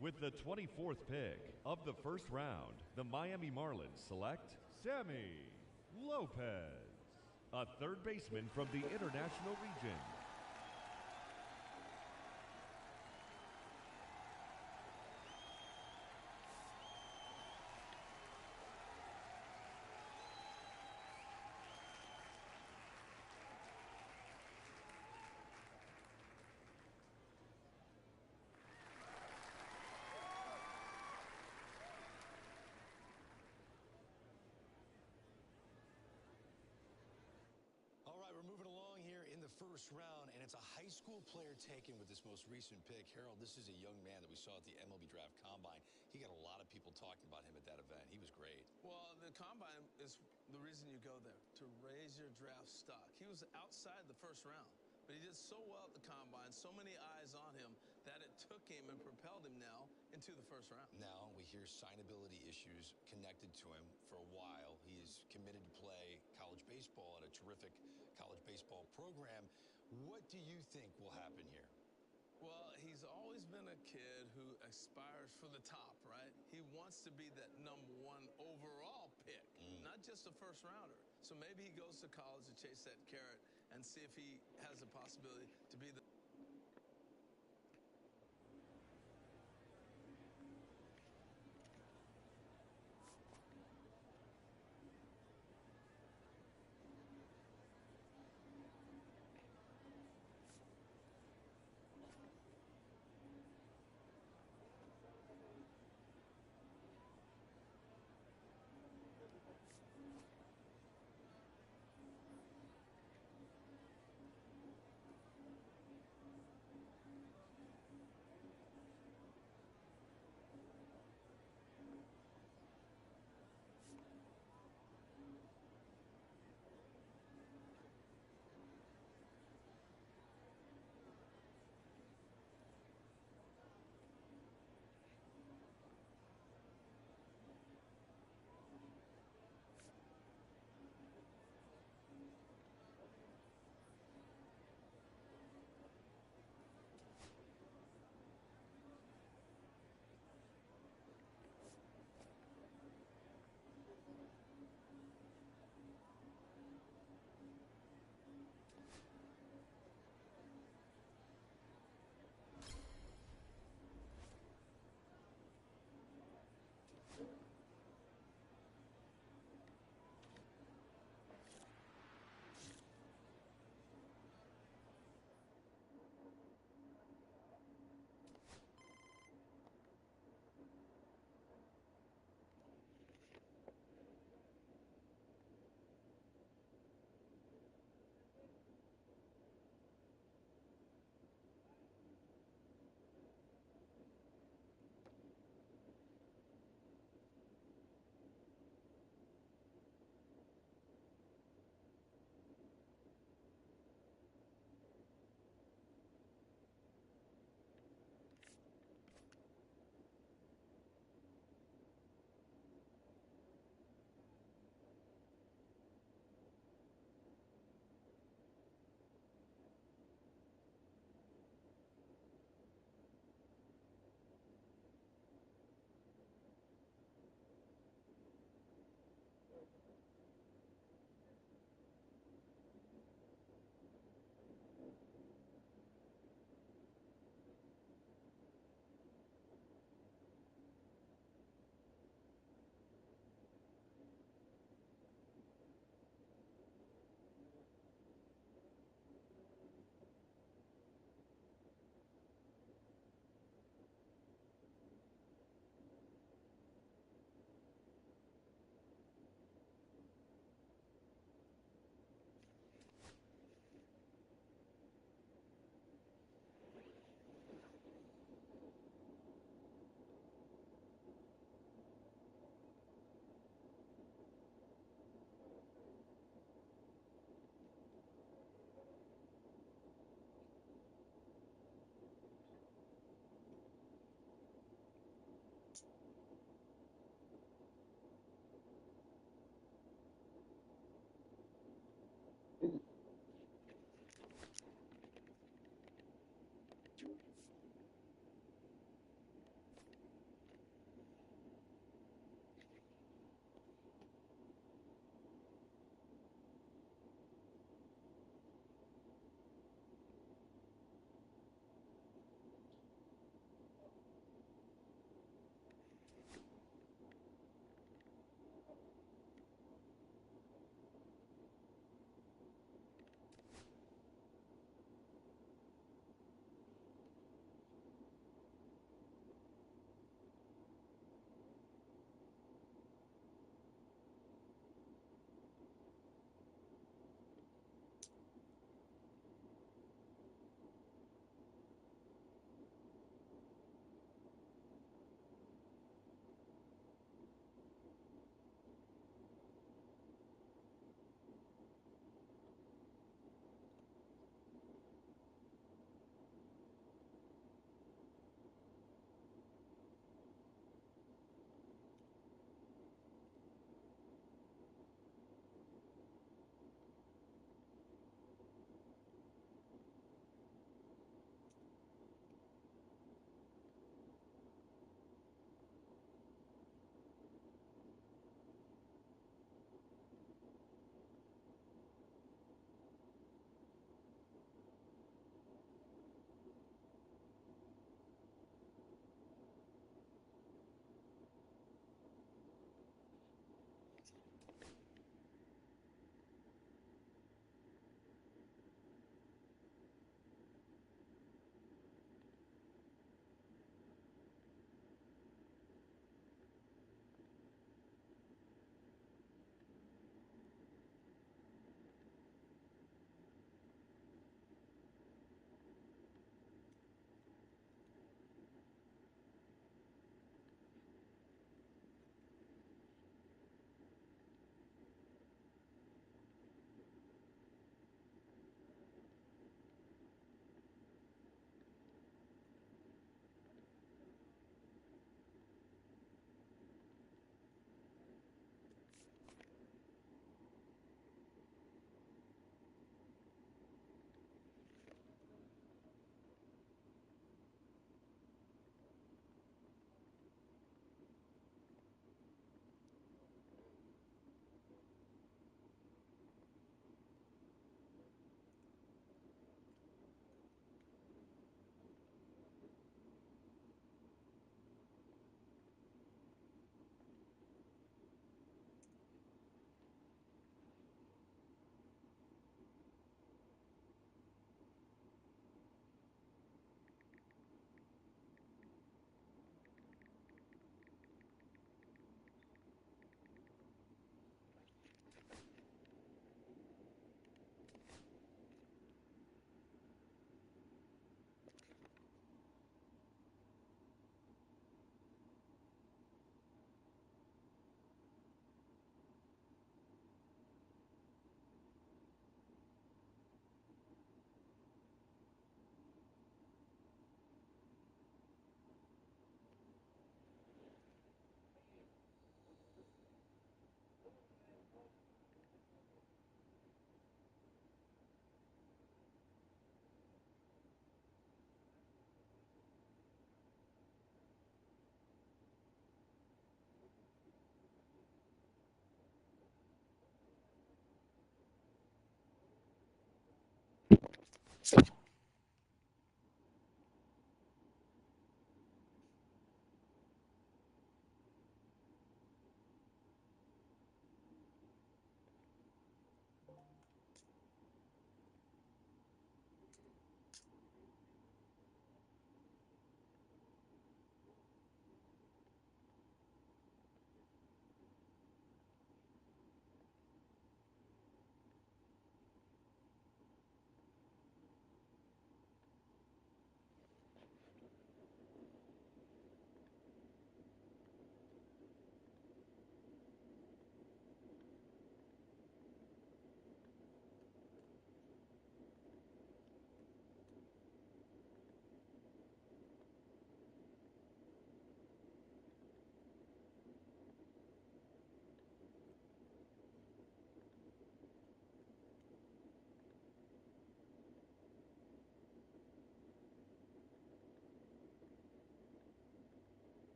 With the 24th pick of the first round, the Miami Marlins select Sammy Lopez, a third baseman from the International Region. All right, we're moving along here in the first round, and it's a high school player taken with this most recent pick. Harold, this is a young man that we saw at the MLB Draft Combine. He got a lot of people talking about him at that event. He was great. Well, the Combine is the reason you go there, to raise your draft stock. He was outside the first round, but he did so well at the Combine, so many eyes on him, that it took him and propelled him now into the first round. Now we hear signability issues connected to him for a while. He is committed to play college baseball at a terrific college baseball program. What do you think will happen here? Well, he's always been a kid who aspires for the top, right? He wants to be that #1 overall pick, not just a first rounder. So maybe he goes to college to chase that carrot and see if he has a possibility to be the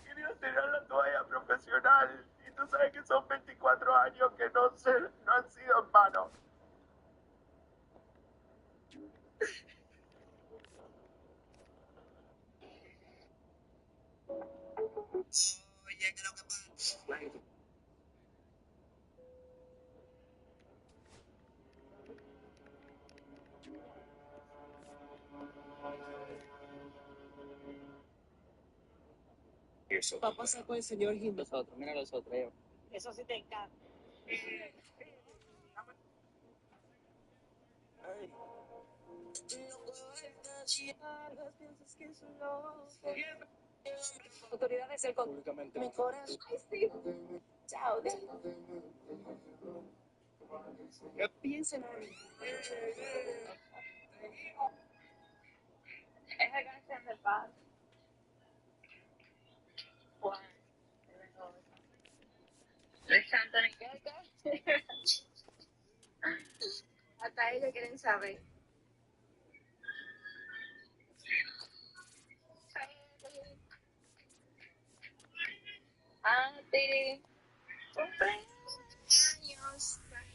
Quería tirar la toalla profesional y tú sabes que son 24 años que no han sido en vano. Oye, ¿qué es lo que pasa? Va a pasar con el señor Jiménez. Los otros, mira los otros. Ellos. Eso sí te encanta. Autoridades del Públicamente. mi corazón. Ay, sí. Chao. Piensen en mí. Es la canción de paz. Juan. Luis Anthony, ¿qué? Hasta ellos quieren saber. A ti, cumpleaños para mí.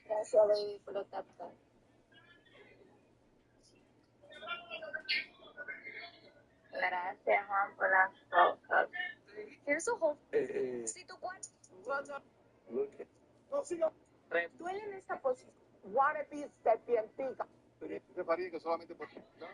Gracias, baby, por los tap. Gracias, Juan, por las locas. Here's a whole. Si tu cuarto duele en esta posición. What a piece de pientica. Te faría que solamente por... No.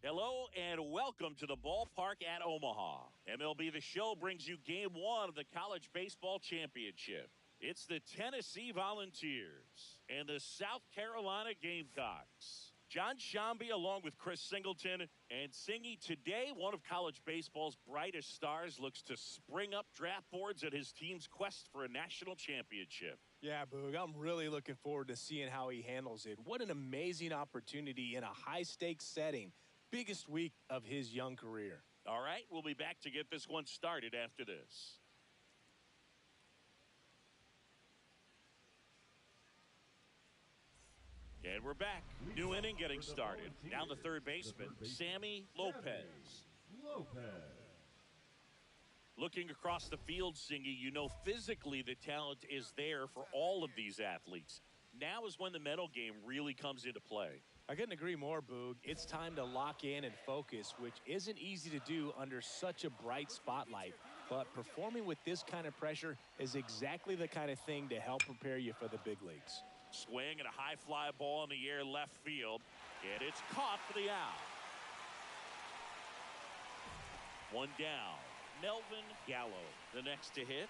Hello and welcome to the ballpark at Omaha. MLB The Show brings you Game 1 of the College Baseball Championship. It's the Tennessee Volunteers and the South Carolina Gamecocks. John Shambi along with Chris Singleton and Singy. Today, one of college baseball's brightest stars looks to spring up draft boards at his team's quest for a national championship. Yeah, Boog, I'm really looking forward to seeing how he handles it. What an amazing opportunity in a high-stakes setting. Biggest week of his young career. All right, we'll be back to get this one started after this. And we're back. New inning getting started. Down the third baseman, Sammy Lopez. Looking across the field, Singy, you know physically the talent is there for all of these athletes. Now is when the mental game really comes into play. I couldn't agree more, Boog. It's time to lock in and focus, which isn't easy to do under such a bright spotlight. But performing with this kind of pressure is exactly the kind of thing to help prepare you for the big leagues. Swing and a high fly ball in the air left field, and it's caught for the out. One down. Melvin Gallo, the next to hit.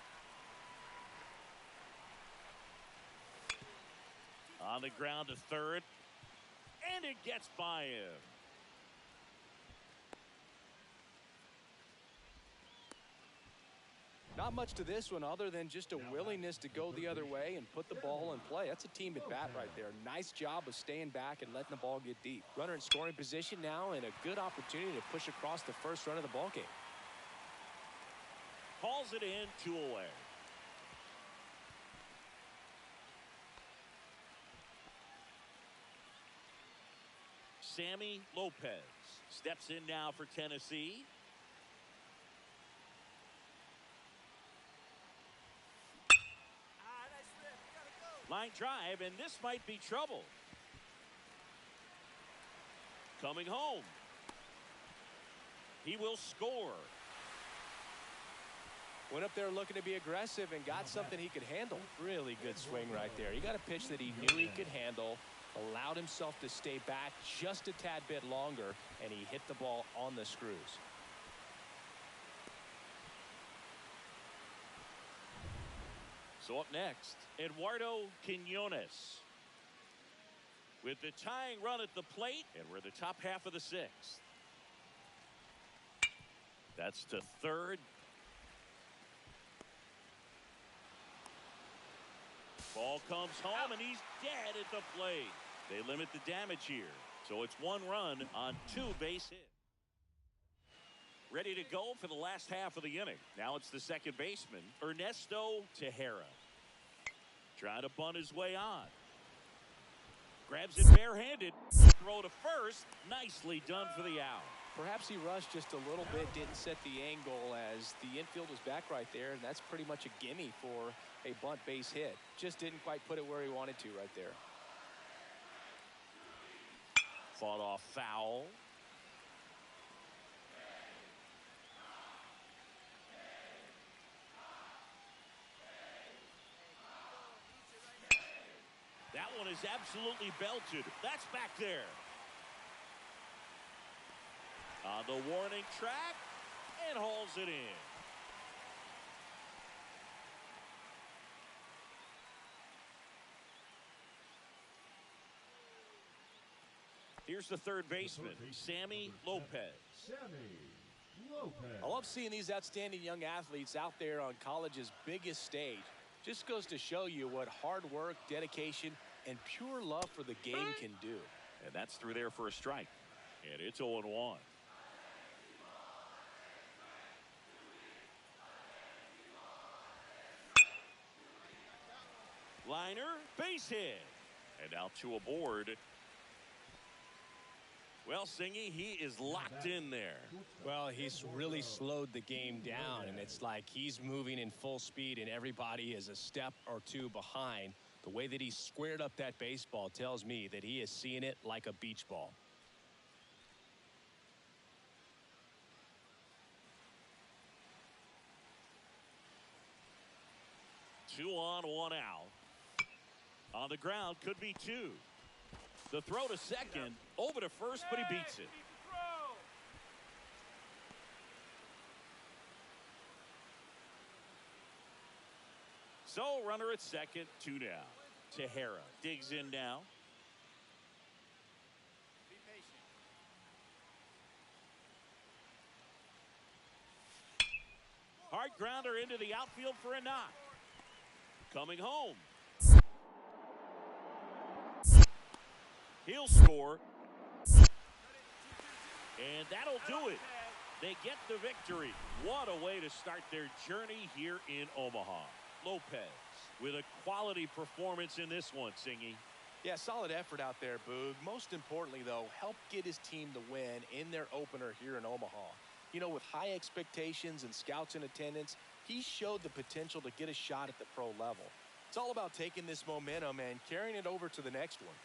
On the ground to third. And it gets by him. Not much to this one other than just a willingness to go the other way and put the ball in play. That's a team at bat right there. Nice job of staying back and letting the ball get deep. Runner in scoring position now and a good opportunity to push across the first run of the ball game. Calls it in, 2 away. Sammy Lopez steps in now for Tennessee. Line drive, and this might be trouble. Coming home. He will score. Went up there looking to be aggressive and got something he could handle. Really good swing right there. He got a pitch that he knew he could handle, allowed himself to stay back just a tad bit longer, and he hit the ball on the screws. So up next, Eduardo Quiñones with the tying run at the plate, and we're in the top half of the 6th. That's to third. Ball comes home, and he's dead at the plate. They limit the damage here. So it's 1 run on 2 base hits. Ready to go for the last half of the inning. Now it's the second baseman, Ernesto Tejera. Trying to bunt his way on. Grabs it barehanded. Throw to first. Nicely done for the out. Perhaps he rushed just a little bit, didn't set the angle as the infield was back right there, and that's pretty much a gimme for a bunt base hit. Just didn't quite put it where he wanted to right there. Fought off foul. That one is absolutely belted. That's back there. On the warning track, and hauls it in. Here's the third baseman, Sammy Lopez. I love seeing these outstanding young athletes out there on college's biggest stage. Just goes to show you what hard work, dedication, and pure love for the game can do. And that's through there for a strike. And it's 0-1. Liner, base hit. And now 2 aboard. Well, Singy, he is locked in there. Well, he's really slowed the game down, and it's like he's moving in full speed, and everybody is a step or 2 behind. The way that he squared up that baseball tells me that he is seeing it like a beach ball. Two on, 1 out. On the ground, could be 2. The throw to second, over to first, but he beats it. So, runner at second, 2 down. Tejera digs in now. Be patient. Hard grounder into the outfield for a knock. Coming home. He'll score. And that'll do it. They get the victory. What a way to start their journey here in Omaha. Lopez with a quality performance in this one, Singy. Yeah, solid effort out there, Boog. Most importantly, though, helped get his team the win in their opener here in Omaha. You know, with high expectations and scouts in attendance, he showed the potential to get a shot at the pro level. It's all about taking this momentum and carrying it over to the next one.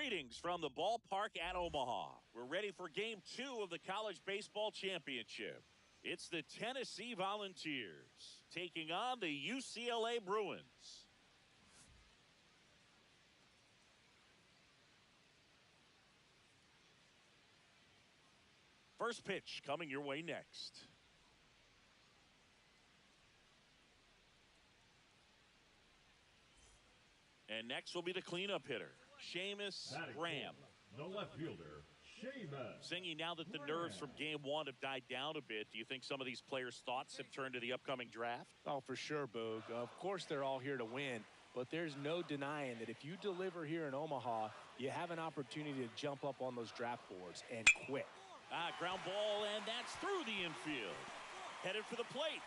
Greetings from the ballpark at Omaha. We're ready for Game 2 of the College Baseball Championship. It's the Tennessee Volunteers taking on the UCLA Bruins. First pitch coming your way next. And next will be the cleanup hitter, Seamus Graham. The left fielder, Seamus. Singing, now that the nerves from Game 1 have died down a bit, do you think some of these players' thoughts have turned to the upcoming draft? Oh, for sure, Boog. Of course they're all here to win, but there's no denying that if you deliver here in Omaha, you have an opportunity to jump up on those draft boards, and quick. Ground ball, and that's through the infield. Headed for the plate.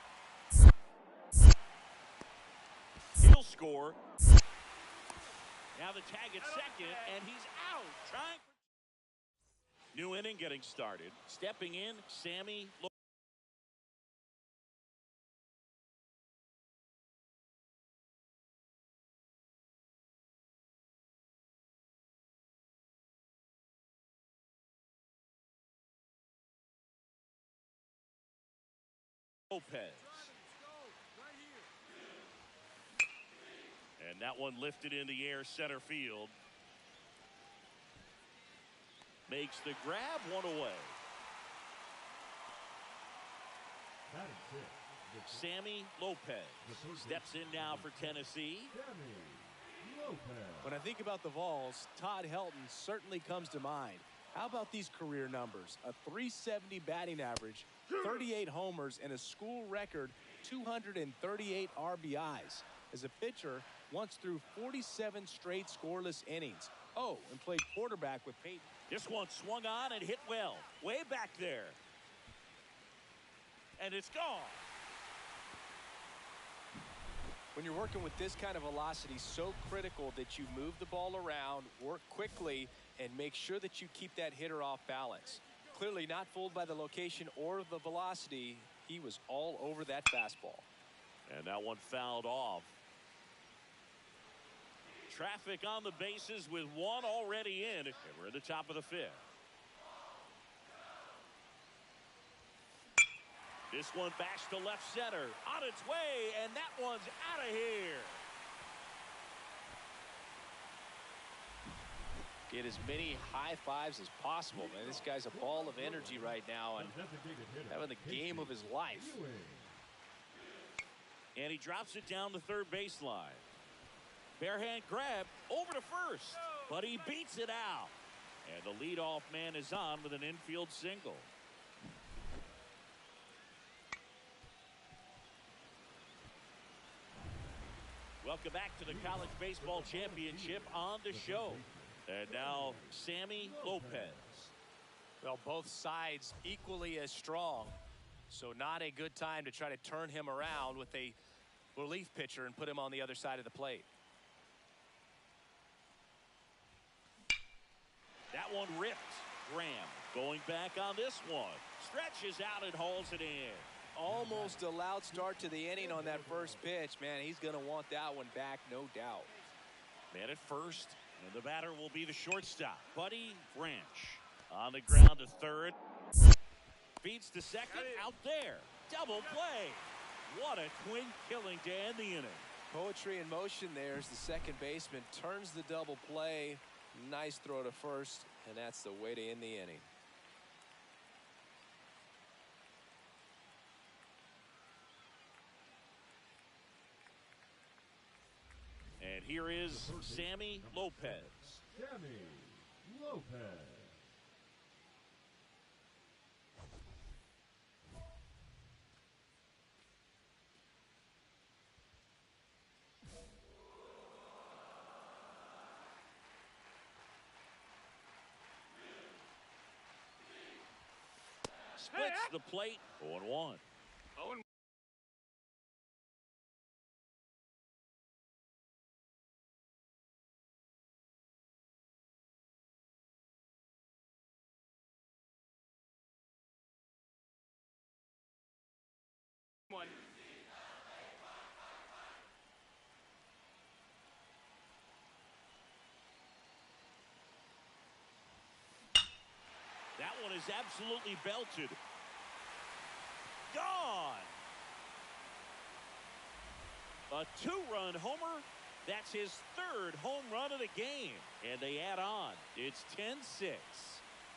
He'll score. Now the tag at second, and he's out. Trying for... New inning getting started. Stepping in, Sammy Lopez. And that one lifted in the air center field. Makes the grab, one away. Sammy Lopez steps in now for Tennessee. When I think about the Vols, Todd Helton certainly comes to mind. How about these career numbers? A .370 batting average, 38 homers, and a school record 238 RBIs. As a pitcher, once threw 47 straight scoreless innings. Oh, and played quarterback with Peyton. This one swung on and hit well. Way back there. And it's gone. When you're working with this kind of velocity, so critical that you move the ball around, work quickly, and make sure that you keep that hitter off balance. Clearly not fooled by the location or the velocity. He was all over that fastball. And that one fouled off. Traffic on the bases with one already in. And we're at the top of the fifth. This one bashed to left center. On its way, and that one's out of here. Get as many high fives as possible, man. This guy's a ball of energy right now and having the game of his life. And he drops it down the third baseline. Barehand grab over to first, but he beats it out. And the leadoff man is on with an infield single. Welcome back to the College Baseball Championship on the show. And now, Sammy Lopez. Well, both sides equally as strong. So not a good time to try to turn him around with a relief pitcher and put him on the other side of the plate. That one ripped. Graham going back on this one. Stretches out and hauls it in. Almost a loud start to the inning on that first pitch. Man, he's going to want that one back, no doubt. Man at first, and the batter will be the shortstop, Buddy Branch. On the ground to third. Feeds to second, out there. Double play. What a twin killing to end the inning. Poetry in motion there as the second baseman turns the double play. Nice throw to first, and that's the way to end the inning. And here is Sammy Lopez. Sammy Lopez. Splits the plate, 0-1. is absolutely belted. Gone. A two-run homer. That's his third home run of the game. And they add on. It's 10-6.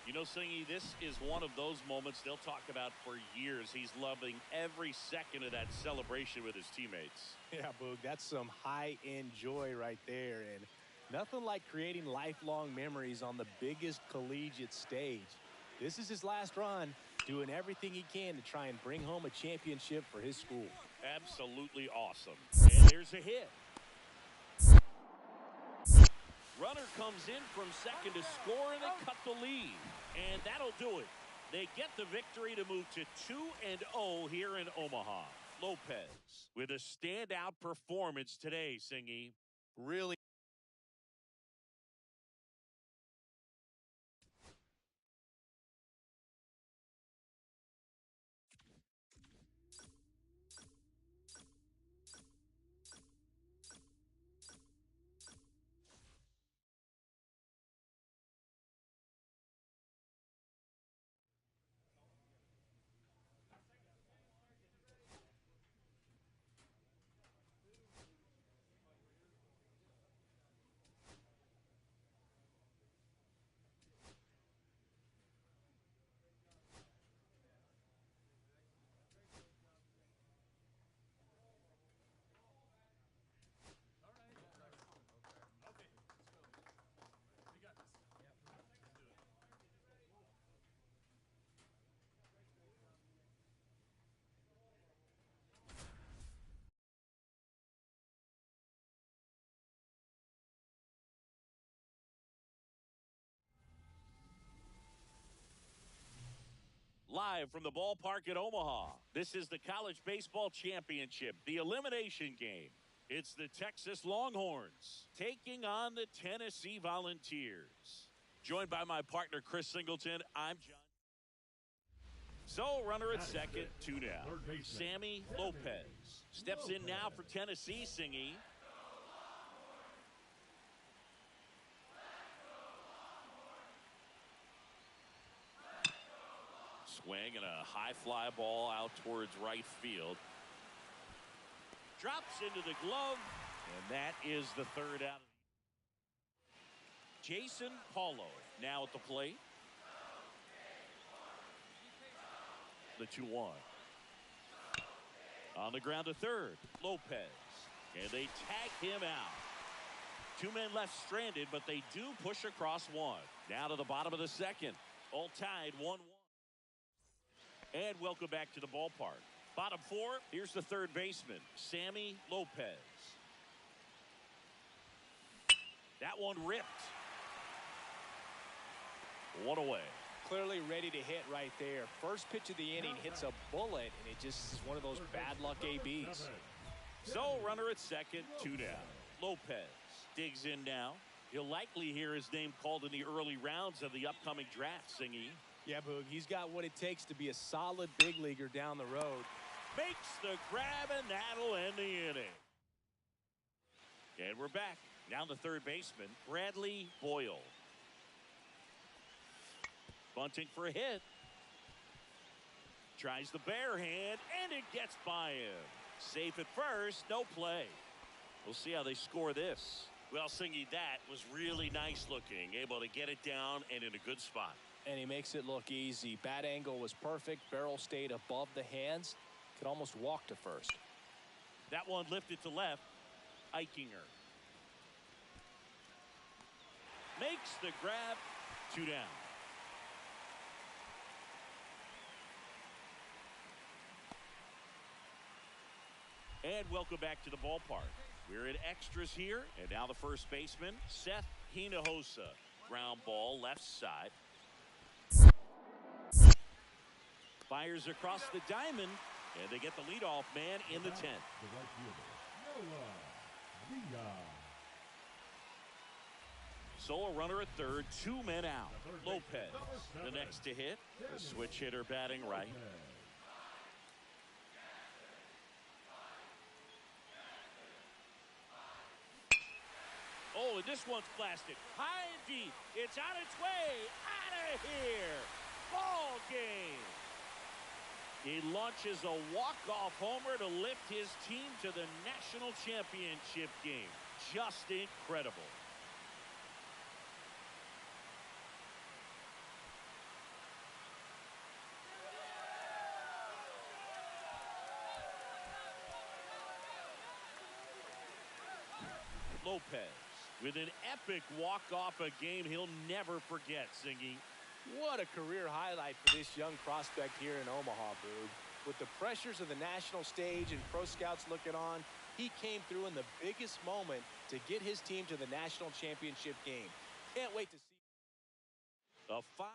You know, Singy, this is one of those moments they'll talk about for years. He's loving every second of that celebration with his teammates. Yeah, Boog, that's some high-end joy right there. And nothing like creating lifelong memories on the biggest collegiate stage. This is his last run, doing everything he can to try and bring home a championship for his school. Absolutely awesome. And there's a hit. Runner comes in from second to score, and they cut the lead. And that'll do it. They get the victory to move to 2-0 here in Omaha. Lopez with a standout performance today, Singy. Really. Live from the ballpark at Omaha, this is the College Baseball Championship, the elimination game. It's the Texas Longhorns taking on the Tennessee Volunteers. Joined by my partner, Chris Singleton, I'm John. So, runner at second, 2 down. Sammy Lopez steps in now for Tennessee, Singy. Swing and a high fly ball out towards right field. Drops into the glove, and that is the third out. Jason Paulo now at the plate. The 2-1. On the ground to third, Lopez. And they tag him out. 2 men left stranded, but they do push across one. Now to the bottom of the second. All tied 1-1. And welcome back to the ballpark. Bottom 4, here's the third baseman, Sammy Lopez. That one ripped. 1 away. Clearly ready to hit right there. First pitch of the inning hits a bullet, and it just is one of those bad luck ABs. So, runner at second, 2 down. Lopez digs in now. He'll likely hear his name called in the early rounds of the upcoming draft, Singy. Yeah, Boog, he's got what it takes to be a solid big leaguer down the road. Makes the grab, and that'll end the inning. And we're back. Now the third baseman, Bradley Boyle. Bunting for a hit. Tries the bare hand, and it gets by him. Safe at first, no play. We'll see how they score this. Well, Singy, that was really nice looking. Able to get it down and in a good spot. And he makes it look easy. Bat angle was perfect. Barrel stayed above the hands. Could almost walk to first. That one lifted to left. Eichinger makes the grab. 2 down. And welcome back to the ballpark. We're in extras here. And now the first baseman, Seth Hinojosa. Ground ball left side. Fires across the diamond, and they get the leadoff man in the 10th. So a runner at third, 2 men out. Lopez, the next to hit. The switch hitter batting right. Oh, and this one's blasted. High and deep. It's on its way. Out of here. Ball game. He launches a walk-off homer to lift his team to the national championship game. Just incredible. Lopez with an epic walk-off, a game he'll never forget, Singy. What a career highlight for this young prospect here in Omaha, Boog. With the pressures of the national stage and pro scouts looking on, he came through in the biggest moment to get his team to the national championship game. Can't wait to see. A 5.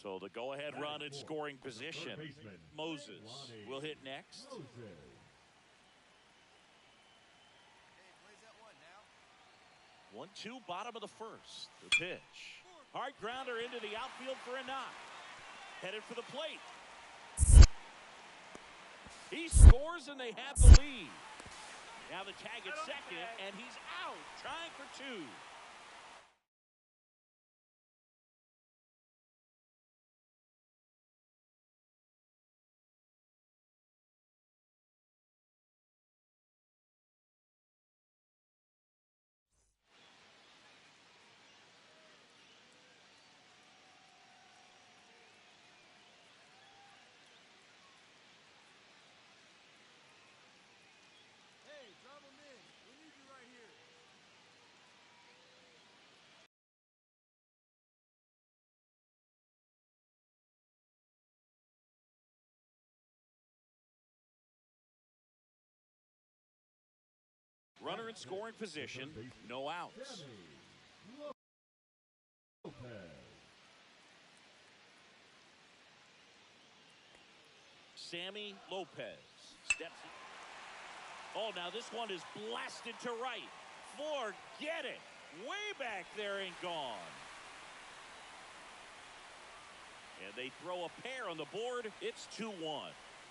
So the go-ahead run in scoring position. Moses will hit next. 1-2, bottom of the first. The pitch. Hard grounder into the outfield for a knock. Headed for the plate. He scores and they have the lead. Now the tag at second, and he's out, trying for 2. Runner in scoring position, no outs. Sammy Lopez steps. Oh, now this one is blasted to right. Forget it. Way back there and gone. And they throw a pair on the board. It's 2-1.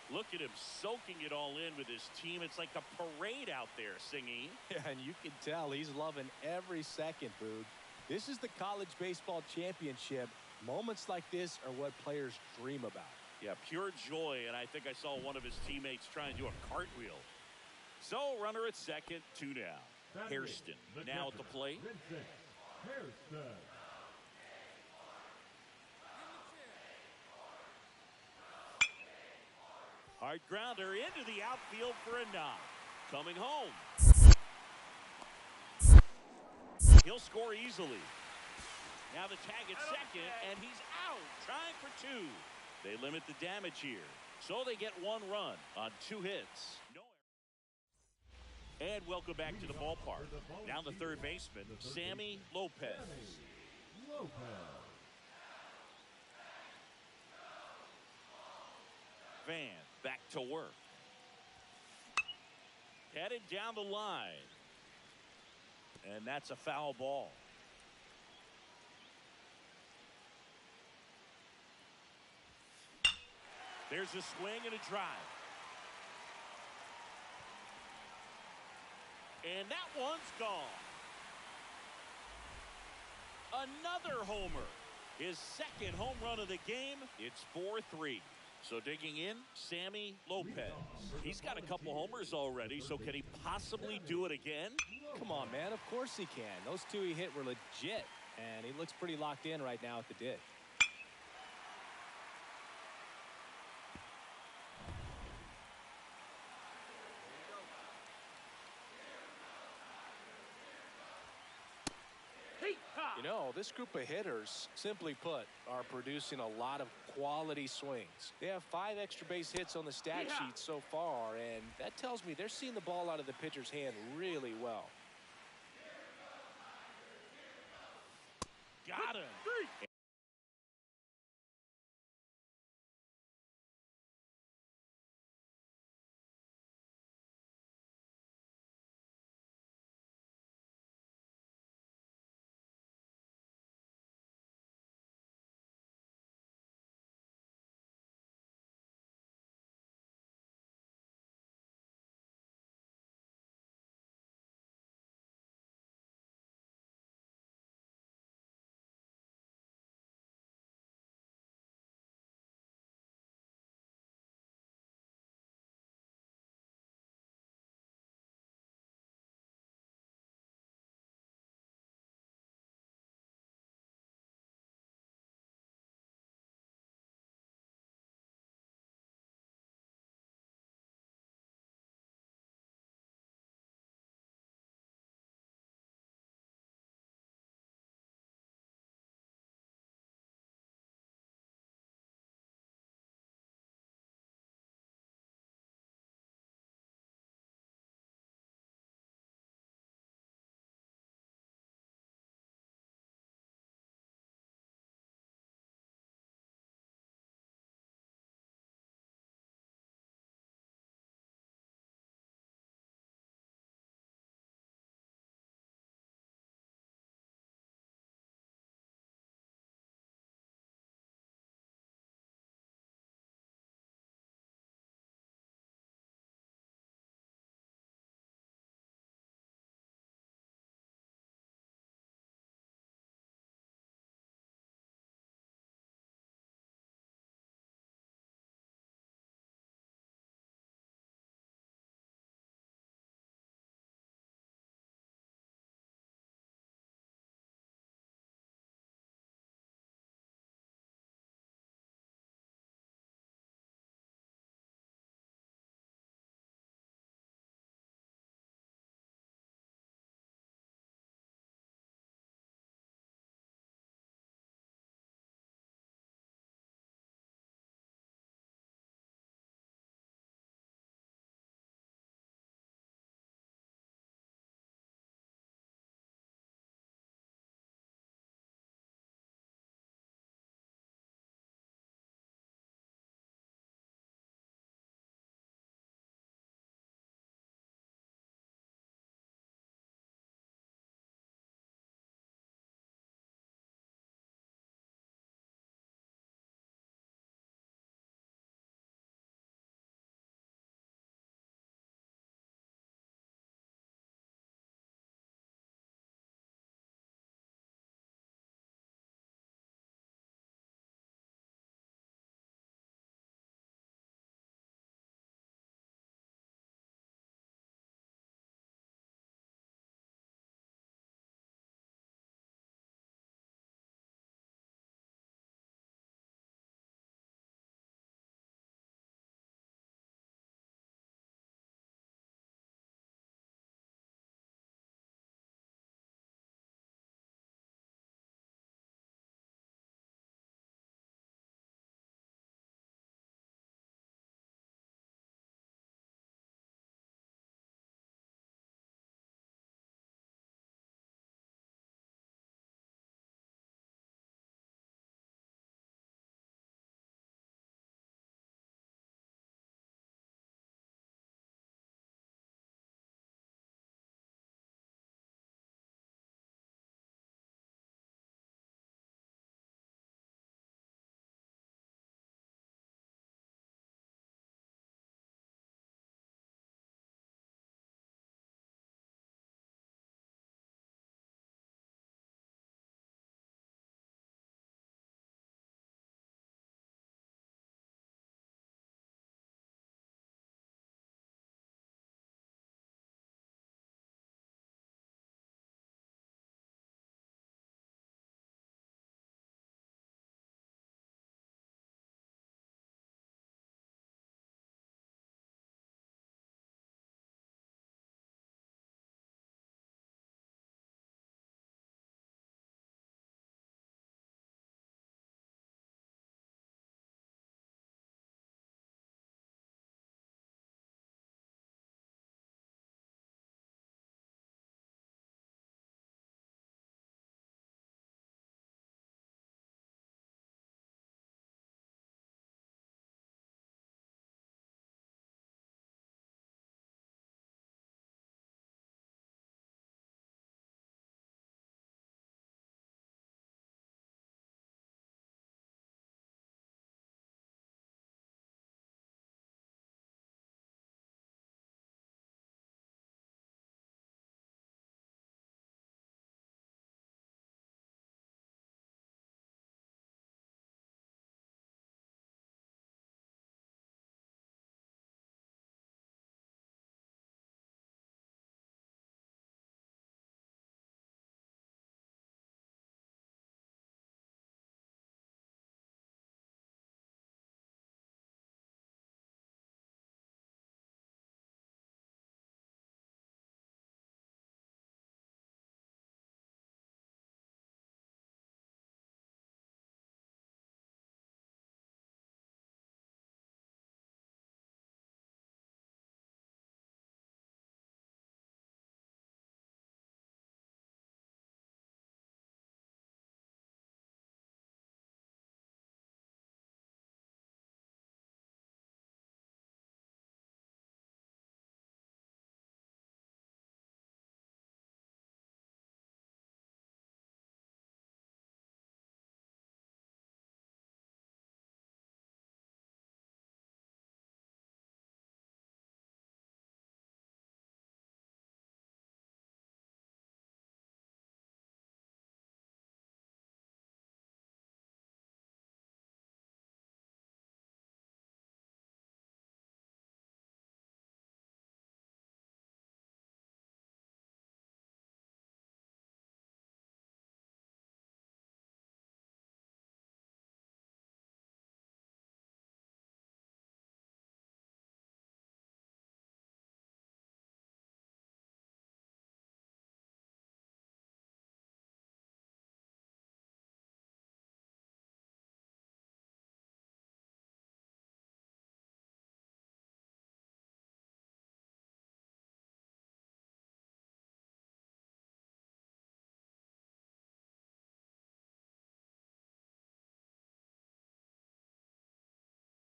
Look at him soaking it all in with his team. It's like a parade out there, Singy. Yeah, and you can tell he's loving every second, Boog. This is the college baseball championship. Moments like this are what players dream about. Yeah, pure joy, and I think I saw one of his teammates trying to do a cartwheel. So, runner at second, 2 down. Hairston now at the plate. Hard grounder into the outfield for a knock. Coming home. He'll score easily. Now the tag at second, and he's out, trying for 2. They limit the damage here, so they get 1 run on 2 hits. And welcome back to the ballpark. Now the third baseman, Sammy Lopez. Van back to work. Headed down the line. And that's a foul ball. There's a swing and a drive. And that one's gone. Another homer. His second home run of the game. It's 4-3. So digging in, Sammy Lopez. He's got a couple homers already, so can he possibly do it again? Come on, man. Of course he can. Those two he hit were legit, and he looks pretty locked in right now at the dig. You know, this group of hitters, simply put, are producing a lot of quality swings. They have 5 extra base hits on the stat sheet so far, and that tells me they're seeing the ball out of the pitcher's hand really well. Got him.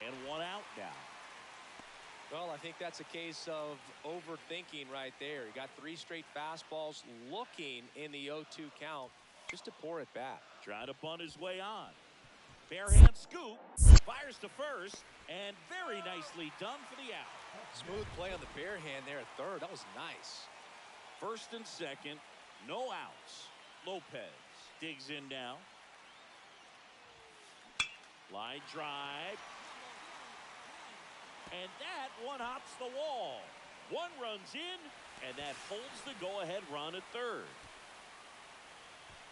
And one out now. Well, I think that's a case of overthinking right there. He got 3 straight fastballs looking in the 0-2 count just to pour it back. Trying to bunt his way on. Barehand scoop. Fires to first. And very nicely done for the out. Smooth play on the bare hand there at third. That was nice. First and second. No outs. Lopez digs in now. Line drive. And that one hops the wall. One runs in, and that holds the go-ahead run at third.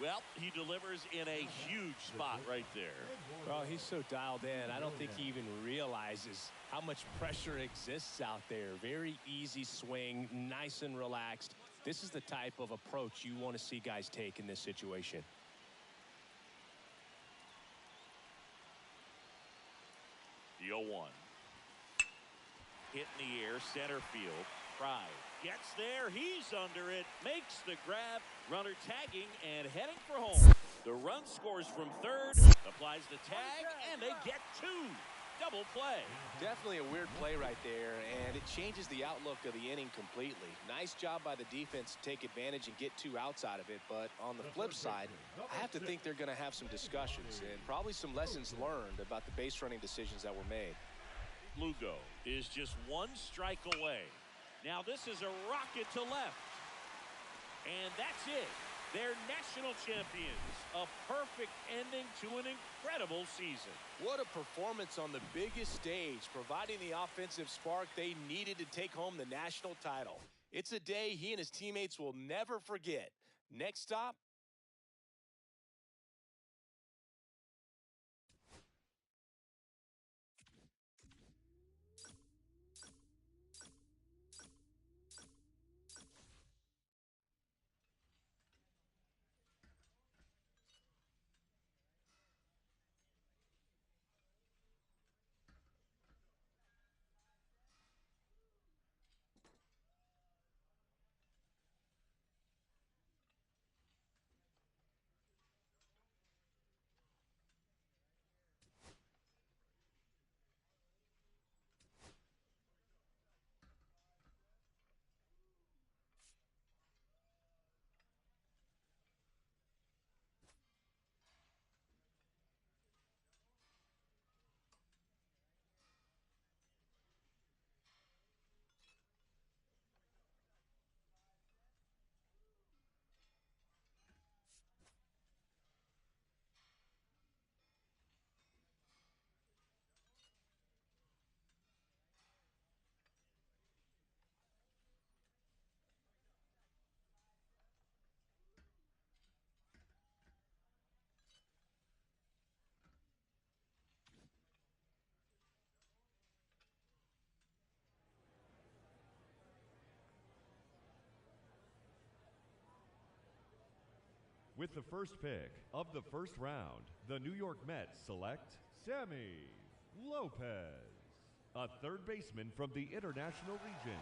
Well, he delivers in a huge spot right there. Well, he's so dialed in. I don't think he even realizes how much pressure exists out there. Very easy swing, nice and relaxed. This is the type of approach you want to see guys take in this situation. The 0-1. Hit in the air, center field. Pride gets there. He's under it. Makes the grab. Runner tagging and heading for home. The run scores from third. Applies the tag, and they get 2. Double play. Definitely a weird play right there, and it changes the outlook of the inning completely. Nice job by the defense to take advantage and get 2 outs out of it, but on the flip side, I have to think they're going to have some discussions and probably some lessons learned about the base running decisions that were made. Lugo is just 1 strike away. Now this is a rocket to left. And that's it. They're national champions. A perfect ending to an incredible season. What a performance on the biggest stage, providing the offensive spark they needed to take home the national title. It's a day he and his teammates will never forget. Next stop, With the first pick of the first round, the New York Mets select Sammy Lopez, a third baseman from the International region.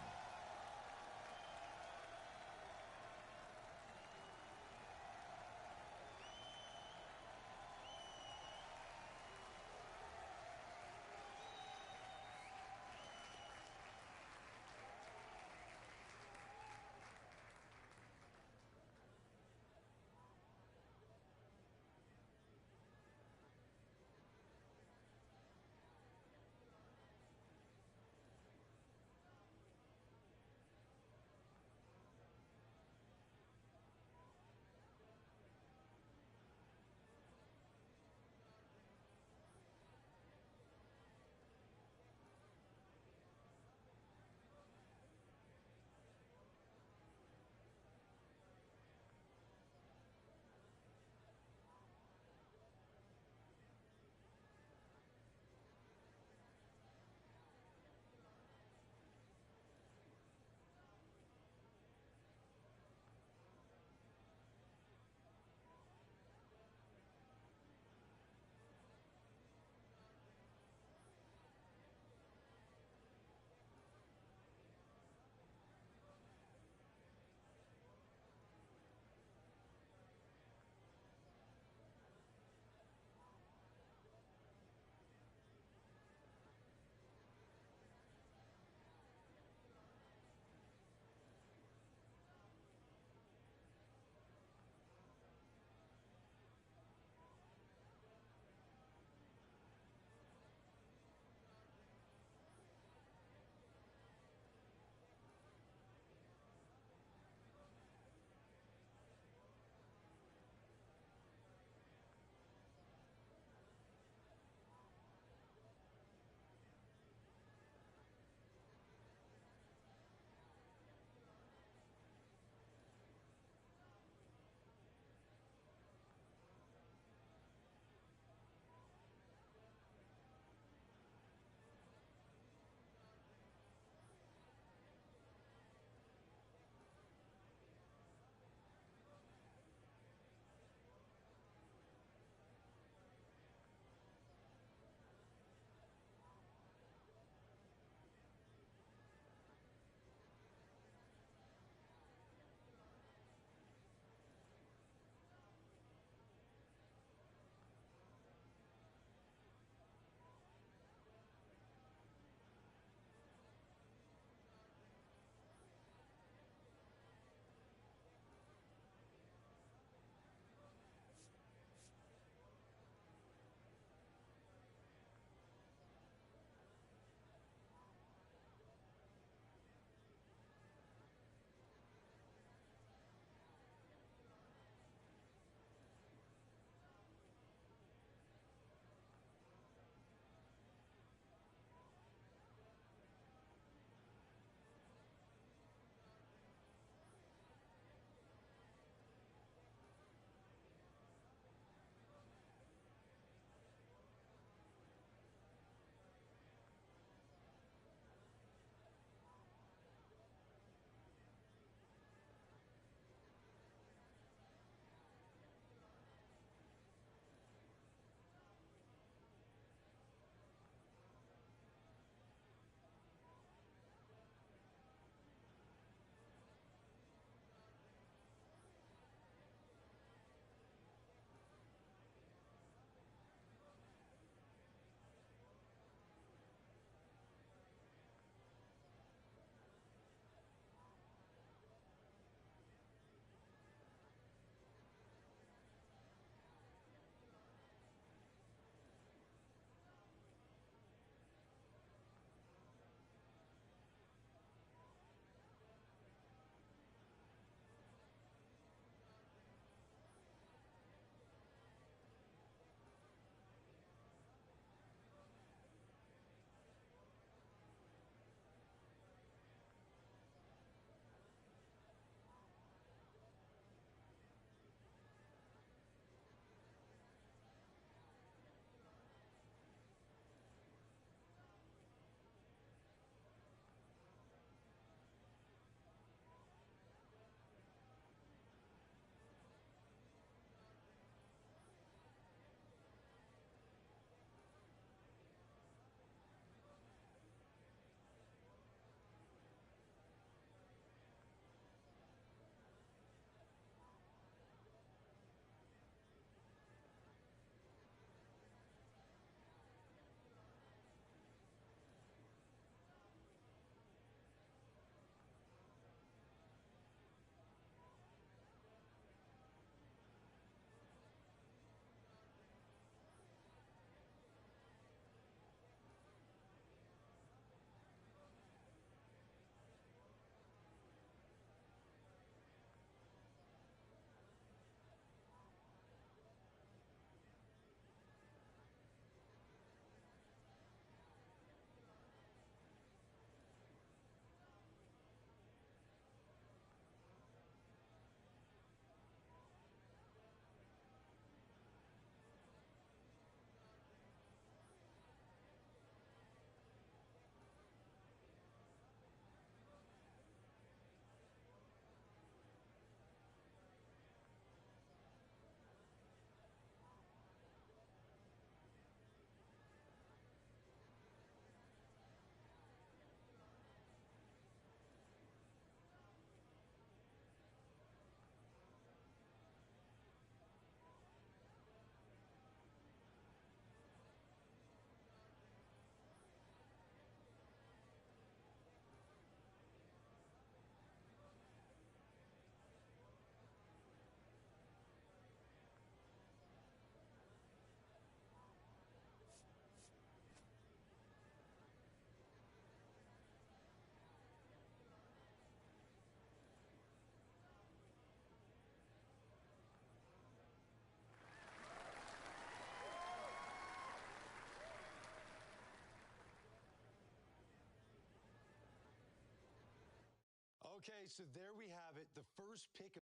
Okay, so there we have it. The first pick.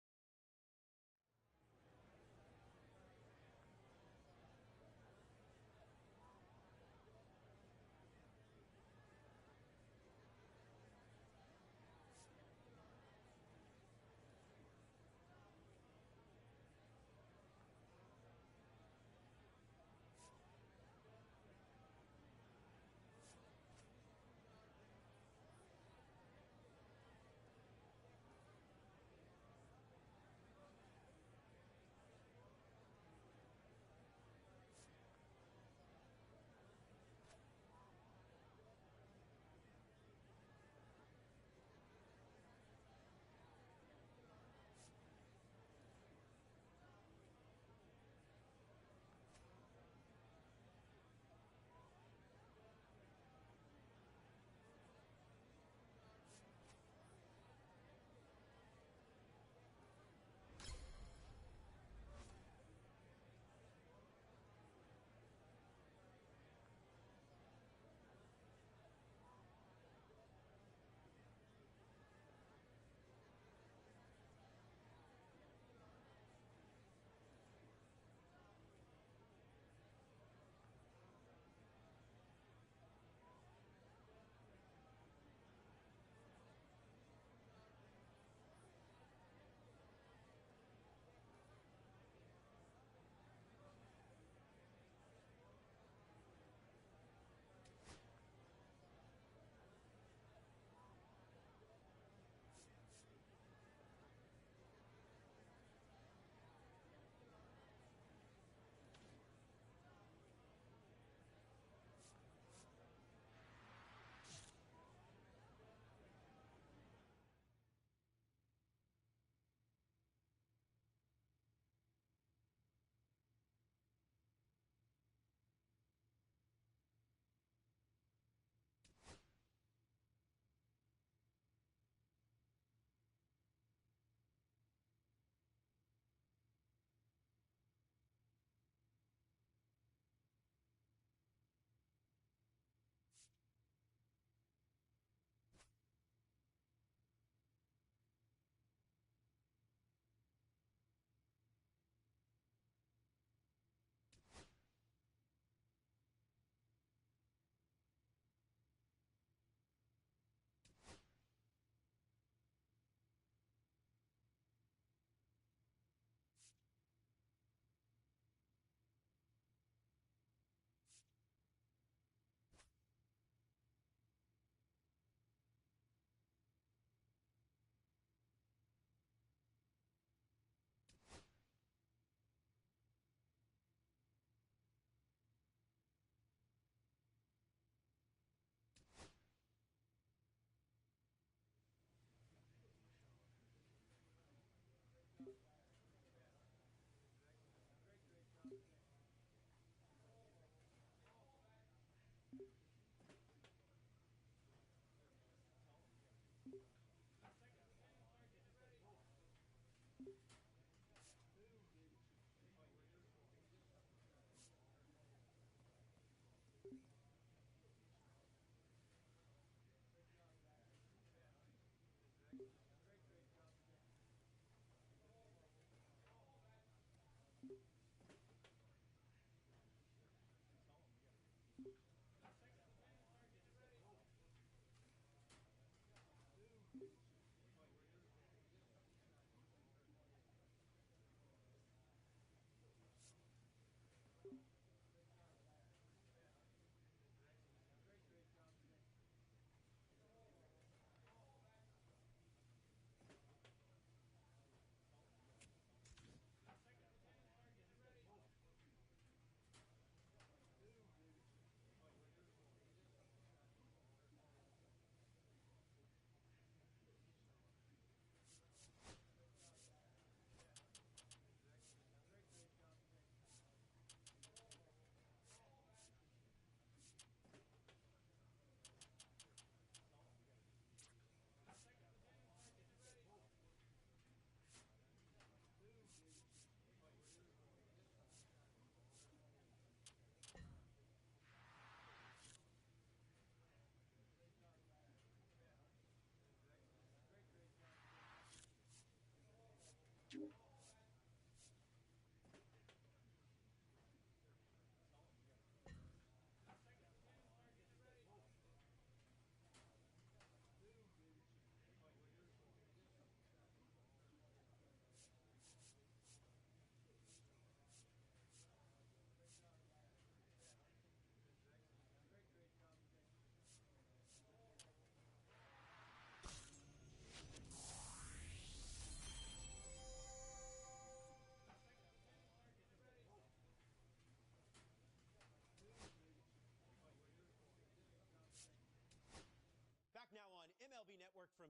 network from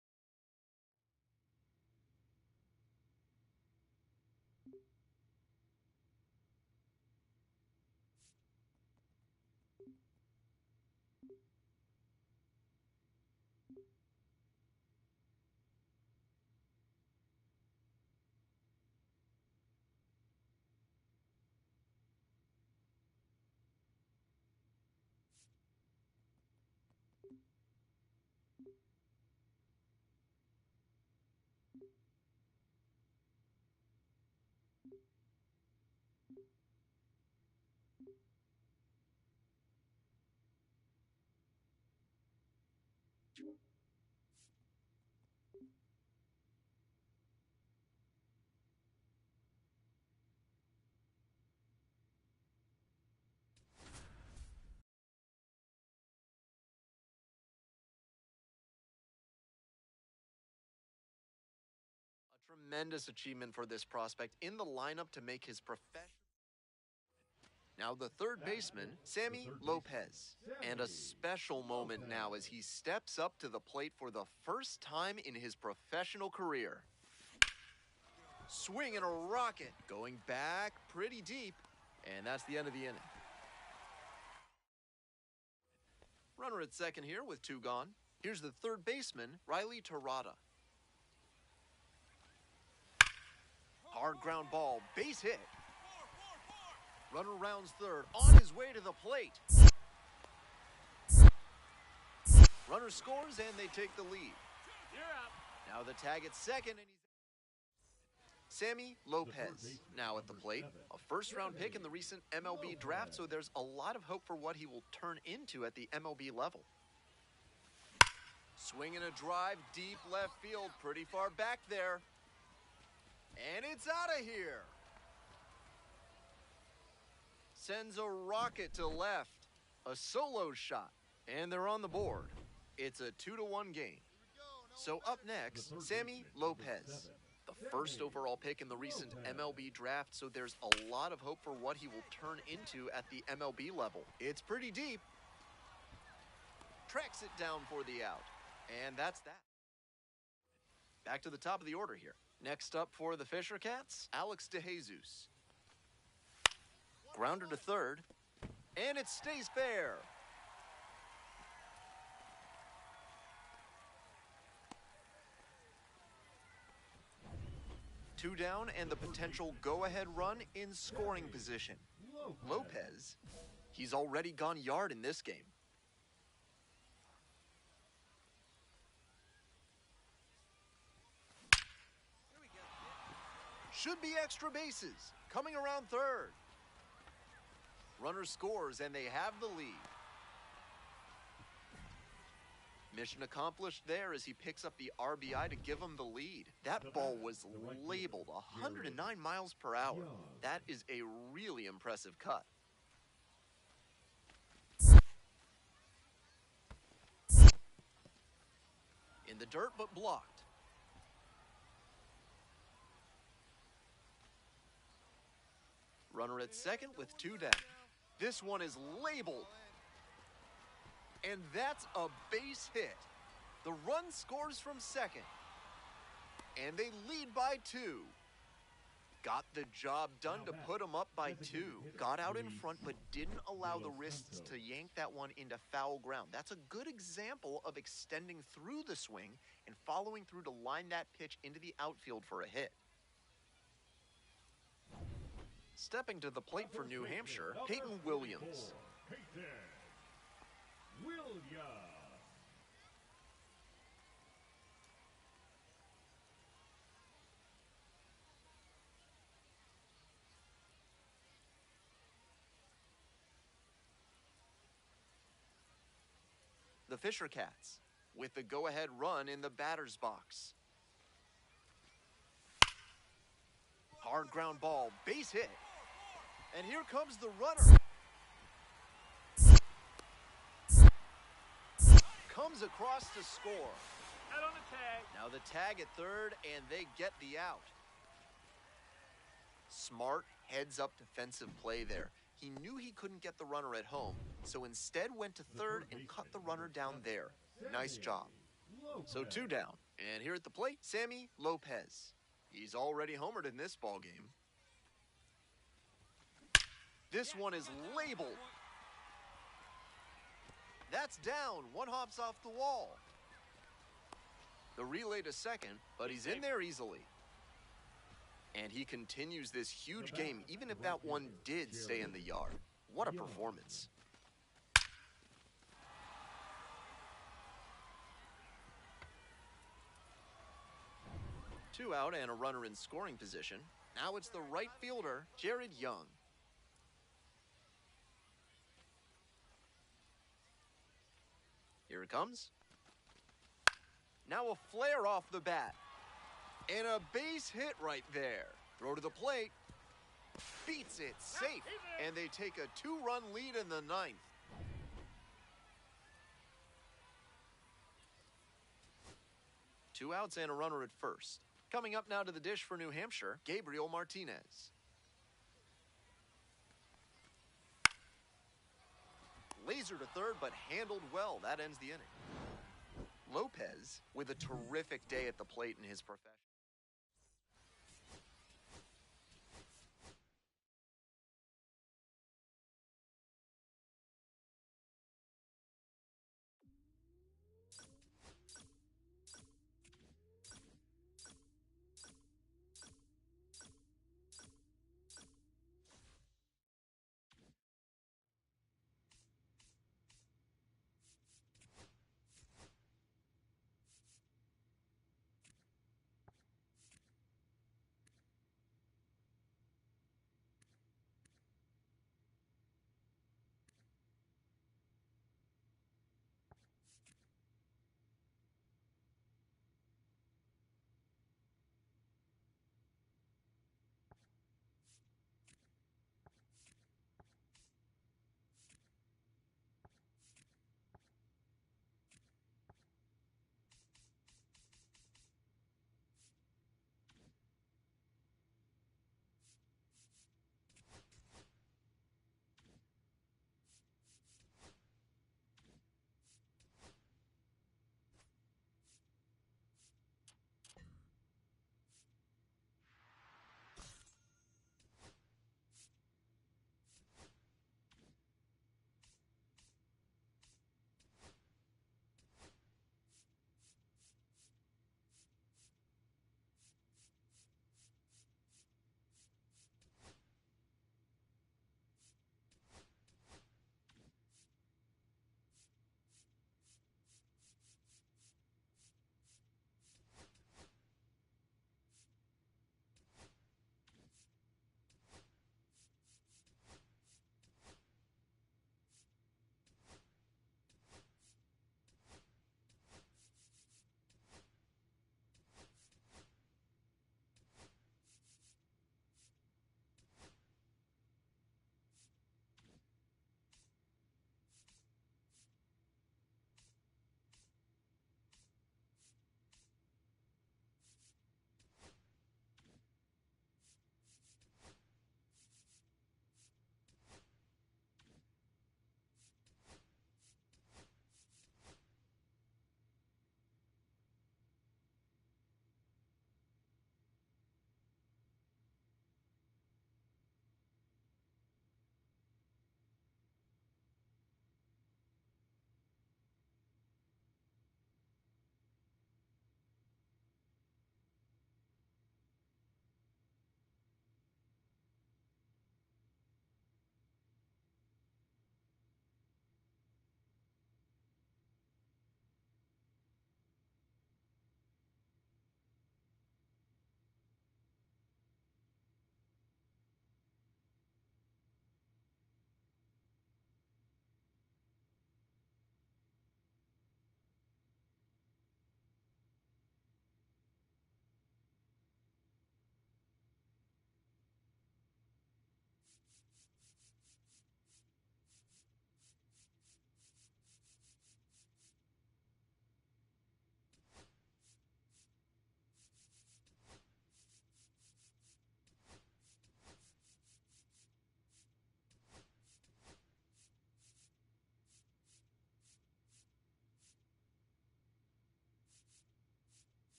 Tremendous achievement for this prospect in the lineup to make his profession. Now the third baseman, Sammy Lopez. And a special moment now as he steps up to the plate for the first time in his professional career. Swinging a rocket, going back pretty deep, and that's the end of the inning. Runner at second here with 2 gone. Here's the third baseman, Riley Terada. Hard ground ball, base hit. Runner rounds third, on his way to the plate. Runner scores and they take the lead. Now the tag at second and he's... Sammy Lopez now at the plate. A first-round pick in the recent MLB draft, so there's a lot of hope for what he will turn into at the MLB level. Swinging a drive, deep left field, pretty far back there. And it's out of here. Sends a rocket to left. A solo shot. And they're on the board. It's a 2-1 game. So up next, Sammy Lopez. The first overall pick in the recent MLB draft, so there's a lot of hope for what he will turn into at the MLB level. It's pretty deep. Tracks it down for the out. And that's that. Back to the top of the order here. Next up for the Fisher Cats, Alex DeJesus. Grounder to third, and it stays fair. Two down and the potential go-ahead run in scoring position. Lopez, he's already gone yard in this game. Should be extra bases. Coming around third. Runner scores and they have the lead. Mission accomplished there as he picks up the RBI to give him the lead. That ball was labeled 109 miles per hour. That is a really impressive cut. In the dirt but blocked. Runner at second with 2 down. This one is labeled. And that's a base hit. The run scores from second. And they lead by 2. Got the job done to put them up by 2. Got out in front but didn't allow the wrists to yank that one into foul ground. That's a good example of extending through the swing and following through to line that pitch into the outfield for a hit. Stepping to the plate for New Hampshire, Peyton Williams. The Fisher Cats, with the go-ahead run in the batter's box. Hard ground ball, base hit. And here comes the runner. Comes across to score. out on the tag. Now the tag at third, and they get the out. Smart heads-up defensive play there. He knew he couldn't get the runner at home, so instead went to third and cut the runner down there. Nice job. So 2 down. And here at the plate, Sammy Lopez. He's already homered in this ball game. This one is labeled. That's down. 1 hops off the wall. The relay to second, but he's in there easily. And he continues this huge game, even if that one did stay in the yard. What a performance. Two out and a runner in scoring position. Now it's the right fielder, Jared Young. Here it comes. Now a flare off the bat. And a base hit right there. Throw to the plate. Beats it safe. And they take a 2-run lead in the 9th. Two outs and a runner at first. Coming up now to the dish for New Hampshire, Gabriel Martinez. Laser to third, but handled well. That ends the inning. Lopez with a terrific day at the plate in his profession.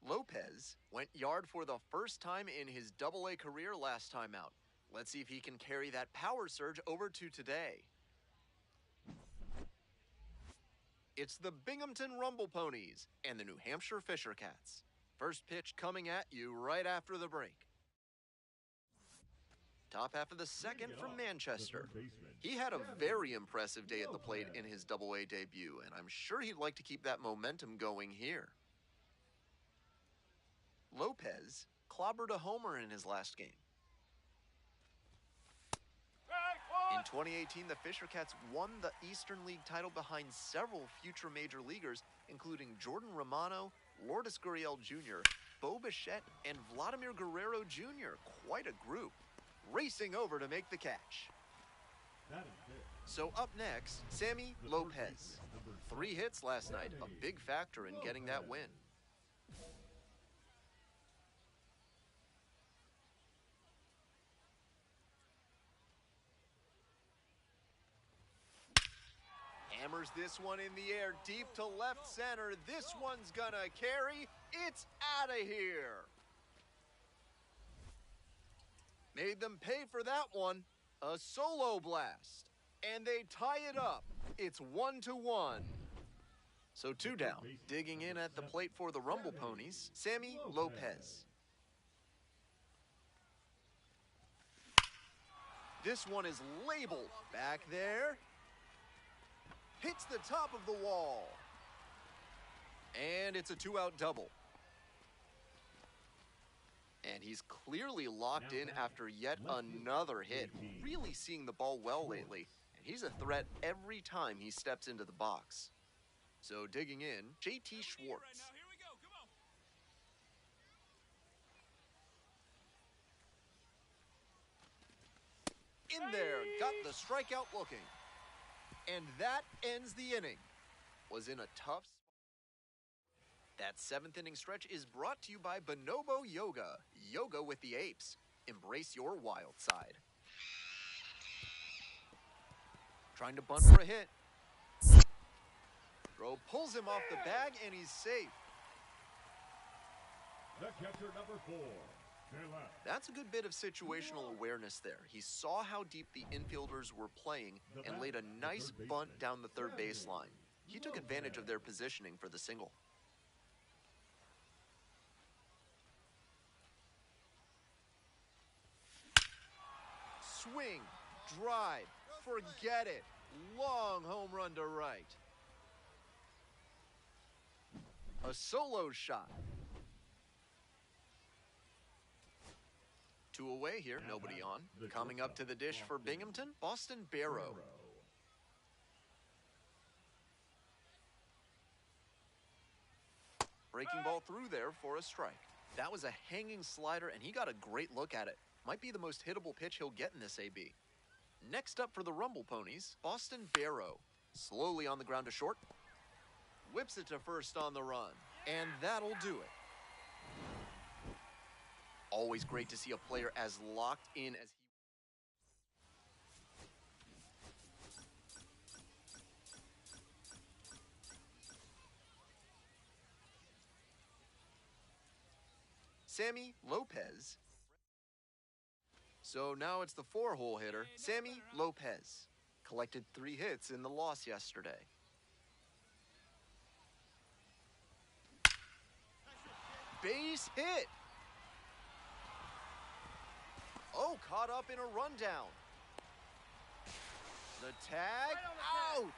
Lopez went yard for the first time in his Double-A career last time out. Let's see if he can carry that power surge over to today. It's the Binghamton Rumble Ponies and the New Hampshire Fisher Cats. First pitch coming at you right after the break. Top half of the second from Manchester. He had a very impressive day at the plate in his Double-A debut, and I'm sure he'd like to keep that momentum going here. Lopez clobbered a homer in his last game. In 2018, the Fisher Cats won the Eastern League title behind several future major leaguers, including Jordan Romano, Lourdes Gurriel Jr., Bo Bichette, and Vladimir Guerrero Jr. Quite a group, racing over to make the catch. So up next, Sammy Lopez. 3 hits last night, a big factor in getting that win. Hammers this one in the air, deep to left center. This one's gonna carry. It's out of here. Made them pay for that one. A solo blast. And they tie it up. It's 1-1. So 2 down. Digging in at the plate for the Rumble Ponies, Sammy Lopez. This one is labeled. Back there. Hits the top of the wall. And it's a 2-out double. And he's clearly locked in after yet another hit. Really seeing the ball well lately. And he's a threat every time he steps into the box. So digging in, JT Schwartz. In there, got the strikeout looking. And that ends the inning. Was in a tough spot. That 7th inning stretch is brought to you by Bonobo Yoga. Yoga with the apes. Embrace your wild side. Trying to bunt for a hit. Throw pulls him off the bag and he's safe. The catcher, number 4. That's a good bit of situational awareness there. He saw how deep the infielders were playing and laid a nice bunt down the third baseline. He took advantage of their positioning for the single. Swing, drive, forget it. Long home run to right. A solo shot. 2 away here, nobody on. Coming up to the dish for Binghamton, Boston Barrow. Breaking ball through there for a strike. That was a hanging slider, and he got a great look at it. Might be the most hittable pitch he'll get in this AB. Next up for the Rumble Ponies, Boston Barrow. Slowly on the ground to short. Whips it to first on the run. And that'll do it. Always great to see a player as locked in as he... Sammy Lopez. So now it's the 4-hole hitter, Sammy Lopez. Collected 3 hits in the loss yesterday. Base hit. Oh, caught up in a rundown. The tag, out!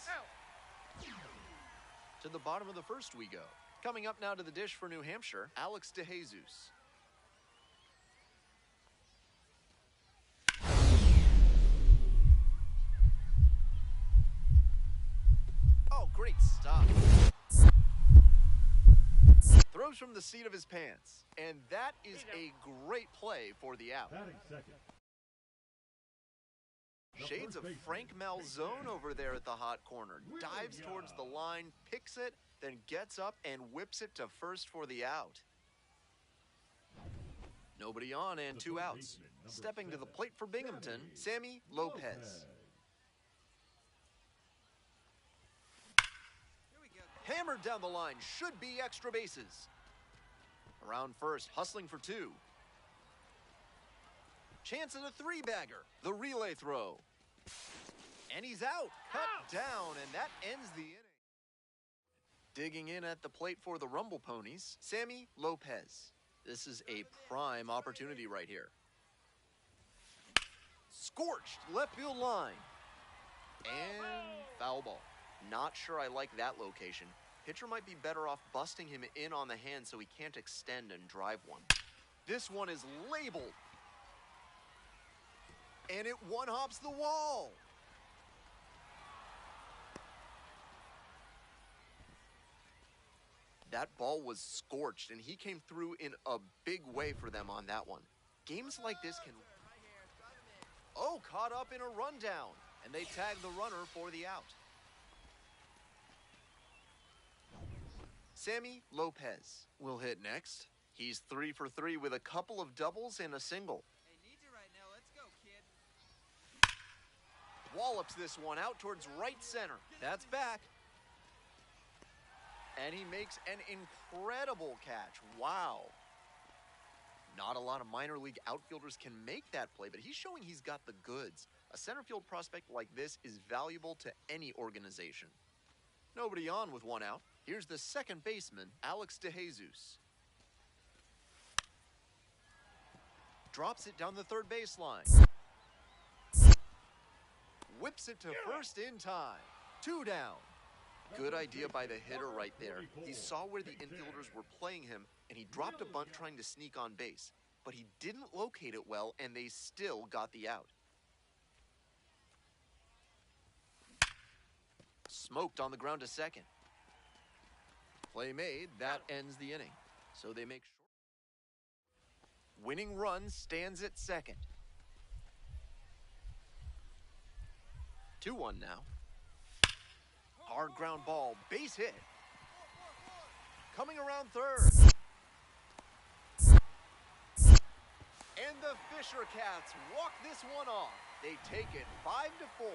To the bottom of the first we go. Coming up now to the dish for New Hampshire, Alex DeJesus. Oh, great stop. Throws from the seat of his pants. And that is a great play for the out. Shades of Frank Malzone over there at the hot corner. Dives towards the line, picks it, then gets up and whips it to first for the out. Nobody on and 2 outs. Stepping to the plate for Binghamton, Sammy Lopez. Hammered down the line, should be extra bases. Around first, hustling for two. Chance at a three-bagger. The relay throw. And he's out. Cut down, and that ends the inning. Digging in at the plate for the Rumble Ponies, Sammy Lopez. This is a prime opportunity right here. Scorched left field line. And foul ball. Not sure I like that location. Pitcher might be better off busting him in on the hand so he can't extend and drive one. This one is labeled. And it one-hops the wall. That ball was scorched, and he came through in a big way for them on that one. Games like this can... Oh, caught up in a rundown, and they tag the runner for the out. Sammy Lopez will hit next. He's 3 for 3 with a couple of doubles and a single. Hey, need you right now. Let's go, kid. Wallops this one out towards right center. That's back. And he makes an incredible catch. Wow. Not a lot of minor league outfielders can make that play, but he's showing he's got the goods. A center field prospect like this is valuable to any organization. Nobody on with one out. Here's the second baseman, Alex DeJesus. Drops it down the third baseline. Whips it to first in time. 2 down. Good idea by the hitter right there. He saw where the infielders were playing him, and he dropped a bunt trying to sneak on base. But he didn't locate it well, and they still got the out. Smoked on the ground to second. Play made, that ends the inning. So they make short. Winning run stands at second. 2-1 now. Hard ground ball, base hit. Coming around third. And the Fisher Cats walk this one off. They take it 5-4.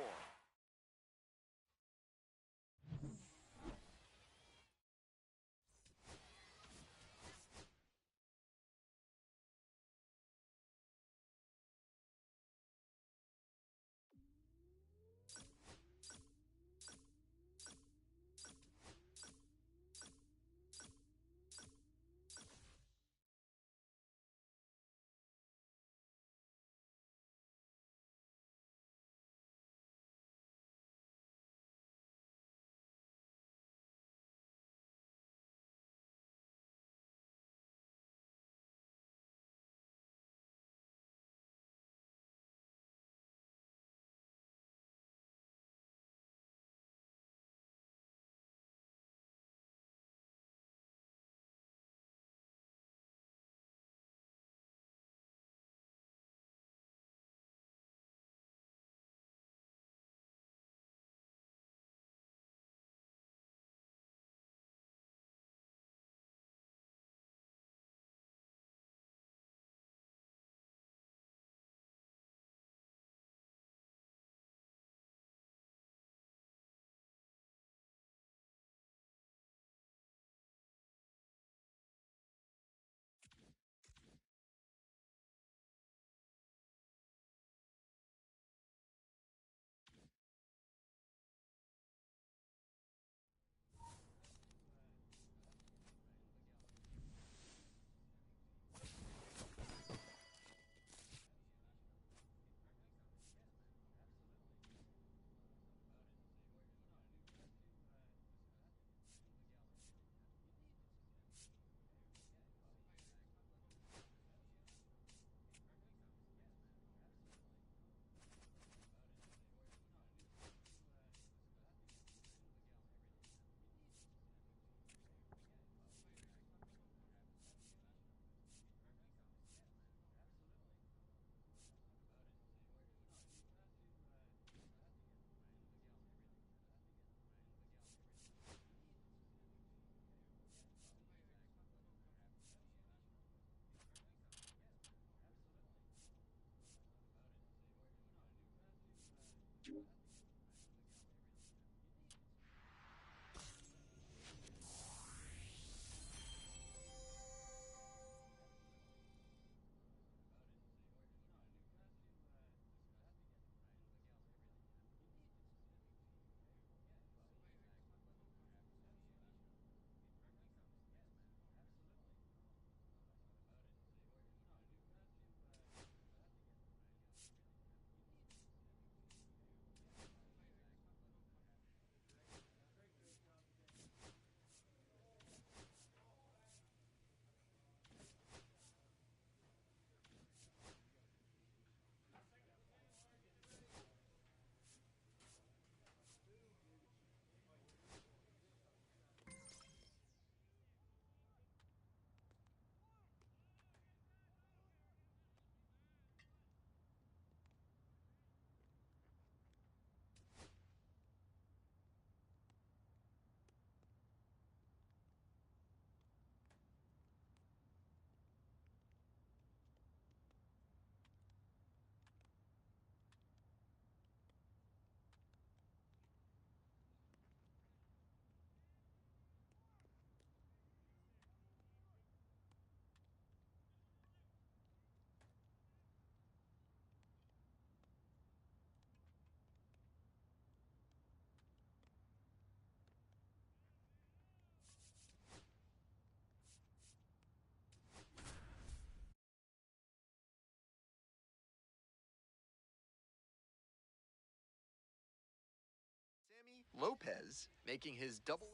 Lopez making his double.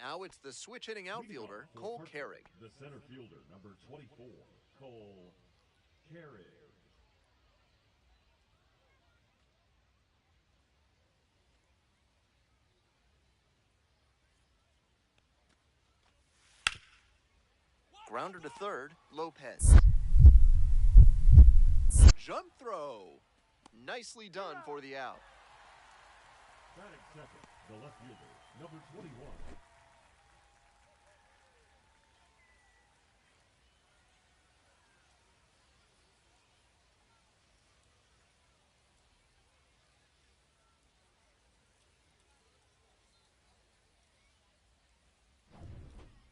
Now it's the switch-hitting outfielder, Cole Carrig. The center fielder, number 24, Cole Carrig. Grounder to third, Lopez. Jump throw. Nicely done for the out. Batting second, the left fielder, number 21.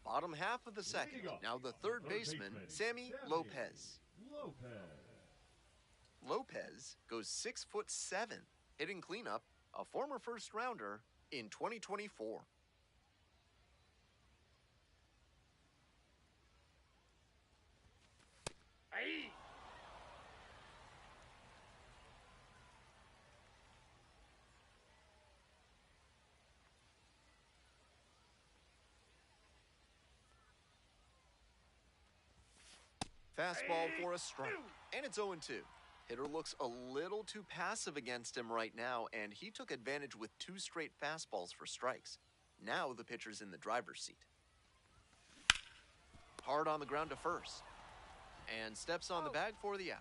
Bottom half of the second. Now the third baseman, Sammy Lopez. Lopez goes 6'7", hitting cleanup, a former first rounder in 2024. Hey! Fastball for a strike, and it's 0-2. Hitter looks a little too passive against him right now, and he took advantage with 2 straight fastballs for strikes. Now the pitcher's in the driver's seat. Hard on the ground to first, and steps on the bag for the out.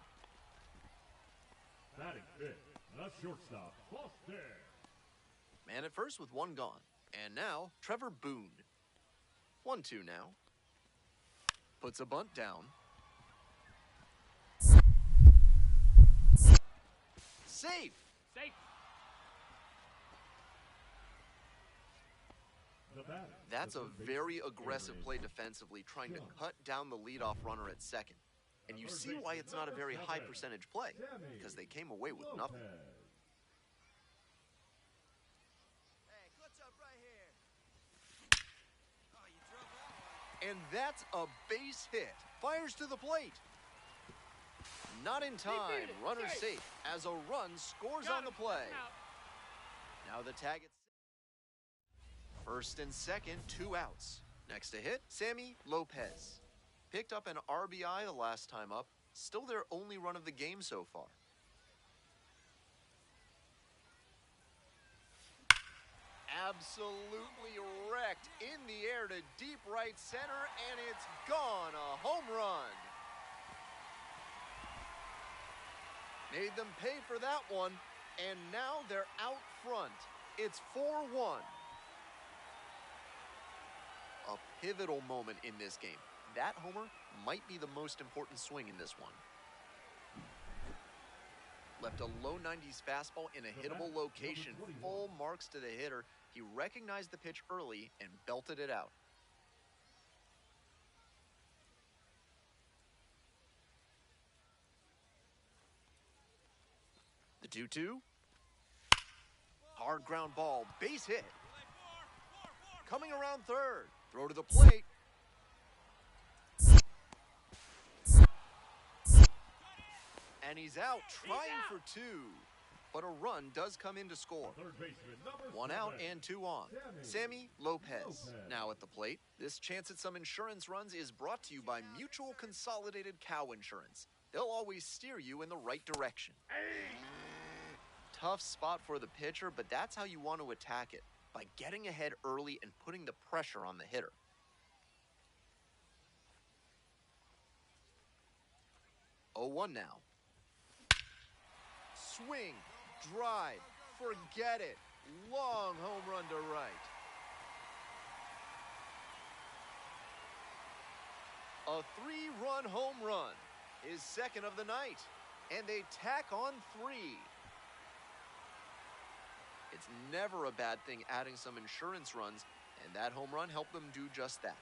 Batting fifth, the shortstop, Foster. Man at first with 1 gone, and now Trevor Boone. 1-2 now. Puts a bunt down. Safe. Safe. That's a very aggressive play defensively, trying to cut down the leadoff runner at second. And you see why it's not a very high percentage play, because they came away with nothing. Hey, what's up right here? Oh, you drove that one. And that's a base hit. Fires to the plate. Not in time. Runner safe as a run scores on the play. Now the tag at first and second, 2 outs. Next to hit, Sammy Lopez. Picked up an RBI the last time up. Still their only run of the game so far. Absolutely wrecked in the air to deep right center, and it's gone. A home run. Made them pay for that one, and now they're out front. It's 4-1. A pivotal moment in this game. That homer might be the most important swing in this one. Left a low 90s fastball in a hittable location, full marks to the hitter. He recognized the pitch early and belted it out. The 2-2. Hard ground ball, base hit. Coming around third. Throw to the plate. And he's out, trying for 2. But a run does come in to score. 1 out and 2 on. Sammy Lopez now at the plate. This chance at some insurance runs is brought to you by Mutual Consolidated Cow Insurance. They'll always steer you in the right direction. Tough spot for the pitcher, but that's how you want to attack it, by getting ahead early and putting the pressure on the hitter. Oh, 1 now. Swing, drive, forget it. Long home run to right. A 3-run home run, his second of the night, and they tack on 3. It's never a bad thing adding some insurance runs, and that home run helped them do just that.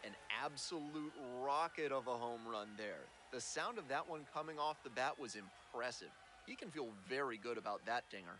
An absolute rocket of a home run there. The sound of that one coming off the bat was impressive. He can feel very good about that dinger.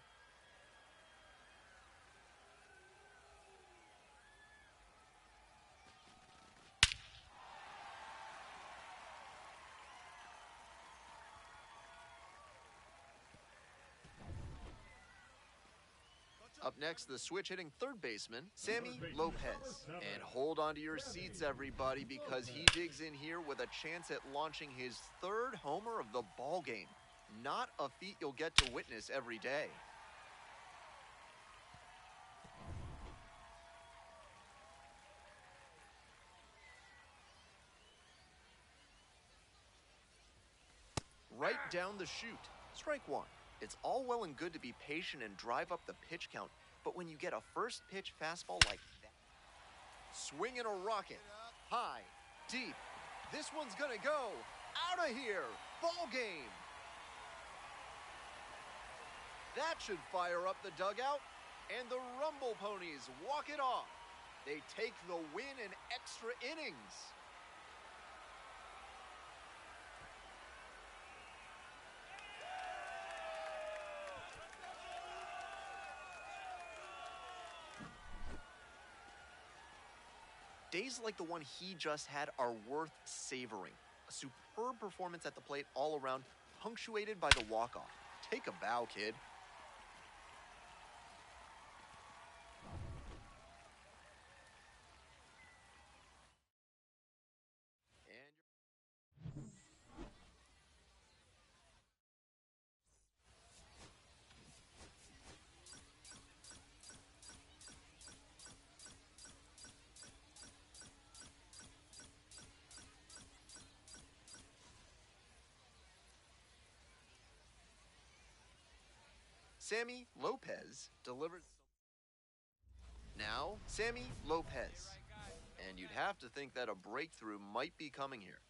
Up next, the switch-hitting third baseman, Sammy Lopez. And hold on to your seats, everybody, because he digs in here with a chance at launching his third homer of the ball game. Not a feat you'll get to witness every day. Right down the chute. Strike one. It's all well and good to be patient and drive up the pitch count, but when you get a first pitch fastball like that, swinging a rocket, high, deep, this one's gonna go out of here. Ball game. That should fire up the dugout, and the Rumble Ponies walk it off. They take the win in extra innings. Days like the one he just had are worth savoring. A superb performance at the plate all around, punctuated by the walk-off. Take a bow, kid. Sammy Lopez delivered. Now, Sammy Lopez. And you'd have to think that a breakthrough might be coming here.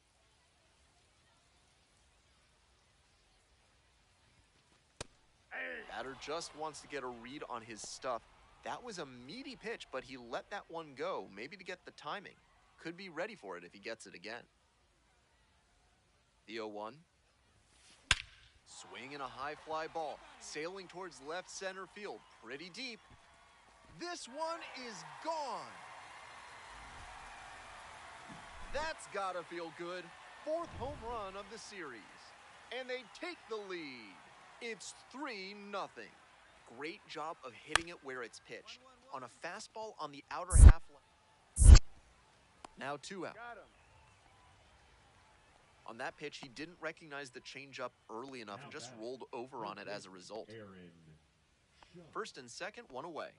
Batter just wants to get a read on his stuff. That was a meaty pitch, but he let that one go, maybe to get the timing. Could be ready for it if he gets it again. The 0-1. Swinging a high fly ball, sailing towards left center field, pretty deep. This one is gone. That's gotta feel good. Fourth home run of the series. And they take the lead. It's 3-0. Great job of hitting it where it's pitched. On a fastball on the outer half line. Now 2 out. On that pitch, he didn't recognize the changeup early enough and just rolled over on it as a result. First and second, one away.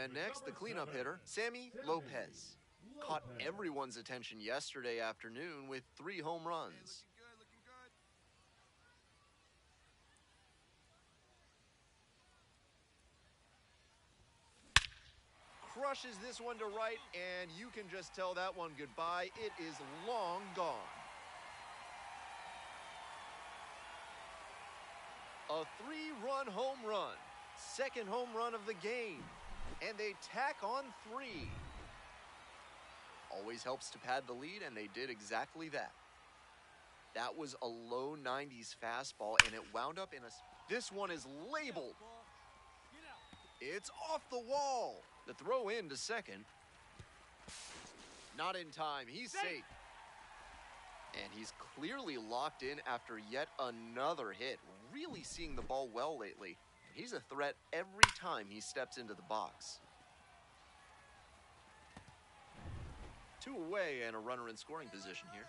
And next, the cleanup hitter, Sammy Lopez. Caught everyone's attention yesterday afternoon with 3 home runs. Crushes this one to right, and you can just tell that one goodbye. It is long gone. A 3-run home run. Second home run of the game. And they tack on 3. Always helps to pad the lead, and they did exactly that. That was a low 90s fastball, and it wound up in a... This one is labeled. It's off the wall. The throw in to second. Not in time. He's safe. And he's clearly locked in after yet another hit. Really seeing the ball well lately. He's a threat every time he steps into the box. 2 away and a runner in scoring position here.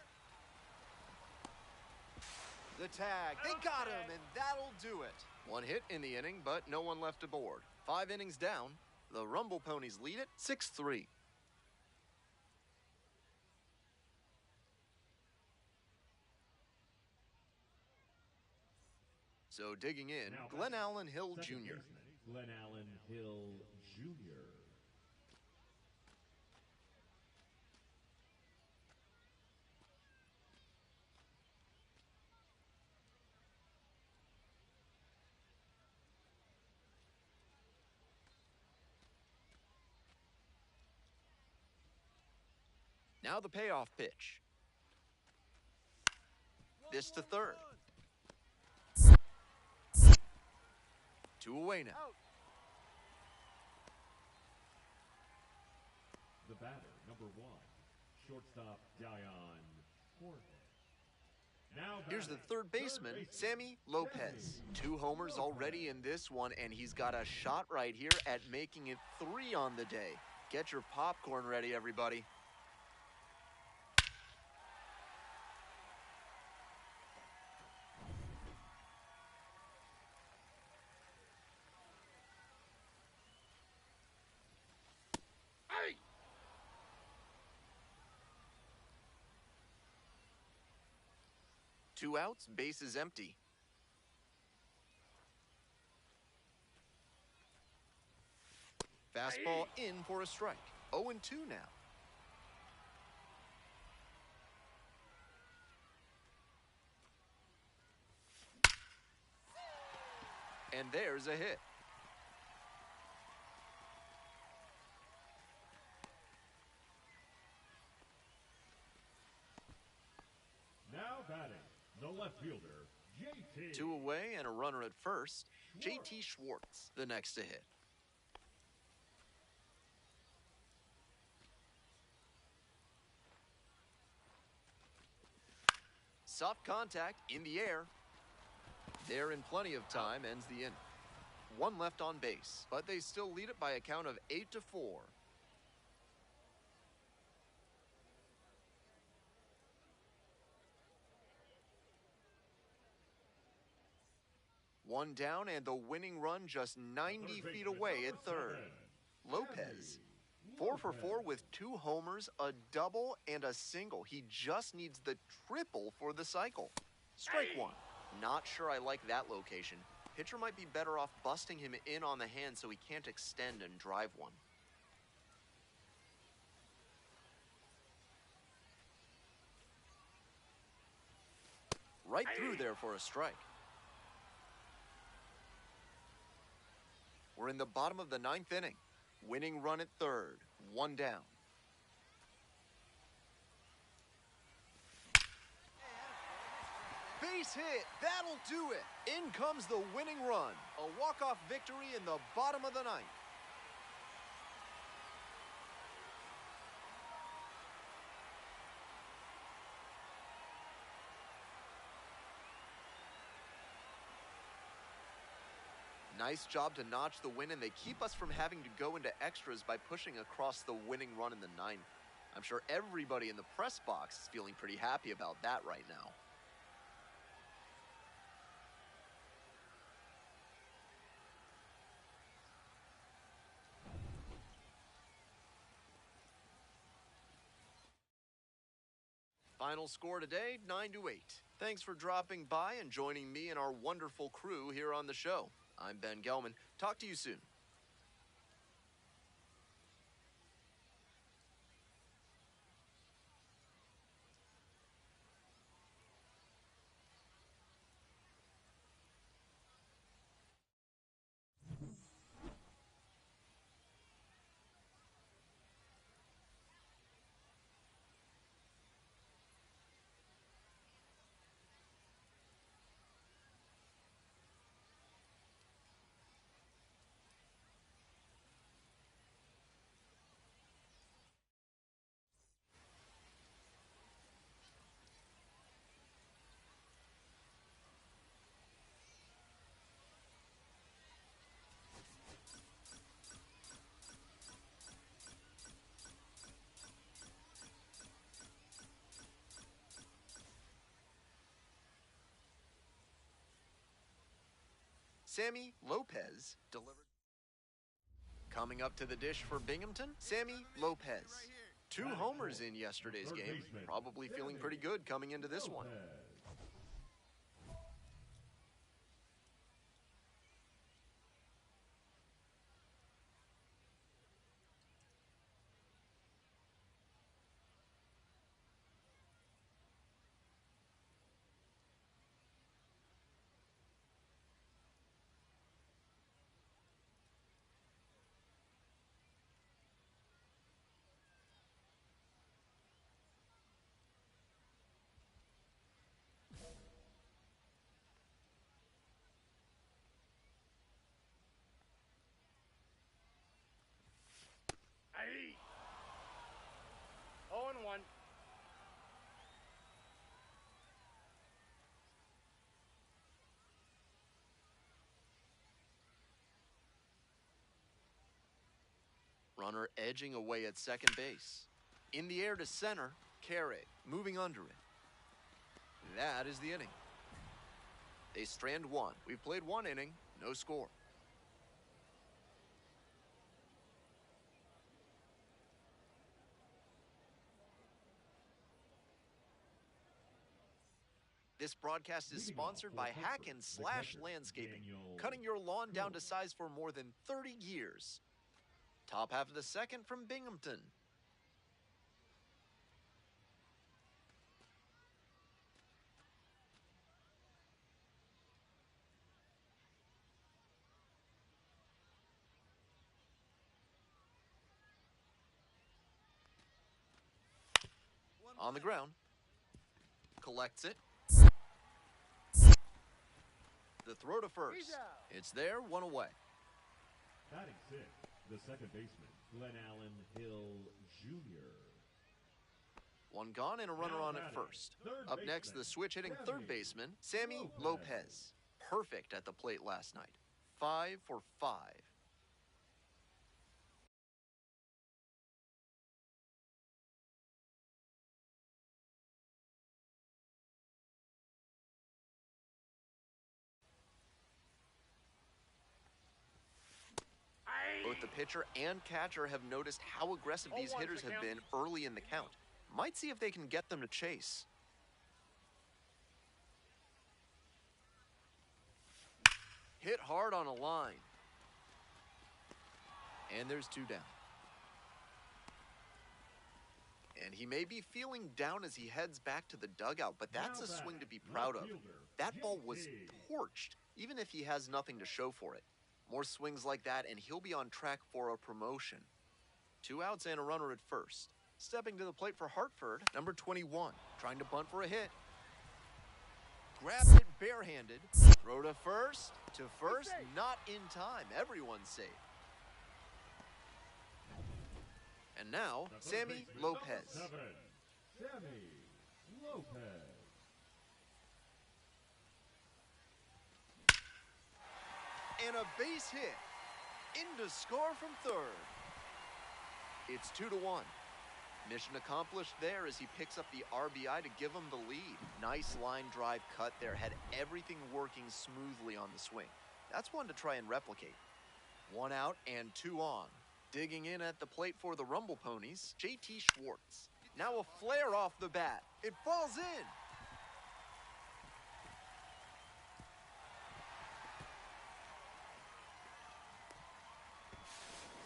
The tag. They got him, and that'll do it. 1 hit in the inning, but no one left aboard. 5 innings down. The Rumble Ponies lead it 6-3. So digging in, Glenn Allen Hill Jr. Glenn Allen Hill Jr. Now the payoff pitch. This to third. 2 away now. The batter, number 1, shortstop Dion Jorge. Here's the third baseman, Sammy Lopez. 2 homers already in this one, and he's got a shot right here at making it 3 on the day. Get your popcorn ready, everybody. Two outs, bases empty. Fastball in for a strike. 0-2 now. And there's a hit. Now batting, the left fielder, JT. 2 away and a runner at first. JT Schwartz, the next to hit. Soft contact in the air. There in plenty of time, ends the inning. 1 left on base, but they still lead it by a count of 8-4. One down and the winning run just 90 feet away at third. Lopez, 4 for 4 with 2 homers, a double, and a single. He just needs the triple for the cycle. Strike 1. Not sure I like that location. Pitcher might be better off busting him in on the hand so he can't extend and drive one. Right through there for a strike. We're in the bottom of the 9th inning. Winning run at third. 1 down. Base hit. That'll do it. In comes the winning run. A walk-off victory in the bottom of the 9th. Nice job to notch the win, and they keep us from having to go into extras by pushing across the winning run in the 9th. I'm sure everybody in the press box is feeling pretty happy about that right now. Final score today, 9-8. Thanks for dropping by and joining me and our wonderful crew here on the show. I'm Ben Gelman. Talk to you soon. Sammy Lopez delivered. Coming up to the dish for Binghamton, Sammy Lopez. 2 homers in yesterday's game. Probably feeling pretty good coming into this one. Hey! 0-1. Runner edging away at second base. In the air to center, Carrot moving under it. That is the inning. They strand one. We've played one inning, no score. This broadcast is sponsored by Hack and Slash Landscaping, cutting your lawn down to size for more than 30 years. Top half of the second from Binghamton. On the ground. Collects it. The throw to first. It's there, one away. Batting sixth, the second baseman, Glenn Allen Hill Jr. One gone and a runner on at first. Up next, the switch-hitting third baseman, Sammy Lopez. Perfect at the plate last night. 5 for 5. Both the pitcher and catcher have noticed how aggressive these hitters have been early in the count. Might see if they can get them to chase. Hit hard on a line. And there's 2 down. And he may be feeling down as he heads back to the dugout, but that's a swing to be proud of. That ball was torched, even if he has nothing to show for it. More swings like that, and he'll be on track for a promotion. 2 outs and a runner at first. Stepping to the plate for Hartford, number 21, trying to bunt for a hit. Grabs it barehanded. Throw to first, not in time. Everyone's safe. And now, Sammy Lopez. Sammy Lopez. And a base hit. In to score from third. It's 2-1. Mission accomplished there as he picks up the RBI to give him the lead. Nice line drive cut there. Had everything working smoothly on the swing. That's one to try and replicate. 1 out and 2 on. Digging in at the plate for the Rumble Ponies, JT Schwartz. Now a flare off the bat. It falls in.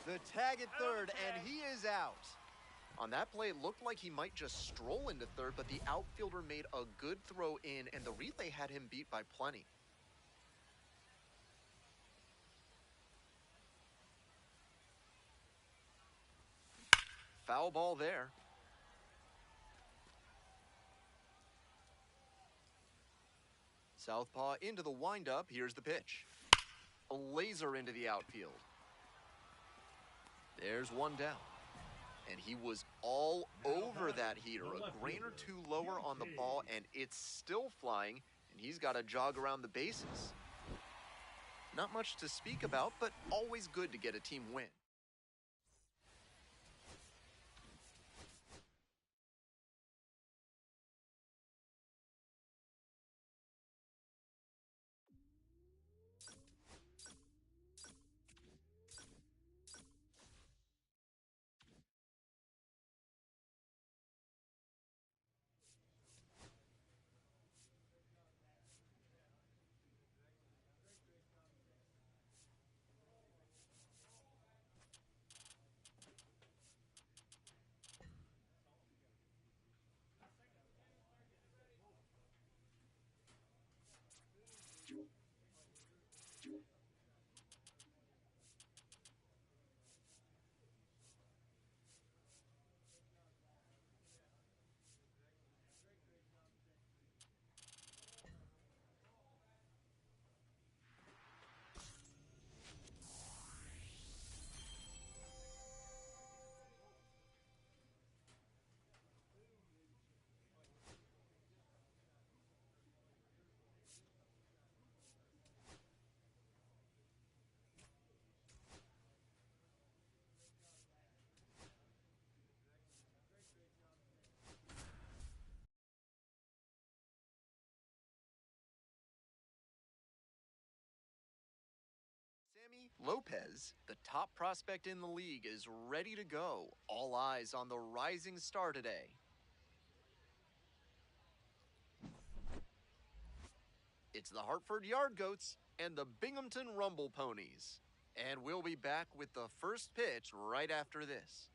The tag at third, and he is out. On that play, it looked like he might just stroll into third, but the outfielder made a good throw in, and the relay had him beat by plenty. Foul ball there. Southpaw into the windup. Here's the pitch. A laser into the outfield. There's 1 down. And he was all over that heater. A grain or 2 lower on the ball, and it's still flying, and he's got to jog around the bases. Not much to speak about, but always good to get a team win. Lopez, the top prospect in the league, is ready to go. All eyes on the rising star today. It's the Hartford Yard Goats and the Binghamton Rumble Ponies. And we'll be back with the first pitch right after this.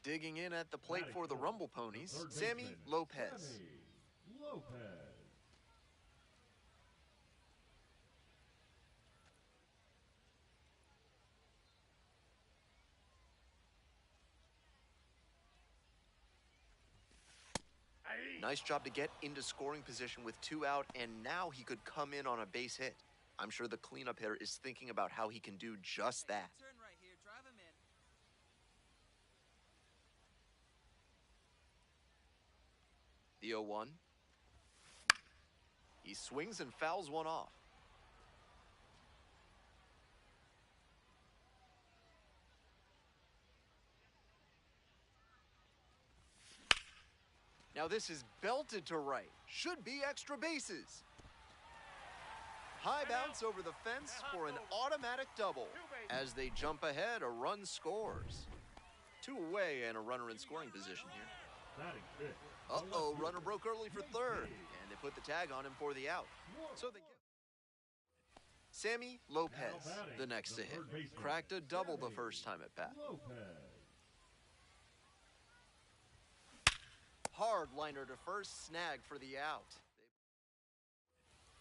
Digging in at the plate for the Rumble Ponies, Sammy Lopez. Nice job to get into scoring position with 2 out, and now he could come in on a base hit. I'm sure the cleanup hitter is thinking about how he can do just that. Turn right here. Drive him in. The 0-1. He swings and fouls one off. Now this is belted to right. Should be extra bases. High bounce over the fence for an automatic double. As they jump ahead, a run scores. 2 away and a runner in scoring position here. Uh-oh, runner broke early for third, and they put the tag on him for the out. So they get Sammy Lopez, the next to hit. Cracked a double the first time at bat. Hard liner to first, snag for the out.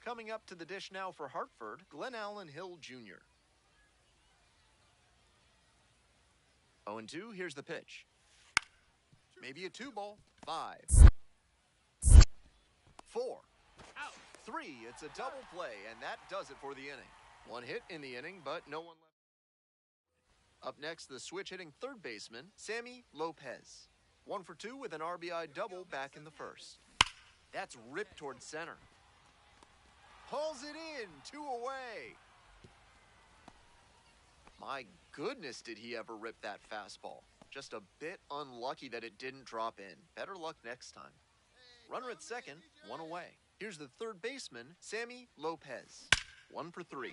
Coming up to the dish now for Hartford, Glenn Allen Hill Jr. 0-2, here's the pitch. Maybe a 2-ball. 5. 4. Out. 3, it's a double play, and that does it for the inning. 1 hit in the inning, but no one left. Up next, the switch-hitting third baseman, Sammy Lopez. 1 for 2 with an RBI double back in the first. That's ripped towards center. Hauls it in, 2 away. My goodness, did he ever rip that fastball. Just a bit unlucky that it didn't drop in. Better luck next time. Runner at second, 1 away. Here's the third baseman, Sammy Lopez. 1 for 3.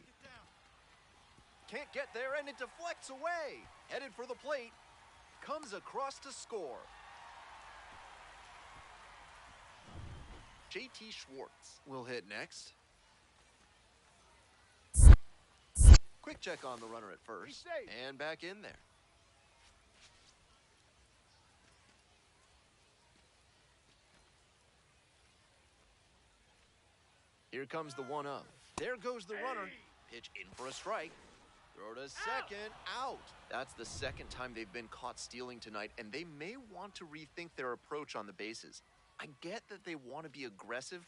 Can't get there, and it deflects away. Headed for the plate. Comes across to score. JT Schwartz will hit next. Quick check on the runner at first, and back in there. Here comes the 1-0. There goes the runner. Pitch in for a strike. Throw to second, out. That's the second time they've been caught stealing tonight, and they may want to rethink their approach on the bases. I get that they want to be aggressive.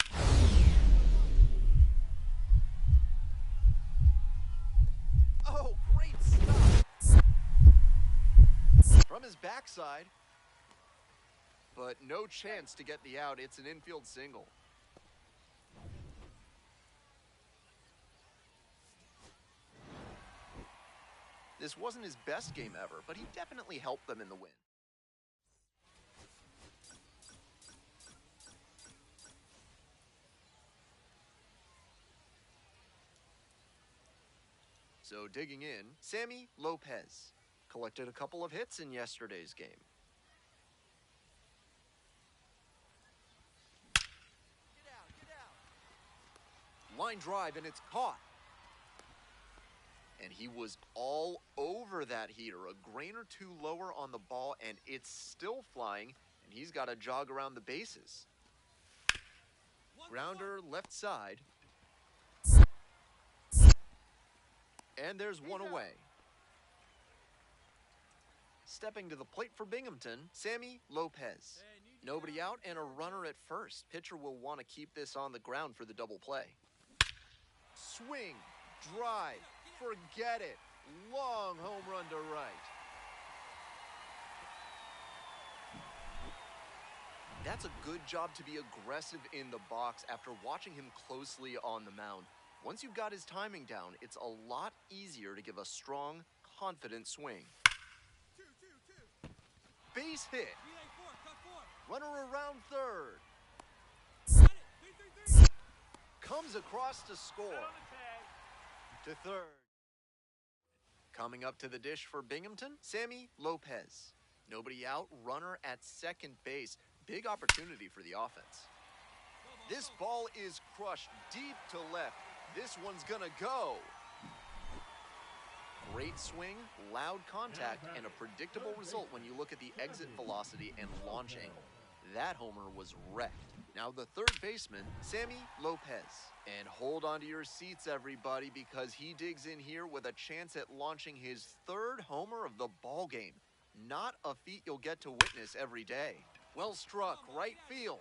Oh, great stop. From his backside. But no chance to get the out. It's an infield single. This wasn't his best game ever, but he definitely helped them in the win. So digging in, Sammy Lopez collected a couple of hits in yesterday's game. Get out. Line drive, and it's caught. And he was all over that heater, a grain or 2 lower on the ball, and it's still flying, and he's got to jog around the bases. Grounder left side. And there's 1 away. Stepping to the plate for Binghamton, Sammy Lopez. Nobody out and a runner at first. Pitcher will want to keep this on the ground for the double play. Swing, drive, forget it. Long home run to right. That's a good job to be aggressive in the box after watching him closely on the mound. Once you've got his timing down, it's a lot easier to give a strong, confident swing. Base hit. Runner around third. Comes across to score. to third. Coming up to the dish for Binghamton, Sammy Lopez. Nobody out, runner at second base. Big opportunity for the offense. This ball is crushed deep to left. This one's gonna go. Great swing, loud contact, and a predictable result when you look at the exit velocity and launch angle. That homer was wrecked. Now the third baseman, Sammy Lopez. And hold on to your seats, everybody, because he digs in here with a chance at launching his third homer of the ball game. Not a feat you'll get to witness every day. Well struck, right field.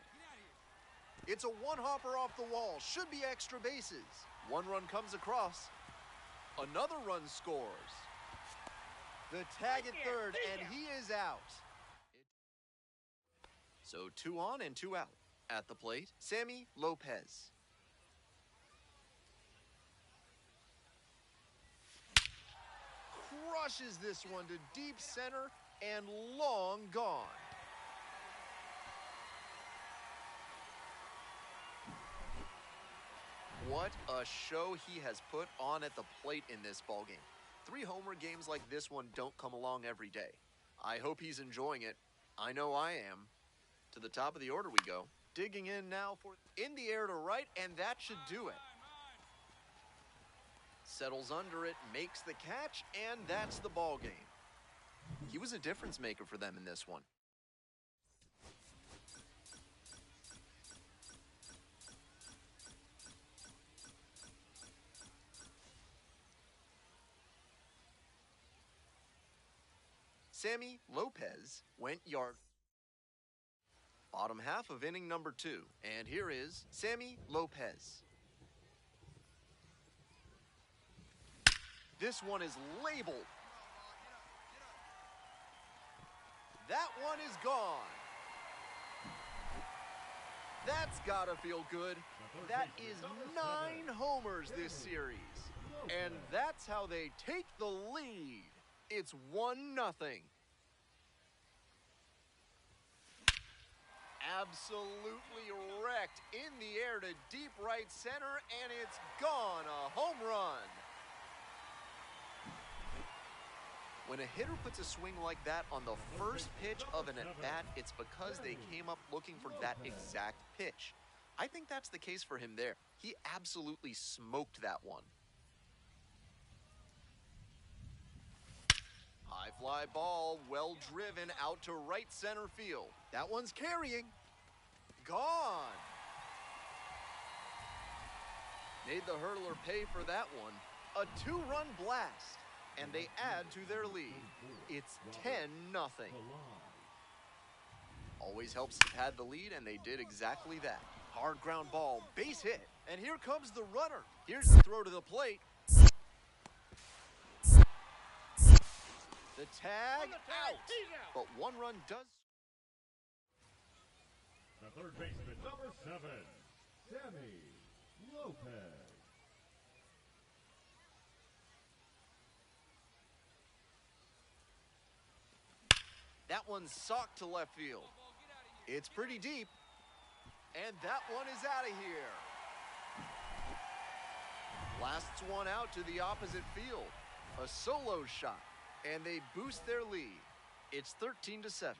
It's a one-hopper off the wall. Should be extra bases. One run comes across. Another run scores. The tag at third, and he is out. So 2 on and 2 out. At the plate, Sammy Lopez. Crushes this one to deep center and long gone. What a show he has put on at the plate in this ballgame. 3 homer games like this one don't come along every day. I hope he's enjoying it. I know I am. To the top of the order we go. Digging in now for in the air to right, and that should do it. Settles under it, makes the catch, and that's the ball game. He was a difference maker for them in this one. Sammy Lopez went yard. Bottom half of inning number 2. And here is Sammy Lopez. This one is labeled. That one is gone. That's gotta feel good. That is 9 homers this series. And that's how they take the lead. It's 1-0. Absolutely wrecked in the air to deep right center, and it's gone. A home run. When a hitter puts a swing like that on the first pitch of an at-bat, it's because they came up looking for that exact pitch. I think that's the case for him there. He absolutely smoked that one. High fly ball, well driven out to right center field. That one's carrying. Gone. Made the hurdler pay for that one. A 2-run blast, and they add to their lead. It's 10-0. Always helps to pad the lead, and they did exactly that. Hard ground ball, base hit, and here comes the runner. Here's the throw to the plate. The tag out, but 1 run does. The third baseman, number 7, Sammy Lopez. That one's socked to left field. It's pretty deep, and that one is out of here. Blasts one out to the opposite field. A solo shot. And they boost their lead. It's 13-7.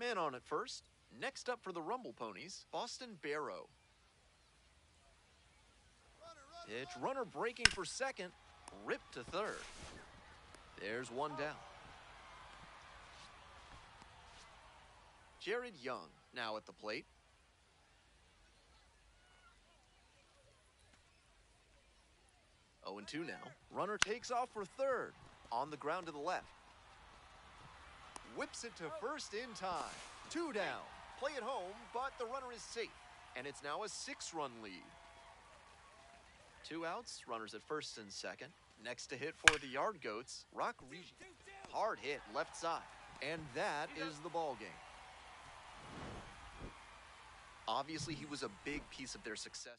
Man on at first. Next up for the Rumble Ponies, Boston Barrow. Pitch, runner breaking for second, ripped to third. There's one down. Jared Young now at the plate. Oh, 0-2 now. Runner takes off for third, on the ground to the left. Whips it to first in time. 2 down. Play it home, but the runner is safe, and it's now a 6-run lead. 2 outs, runners at first and second. Next to hit for the Yard Goats, Rock Region. Hard hit left side, and that is the ball game. Obviously, he was a big piece of their success.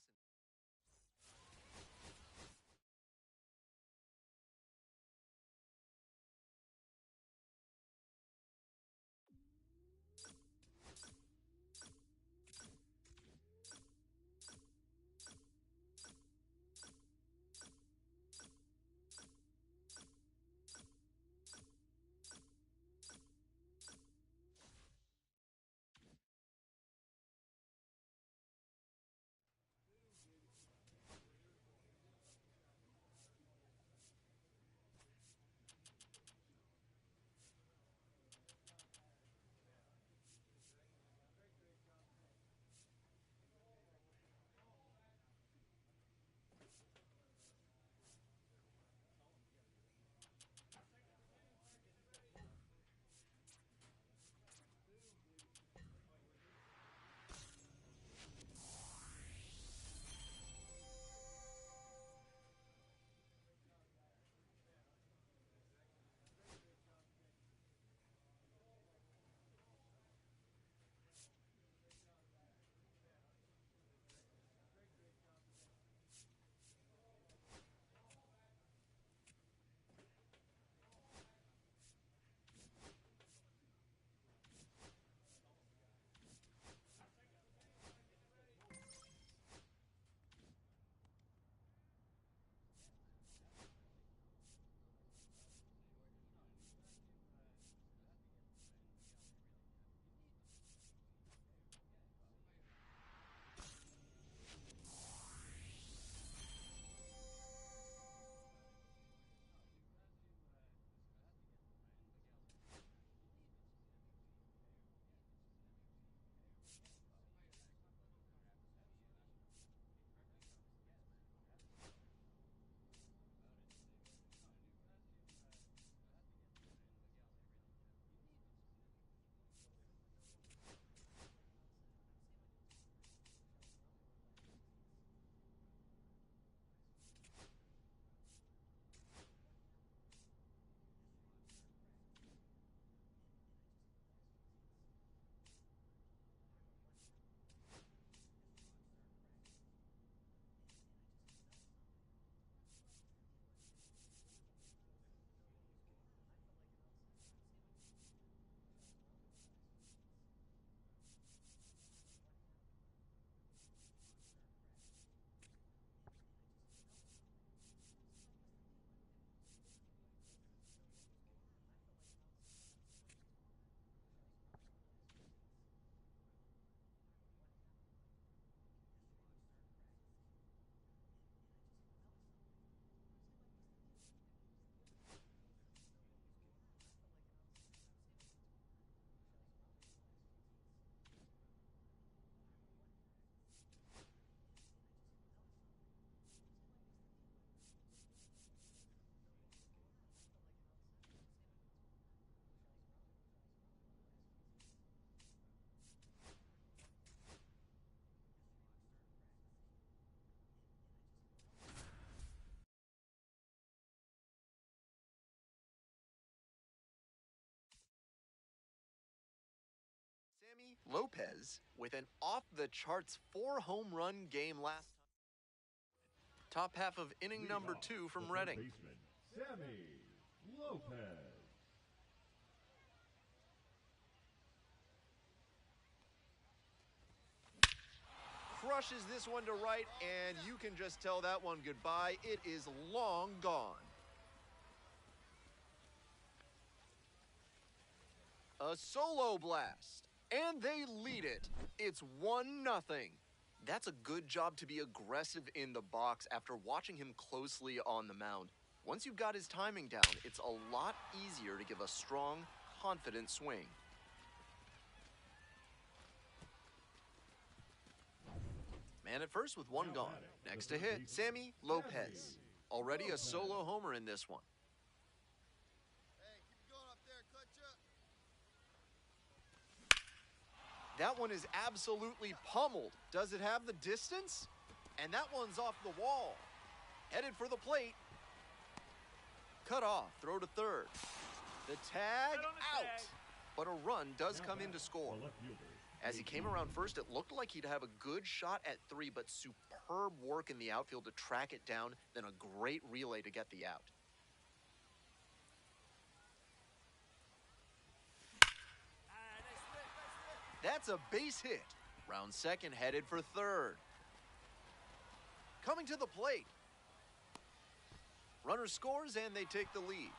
Lopez with an off-the-charts 4-home run game last time. Top half of inning number 2 from Reading. Lopez. Crushes this one to right, and you can just tell that one goodbye. It is long gone. A solo blast, and they lead it. It's 1-0. That's a good job to be aggressive in the box after watching him closely on the mound. Once you've got his timing down, it's a lot easier to give a strong, confident swing. Man at first with one gone. Next to hit, Sammy Lopez. Already a solo homer in this one. Hey, keep it going up there, clutch up. That one is absolutely pummeled. Does it have the distance? And that one's off the wall. Headed for the plate. Cut off, throw to third. The tag out. But a run does come in to score. As he came around first, it looked like he'd have a good shot at 3, but superb work in the outfield to track it down, then a great relay to get the out. That's a base hit. Round second, headed for third. Coming to the plate. Runner scores, and they take the lead.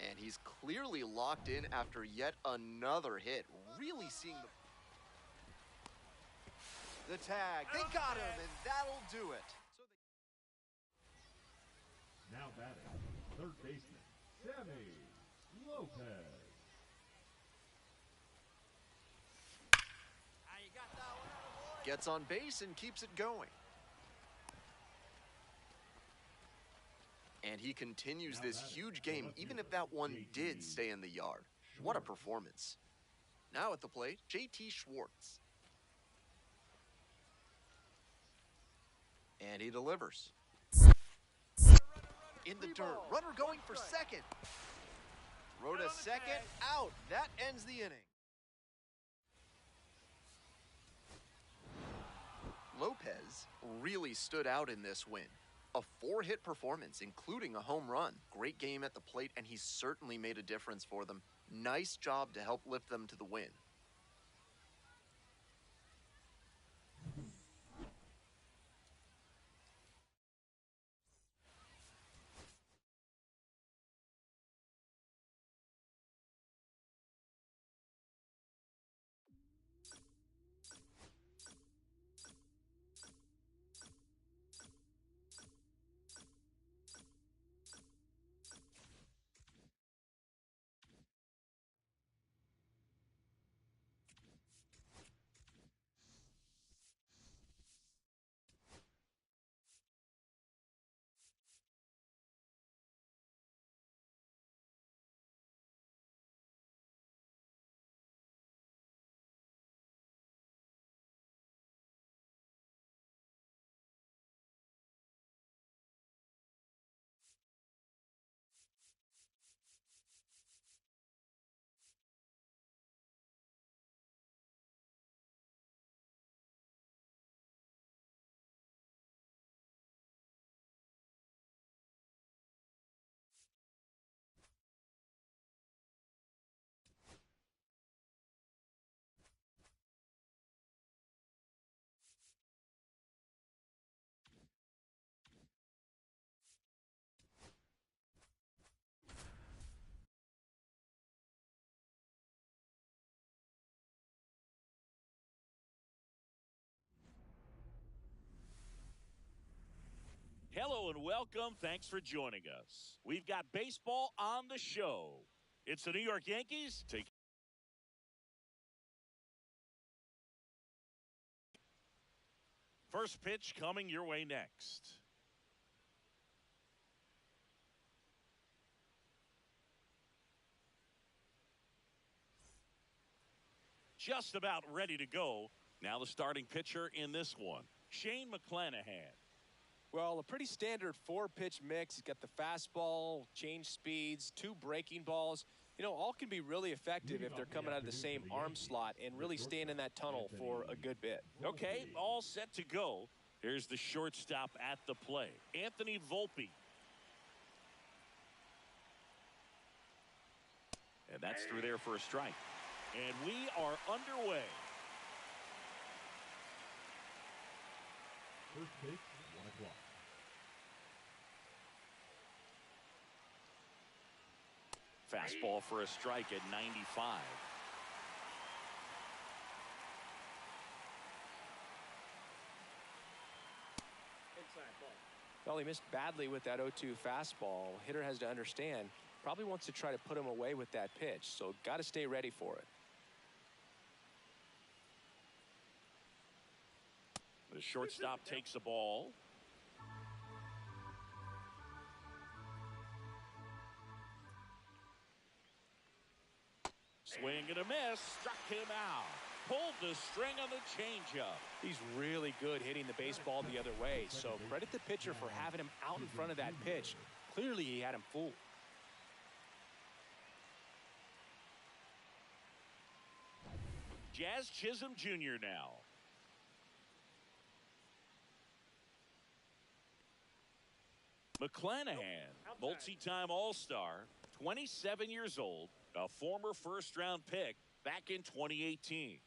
And he's clearly locked in after yet another hit. Really seeing the tag. They got him, and that'll do it. Now batting, third baseman, Sammy Lopez. Gets on base and keeps it going. And he continues this huge game, even if that one did stay in the yard. What a performance. Now at the plate, JT Schwartz. And he delivers. In the dirt, runner going for second. Rode a second, out. That ends the inning. Lopez really stood out in this win. A 4-hit performance, including a home run. Great game at the plate, and he certainly made a difference for them. Nice job to help lift them to the win. Hello and welcome. Thanks for joining us. We've got baseball on the show. It's the New York Yankees. First pitch coming your way next. Just about ready to go. Now the starting pitcher in this one, Shane McClanahan. Well, a pretty standard 4-pitch mix. He's got the fastball, change speeds, 2 breaking balls. You know, all can be really effective if they're coming out of the same arm slot and really staying in that tunnel for a good bit. Okay, all set to go. Here's the shortstop at the play, Anthony Volpe. And that's through there for a strike. And we are underway. First pitch, 1 o'clock. Fastball for a strike at 95. Well, he missed badly with that 0-2 fastball. Hitter has to understand, probably wants to try to put him away with that pitch, so got to stay ready for it. The shortstop takes the ball. Swing and a miss, struck him out. Pulled the string on the changeup. He's really good hitting the baseball the other way, so credit the pitcher for having him out in front of that pitch. Clearly, he had him fooled. Jazz Chisholm Jr. now. McClanahan, multi-time All-Star, 27 years old, a former first-round pick back in 2018.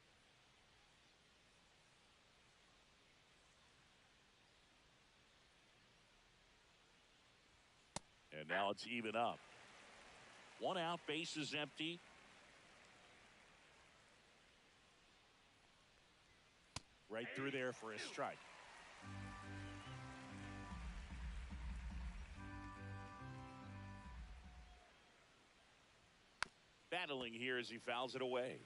And now it's even up. 1 out, base is empty. Right through there for a strike. Battling here as he fouls it away.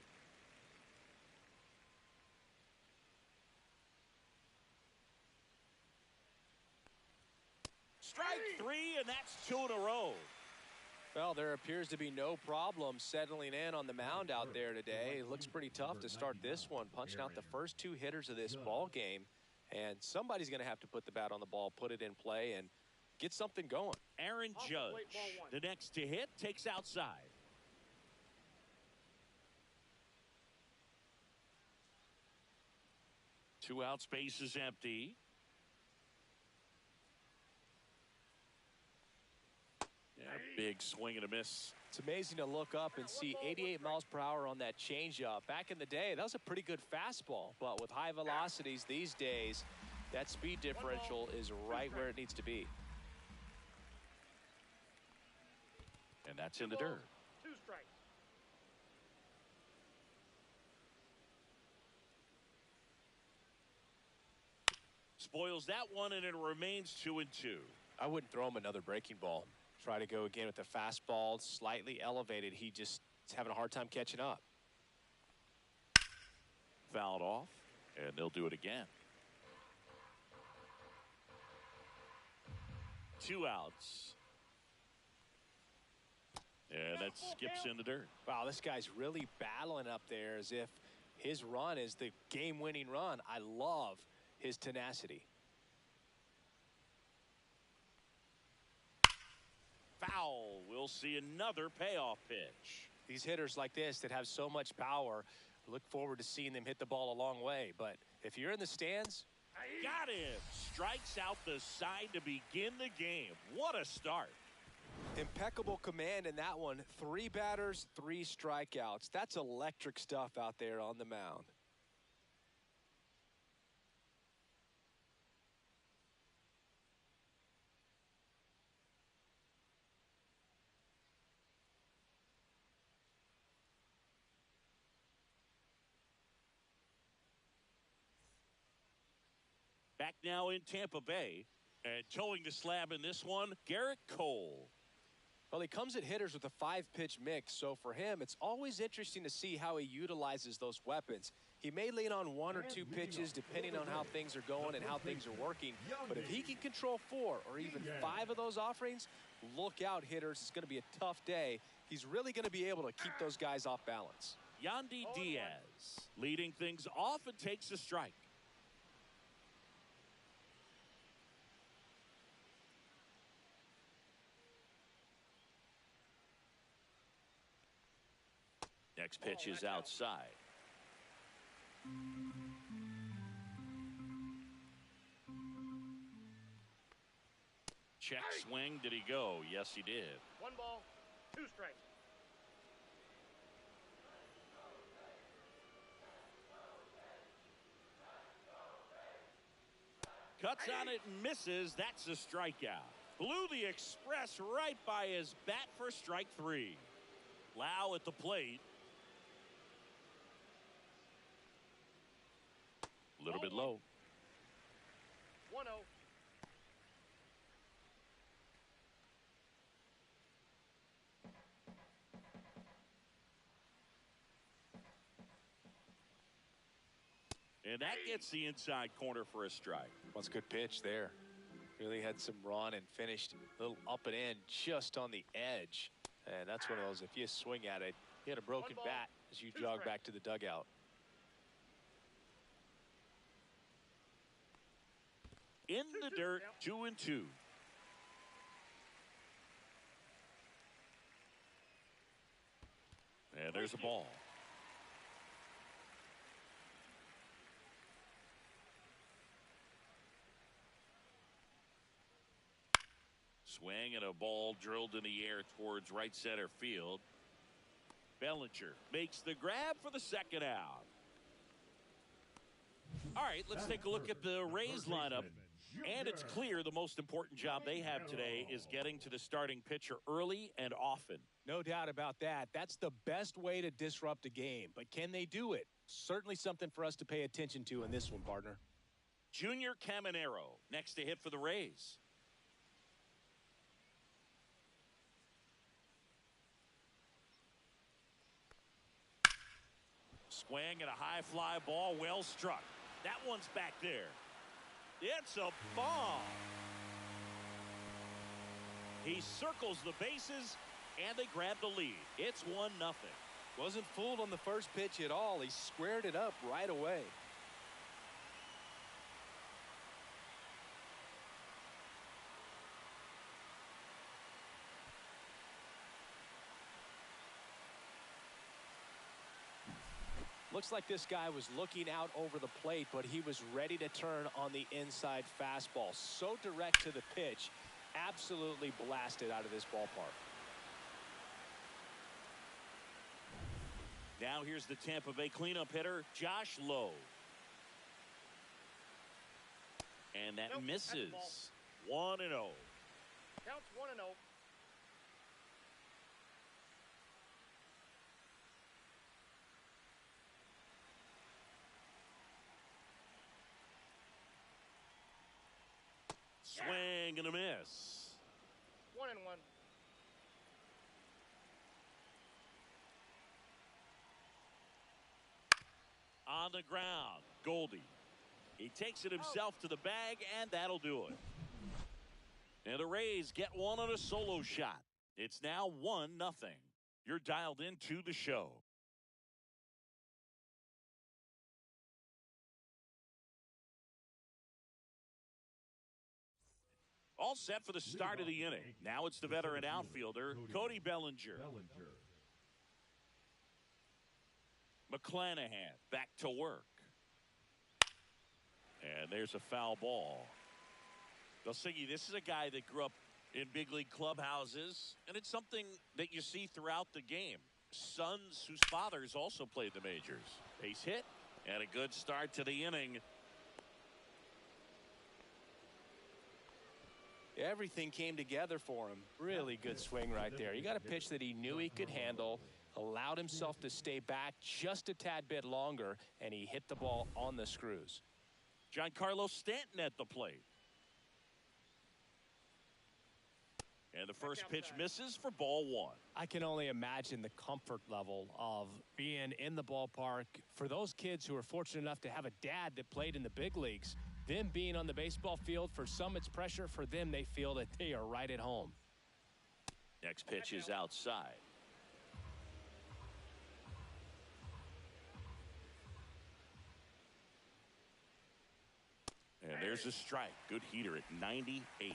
Strike 3, and that's 2 in a row. Well, there appears to be no problem settling in on the mound out there today. It looks pretty tough to start this one, punching out the first 2 hitters of this ball game. And somebody's going to have to put the bat on the ball, put it in play, and get something going. Aaron Judge, the next to hit, takes outside. Two out, space is empty. Yeah, big swing and a miss. It's amazing to look up and see 88 miles per hour on that changeup. Back in the day, that was a pretty good fastball. But with high velocities these days, that speed differential is right where it needs to be. And that's in the dirt. 2 strikes. Spoils that one, and it remains 2-2. I wouldn't throw him another breaking ball. Try to go again with the fastball, slightly elevated. He just is having a hard time catching up. Fouled off, and they'll do it again. 2 outs. And that skips in the dirt. Wow, this guy's really battling up there as if his run is the game-winning run. I love his tenacity. Foul. We'll see another payoff pitch. These hitters like this that have so much power, look forward to seeing them hit the ball a long way. But if you're in the stands, got him. Strikes out the side to begin the game. What a start. Impeccable command in that one. 3 batters, 3 strikeouts. That's electric stuff out there on the mound. Back now in Tampa Bay, and towing the slab in this one, Garrett Cole. Well, he comes at hitters with a 5-pitch mix, so for him, it's always interesting to see how he utilizes those weapons. He may lean on 1 or 2 pitches depending on how things are going and how things are working, but if he can control 4 or even 5 of those offerings, look out, hitters. It's going to be a tough day. He's really going to be able to keep those guys off balance. Yandy Diaz leading things off and takes a strike. Next pitch is outside. Check swing. Did he go? Yes, he did. 1 ball, 2 strikes. Cuts on it and misses. That's a strikeout. Blew the express right by his bat for strike 3. Lau at the plate. A little bit low. 1-0. And that gets the inside corner for a strike. That's a good pitch there. Really had some run and finished a little up and in just on the edge. And that's one of those, if you swing at it, you had a broken bat as you jog back to the dugout. In the dirt, 2-2. And there's a ball. Swing and a ball drilled in the air towards right center field. Bellinger makes the grab for the second out. All right, let's take a look at the Rays lineup. And it's clear the most important job they have today is getting to the starting pitcher early and often. No doubt about that. That's the best way to disrupt a game. But can they do it? Certainly something for us to pay attention to in this one, partner. Junior Caminero next to hit for the Rays. Swing and a high fly ball, well struck. That one's back there. It's a bomb. He circles the bases, and they grab the lead. It's 1-0. Wasn't fooled on the first pitch at all. He squared it up right away. Looks like this guy was looking out over the plate, but he was ready to turn on the inside fastball. So direct to the pitch, absolutely blasted out of this ballpark. Now here's the Tampa Bay cleanup hitter, Josh Lowe. And that misses. 1-0. Counts 1-0. Swing and a miss. 1-1. On the ground, Goldie. He takes it himself to the bag, and that'll do it. And the Rays get one on a solo shot. It's now 1-0. You're dialed into the show. All set for the start of the inning. Now it's the veteran outfielder, Cody Bellinger. McClanahan back to work. And there's a foul ball. Belsingi, this is a guy that grew up in big league clubhouses, and it's something that you see throughout the game. Sons whose fathers also played the majors. Base hit, and a good start to the inning. Everything came together for him. Really good swing right there. He got a pitch that he knew he could handle, allowed himself to stay back just a tad bit longer, and he hit the ball on the screws. Giancarlo Stanton at the plate. And the first pitch misses for ball 1. I can only imagine the comfort level of being in the ballpark. For those kids who are fortunate enough to have a dad that played in the big leagues, them being on the baseball field, for some it's pressure. For them, they feel that they are right at home. Next pitch is outside. And there's a strike. Good heater at 98.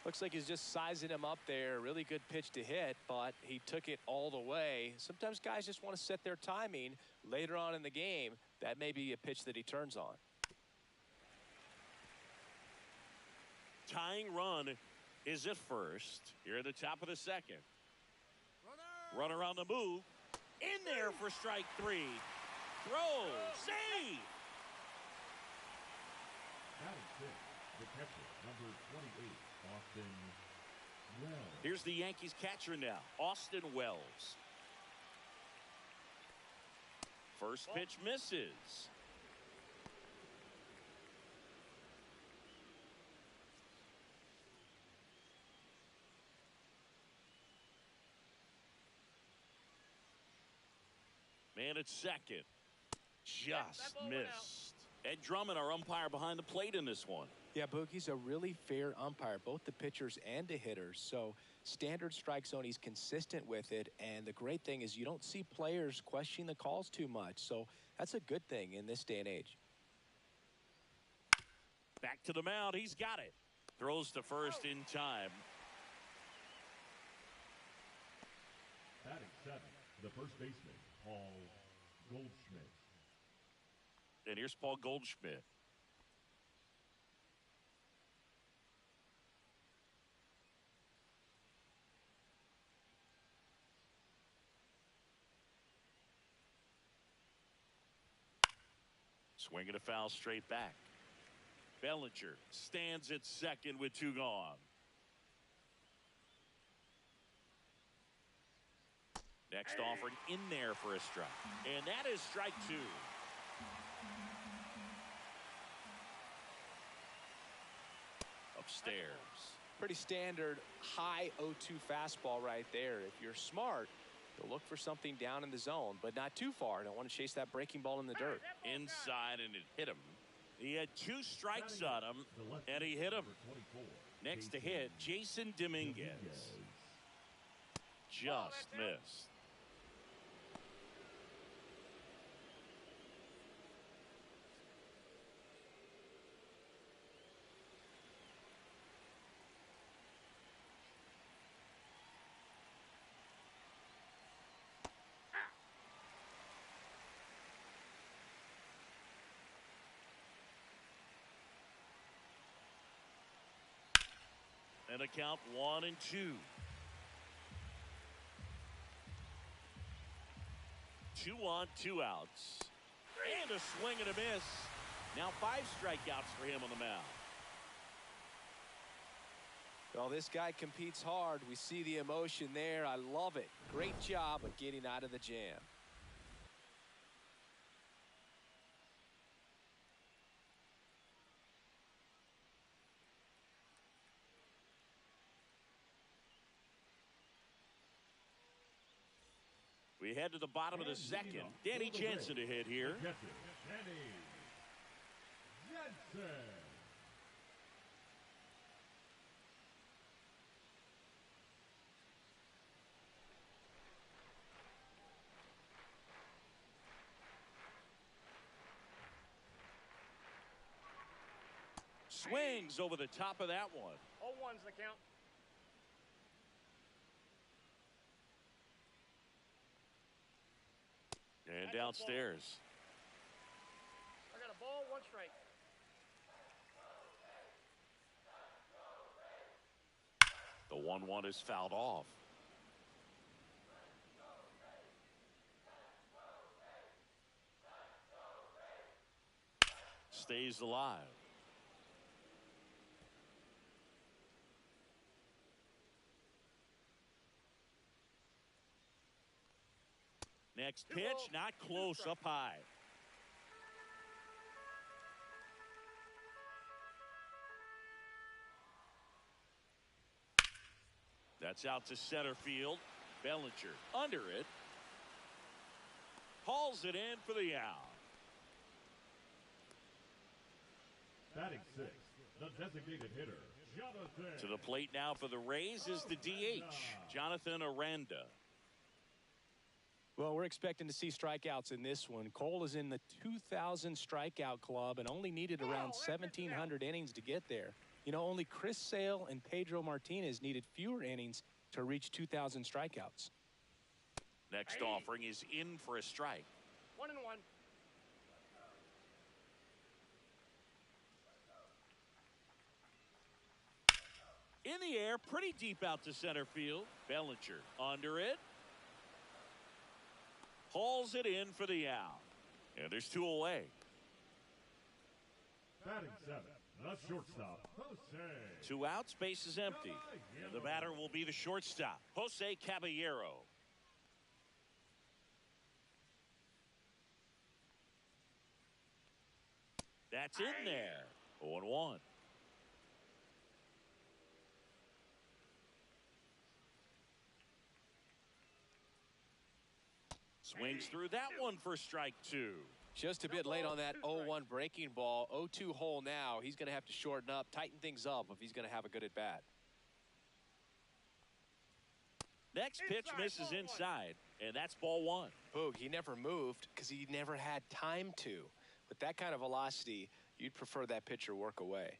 Looks like he's just sizing him up there. Really good pitch to hit, but he took it all the way. Sometimes guys just want to set their timing later on in the game. That may be a pitch that he turns on. Tying run is at first. Here at the top of the second. Runner on the move. In there for strike 3. Throw. Save. Batting sixth, the catcher, number 28, Austin Wells. Here's the Yankees catcher now, Austin Wells. First pitch misses. Man at second. Just missed. Ed Drummond, our umpire behind the plate in this one. Yeah, Boogie's a really fair umpire, both the pitchers and the hitters. So standard strike zone, he's consistent with it. And the great thing is you don't see players questioning the calls too much. So that's a good thing in this day and age. Back to the mound. He's got it. Throws to first in time. Batting seventh, the first baseman, Paul Goldschmidt. And here's Paul Goldschmidt. Swinging a foul straight back. Bellinger stands at second with 2 gone. Next offering in there for a strike. And that is strike 2. Upstairs. Pretty standard high 0-2 fastball right there. If you're smart, you'll look for something down in the zone, but not too far. Don't want to chase that breaking ball in the dirt. Inside, and it hit him. He had 2 strikes on him, and he hit him. Next to hit, Jason Dominguez. Just missed. And a count 1-2. 2 on, 2 outs. And a swing and a miss. Now 5 strikeouts for him on the mound. Well, this guy competes hard. We see the emotion there. I love it. Great job of getting out of the jam. We head to the bottom of the second. Danny Jansen to hit here. Danny Jansen. Swings over the top of that one. 0-1's the count. And downstairs. I got a ball, 1 strike. The 1-1 is fouled off. Stays alive. Next pitch, not close, up high. That's out to center field. Bellinger under it. Hauls it in for the out. Batting sixth, the designated hitter, Jonathan. To the plate now for the Rays is the DH, Jonathan Aranda. Well, we're expecting to see strikeouts in this one. Cole is in the 2,000 strikeout club and only needed around 1,700 innings to get there. You know, only Chris Sale and Pedro Martinez needed fewer innings to reach 2,000 strikeouts. Next offering is in for a strike. 1-1. In the air, pretty deep out to center field. Bellinger under it. Hauls it in for the out. And there's 2 away. Batting 7, the shortstop, Jose. 2 outs, base is empty. And the batter will be the shortstop, Jose Caballero. That's in there. 0-1. Swings through that one for strike 2. Just a bit late on that 0-1 breaking ball. 0-2 hole now. He's going to have to shorten up, tighten things up if he's going to have a good at bat. Next pitch misses inside, and that's ball 1. Boog, he never moved because he never had time to. With that kind of velocity, you'd prefer that pitcher work away.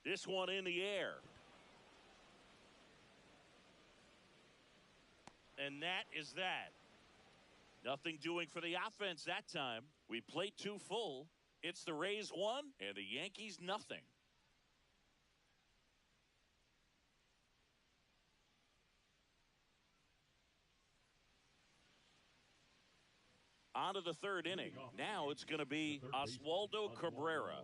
This one in the air. And that is that. Nothing doing for the offense that time. We played 2 full. It's the Rays 1 and the Yankees nothing. On to the 3rd inning. Now it's going to be Oswaldo Cabrera.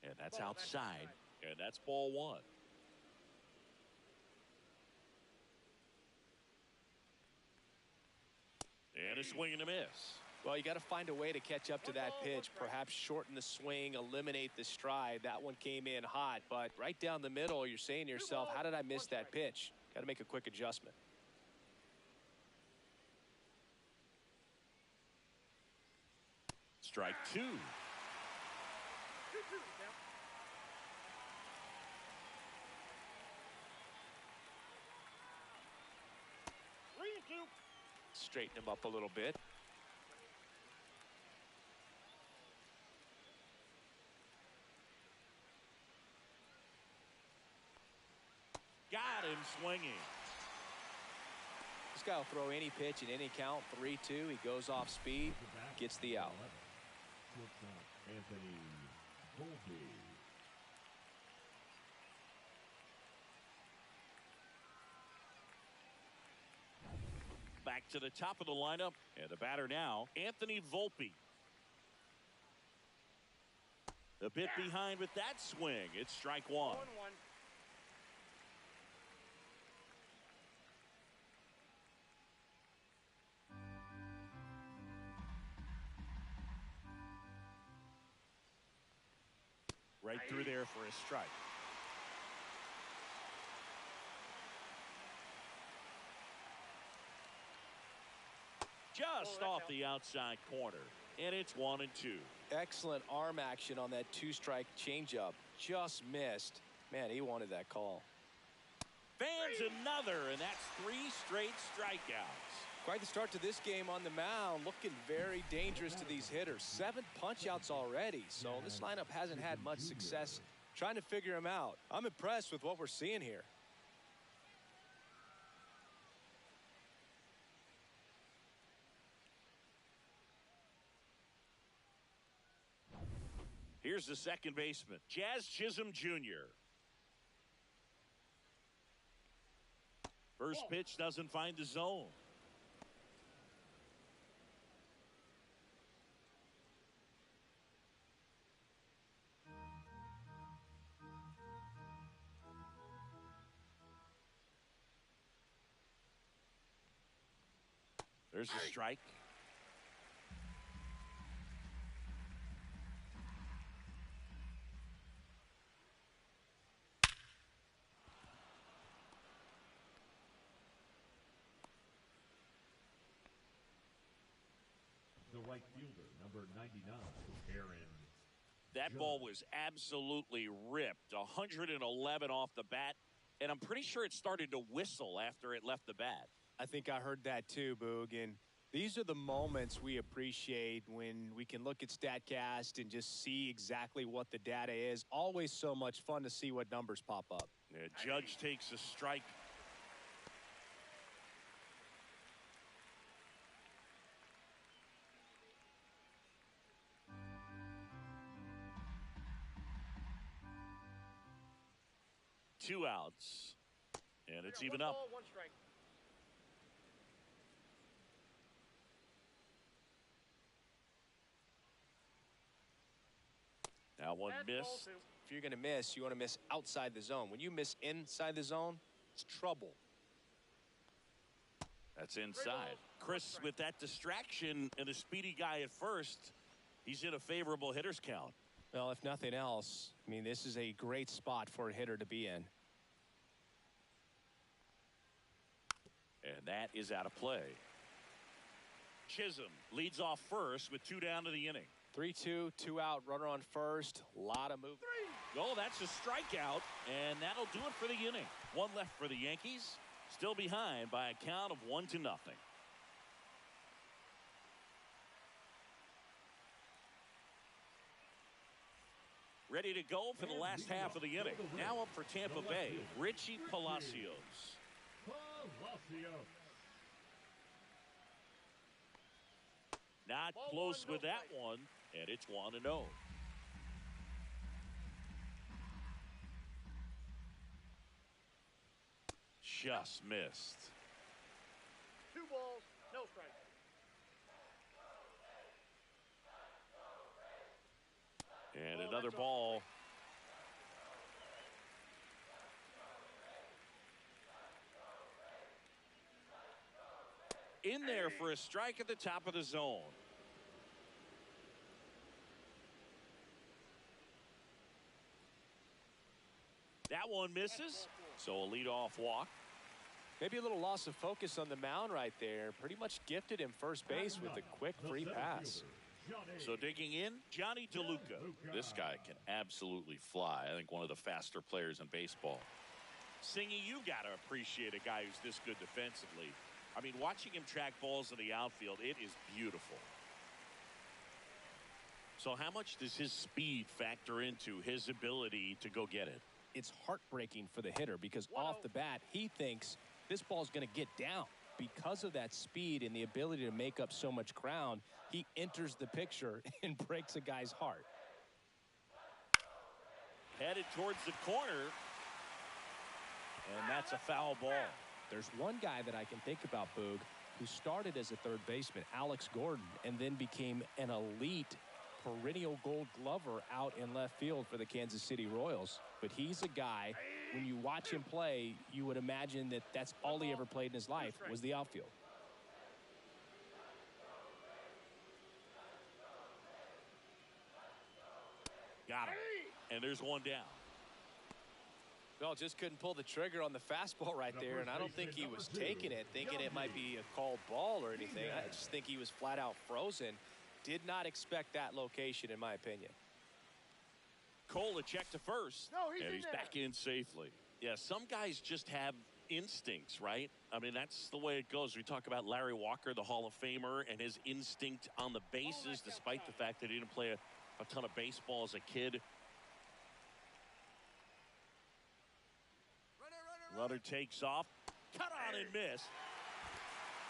And that's outside. And that's ball 1. And a swing and a miss. Well, you got to find a way to catch up to that pitch. Perhaps shorten the swing, eliminate the stride. That one came in hot, but right down the middle, you're saying to yourself, how did I miss that pitch? Got to make a quick adjustment. Strike 2. 2-2 3-2. Straighten him up a little bit. Got him swinging. This guy will throw any pitch in any count. 3-2. He goes off speed, gets the out. Anthony Volpe. Back to the top of the lineup, and the batter now, Anthony Volpe. A bit behind with that swing. It's strike 1. 1-1. Right through there for a strike. Just off the outside corner. And it's 1-2. Excellent arm action on that 2-strike changeup. Just missed. Man, he wanted that call. Fans another, and that's 3 straight strikeouts. Quite the start to this game on the mound. Looking very dangerous to these hitters. 7 punch-outs already. So this lineup hasn't had much success trying to figure him out. I'm impressed with what we're seeing here. Here's the second baseman, Jazz Chisholm Jr. First pitch doesn't find the zone. There's a strike. right fielder, number 99, Aaron. That ball was absolutely ripped. 111 off the bat, and I'm pretty sure it started to whistle after it left the bat. I think I heard that too, Boog. And these are the moments we appreciate when we can look at StatCast and just see exactly what the data is. Always so much fun to see what numbers pop up. Yeah, Judge takes a strike. Two outs, and it's even up. Ball, one strike. Now one missed. If you're going to miss, you want to miss outside the zone. When you miss inside the zone, it's trouble. That's inside. Chris, with that distraction and a speedy guy at first, he's in a favorable hitter's count. Well, if nothing else, I mean, this is a great spot for a hitter to be in. And that is out of play. Chisholm leads off first with 2 down to the inning. 3-2, 2 out, runner on first. A lot of movement. Oh, that's a strikeout, and that'll do it for the inning. 1 left for the Yankees. Still behind by a count of 1-0. Ready to go for the last half of the inning. Now up for Tampa Bay, Richie Palacios. Not close with that one, and it's 1-0. Just missed. 2 balls, no strike. And another ball. In there for a strike at the top of the zone. That one misses, so a leadoff walk. Maybe a little loss of focus on the mound right there. Pretty much gifted him first base with a quick free pass. So digging in, Johnny DeLuca. This guy can absolutely fly. I think one of the faster players in baseball. Singy, you got to appreciate a guy who's this good defensively. I mean, watching him track balls in the outfield, it is beautiful. So how much does his speed factor into his ability to go get it? It's heartbreaking for the hitter because off the bat, he thinks this ball's going to get down. Because of that speed and the ability to make up so much ground, he enters the picture and breaks a guy's heart. Headed towards the corner, and that's a foul ball. There's one guy that I can think about, Boog, who started as a third baseman, Alex Gordon, and then became an elite perennial gold glover out in left field for the Kansas City Royals. But he's a guy, when you watch him play, you would imagine that that's all he ever played in his life was the outfield. Got him. And there's one down. Well, just couldn't pull the trigger on the fastball right there, and I don't think he was taking it, thinking it might be a called ball or anything. I just think he was flat out frozen. Did not expect that location, in my opinion. Cole a check to first, and he's back in safely. Yeah, some guys just have instincts, right? I mean, that's the way it goes. We talk about Larry Walker, the Hall of Famer, and his instinct on the bases, despite the fact that he didn't play a ton of baseball as a kid. Runner takes off, cut on and miss.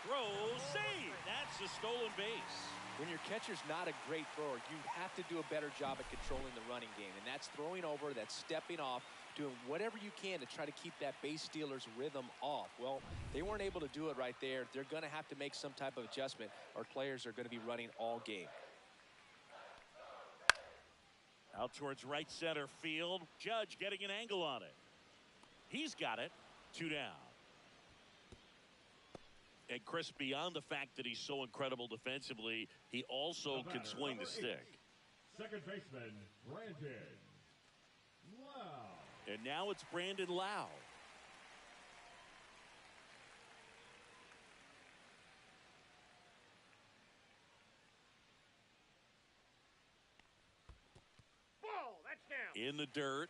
Throw, save. That's a stolen base. When your catcher's not a great thrower, you have to do a better job at controlling the running game. And that's throwing over, that's stepping off, doing whatever you can to try to keep that base stealer's rhythm off. Well, they weren't able to do it right there. They're going to have to make some type of adjustment, or players are going to be running all game. Out towards right center field. Judge getting an angle on it. He's got it. 2 down. And Chris, beyond the fact that he's so incredible defensively, he also can swing the stick. Second baseman, Brandon Lau. And now it's Brandon Lau. Touchdown. In the dirt.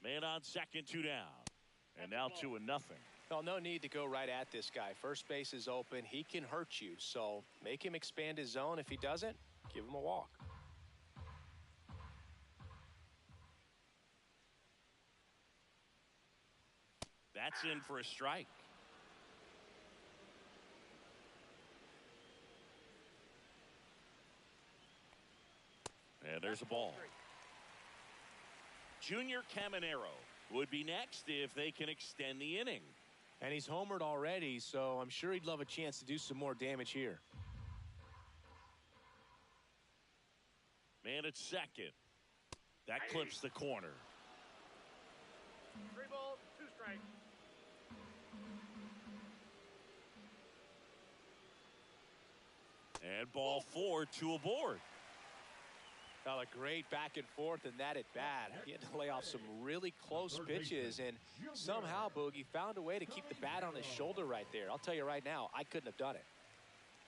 Man on second, 2 down. And now 2-0. Well, no need to go right at this guy. First base is open. He can hurt you. So make him expand his zone. If he doesn't, give him a walk. That's in for a strike. And there's a ball. Junior Caminero would be next if they can extend the inning. And he's homered already, so I'm sure he'd love a chance to do some more damage here. Man at second. That clips the corner. 3 balls, 2 strikes. And ball 4, 2 aboard. Well, a great back and forth in that at bat. He had to lay off some really close pitches, and somehow Boogie found a way to keep the bat on his shoulder right there. I'll tell you right now, I couldn't have done it.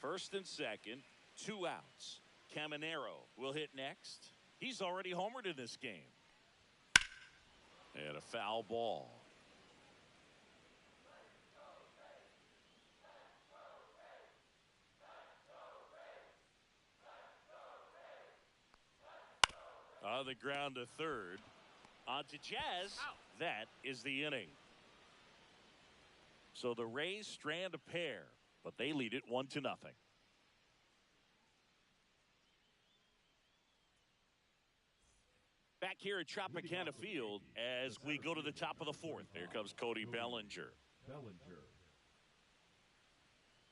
First and second, 2 outs. Caminero will hit next. He's already homered in this game. And a foul ball. On the ground to third. On to Jazz. That is the inning. So the Rays strand a pair, but they lead it 1-0. Back here at Tropicana Field as we go to the top of the 4th. Here comes Cody Bellinger.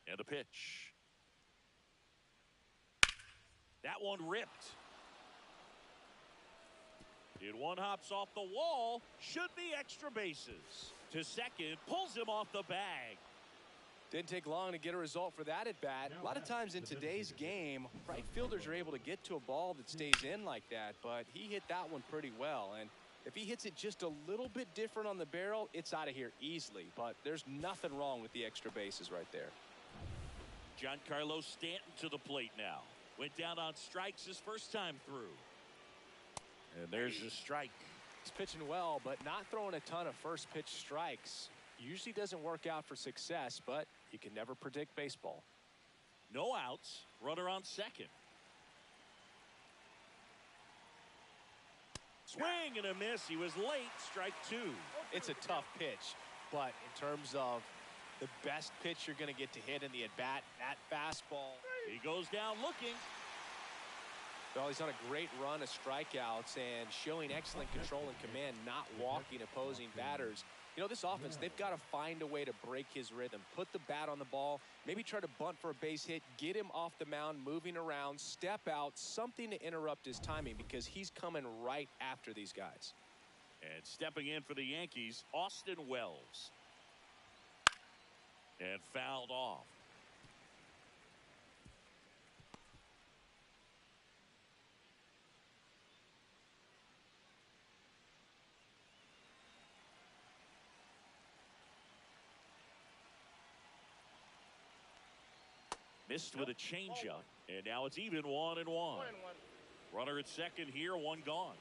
And the pitch. That one ripped. And one hops off the wall. Should be extra bases. To second, pulls him off the bag. Didn't take long to get a result for that at bat. A lot of times in today's game, right fielders are able to get to a ball that stays in like that, but he hit that one pretty well. And if he hits it just a little bit different on the barrel, it's out of here easily. But there's nothing wrong with the extra bases right there. Giancarlo Stanton to the plate now. Went down on strikes his first time through. And there's the strike. He's pitching well, but not throwing a ton of first pitch strikes. Usually doesn't work out for success, but you can never predict baseball. No outs. Runner on second. Swing and a miss. He was late. Strike 2. It's a tough pitch, but in terms of the best pitch you're going to get to hit in the at-bat, that fastball. He goes down looking. Well, he's on a great run of strikeouts and showing excellent control and command, not walking opposing batters. You know, this offense, they've got to find a way to break his rhythm, put the bat on the ball, maybe try to bunt for a base hit, get him off the mound, moving around, step out, something to interrupt his timing because he's coming right after these guys. And stepping in for the Yankees, Austin Wells. And fouled off. Missed with a changeup, and now it's even 1-1. Runner at second here, one gone.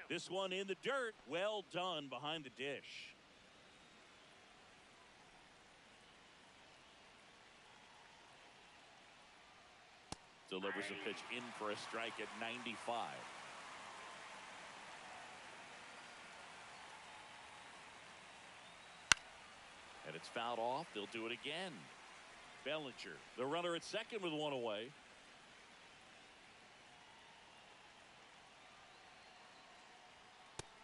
This one in the dirt. Well done behind the dish. Delivers a pitch in for a strike at 95. And it's fouled off. They'll do it again. Bellinger, the runner at second with one away.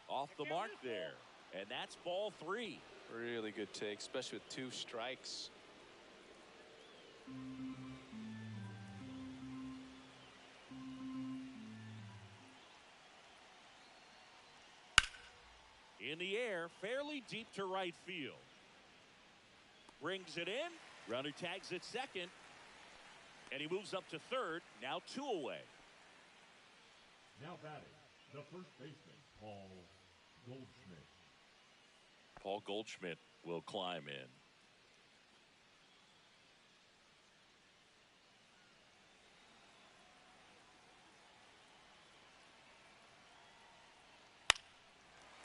Off the mark there. And that's ball 3. Really good take, especially with 2 strikes. In the air, fairly deep to right field. Brings it in. Runner tags at second. And he moves up to third. Now 2 away. Now batting, the first baseman, Paul Paul Goldschmidt will climb in.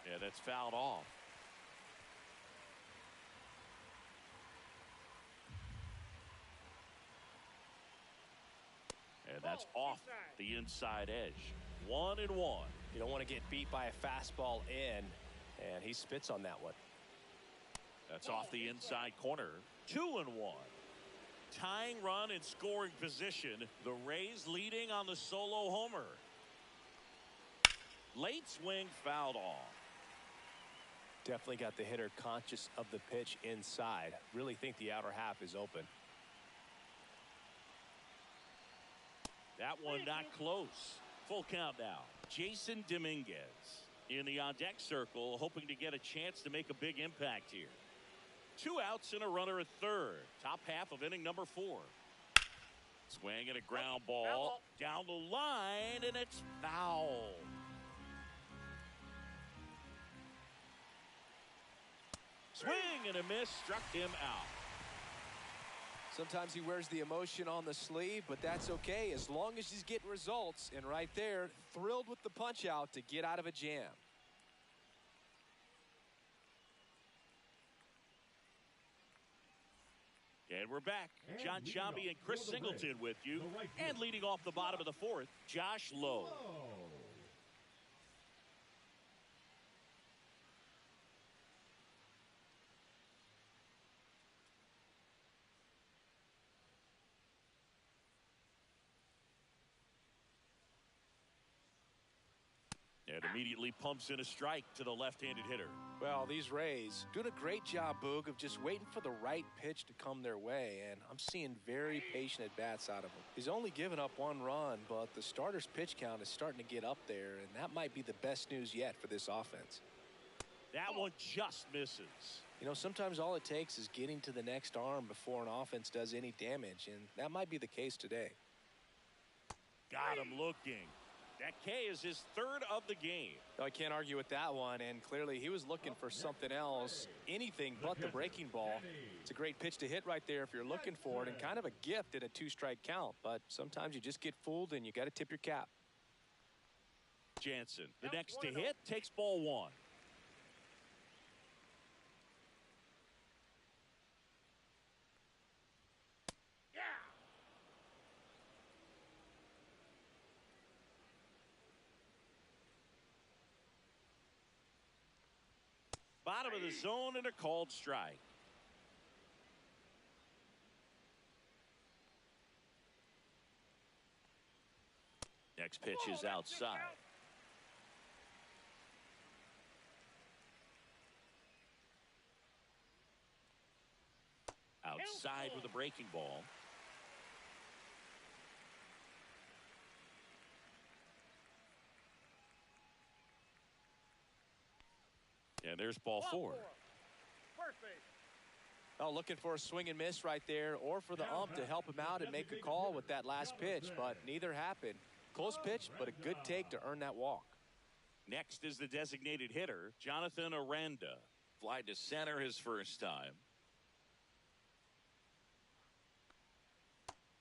Yeah, that's fouled off. And that's off the inside edge. 1-1. You don't want to get beat by a fastball in, and he spits on that one. That's off the inside corner. 2-1. Tying run in scoring position. The Rays leading on the solo homer. Late swing fouled off. Definitely got the hitter conscious of the pitch inside. Really think the outer half is open. That one not close. Full count now. Jason Dominguez in the on-deck circle, hoping to get a chance to make a big impact here. 2 outs and a runner at third. Top half of inning number 4. Swing and a ground ball down the line, and it's foul. Swing and a miss, struck him out. Sometimes he wears the emotion on the sleeve, but that's okay as long as he's getting results. And right there, thrilled with the punch out to get out of a jam. And we're back. John Chambi and Chris Singleton with you. And leading off the bottom of the 4th, Josh Lowe. And immediately pumps in a strike to the left-handed hitter. Well, these Rays doing a great job, Boog, of just waiting for the right pitch to come their way, and I'm seeing very patient at-bats out of him. He's only given up 1 run, but the starter's pitch count is starting to get up there, and that might be the best news yet for this offense. That one just misses. You know, sometimes all it takes is getting to the next arm before an offense does any damage, and that might be the case today. Got him looking. That K is his 3rd of the game. I can't argue with that one, and clearly he was looking for something else, anything but the breaking ball. It's a great pitch to hit right there if you're looking for it, and kind of a gift in a 2-strike count, but sometimes you just get fooled and you got to tip your cap. Jansen, the next to hit, takes ball 1. Bottom of the zone and a called strike. Next pitch is outside. Outside with a breaking ball. And there's ball 4. Oh, looking for a swing and miss right there, or for the ump to help him out and make a call with that last pitch, but neither happened. Close pitch, but a good take to earn that walk. Next is the designated hitter, Jonathan Aranda. Fly to center his first time.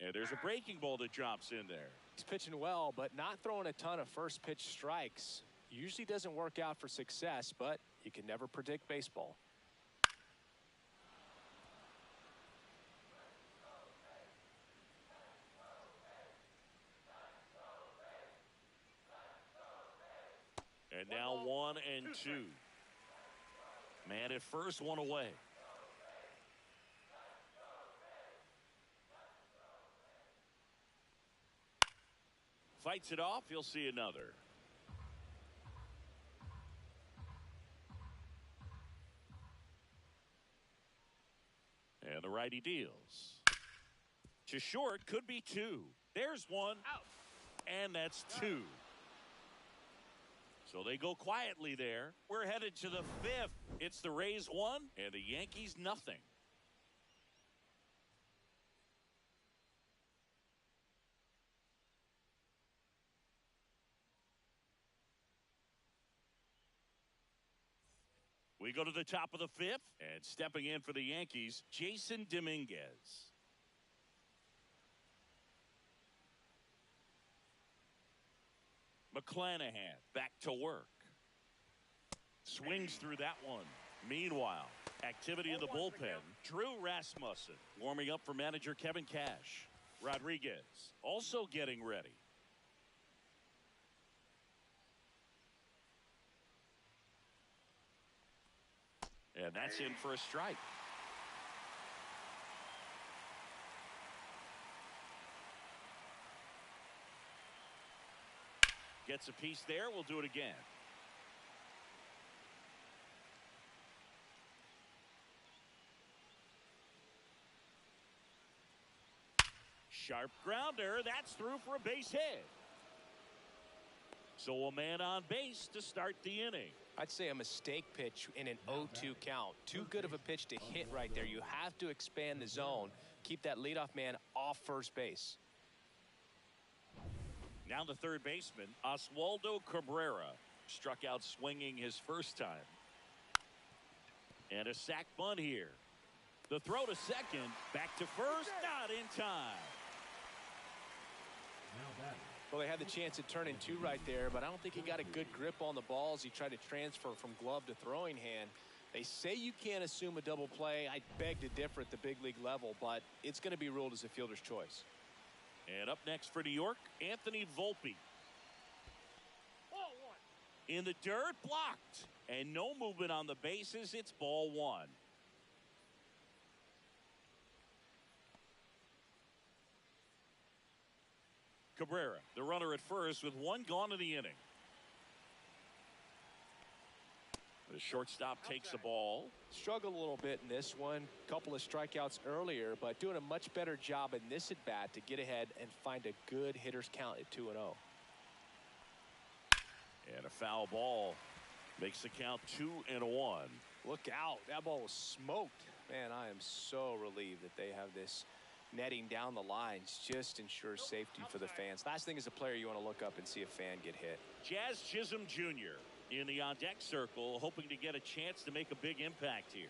And there's a breaking ball that drops in there. He's pitching well, but not throwing a ton of first pitch strikes. Usually doesn't work out for success, but you can never predict baseball. And now 1 and 2. Man at first, 1 away. Fights it off. He'll see another. And the righty deals. To short, could be 2. There's 1. Out. And that's 2. So they go quietly there. We're headed to the 5th. It's the Rays 1 and the Yankees nothing. We go to the top of the fifth, and stepping in for the Yankees, Jason Dominguez. McClanahan back to work. Swings through that one. Meanwhile, activity in the bullpen. Drew Rasmussen warming up for manager Kevin Cash. Rodriguez also getting ready. And that's in for a strike. Gets a piece there. We'll do it again. Sharp grounder. That's through for a base hit. So a man on base to start the inning. I'd say a mistake pitch in an 0-2 count. Too good of a pitch to hit right there. You have to expand the zone. Keep that leadoff man off first base. Now the third baseman, Oswaldo Cabrera, struck out swinging his first time. And a sac bunt here. The throw to second, back to first, not in time. Well, they had the chance at turning two right there, but I don't think he got a good grip on the ball as he tried to transfer from glove to throwing hand. They say you can't assume a double play. I beg to differ at the big league level, but it's going to be ruled as a fielder's choice. And up next for New York, Anthony Volpe. Ball one. In the dirt, blocked. And no movement on the bases. It's ball one. Cabrera, the runner at first with one gone in the inning. The shortstop takes the ball. Struggled a little bit in this one. Couple of strikeouts earlier, but doing a much better job in this at bat to get ahead and find a good hitter's count at 2-0. And a foul ball makes the count 2-1. Look out. That ball was smoked. Man, I am so relieved that they have this netting down the lines. Just ensures safety for the fans. Last thing as a player, you want to look up and see a fan get hit. Jazz Chisholm Jr. in the on-deck circle, hoping to get a chance to make a big impact here.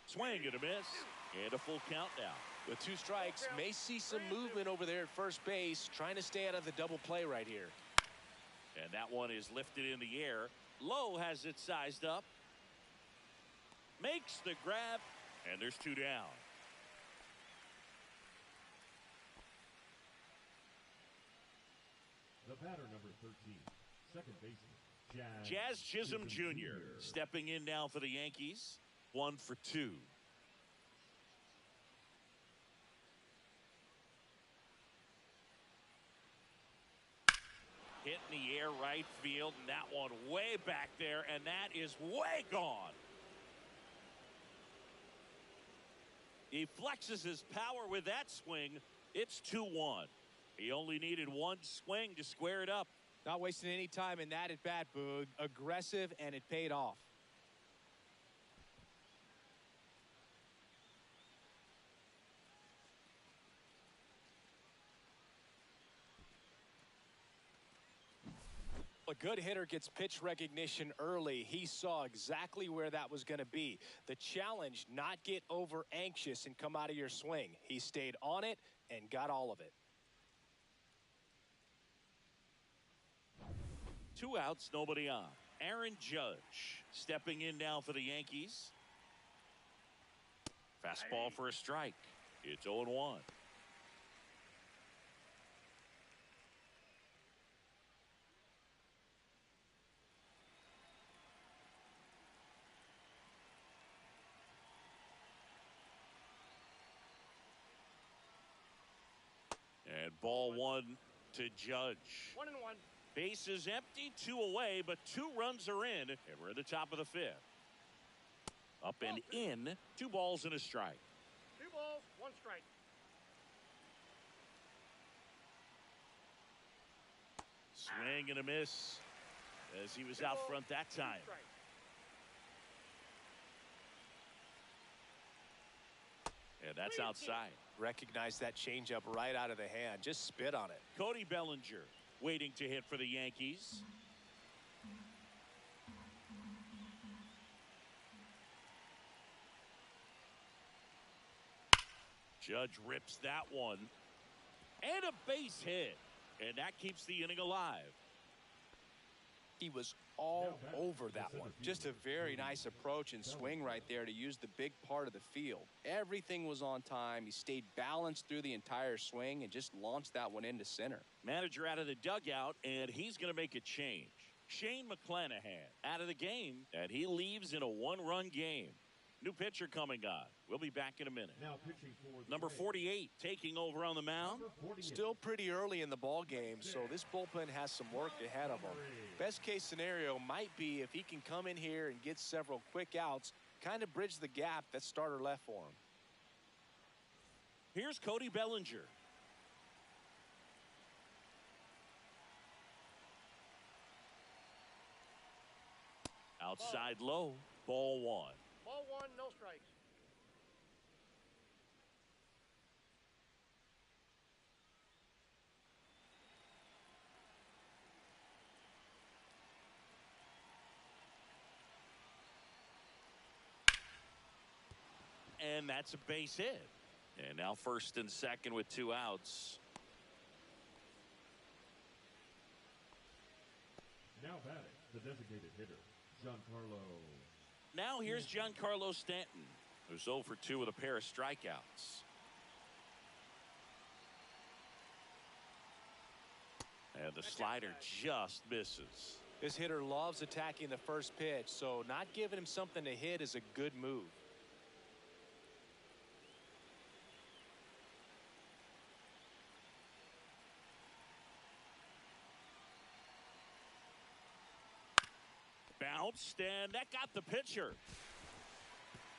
Swing and a miss. And a full count now. With two strikes, may see some movement over there at first base, trying to stay out of the double play right here. And that one is lifted in the air. Lowe has it sized up. Makes the grab, and there's two down. The batter, number 13, second baseman, Jazz Chisholm Jr. stepping in now for the Yankees. 1 for 2. Hit in the air right field, and that one way back there, and that is way gone. He flexes his power with that swing. It's 2-1. He only needed one swing to square it up. Not wasting any time in that at bat, Boog. Aggressive, and it paid off. A good hitter gets pitch recognition early. He saw exactly where that was going to be. The challenge, not get over anxious and come out of your swing. He stayed on it and got all of it. 2 outs, nobody on. Aaron Judge stepping in now for the Yankees. Fastball for a strike. It's 0-1. And ball one to Judge. 1-1. Base is empty, 2 away, but 2 runs are in, and we're at the top of the 5th. Up and in, 2 balls and a strike. 2 balls, 1 strike. Swing and a miss as he was out front that time. And that's outside. Recognize that changeup right out of the hand. Just spit on it. Cody Bellinger waiting to hit for the Yankees. Judge rips that one. And a base hit. And that keeps the inning alive. He was all over that one. Just a very nice approach and swing right there to use the big part of the field. Everything was on time. He stayed balanced through the entire swing and just launched that one into center. Manager out of the dugout, and he's going to make a change. Shane McClanahan out of the game, and he leaves in a one-run game. New pitcher coming on. We'll be back in a minute. Now pitching for Number 48 taking over on the mound. Still pretty early in the ball game, so this bullpen has some work ahead of him. Best case scenario might be if he can come in here and get several quick outs, kind of bridge the gap that starter left for him. Here's Cody Bellinger. Outside low, ball one. Ball one, no strikes. And that's a base hit. And now first and second with 2 outs. Now batting, the designated hitter, Giancarlo. Now here's Giancarlo Stanton, who's 0 for 2 with a pair of strikeouts. And the slider just misses. This hitter loves attacking the first pitch, so not giving him something to hit is a good move. Bounced, and that got the pitcher.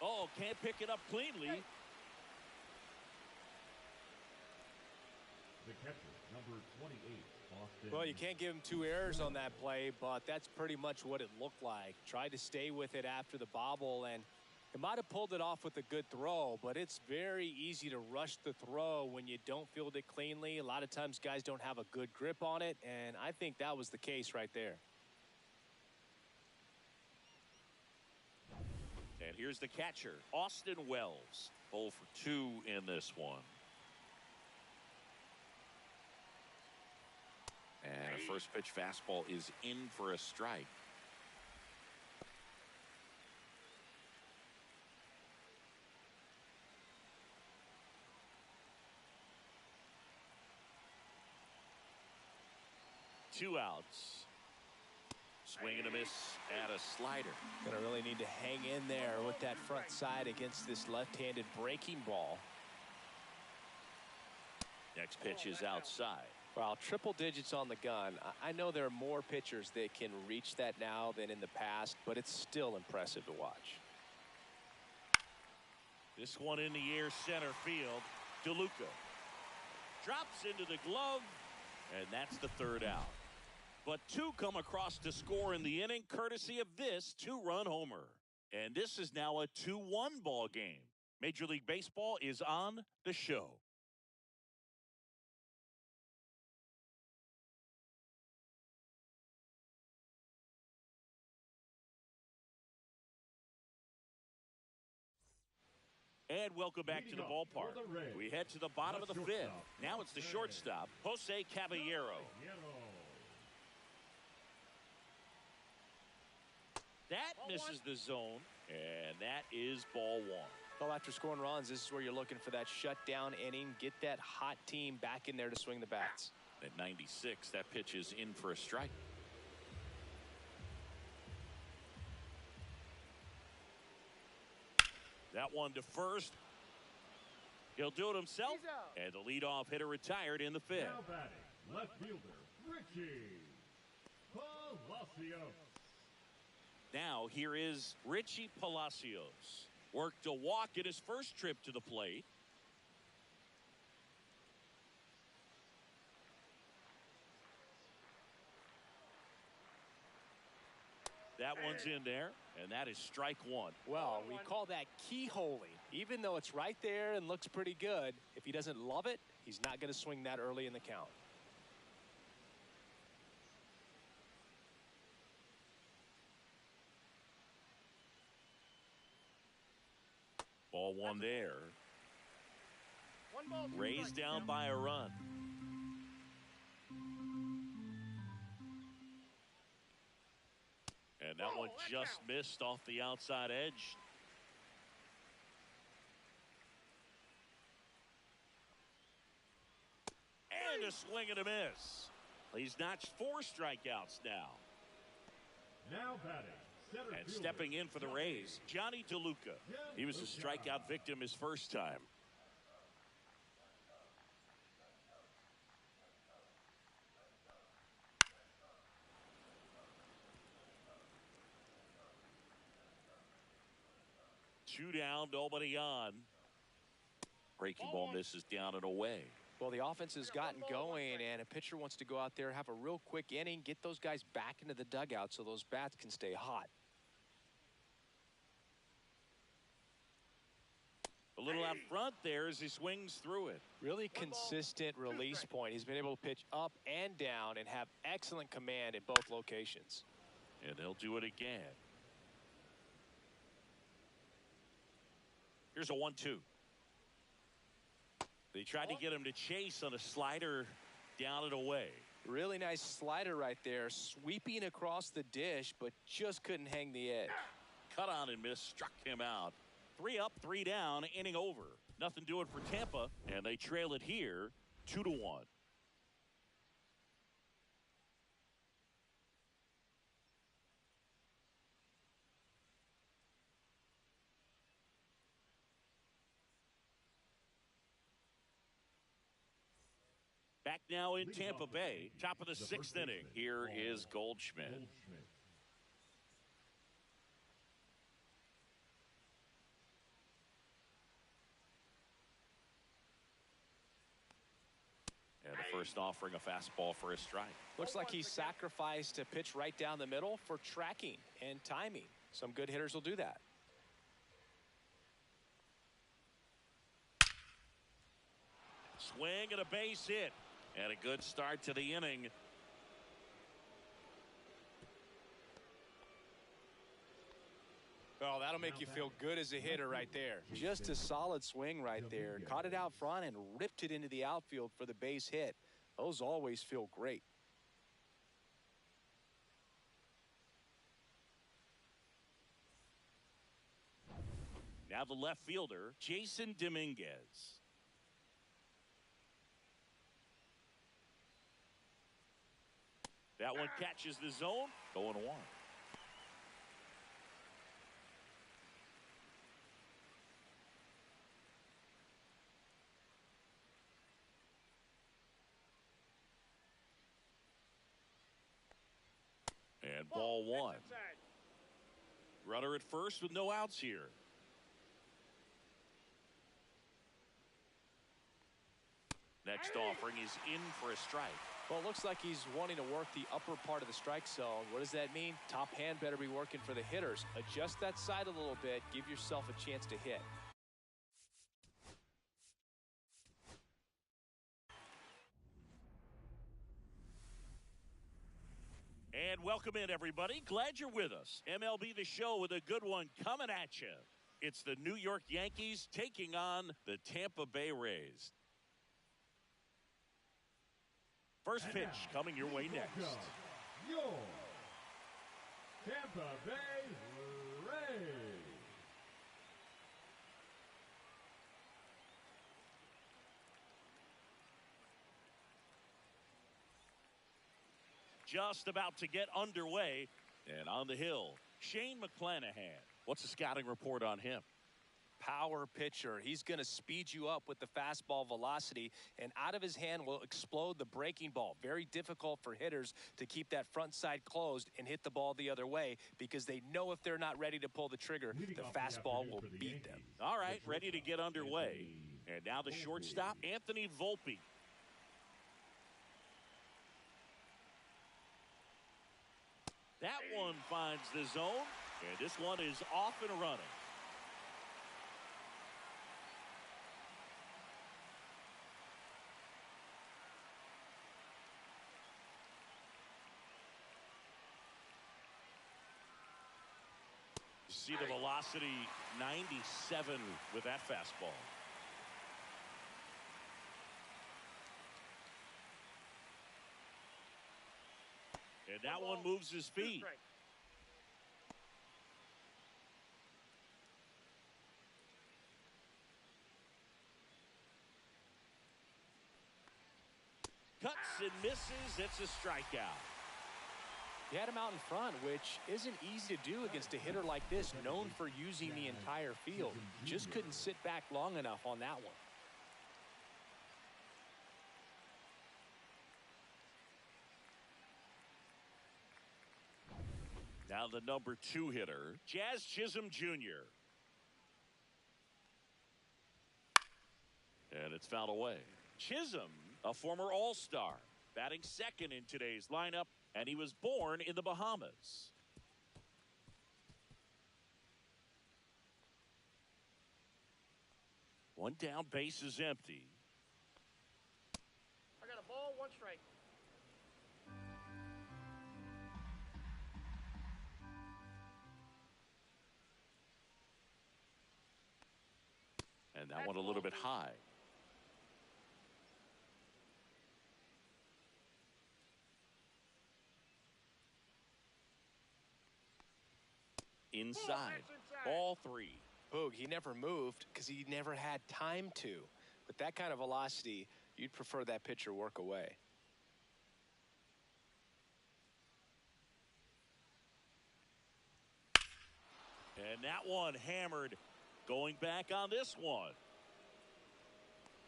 Oh, can't pick it up cleanly. The catcher, number 28, Austin. Well, you can't give him 2 errors on that play, but that's pretty much what it looked like. Tried to stay with it after the bobble, and it might have pulled it off with a good throw, but it's very easy to rush the throw when you don't field it cleanly. A lot of times guys don't have a good grip on it, and I think that was the case right there. And here's the catcher, Austin Wells. 0 for 2 in this one. And a first pitch fastball is in for a strike. Two outs. Swing and a miss at a slider. Gonna really need to hang in there with that front side against this left-handed breaking ball. Next pitch is outside. Well, triple digits on the gun. I know there are more pitchers that can reach that now than in the past, but it's still impressive to watch. This one in the air center field. DeLuca drops into the glove, and that's the 3rd out. But 2 come across to score in the inning, courtesy of this 2-run homer. And this is now a 2-1 ball game. Major League Baseball is on the show. And welcome back to the ballpark. We head to the bottom of the 5th. Now it's the shortstop, Jose Caballero. That misses the zone, and that is ball one. Well, after scoring runs, this is where you're looking for that shutdown inning. Get that hot team back in there to swing the bats. At 96, that pitch is in for a strike. That one to first. He'll do it himself, and the leadoff hitter retired in the 5th. Now batting, left fielder, Richie Palacios. Now here is Richie Palacios. Worked a walk in his first trip to the plate. That one's in there, and that is strike 1. Well, we call that keyholing. Even though it's right there and looks pretty good, if he doesn't love it, he's not going to swing that early in the count. Ball one there. Raised down by a run. And that one just missed off the outside edge. And a swing and a miss. He's notched 4 strikeouts now. Now batting. And stepping in for the Rays, Johnny DeLuca. He was a strikeout victim his first time. Two down, nobody on. Breaking ball misses down and away. Well, the offense has gotten going, and a pitcher wants to go out there, have a real quick inning, get those guys back into the dugout so those bats can stay hot. A little out front there as he swings through it. Really consistent release point. He's been able to pitch up and down and have excellent command in both locations. And he'll do it again. Here's a 1-2. They tried to get him to chase on a slider down and away. Really nice slider right there, sweeping across the dish, but just couldn't hang the edge. Cut on and miss, struck him out. 3 up, 3 down, inning over. Nothing doing for Tampa, and they trail it here 2-1. Back now in Tampa Bay, top of the 6th inning. Here is Goldschmidt. And the first offering, a fastball for a strike. Looks like he sacrificed a pitch right down the middle for tracking and timing. Some good hitters will do that. Swing and a base hit. And a good start to the inning. Oh, that'll make you feel good as a hitter right there. Just a solid swing right there. Caught it out front and ripped it into the outfield for the base hit. Those always feel great. Now the left fielder, Jason Dominguez. That one catches the zone, going 1. And ball 1. Runner at first with no outs here. Next offering is in for a strike. Well, it looks like he's wanting to work the upper part of the strike zone. What does that mean? Top hand better be working for the hitters. Adjust that side a little bit. Give yourself a chance to hit. And welcome in, everybody. Glad you're with us. MLB The Show with a good one coming at you. It's the New York Yankees taking on the Tampa Bay Rays. First pitch coming your way next. Your Tampa Bay Rays. Just about to get underway. And on the hill, Shane McClanahan. What's the scouting report on him? Power pitcher. He's going to speed you up with the fastball velocity, and out of his hand will explode the breaking ball. Very difficult for hitters to keep that front side closed and hit the ball the other way because they know if they're not ready to pull the trigger, the fastball will beat them. All right, ready to get underway. And now the shortstop, Anthony Volpe. That one finds the zone, and this one is off and running. See the velocity, 97 with that fastball. And that one moves his feet. Cuts and misses. It's a strikeout. He had him out in front, which isn't easy to do against a hitter like this, known for using the entire field. Just couldn't sit back long enough on that one. Now the number 2 hitter, Jazz Chisholm Jr. And it's fouled away. Chisholm, a former All-Star, batting second in today's lineup, and he was born in the Bahamas. One down, base is empty. I got a ball, 1 strike. And that one a little bit high. Inside. Ball 3. Boog, he never moved because he never had time to. With that kind of velocity, you'd prefer that pitcher work away. And that one hammered. Going back on this one.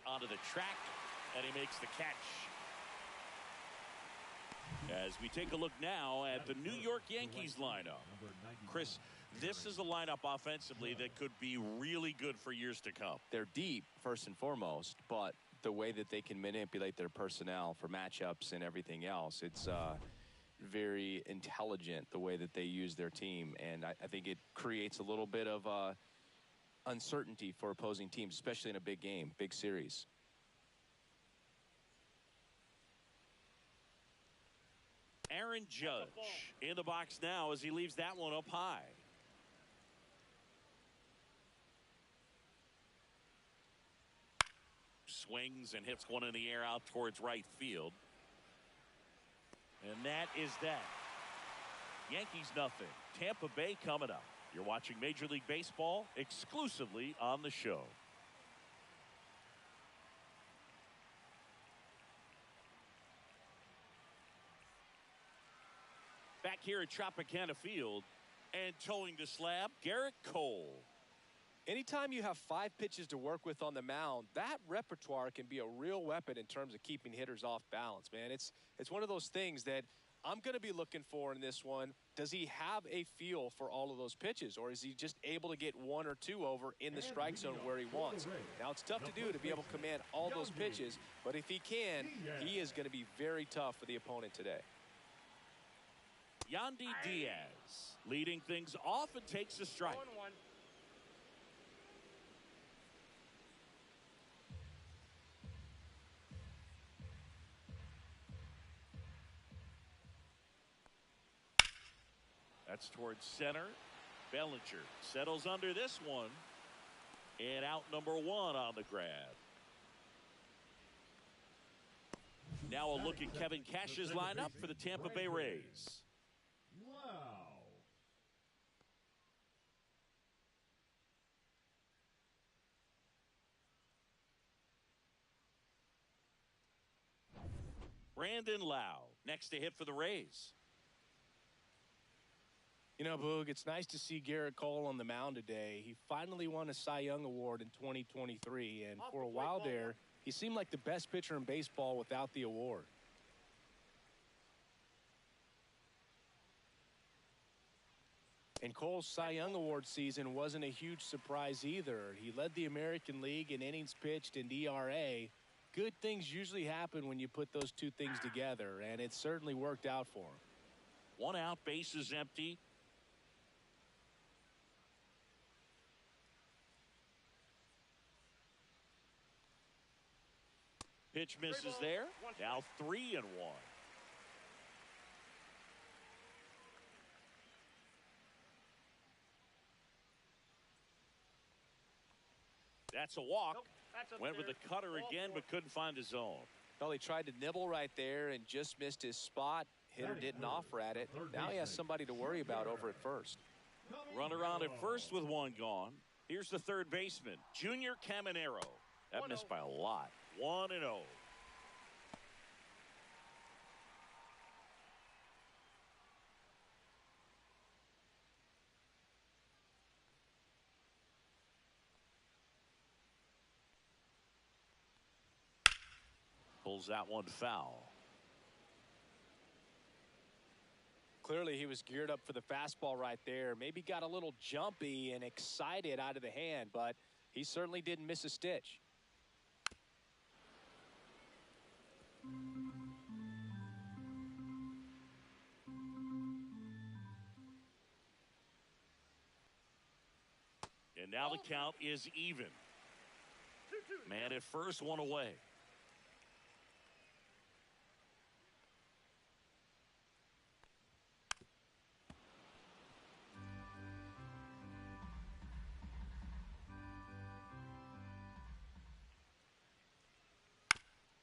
Onto the track, and he makes the catch. As we take a look now at the New York Yankees lineup. Chris, this is a lineup offensively that could be really good for years to come. They're deep, first and foremost, but the way that they can manipulate their personnel for matchups and everything else, it's very intelligent the way that they use their team. And I think it creates a little bit of uncertainty for opposing teams, especially in a big game, big series. Aaron Judge in the box now as he leaves that one up high. Swings and hits one in the air out towards right field. And that is that. Yankees nothing. Tampa Bay coming up. You're watching Major League Baseball exclusively on the show. Back here at Tropicana Field and towing the slab, Garrett Cole. Anytime you have 5 pitches to work with on the mound, that repertoire can be a real weapon in terms of keeping hitters off balance, man. It's one of those things that I'm going to be looking for in this one. Does he have a feel for all of those pitches, or is he just able to get 1 or 2 over in the strike zone where he wants? Now, it's tough to do to be able to command all those pitches, but if he can, he is going to be very tough for the opponent today. Yandy Diaz leading things off and takes a strike. 1-1. That's towards center. Bellinger settles under this one. And out number 1 on the grab. Now a look at Kevin Cash's lineup for the Tampa Bay Rays. Wow. Brandon Lau next to hit for the Rays. You know, Boog, it's nice to see Garrett Cole on the mound today. He finally won a Cy Young Award in 2023, and for a while there, he seemed like the best pitcher in baseball without the award. And Cole's Cy Young Award season wasn't a huge surprise either. He led the American League in innings pitched and ERA. Good things usually happen when you put those two things together, and it certainly worked out for him. 1 out, base is empty. Pitch misses there. Now 3-1. That's a walk. Nope, that's went with the cutter again, but couldn't find his zone. Well, he tried to nibble right there and just missed his spot. Hitter didn't offer at it. Now he has somebody to worry about over at first. Runner on at first with one gone. Here's the third baseman, Junior Caminero. That missed by a lot. 1-0. Pulls that one foul. Clearly he was geared up for the fastball right there. Maybe got a little jumpy and excited out of the hand, but he certainly didn't miss a stitch. And now the count is even. Man at first, one away.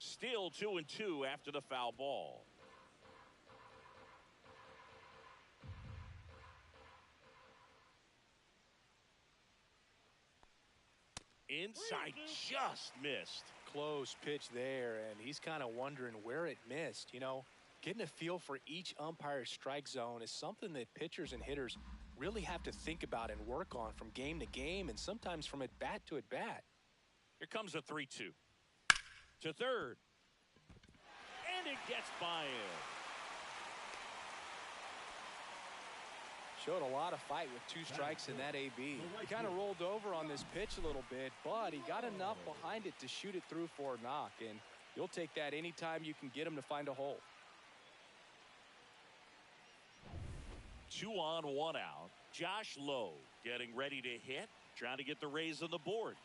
Still 2-2 after the foul ball. Inside, just missed. Close pitch there, and he's kind of wondering where it missed. You know, getting a feel for each umpire's strike zone is something that pitchers and hitters really have to think about and work on from game to game, and sometimes from at bat to at bat. Here comes a 3-2 to third, and it gets by him. Showed a lot of fight with 2 strikes in that AB. He kind of rolled over on this pitch a little bit, but he got enough behind it to shoot it through for a knock, and you'll take that anytime you can get him to find a hole. 2 on, 1 out. Josh Lowe getting ready to hit, trying to get the Rays on the board.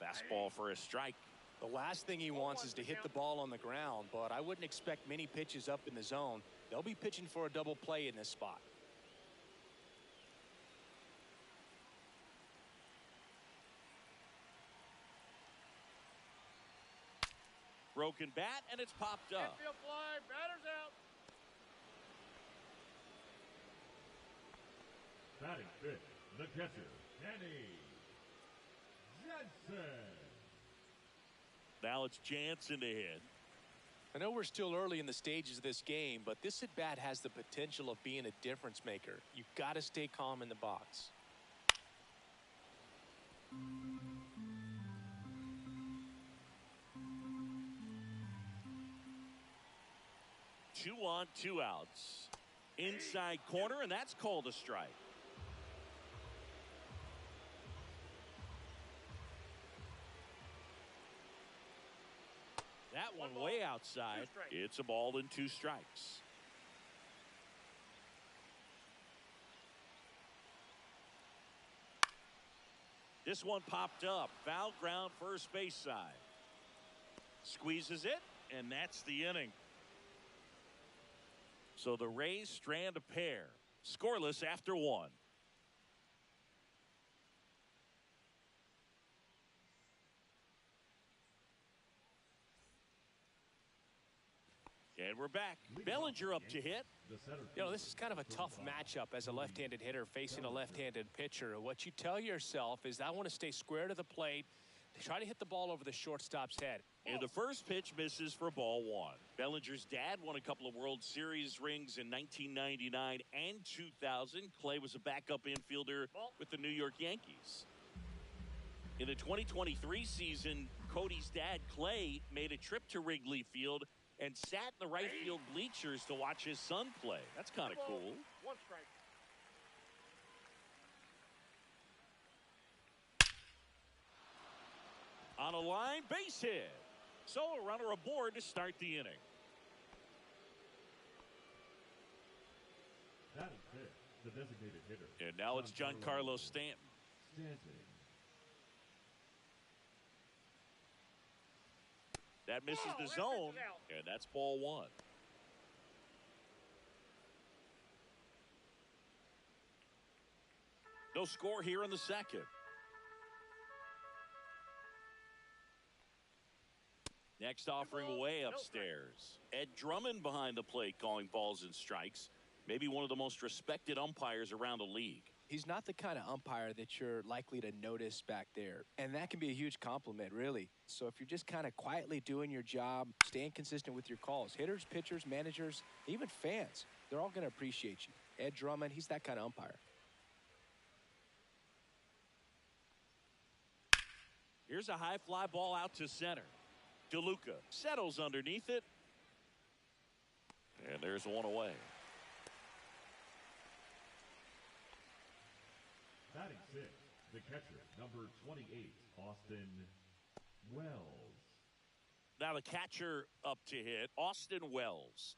Fastball for a strike. The last thing he wants is to hit the ball on the ground, but I wouldn't expect many pitches up in the zone. They'll be pitching for a double play in this spot. Broken bat, and it's popped up. Infield fly, batter's out. Batting fifth, the catcher, Danny Jansen. Now it's Jansen to hit. I know we're still early in the stages of this game, but this at-bat has the potential of being a difference maker. You've got to stay calm in the box. Two on, 2 outs. Inside corner, and that's called a strike. That one way outside. It's a ball and 2 strikes. This one popped up. Foul ground, first base side. Squeezes it, and that's the inning. So the Rays strand a pair. Scoreless after 1. And we're back. Bellinger up to hit. You know, this is kind of a tough matchup as a left-handed hitter facing a left-handed pitcher. What you tell yourself is, I want to stay square to the plate, try to hit the ball over the shortstop's head. And the first pitch misses for ball 1. Bellinger's dad won a couple of World Series rings in 1999 and 2000. Clay was a backup infielder with the New York Yankees. In the 2023 season, Cody's dad, Clay, made a trip to Wrigley Field and sat in the right field bleachers to watch his son play. That's kind of cool. 1 strike. On a line, base hit. So a runner aboard to start the inning. Batting fifth, the designated hitter. And now it's Giancarlo Stanton. That misses the zone, and that's ball 1. No score here in the second. Next offering way upstairs. Ed Drummond behind the plate calling balls and strikes. Maybe one of the most respected umpires around the league. He's not the kind of umpire that you're likely to notice back there. And that can be a huge compliment, really. So if you're just kind of quietly doing your job, staying consistent with your calls, hitters, pitchers, managers, even fans, they're all going to appreciate you. Ed Drummond, he's that kind of umpire. Here's a high fly ball out to center. DeLuca settles underneath it. And there's one away. Batting sixth, the catcher, number 28, Austin Wells. Now the catcher up to hit, Austin Wells.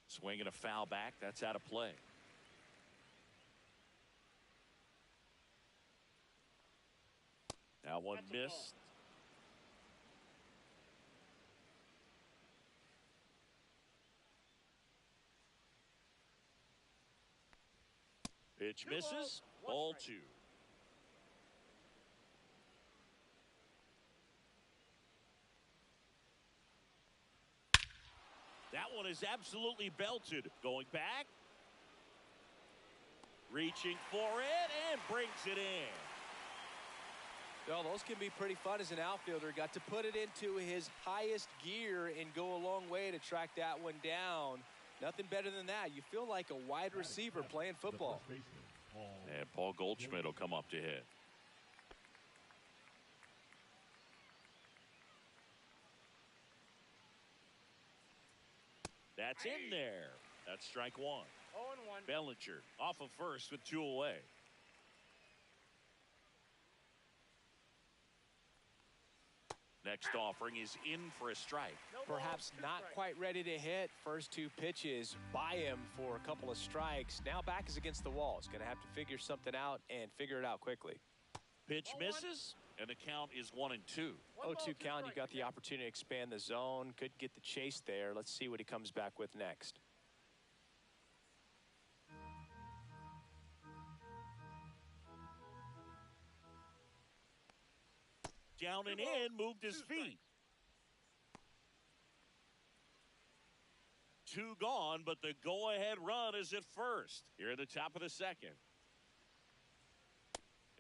Swinging a foul back, that's out of play. Now one missed. Pitch misses. Ball two. That one is absolutely belted. Going back. Reaching for it and brings it in. Well, those can be pretty fun as an outfielder. Got to put it into his highest gear and go a long way to track that one down. Nothing better than that. You feel like a wide receiver playing football. And Paul Goldschmidt will come up to hit. That's in there. That's strike one. 0-1. Bellinger off of first with two away. Next offering is in for a strike. Perhaps not quite ready to hit. First two pitches by him for a couple of strikes. Now back is against the wall. He's going to have to figure something out and figure it out quickly. Pitch misses, and the count is 1-2. 0-2 count. You got the opportunity to expand the zone. Could get the chase there. Let's see what he comes back with next. Down and in, moved his feet. Two gone, but the go-ahead run is at first. Here at the top of the second.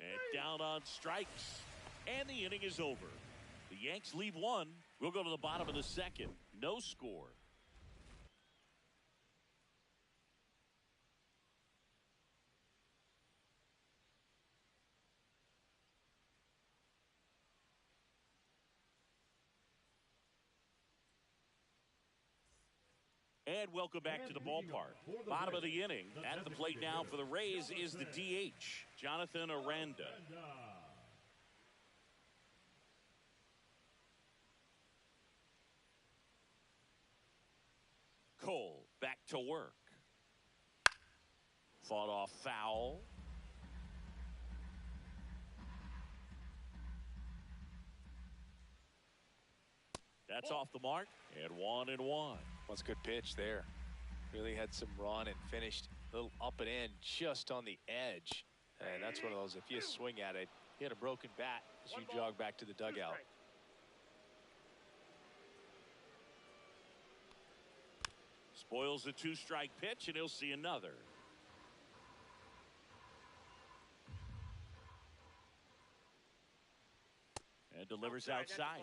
And down on strikes. And the inning is over. The Yanks leave one. We'll go to the bottom of the second. No score. And welcome back to the ballpark. Bottom of the inning. At the plate now for the Rays is the DH, Jonathan Aranda. Cole back to work. Fought off foul. That's off the mark. And 1-1. That's a good pitch there. Really had some run and finished a little up and in just on the edge. And that's one of those, if you swing at it, you had a broken bat as you jog back to the dugout. Spoils a two-strike pitch, and he'll see another. And delivers outside.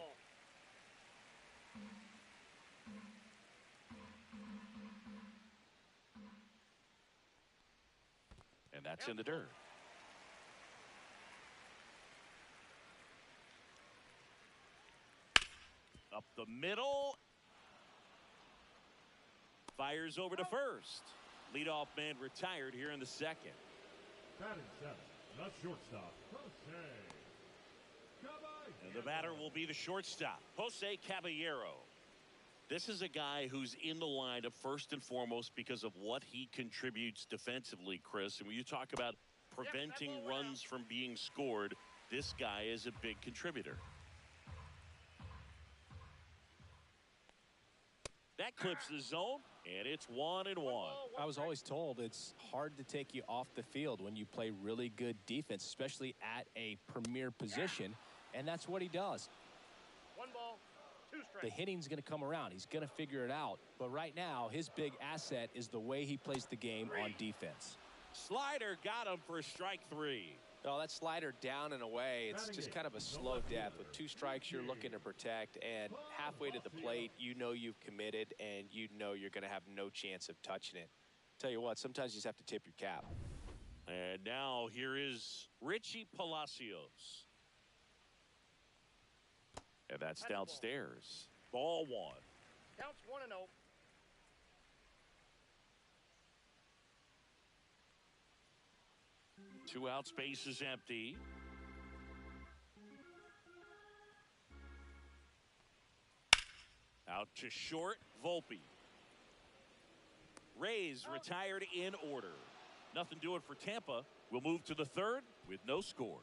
And that's in the dirt. Up the middle. Fires over to first. Leadoff man retired here in the second. Batting seventh, the shortstop, Jose. And the batter will be the shortstop, Jose Caballero. This is a guy who's in the lineup first and foremost because of what he contributes defensively, Chris. And when you talk about preventing runs from being scored, this guy is a big contributor. That clips the zone, and it's 1-1. I was always told it's hard to take you off the field when you play really good defense, especially at a premier position, and that's what he does. 1 ball, 2 strikes. The hitting's going to come around. He's going to figure it out. But right now, his big asset is the way he plays the game on defense. Slider got him for strike 3. Oh, that slider down and away, it's just kind of a slow death. With 2 strikes, you're looking to protect, and halfway to the plate, you know you've committed, and you know you're going to have no chance of touching it. Tell you what, sometimes you just have to tip your cap. And now here is Richie Palacios. And that's downstairs. Ball 1. Counts 1-0. Two out, space is empty. Out to short, Volpe. Rays retired in order. Nothing doing for Tampa. We'll move to the 3rd with no score.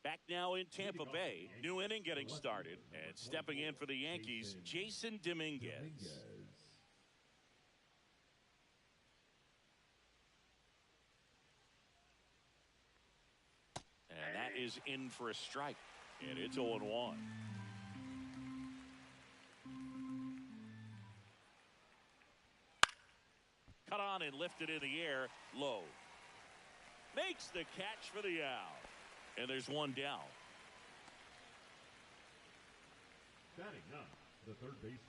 Back now in Tampa Bay. New inning getting started. And stepping in for the Yankees, Jason Dominguez. And that is in for a strike. And it's 0-1. Cut on and lifted in the air. Low. Makes the catch for the out. And there's one down. Batting up, the 3rd baseman.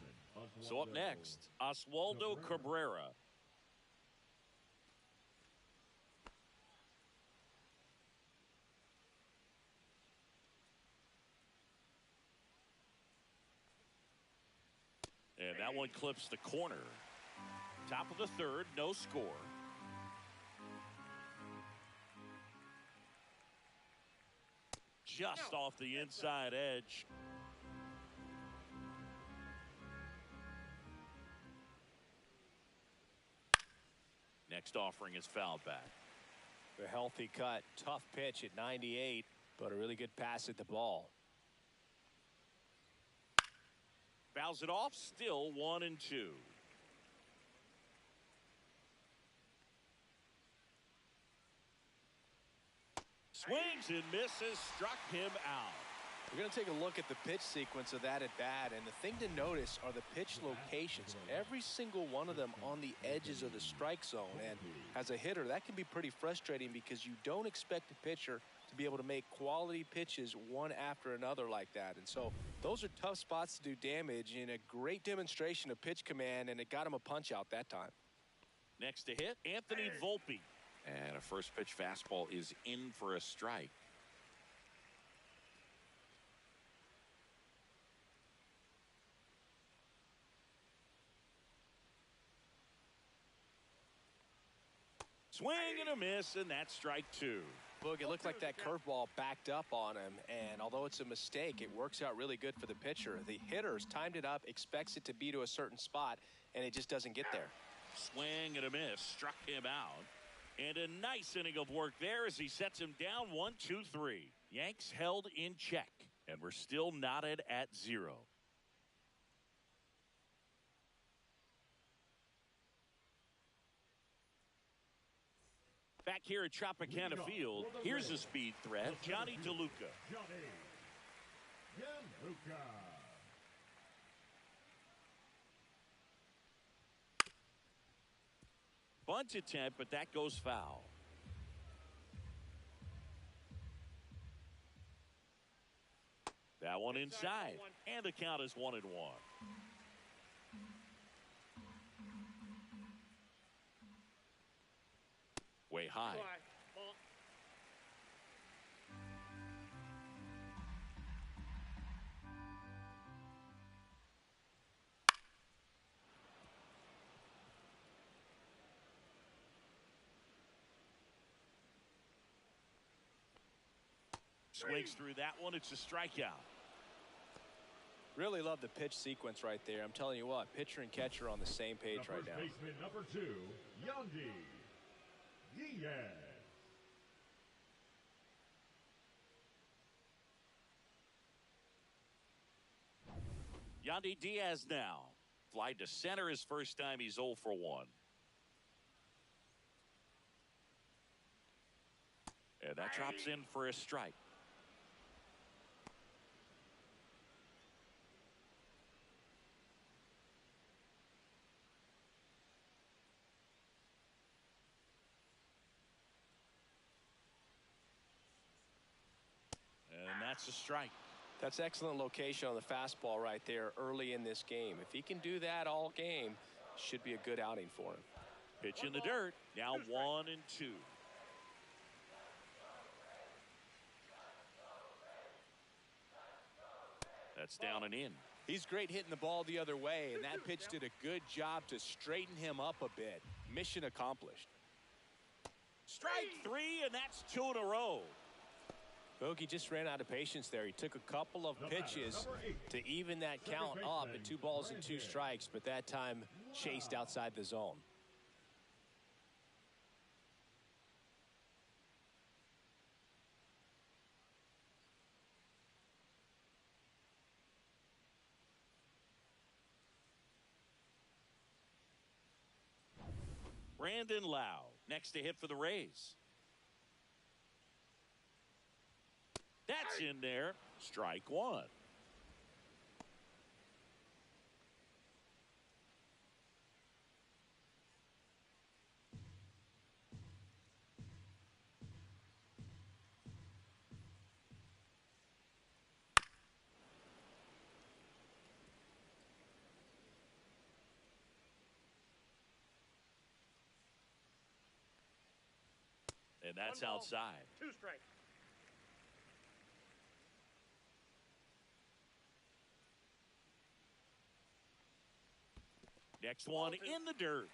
So up next, Oswaldo Cabrera. And that one clips the corner. Top of the 3rd, no score. Just off the inside edge. Next offering is fouled back. A healthy cut, tough pitch at 98, but a really good pass at the ball. Fouls it off, still 1-2. Swings and misses, struck him out. We're going to take a look at the pitch sequence of that at bat, and the thing to notice are the pitch locations. Every single one of them on the edges of the strike zone, and as a hitter, that can be pretty frustrating because you don't expect a pitcher to be able to make quality pitches one after another like that. And so those are tough spots to do damage, and a great demonstration of pitch command, and it got him a punch out that time. Next to hit, Anthony Volpe. And a first pitch fastball is in for a strike. Swing and a miss, and that's strike 2. Boog, it looked like that curveball backed up on him, and although it's a mistake, it works out really good for the pitcher. The hitter's timed it up, expects it to be to a certain spot, and it just doesn't get there. Swing and a miss, struck him out. And a nice inning of work there as he sets him down 1-2-3. Yanks held in check, and we're still knotted at 0. Back here at Tropicana Field, here's a speed threat, Johnny DeLuca. Bunt attempt, but that goes foul. That one inside, and the count is 1-1. Way high. Swings through that one. It's a strikeout. Really love the pitch sequence right there. I'm telling you what, pitcher and catcher are on the same page right now. Baseman number 2, Yandy Diaz. Yandy Diaz now. Fly to center his first time. He's 0 for 1. And that drops in for a strike. And that's a strike. That's excellent location on the fastball right there early in this game. If he can do that all game, should be a good outing for him. Pitch in the dirt. Now 1 and 2. That's down and in. He's great hitting the ball the other way, and that pitch did a good job to straighten him up a bit. Mission accomplished. Strike 3, and that's 2 in a row. Bogey just ran out of patience there. He took a couple of pitches to even that count up at 2 balls and 2 strikes, but that time chased outside the zone. Brandon Lau next to hit for the Rays. That's in there. Strike 1. And that's outside. 2 strikes. Next one in the dirt.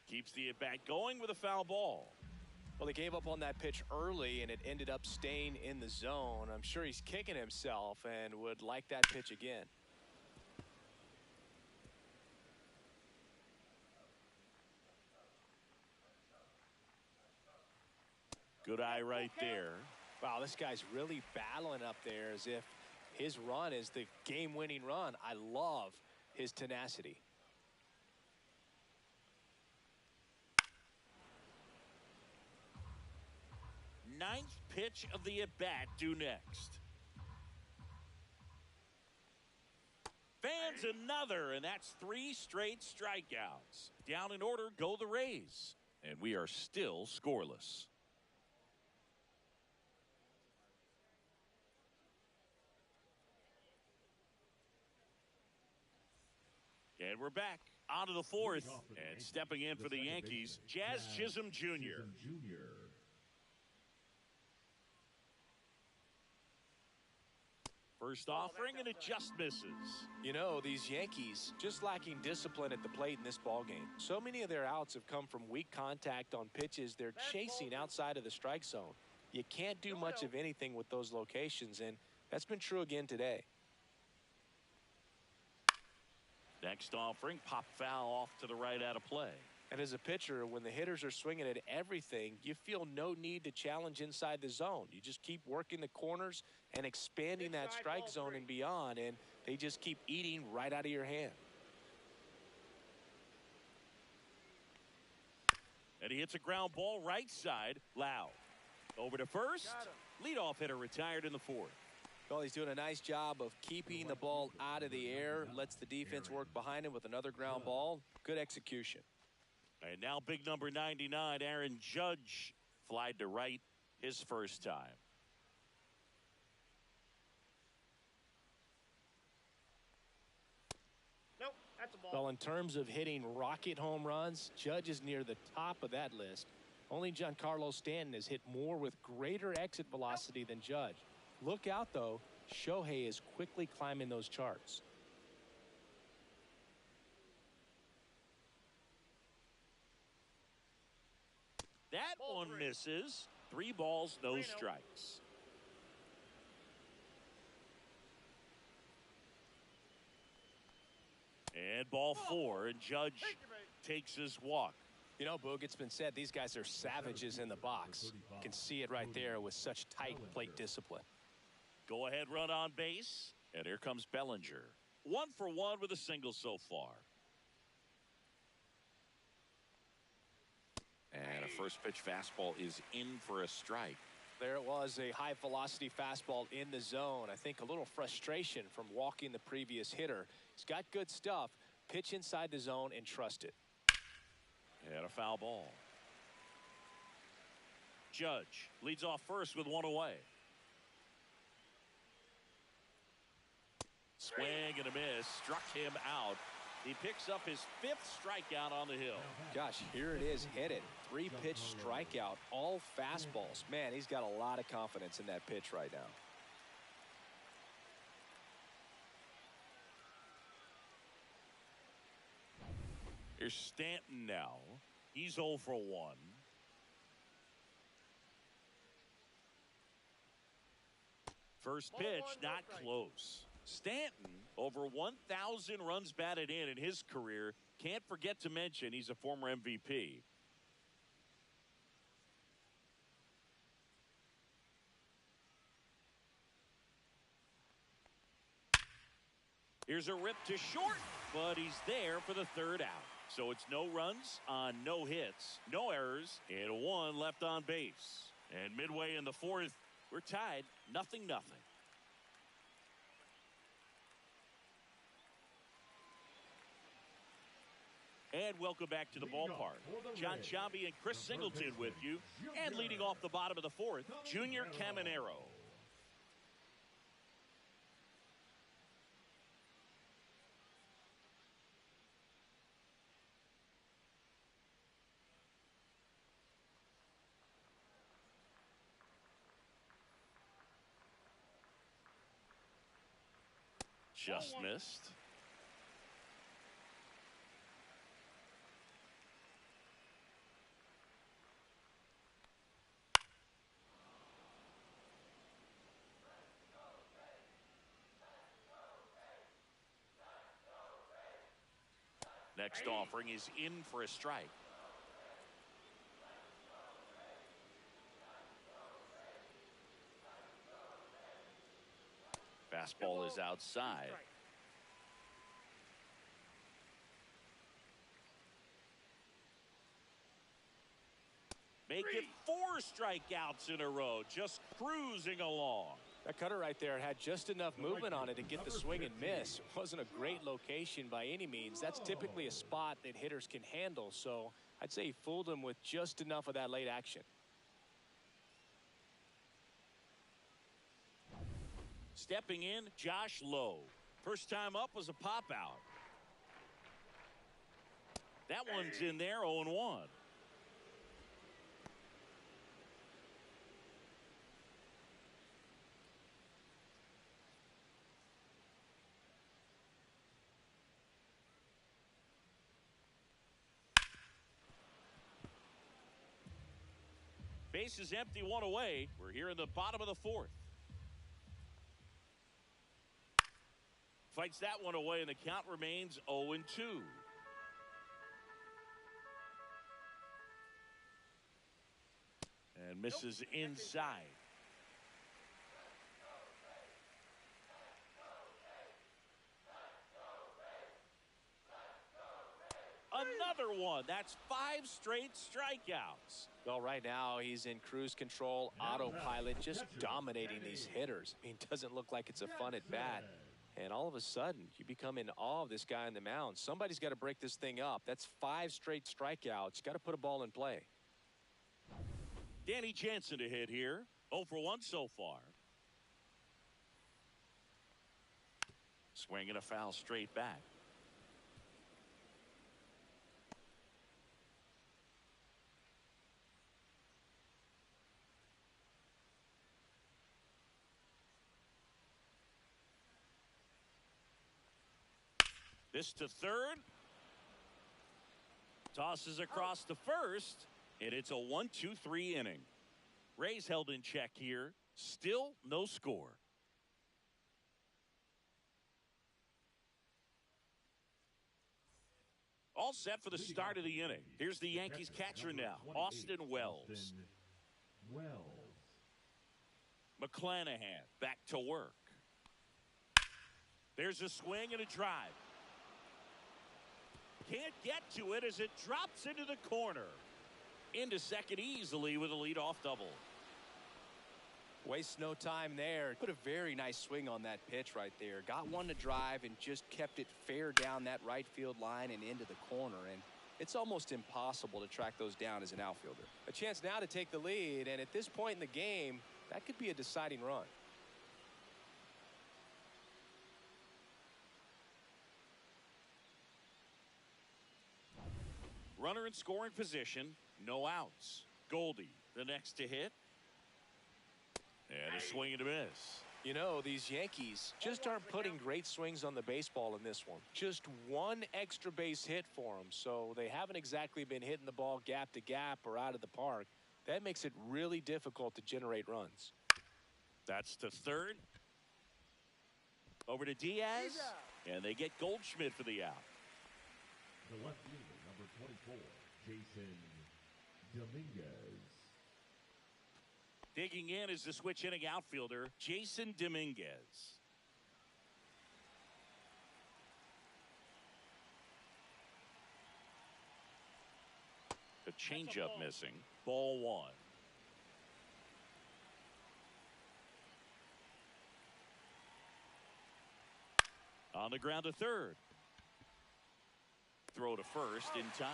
Keeps the at-bat going with a foul ball. Well, they gave up on that pitch early, and it ended up staying in the zone. I'm sure he's kicking himself and would like that pitch again. Good eye right there. Wow, this guy's really battling up there as if his run is the game-winning run. I love his tenacity. Ninth pitch of the at-bat due next. Fans another, and that's 3 straight strikeouts. Down in order go the Rays, and we are still scoreless. And we're back onto the 4th, and stepping in for the Yankees, Jazz Chisholm Jr. First offering, and it just misses. You know, these Yankees just lacking discipline at the plate in this ballgame. So many of their outs have come from weak contact on pitches they're chasing outside of the strike zone. You can't do much of anything with those locations, and that's been true again today. Next offering, pop foul off to the right out of play. And as a pitcher, when the hitters are swinging at everything, you feel no need to challenge inside the zone. You just keep working the corners and expanding that strike zone and beyond, and they just keep eating right out of your hand. And he hits a ground ball right side. Lau over to first. Leadoff hitter retired in the 4th. Well, he's doing a nice job of keeping the ball out of the air. Lets the defense work behind him with another ground ball. Good execution. And now big number 99, Aaron Judge, flied to right his first time. Nope, that's a ball. Well, in terms of hitting rocket home runs, Judge is near the top of that list. Only Giancarlo Stanton has hit more with greater exit velocity than Judge. Look out, though. Shohei is quickly climbing those charts. That one misses. 3 balls, no strikes. And ball 4, and Judge takes his walk. You know, Boog, it's been said these guys are savages in the box. You can see it right there with such tight plate discipline. Go ahead run on base. And here comes Bellinger. 1 for 1 with a single so far. And a first pitch fastball is in for a strike. There it was, a high velocity fastball in the zone. I think a little frustration from walking the previous hitter. He's got good stuff. Pitch inside the zone and trust it. And a foul ball. Judge leads off first with 1 away. Swing and a miss. Struck him out. He picks up his 5th strikeout on the hill. Gosh, here it is, hit it. 3-pitch strikeout, all fastballs. Man, he's got a lot of confidence in that pitch right now. Here's Stanton now. He's 0 for 1. First pitch, not close. Stanton, over 1,000 runs batted in his career. Can't forget to mention he's a former MVP. Here's a rip to short, but he's there for the 3rd out. So it's no runs on no hits, no errors, and 1 left on base. And midway in the 4th, we're tied 0-0. And welcome back to the ballpark. John Shambi and Chris Singleton with you. And leading off the bottom of the 4th, Junior Caminero. Just missed. Next offering is in for a strike. Fastball is outside. Make it 4 strikeouts in a row, just cruising along. That cutter right there had just enough movement on it to get the swing and miss. It wasn't a great location by any means. That's typically a spot that hitters can handle, so I'd say he fooled him with just enough of that late action. Stepping in, Josh Lowe. First time up was a pop out. That one's in there, 0-1. Base is empty, 1 away. We're here in the bottom of the 4th. Fights that one away, and the count remains 0-2. And misses inside. Another one. That's 5 straight strikeouts. Well, right now he's in cruise control, autopilot, just dominating these hitters. I mean, it doesn't look like it's a fun at bat. And all of a sudden, you become in awe of this guy on the mound. Somebody's got to break this thing up. That's 5 straight strikeouts. Got to put a ball in play. Danny Jansen to hit here. 0 for 1 so far. Swinging a foul straight back. This to third. Tosses across to first. And it's a 1-2-3 inning. Rays held in check here. Still no score. All set for the start of the inning. Here's the Yankees catcher now, Austin Wells. McClanahan back to work. There's a swing and a drive. Can't get to it as it drops into the corner. Into second easily with a leadoff double. Waste no time there. Put a very nice swing on that pitch right there. Got one to drive and just kept it fair down that right field line and into the corner. And it's almost impossible to track those down as an outfielder. A chance now to take the lead, and at this point in the game, that could be a deciding run. Runner in scoring position, no outs. Goldie, the next to hit. And a swing and a miss. You know, these Yankees just aren't putting great swings on the baseball in this one. Just one extra base hit for them, so they haven't exactly been hitting the ball gap to gap or out of the park. That makes it really difficult to generate runs. That's to third. Over to Diaz, and they get Goldschmidt for the out. The left fielder, number 24, Jason Dominguez. Digging in is the switch hitting outfielder, Jason Dominguez. The changeup missing. Ball one. On the ground to third. Throw to first in time.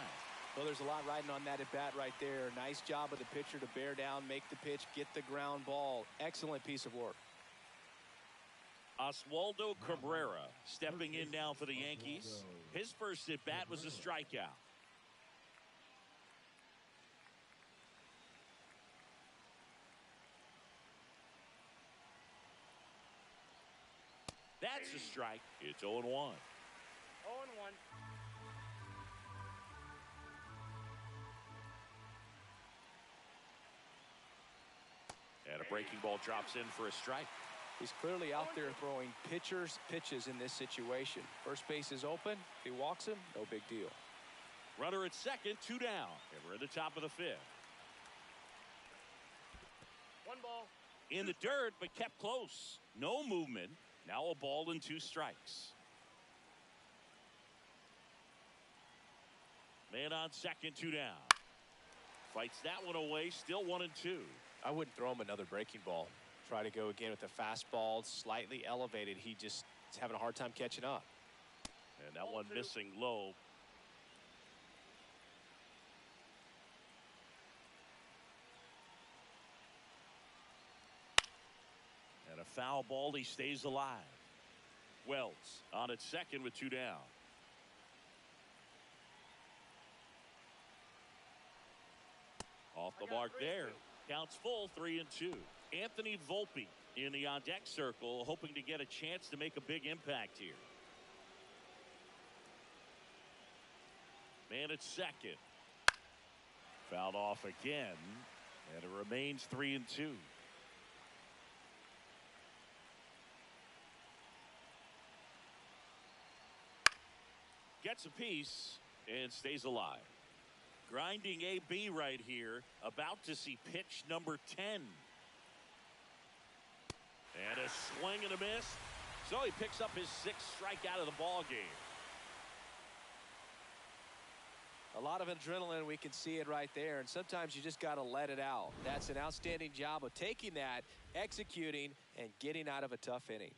Well, there's a lot riding on that at bat right there. Nice job of the pitcher to bear down, make the pitch, get the ground ball. Excellent piece of work. Oswaldo Cabrera stepping in now for the Yankees. His first at bat was a strikeout. That's a strike. It's 0-1. 0-1. And a breaking ball drops in for a strike. He's clearly out there throwing pitchers' pitches in this situation. First base is open. If he walks him, no big deal. Runner at second, 2 down. And we're at the top of the 5th. 1 ball. In the dirt, but kept close. No movement. Now a ball and 2 strikes. Man on second, 2 down. Fights that one away, still 1-2. I wouldn't throw him another breaking ball. Try to go again with the fastball, slightly elevated. He just is having a hard time catching up. And that one missing low. And a foul ball, he stays alive. Wells on at second with 2 down. Off the mark there. Counts full, 3-2. Anthony Volpe in the on-deck circle, hoping to get a chance to make a big impact here. Man at second. Fouled off again, and it remains 3-2. Gets a piece and stays alive. Grinding AB right here, about to see pitch number 10. And a swing and a miss. So he picks up his 6th strikeout of the ball game. A lot of adrenaline, we can see it right there, and sometimes you just got to let it out. That's an outstanding job of taking that, executing, and getting out of a tough inning.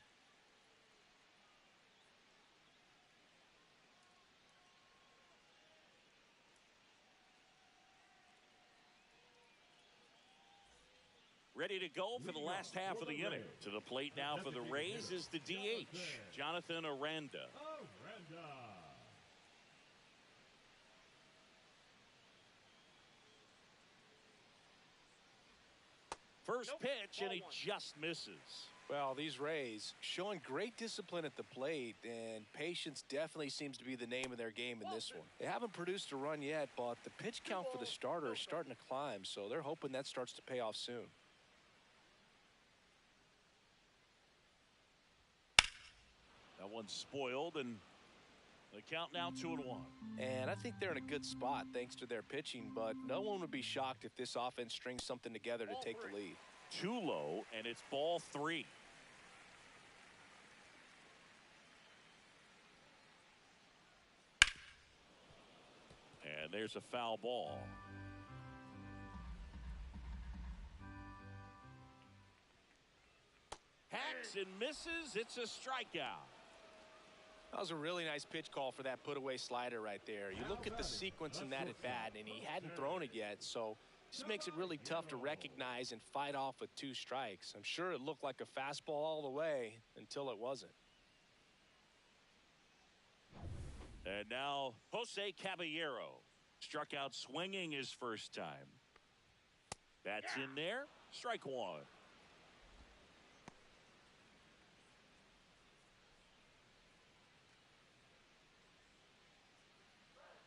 Ready to go for the last half of the inning. To the plate now for the Rays is the DH, Jonathan Aranda. First pitch, and he just misses. Well, these Rays showing great discipline at the plate, and patience definitely seems to be the name of their game in this one. They haven't produced a run yet, but the pitch count for the starter is starting to climb, so they're hoping that starts to pay off soon. That one's spoiled, and The count now 2-1. And I think they're in a good spot thanks to their pitching, but no one would be shocked if this offense strings something together to take the lead. Too low, and it's ball 3. And there's a foul ball. Hacks and misses. It's a strikeout. That was a really nice pitch call for that put-away slider right there. You look at the sequence in that at-bat, and he hadn't thrown it yet, so this makes it really tough to recognize and fight off with 2 strikes. I'm sure it looked like a fastball all the way until it wasn't. And now Jose Caballero struck out swinging his first time. That's in there. Strike 1.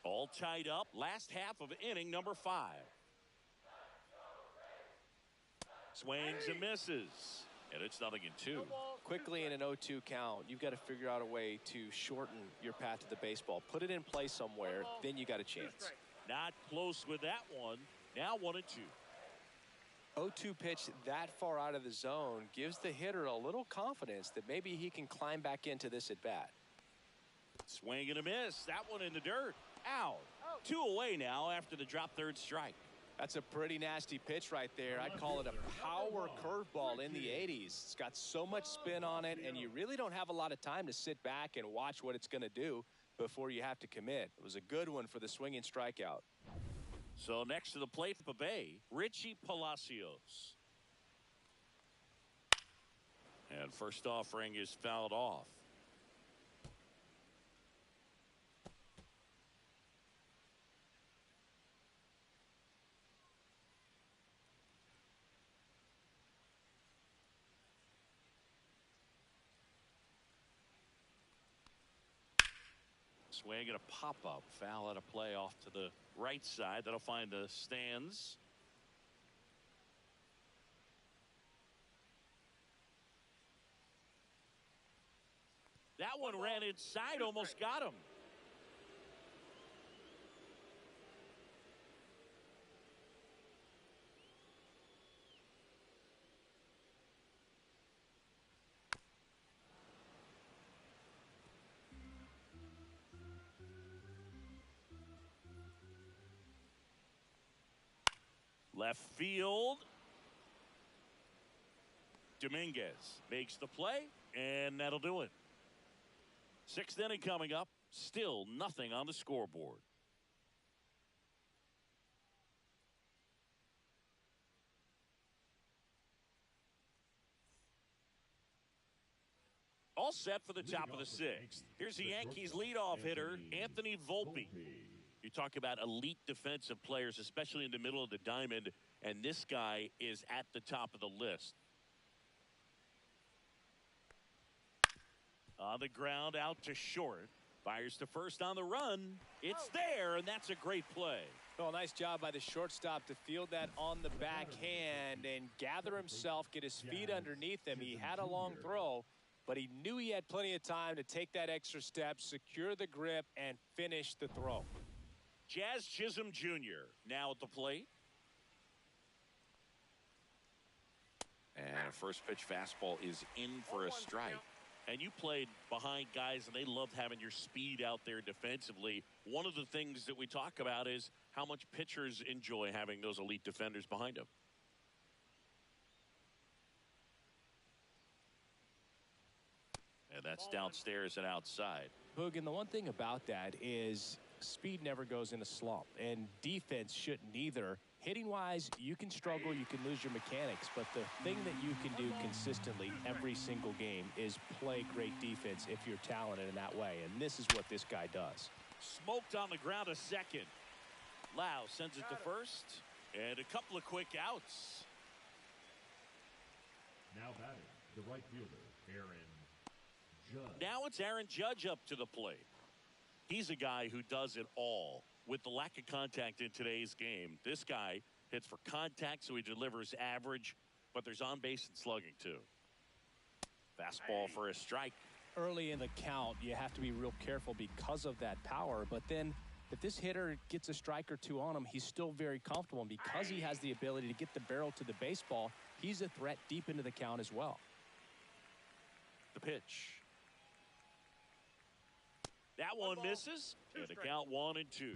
All tied up. Last half of inning number 5. Swings and misses. And it's 0-2. Quickly in an 0-2 count, you've got to figure out a way to shorten your path to the baseball. Put it in play somewhere, then you got a chance. Not close with that one. Now 1-2. 0-2 pitch that far out of the zone gives the hitter a little confidence that maybe he can climb back into this at bat. Swing and a miss. That one in the dirt. Out. 2 away now after the drop third strike. That's a pretty nasty pitch right there. I'd call it a power curveball in the 80s. It's got so much spin on it, and you really don't have a lot of time to sit back and watch what it's going to do before you have to commit. It was a good one for the swinging strikeout. So next to the plate for Bay, Richie Palacios. And first offering is fouled off. Swing and a pop-up. Foul out of play off to the right side. That'll find the stands. That one ran inside, almost got him. Left field. Dominguez makes the play, and that'll do it. 6th inning coming up. Still nothing on the scoreboard. All set for the top of the 6th. Here's the Yankees leadoff hitter, Anthony Volpe. You talk about elite defensive players, especially in the middle of the diamond, and this guy is at the top of the list. On the ground, out to short. Fires to first on the run. It's there, and that's a great play. Oh, nice job by the shortstop to field that on the backhand and gather himself, get his feet underneath him. He had a long throw, but he knew he had plenty of time to take that extra step, secure the grip, and finish the throw. Jazz Chisholm Jr. now at the plate. And a first pitch fastball is in for a strike. And you played behind guys, and they loved having your speed out there defensively. One of the things that we talk about is how much pitchers enjoy having those elite defenders behind them. And that's downstairs and outside. Hoog, and the one thing about that is speed never goes in a slump, and defense shouldn't either. Hitting-wise, you can struggle, you can lose your mechanics, but the thing that you can do consistently every single game is play great defense if you're talented in that way, and this is what this guy does. Smoked on the ground a second. Lau sends it to first, and a couple of quick outs. Now batting, the right fielder, Aaron Judge. Now it's Aaron Judge up to the plate. He's a guy who does it all. With the lack of contact in today's game, this guy hits for contact, so he delivers average, but there's on base and slugging too. Fastball for a strike. early in the count, you have to be real careful because of that power. But then if this hitter gets a strike or two on him, he's still very comfortable. And because he has the ability to get the barrel to the baseball, he's a threat deep into the count as well. The pitch. That one misses. And the count 1-2.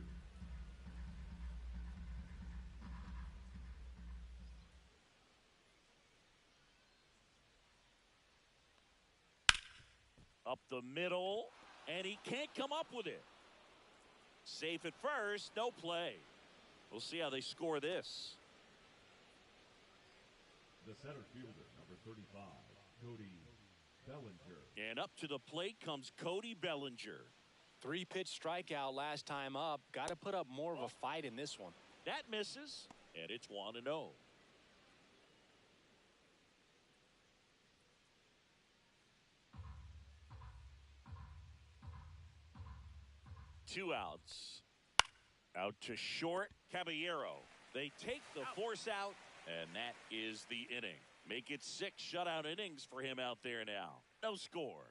Up the middle, and he can't come up with it. Safe at first, no play. We'll see how they score this. The center fielder, number 35, Cody Bellinger. And up to the plate comes Cody Bellinger. 3-pitch strikeout last time up. Got to put up more of a fight in this one. That misses, and it's 1-0. 2 outs. Out to short, Caballero. They take the force out, and that is the inning. Make it 6 shutout innings for him out there now. No score.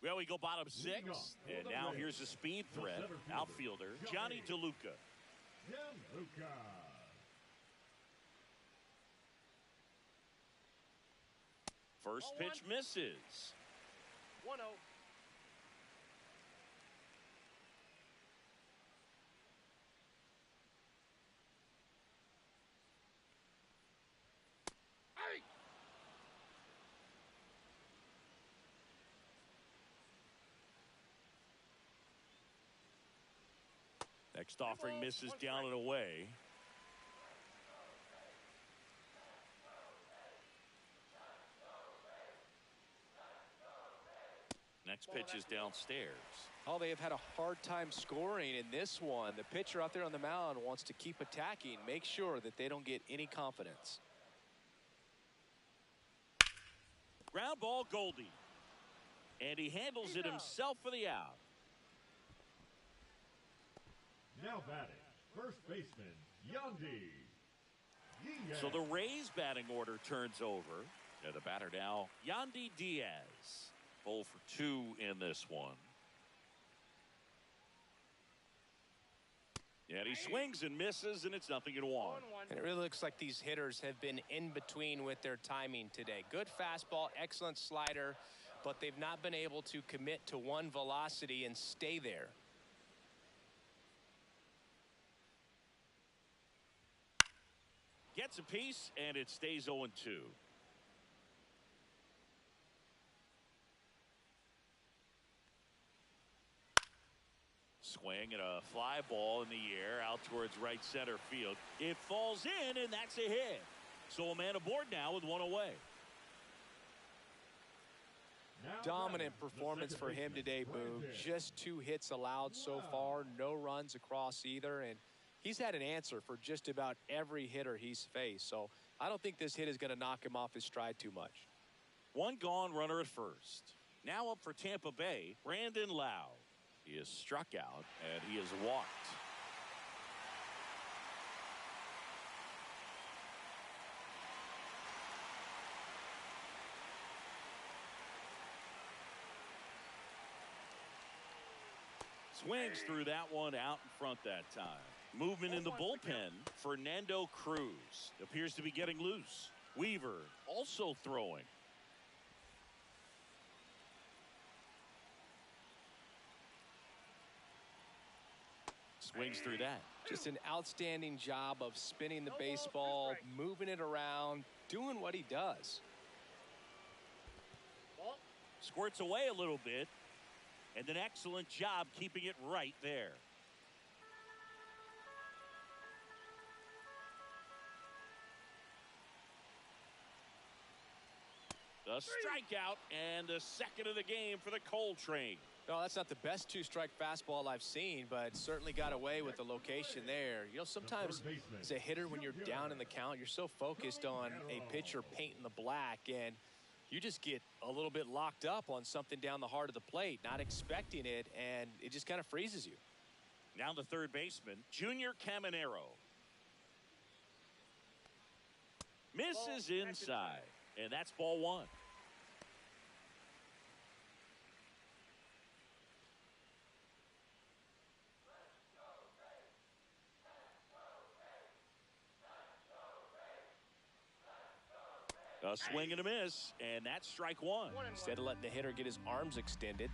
Well, we go bottom 6, and now here's a speed threat. Outfielder, Johnny DeLuca. First pitch misses. 1-0. Next offering misses down and away. Next pitch is downstairs. Oh, they have had a hard time scoring in this one. The pitcher out there on the mound wants to keep attacking, make sure that they don't get any confidence. Ground ball, Goldie. And he handles it himself for the out. Now batting, first baseman, Yandy. So the Rays batting order turns over. And the batter now, Yandy Diaz. 0 for 2 in this one. And he swings and misses, and it's 0-1. And it really looks like these hitters have been in between with their timing today. Good fastball, excellent slider, but they've not been able to commit to one velocity and stay there. Gets a piece, and it stays 0-2. Swing and a fly ball in the air out towards right center field. It falls in, and that's a hit. So a man aboard now with 1 away. Dominant performance for him today, Boog. Just 2 hits allowed so far, no runs across either, and he's had an answer for just about every hitter he's faced. So I don't think this hit is going to knock him off his stride too much. 1 gone, runner at first. Now up for Tampa Bay, Brandon Lau. He is struck out, and he is walked. Swings through that one out in front that time. Movement in the bullpen, Fernando Cruz appears to be getting loose. Weaver also throwing. Swings through that. Just an outstanding job of spinning the baseball, moving it around, doing what he does. Squirts away a little bit, and an excellent job keeping it right there. The strikeout and the second of the game for the Coltrane. No, that's not the best 2-strike fastball I've seen, but certainly got away with the location there. You know, sometimes as a hitter, when you're down in the count, you're so focused on a pitcher painting the black, and you just get a little bit locked up on something down the heart of the plate, not expecting it, and it just kind of freezes you. Now the third baseman, Junior Caminero. Misses inside, and that's ball one. A swing and a miss, and that's strike one. Instead of letting the hitter get his arms extended,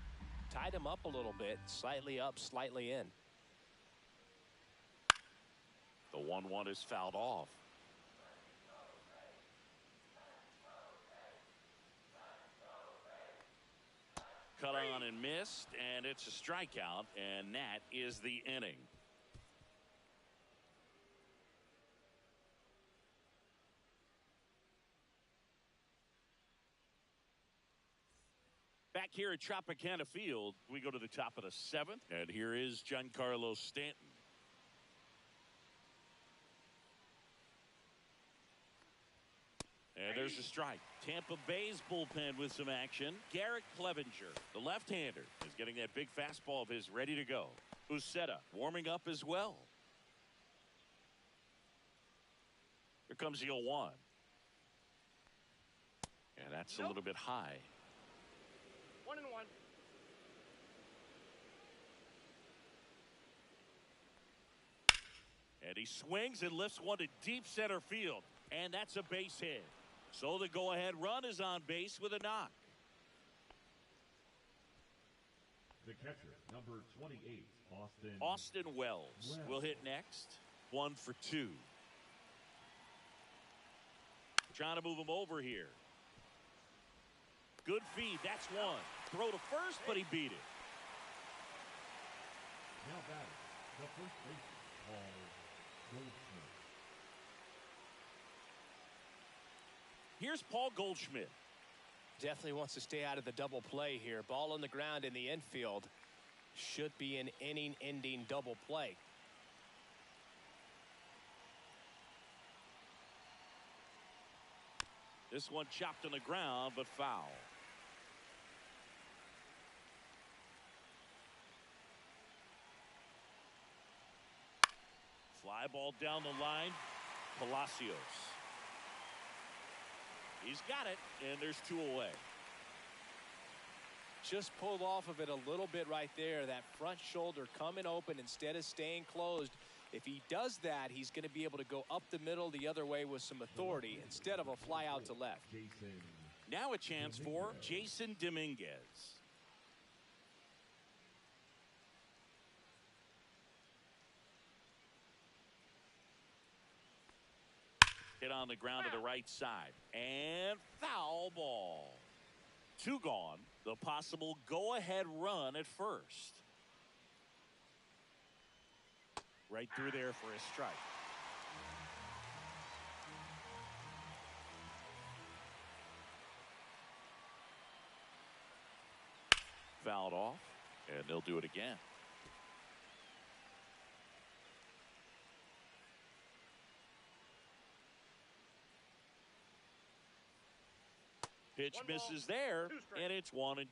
tied him up a little bit, slightly up, slightly in. The 1-1 is fouled off. Cut on and missed, and it's a strikeout, and that is the inning. Back here at Tropicana Field, we go to the top of the seventh, and here is Giancarlo Stanton. And there's a strike. Tampa Bay's bullpen with some action. Garrett Clevenger, the left-hander, is getting that big fastball of his ready to go. Uceta warming up as well. Here comes the 0-1. And that's a little bit high. 1-1. And he swings and lifts one to deep center field. And that's a base hit. So the go-ahead run is on base with a knock. The catcher, number 28, Austin Wells will hit next. 1 for 2. Trying to move him over here. Good feed. That's one. Throw to first, but he beat it. Now batting, the first baseman, Paul Goldschmidt. Here's Paul Goldschmidt. Definitely wants to stay out of the double play here. Ball on the ground in the infield. Should be an inning-ending double play. This one chopped on the ground, but foul. Fly ball down the line. Palacios. He's got it, and there's 2 away. Just pulled off of it a little bit right there. That front shoulder coming open instead of staying closed. If he does that, he's going to be able to go up the middle the other way with some authority instead of a fly out to left. Now a chance for Jason Dominguez. Hit on the ground to the right side. And foul ball. 2 gone. The possible go-ahead run at first. Right through there for a strike. Fouled off, and they'll do it again. Pitch misses there, and it's 1-2.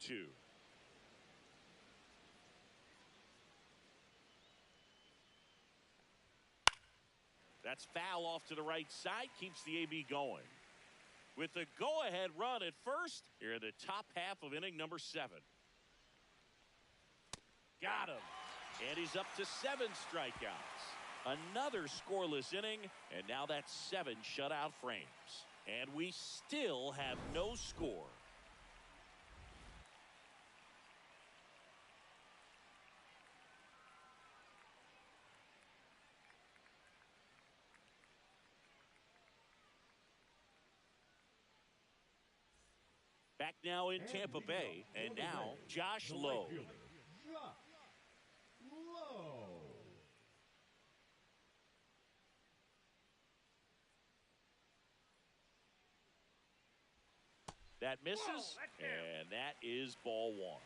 That's foul off to the right side, keeps the AB going. With the go-ahead run at first, here in the top half of inning number 7. Got him. And he's up to 7 strikeouts. Another scoreless inning, and now that's 7 shutout frames. And we still have no score. Back now in Tampa Bay, and now Josh Lowe. That misses, and that is ball 1.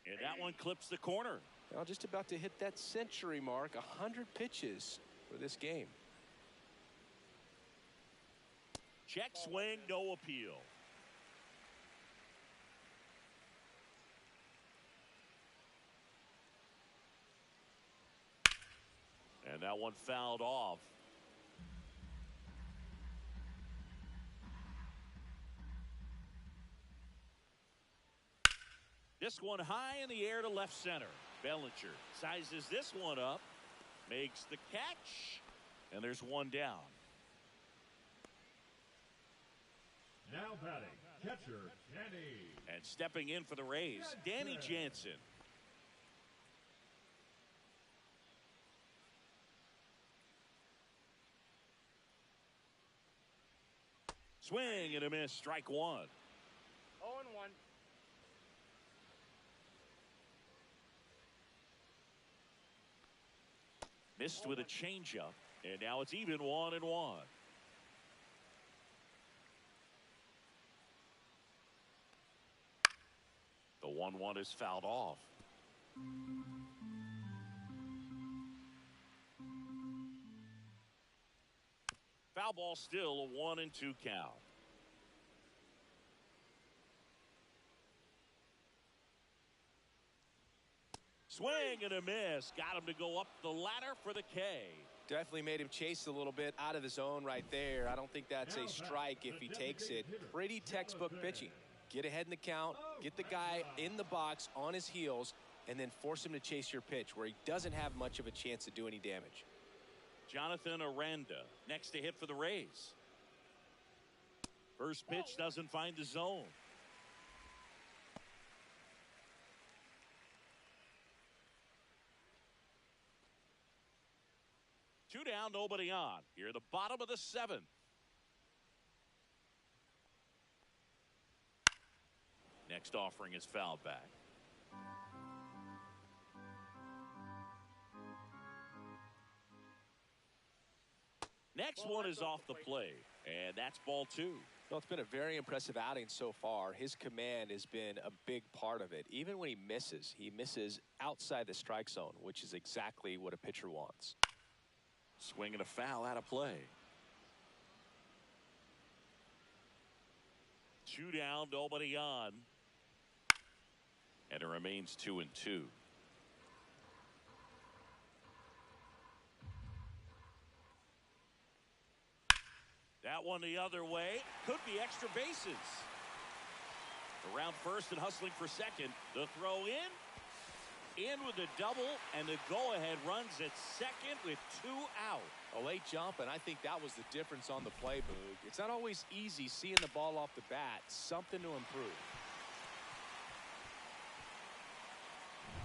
And that one clips the corner. Well, just about to hit that century mark. 100 pitches for this game. Check swing, no appeal. And that one fouled off. This one high in the air to left center. Bellinger sizes this one up, makes the catch, and there's one down. Now batting, catcher, Danny. And stepping in for the Rays, Danny Jansen. Swing and a miss, strike one. 0-1. Missed with a changeup, and now it's even 1-1. The 1-1 is fouled off. Foul ball, still a 1-2 count. Swing and a miss. Got him to go up the ladder for the K. Definitely made him chase a little bit out of the zone right there. I don't think that's a strike if he takes it. Pretty textbook pitching. Get ahead in the count, get the guy in the box on his heels, and then force him to chase your pitch where he doesn't have much of a chance to do any damage. Jonathan Aranda next to hit for the Rays. First pitch doesn't find the zone. Two down, nobody on. Here at the bottom of the seventh. Next offering is fouled back. Next one is off the plate, and that's ball two. Well, it's been a very impressive outing so far. His command has been a big part of it. Even when he misses outside the strike zone, which is exactly what a pitcher wants. Swing and a foul out of play. Two down, nobody on. And it remains 2-2. That one the other way. Could be extra bases. Around first and hustling for second. The throw in with the double, and the go-ahead runs at second with 2 out. A late jump, and I think that was the difference on the play, Boog. It's not always easy seeing the ball off the bat. Something to improve.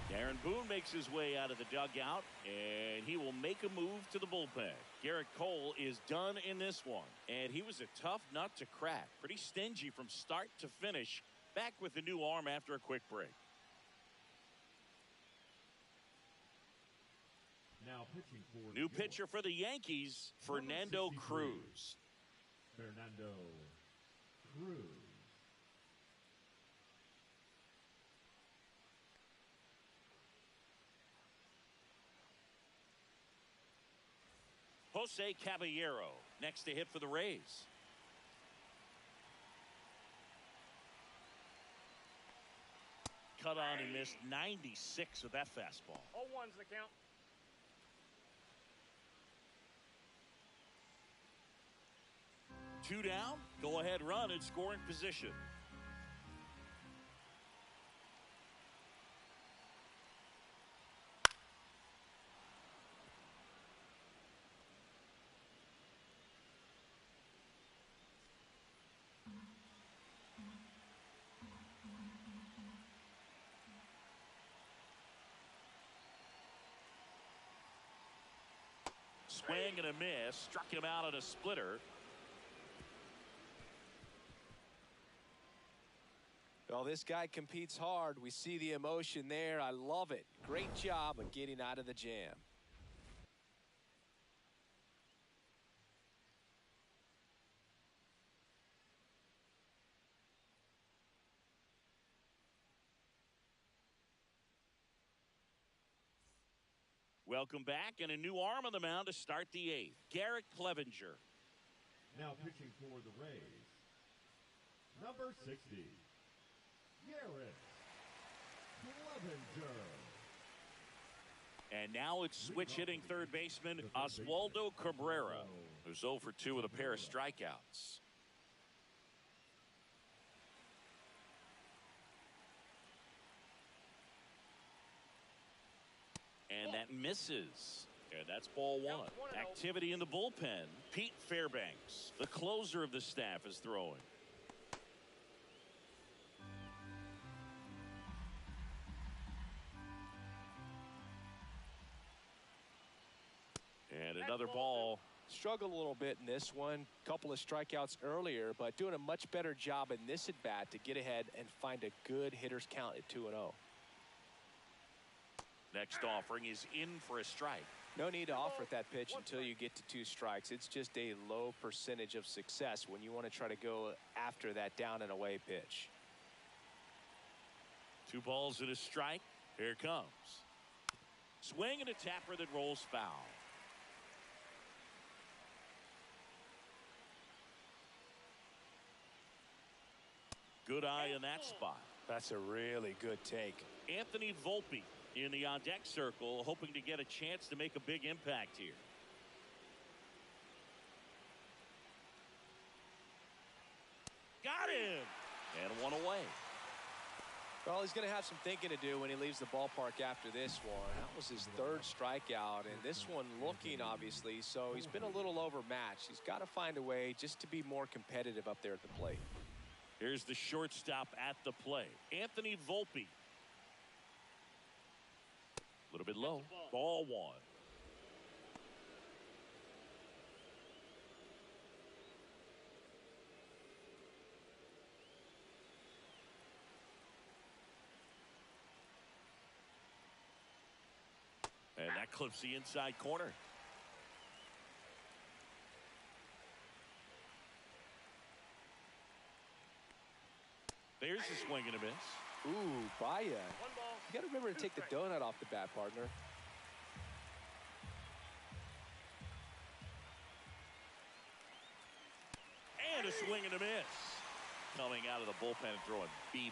Darren Boone makes his way out of the dugout, and he will make a move to the bullpen. Garrett Cole is done in this one, and he was a tough nut to crack. Pretty stingy from start to finish. Back with a new arm after a quick break. Now pitching for new pitcher for the Yankees, Fernando Cruz. Fernando Cruz. Jose Caballero next to hit for the Rays. Cut on and missed 96 with that fastball. 0-1's the count. Two down, go ahead run in scoring position. Swing and a miss, struck him out on a splitter. Well, this guy competes hard. We see the emotion there. I love it. Great job of getting out of the jam. Welcome back, and a new arm on the mound to start the eighth. Garrett Clevenger. Now pitching for the Rays, number 60. Garrett Clevenger. And now it's switch hitting third baseman Oswaldo Cabrera, who's 0 for 2 with a pair of strikeouts. And that misses. And that's ball 1. Activity in the bullpen. Pete Fairbanks, the closer of the staff, is throwing. And another ball. Struggled a little bit in this one. Couple of strikeouts earlier, but doing a much better job in this at bat to get ahead and find a good hitter's count at 2-0. Next offering is in for a strike. No need to offer at that pitch until you get to 2 strikes. It's just a low percentage of success when you want to try to go after that down and away pitch. 2 balls and a strike. Here it comes. Swing and a tapper that rolls foul. Good eye in that spot. That's a really good take. Anthony Volpe in the on-deck circle, hoping to get a chance to make a big impact here. Got him! And 1 away. Well, he's going to have some thinking to do when he leaves the ballpark after this one. That was his 3rd strikeout, and this one looking, obviously, so he's been a little overmatched. He's got to find a way just to be more competitive up there at the plate. Here's the shortstop at the plate, Anthony Volpe. A little bit low. Ball 1. And that clips the inside corner. There's a swing and a miss. Ooh, Baya. You got to remember to take the donut off the bat, partner. And a swing and a miss. Coming out of the bullpen and throwing BBs.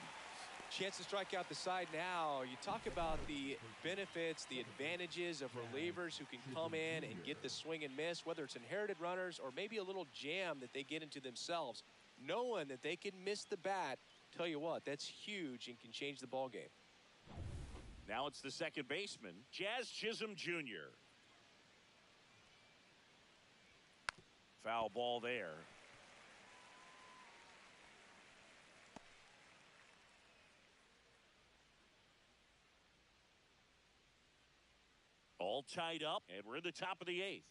Chance to strike out the side now. You talk about the benefits, the advantages of relievers who can come in and get the swing and miss, whether it's inherited runners or maybe a little jam that they get into themselves. Knowing that they can miss the bat, tell you what, that's huge and can change the ball game. Now it's the second baseman, Jazz Chisholm Jr. Foul ball there. All tied up, and we're in the top of the 8th.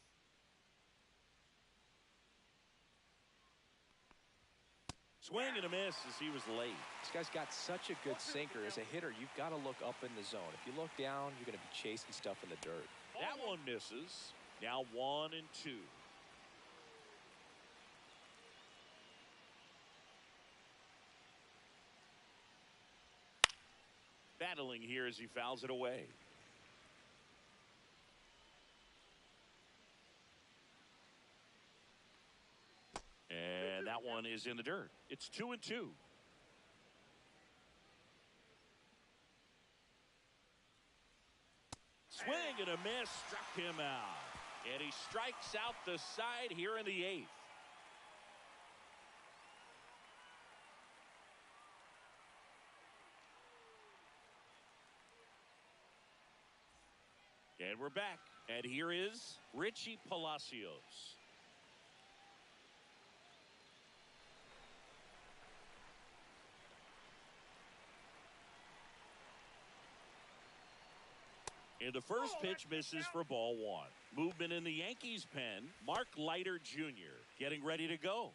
Swing and a miss as he was late. This guy's got such a good sinker. As a hitter, you've got to look up in the zone. If you look down, you're going to be chasing stuff in the dirt. That one misses. Now 1 and 2. Battling here as he fouls it away. And that one is in the dirt. It's 2 and 2. Swing and a miss, struck him out. And he strikes out the side here in the 8th. And we're back. And here is Richie Palacios. And the first pitch misses for ball 1. Movement in the Yankees pen. Mark Leiter Jr. getting ready to go.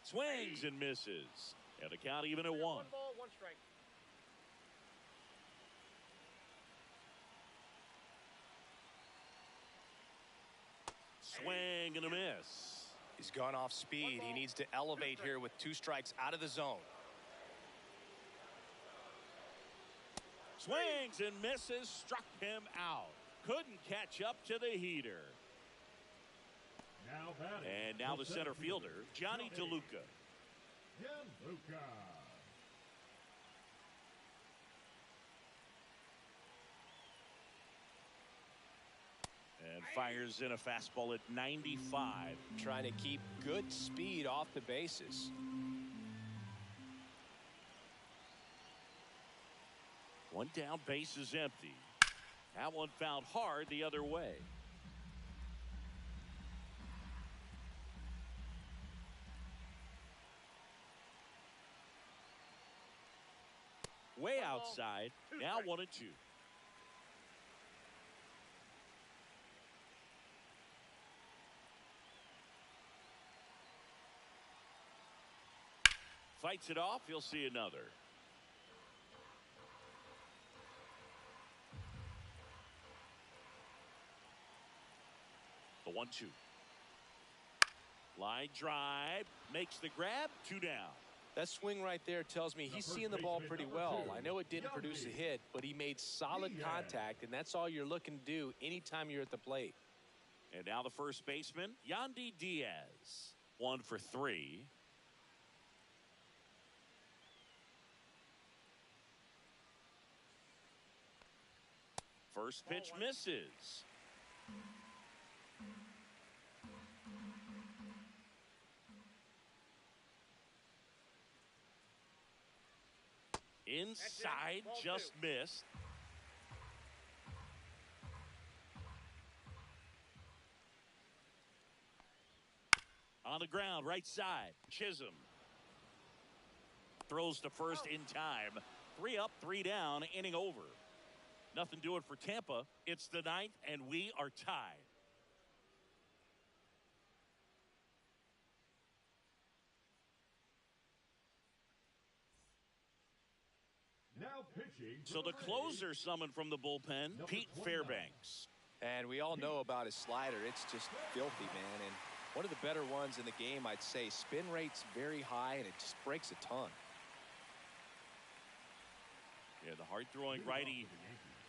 Swings and misses. And the count even at 1. 1 ball, 1 strike. Swing and a miss. He's gone off speed. He needs to elevate here with 2 strikes out of the zone. Swings and misses, struck him out. Couldn't catch up to the heater. And now the center fielder, Johnny DeLuca. And fires in a fastball at 95. Trying to keep good speed off the bases. One down, base is empty. That one fouled hard the other way. Way outside. Now 1-2. Fights it off. He'll see another. The 1-2. Line drive. Makes the grab. 2 down. That swing right there tells me he's seeing the ball pretty well. I know it didn't produce a hit, but he made solid contact, and that's all you're looking to do anytime you're at the plate. And now the first baseman, Yandy Diaz. 1 for 3. First pitch misses. Inside, just missed. On the ground, right side, Chisholm. Throws to first in time. 3 up, 3 down, inning over. Nothing doing for Tampa. It's the 9th, and we are tied. So the closer summoned from the bullpen, Pete Fairbanks. And we all know about his slider. It's just filthy, man. And one of the better ones in the game, I'd say. Spin rate's very high, and it just breaks a ton. Yeah, the hard-throwing righty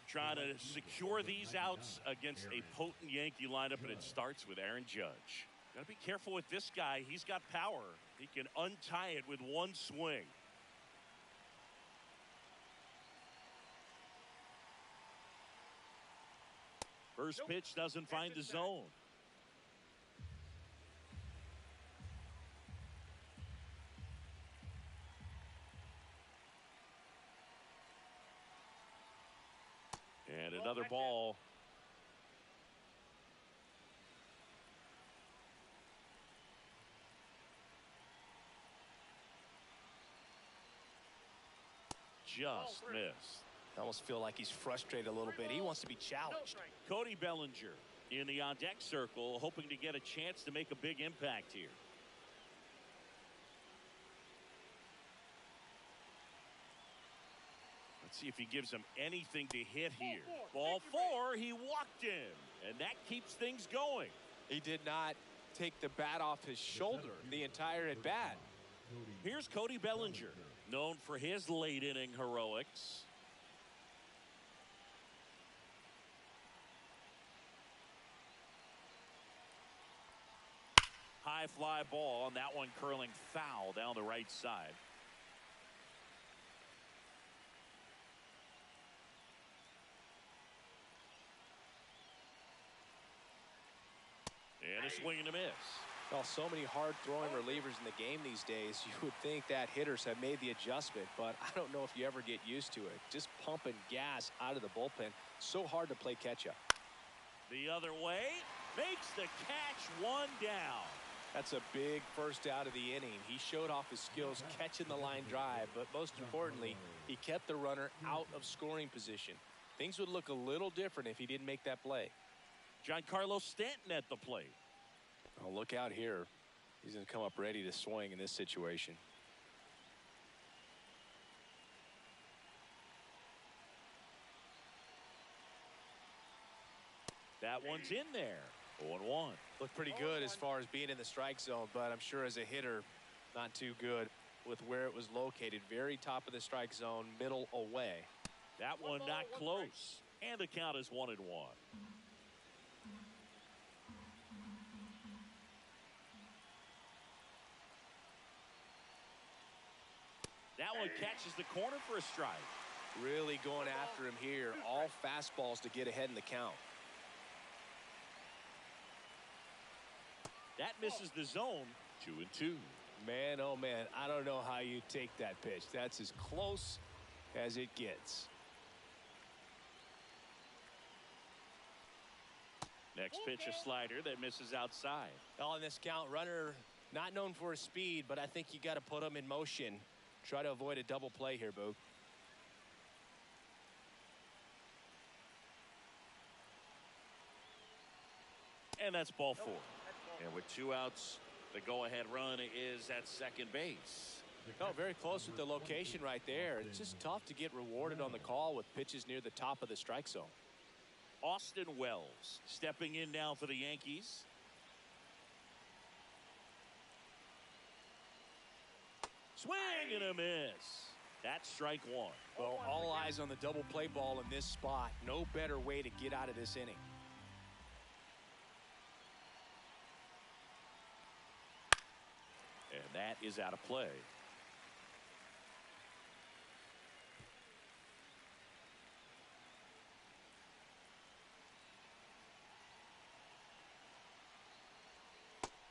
trying to secure these outs against a potent Yankee lineup, and it starts with Aaron Judge. Got to be careful with this guy. He's got power. He can untie it with one swing. First pitch doesn't find the zone. And another ball. Just missed. I almost feel like he's frustrated a little bit. He wants to be challenged. Cody Bellinger in the on-deck circle, hoping to get a chance to make a big impact here. Let's see if he gives him anything to hit here. Ball 4, he walked him, and that keeps things going. He did not take the bat off his shoulder the entire at-bat. Here's Cody Bellinger, known for his late-inning heroics. High fly ball, and that one curling foul down the right side. And a swing and a miss. Well, so many hard-throwing relievers in the game these days, you would think that hitters have made the adjustment, but I don't know if you ever get used to it. Just pumping gas out of the bullpen. So hard to play catch-up. The other way, makes the catch, 1 down. That's a big first out of the inning. He showed off his skills catching the line drive, but most importantly, he kept the runner out of scoring position. Things would look a little different if he didn't make that play. Giancarlo Stanton at the plate. Oh, look out here. He's going to come up ready to swing in this situation. That one's in there. 0-1. Looked pretty good as far as being in the strike zone, but I'm sure as a hitter, not too good with where it was located. Very top of the strike zone, middle away. That one not close. And the count is 1-1. That one catches the corner for a strike. Really going after him here. All fastballs to get ahead in the count. That misses the zone. 2-2. Man, oh man, I don't know how you take that pitch. That's as close as it gets. Next pitch, a slider that misses outside. On this count, runner not known for his speed, but I think you got to put him in motion. Try to avoid a double play here, Boog. And that's ball 4. And with 2 outs, the go-ahead run is at second base. Oh, very close with the location right there. It's just tough to get rewarded on the call with pitches near the top of the strike zone. Austin Wells stepping in now for the Yankees. Swing and a miss. That's strike 1. Well, all eyes on the double play ball in this spot. No better way to get out of this inning. And that is out of play.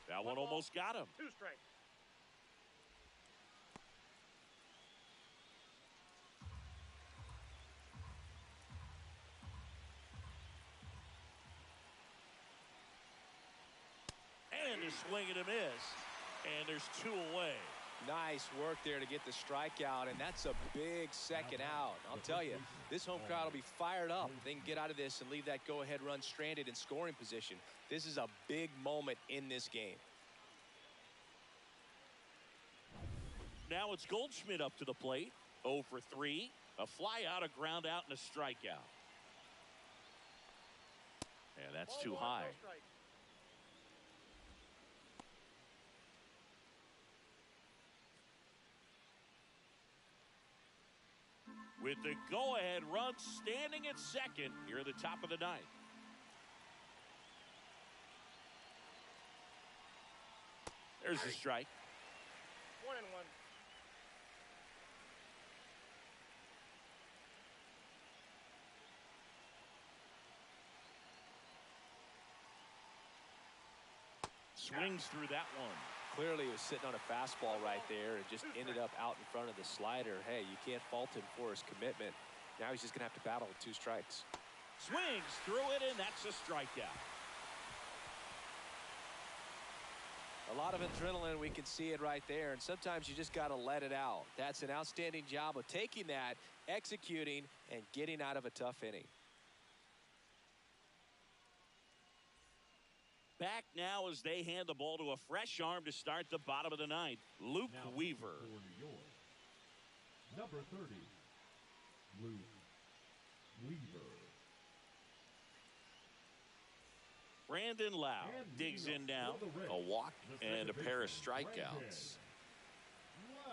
That one almost got him. 2 strikes. And a swing and a miss. And there's 2 away. Nice work there to get the strikeout, and that's a big second out. I'll tell you, this home crowd will be fired up. They can get out of this and leave that go-ahead run stranded in scoring position. This is a big moment in this game. Now it's Goldschmidt up to the plate. 0 for 3. A fly out, a ground out, and a strikeout. And that's too high. With the go-ahead run standing at second here at the top of the 9th. There's the strike. 1-1. Swings through that one. Clearly, he was sitting on a fastball right there and just ended up out in front of the slider. Hey, you can't fault him for his commitment. Now he's just going to have to battle with 2 strikes. Swings through it, and that's a strikeout. A lot of adrenaline, we can see it right there, and sometimes you just got to let it out. That's an outstanding job of taking that, executing, and getting out of a tough inning. Back now as they hand the ball to a fresh arm to start the bottom of the 9th. Luke Weaver. For New York, number 30, Luke Weaver. Brandon Lau digs in now. A walk and a pair of strikeouts. Wow.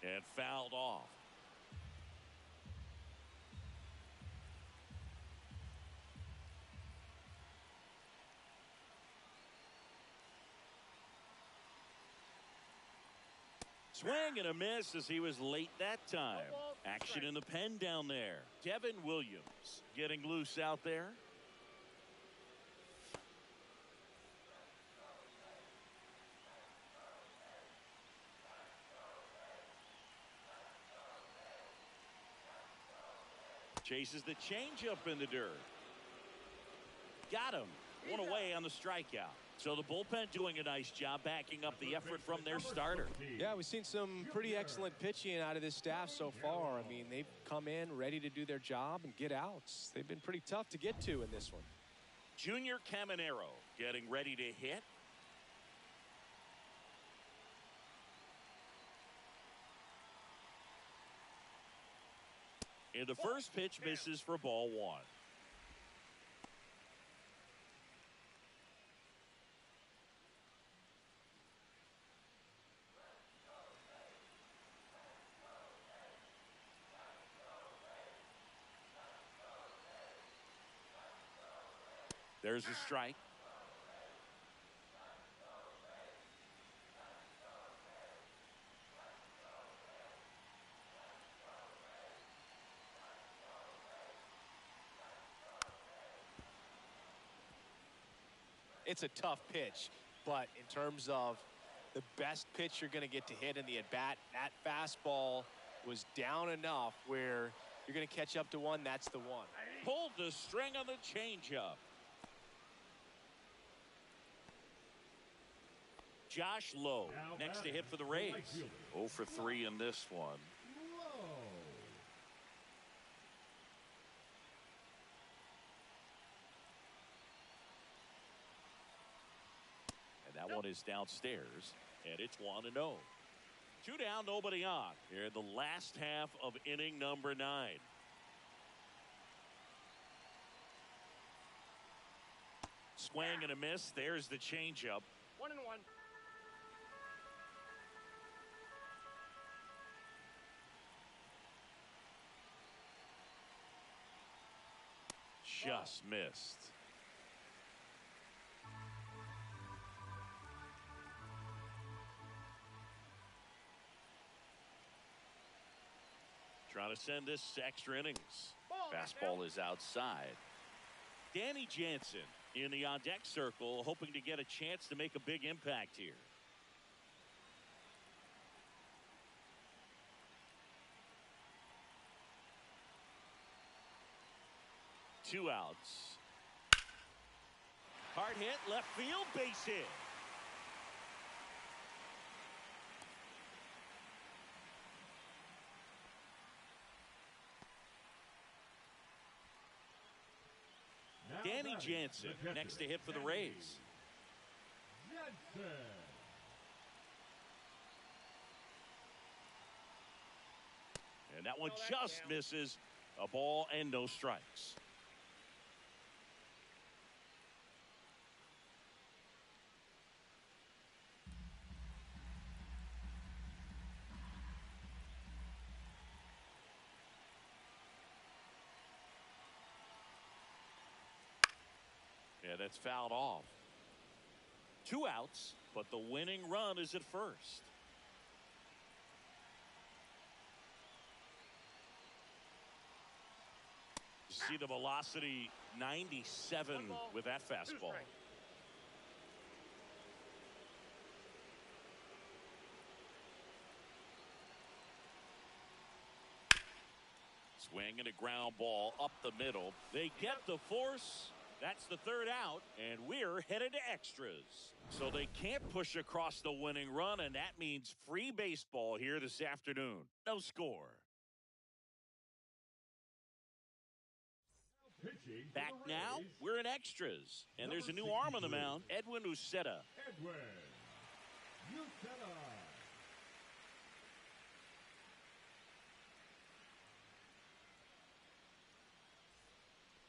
And fouled off. Swing and a miss as he was late that time. Action in the pen down there. Devin Williams getting loose out there. Chases the changeup in the dirt. Got him. One away on the strikeout. So the bullpen doing a nice job backing up the effort from their starter. Yeah, we've seen some pretty excellent pitching out of this staff so far. I mean, they've come in ready to do their job and get outs. They've been pretty tough to get to in this one. Junior Caminero getting ready to hit. And the first pitch misses for ball 1. There's a strike. It's a tough pitch, but in terms of the best pitch you're going to get to hit in the at-bat, that fastball was down enough where you're going to catch up to one. That's the one. Pulled the string on the changeup. Josh Lowe next to hit for the Rays. 0 for 3 in this one. And that one is downstairs, and it's 1-0. 2 down, nobody on. Here in the last half of inning number 9. Swing and a miss. There's the changeup. 1-1. Just missed. Trying to send this extra innings. Fastball is outside. Danny Jansen in the on-deck circle, hoping to get a chance to make a big impact here. Two outs. Hard hit, left field, base hit. Danny Jansen next to hit for the Rays. And that one just misses. A ball and no strikes. Yeah, that's fouled off. 2 outs, but the winning run is at first. See the velocity 97 with that fastball. Swing and a ground ball up the middle. They get the force. That's the 3rd out, and we're headed to extras. So they can't push across the winning run, and that means free baseball here this afternoon. No score. Back now, we're in extras, and there's a new arm on the mound, Edwin Uceta.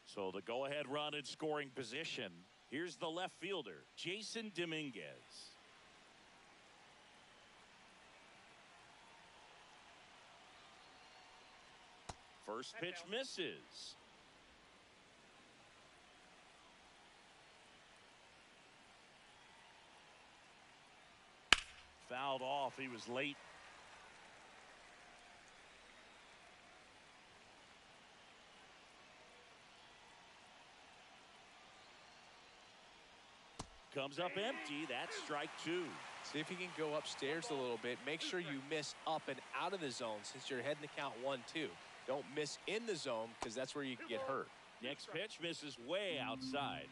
So the go-ahead run in scoring position. Here's the left fielder, Jason Dominguez. First pitch misses. Fouled off. He was late. Comes up empty. That's strike 2. See if you can go upstairs a little bit. Make sure you miss up and out of the zone since you're heading to count 1-2. Don't miss in the zone because that's where you can get hurt. Next pitch misses way outside.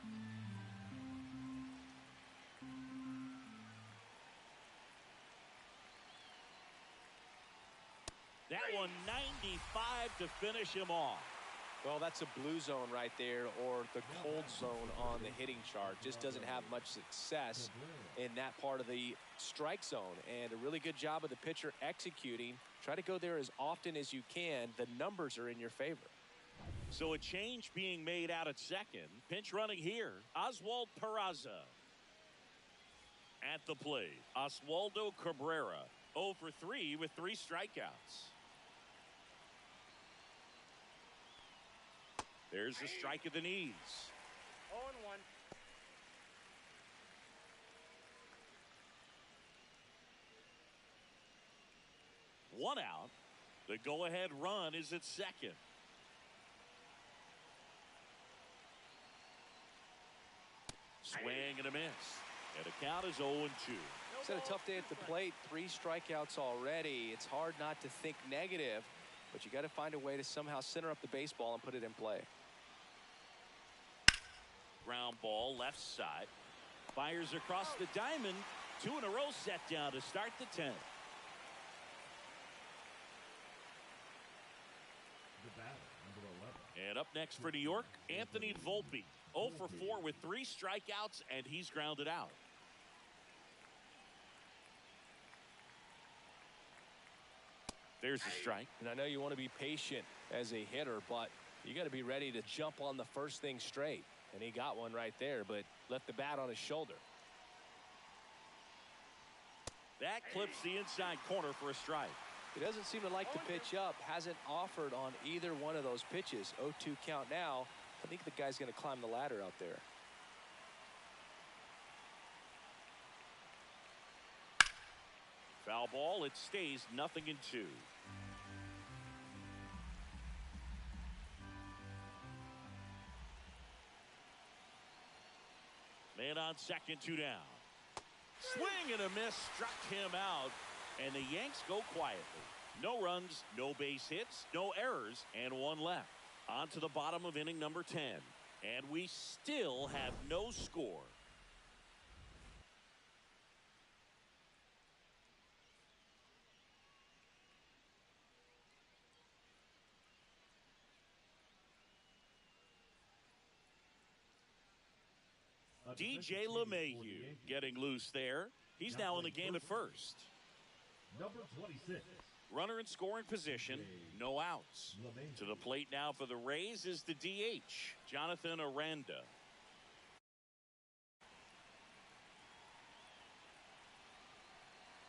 That one 95 to finish him off. Well, that's a blue zone right there, or the cold zone on the hitting chart. Just doesn't have much success in that part of the strike zone. And a really good job of the pitcher executing. Try to go there as often as you can. The numbers are in your favor. So a change being made out at second. Pinch running here, Oswald Peraza. At the plate, Oswaldo Cabrera. 0 for 3 with 3 strikeouts. There's a strike at the knees. 0-1. One out. The go-ahead run is at second. Swing and a miss. And the count is 0-2. It's had a tough day at the plate. 3 strikeouts already. It's hard not to think negative, but you got to find a way to somehow center up the baseball and put it in play. Ground ball left side. Fires across the diamond. 2 in a row set down to start the 10th. And up next for New York, Anthony Volpe. 0 for 4 with 3 strikeouts, and he's grounded out. There's a strike. And I know you want to be patient as a hitter, but you got to be ready to jump on the first thing straight. And he got one right there, but left the bat on his shoulder. That clips the inside corner for a strike. He doesn't seem to like the pitch up. Hasn't offered on either one of those pitches. 0-2 count now. I think the guy's going to climb the ladder out there. Foul ball. It stays 0-2. Man on second, 2 down. Swing and a miss struck him out, and the Yanks go quietly. No runs, no base hits, no errors, and 1 left. On to the bottom of inning number 10, and we still have no score. DJ LeMahieu getting loose there. He's now in the game at first. Number 26. Runner in scoring position, no outs. To the plate now for the Rays is the DH, Jonathan Aranda.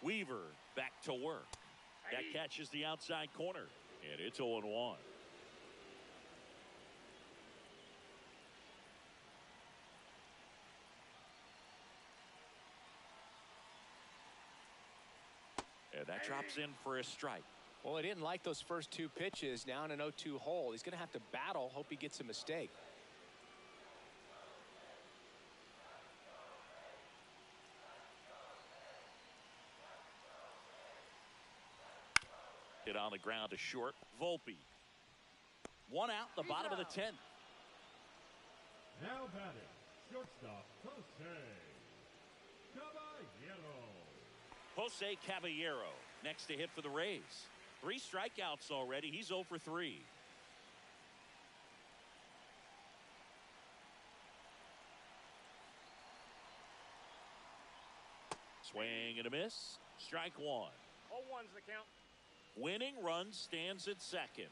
Weaver back to work. That catches the outside corner, and it's 0-1. And that drops in for a strike. Well, he didn't like those first 2 pitches. Now in an 0-2 hole. He's going to have to battle. Hope he gets a mistake. Hit on the ground to short. Volpe. 1 out, the bottom of the 10th. Now batting, shortstop, Jose Caballero. Jose Caballero next to hit for the Rays. 3 strikeouts already. He's 0 for 3. Swing and a miss. Strike 1. 0-1's the count. Winning run stands at second.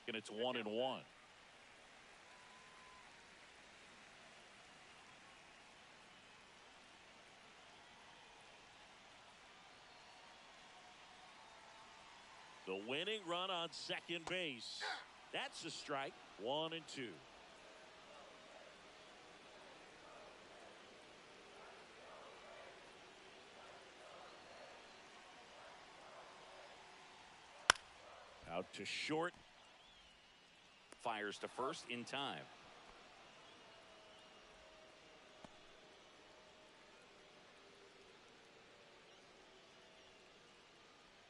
And it's 1-1. The winning run on second base. That's a strike. 1-2. Out to short. Fires to first in time.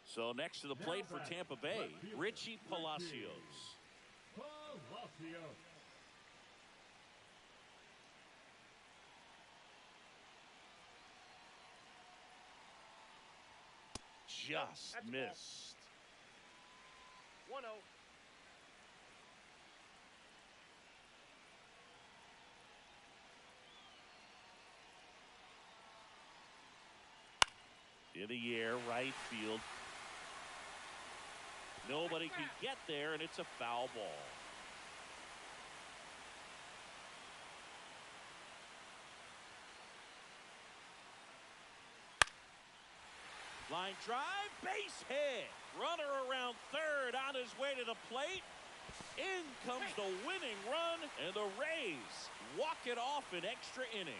So next to the plate for Tampa Bay, Richie Palacios. Just missed. 1-0. In the air, right field. Nobody can get there, and it's a foul ball. Line drive, base hit. Runner around third on his way to the plate. In comes the winning run, and the Rays walk it off in extra innings.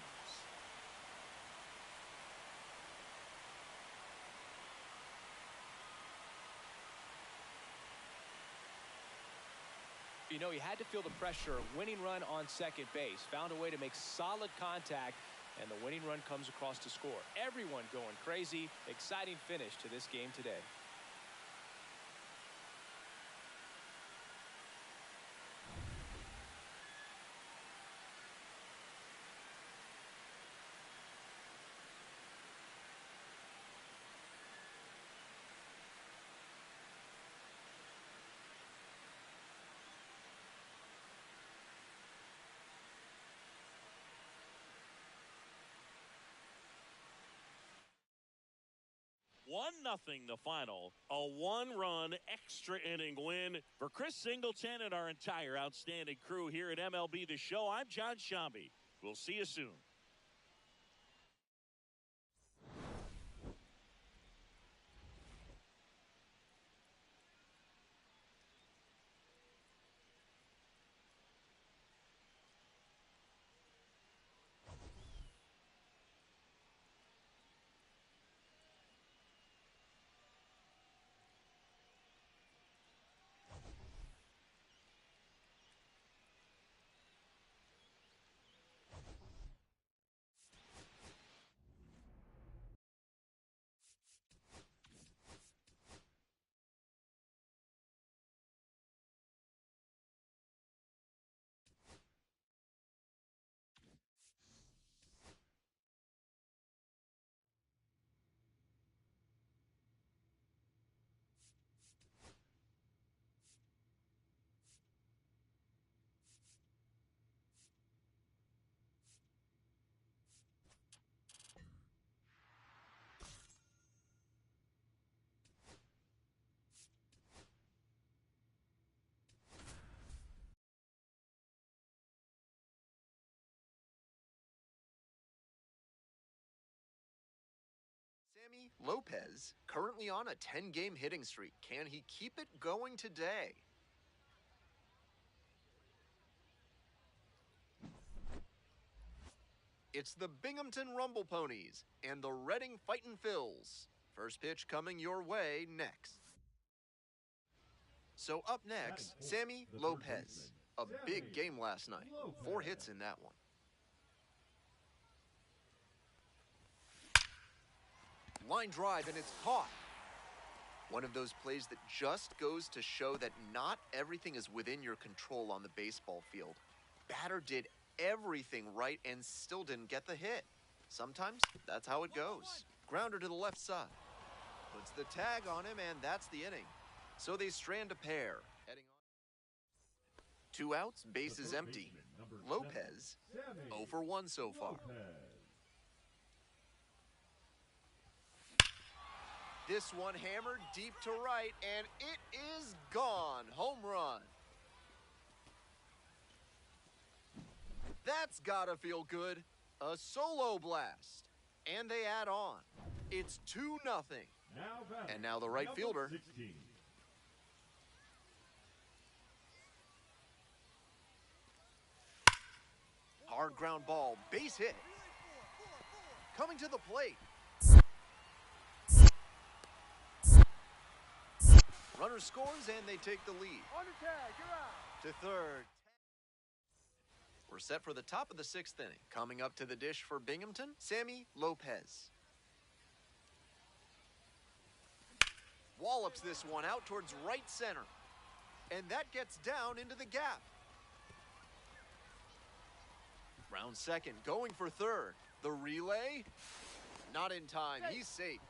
You know, he had to feel the pressure. Winning run on second base. Found a way to make solid contact, and the winning run comes across to score. Everyone going crazy. Exciting finish to this game today. One nothing the final. A one-run extra inning win for Chris Singleton and our entire outstanding crew here at MLB The Show. I'm John Shambi. We'll see you soon. Lopez, currently on a 10-game hitting streak. Can he keep it going today? It's the Binghamton Rumble Ponies and the Reading Fightin' Phils. First pitch coming your way next. So up next, Sammy Lopez. A big game last night. 4 hits in that one. Line drive, and it's caught. One of those plays that just goes to show that not everything is within your control on the baseball field. Batter did everything right and still didn't get the hit. Sometimes that's how it goes. Grounder to the left side. Puts the tag on him, and that's the inning. So they strand a pair. Heading on. 2 outs, bases empty. Lopez, 0 for 1 so far. This one hammered deep to right, and it is gone. Home run. That's gotta feel good. A solo blast. And they add on. It's 2-0. And now the right fielder. 16. Hard ground ball, base hit. Coming to the plate. Runner scores, and they take the lead. On the tag, you're out. To third. We're set for the top of the 6th inning. Coming up to the dish for Binghamton, Sammy Lopez. Wallops this one out towards right center. And that gets down into the gap. Round second, going for third. The relay, not in time. He's safe.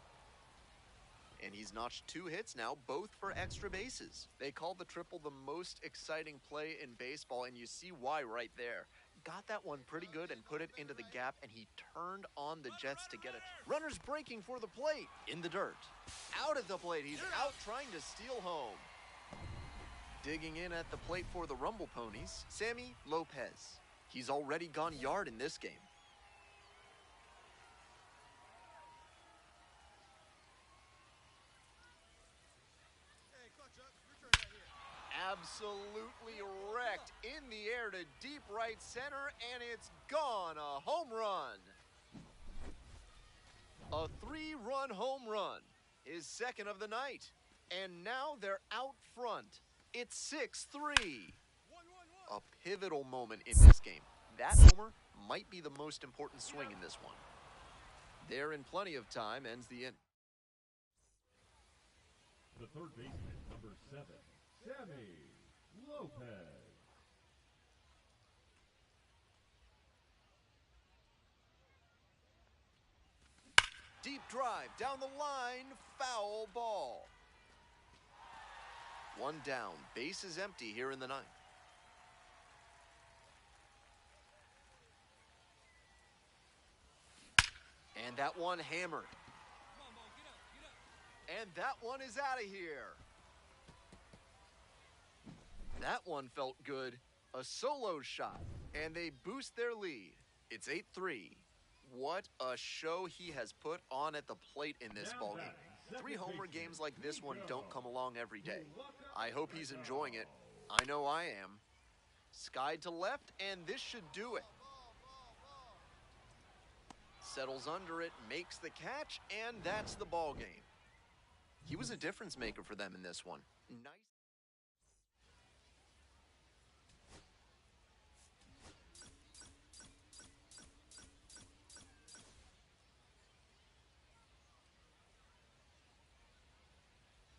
And he's notched 2 hits now, both for extra bases. They call the triple the most exciting play in baseball, and you see why right there. Got that one pretty good and put it into the gap, and he turned on the Jets to get it. Runners breaking for the plate. In the dirt. Out at the plate. He's out trying to steal home. Digging in at the plate for the Rumble Ponies, Sammy Lopez. He's already gone yard in this game. Absolutely wrecked in the air to deep right center, and it's gone. A home run. A 3-run home run, his second of the night. And now they're out front. It's 6-3. A pivotal moment in this game. That homer might be the most important swing in this one. There in plenty of time ends the inning. The third baseman, number 7, Sammy Lopez. Deep drive down the line, foul ball. One down, base is empty here in the ninth. And that one hammered. And that one is out of here. That one felt good. A solo shot. And they boost their lead. It's 8-3. What a show he has put on at the plate in this ballgame. 3 homer games like this one don't come along every day. I hope he's enjoying it. I know I am. Skied to left, and this should do it. Settles under it, makes the catch, and that's the ball game. He was a difference maker for them in this one. Nice.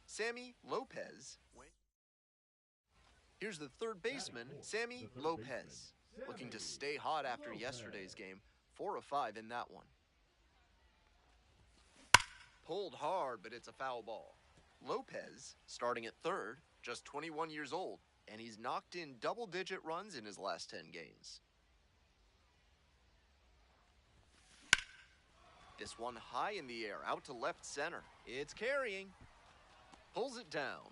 Sammy Lopez. Here's the third baseman, Sammy Lopez, looking to stay hot after yesterday's game. 4 of 5 in that one. Pulled hard, but it's a foul ball. Lopez, starting at third, just 21 years old, and he's knocked in double-digit runs in his last 10 games. This one high in the air, out to left center. It's carrying. Pulls it down.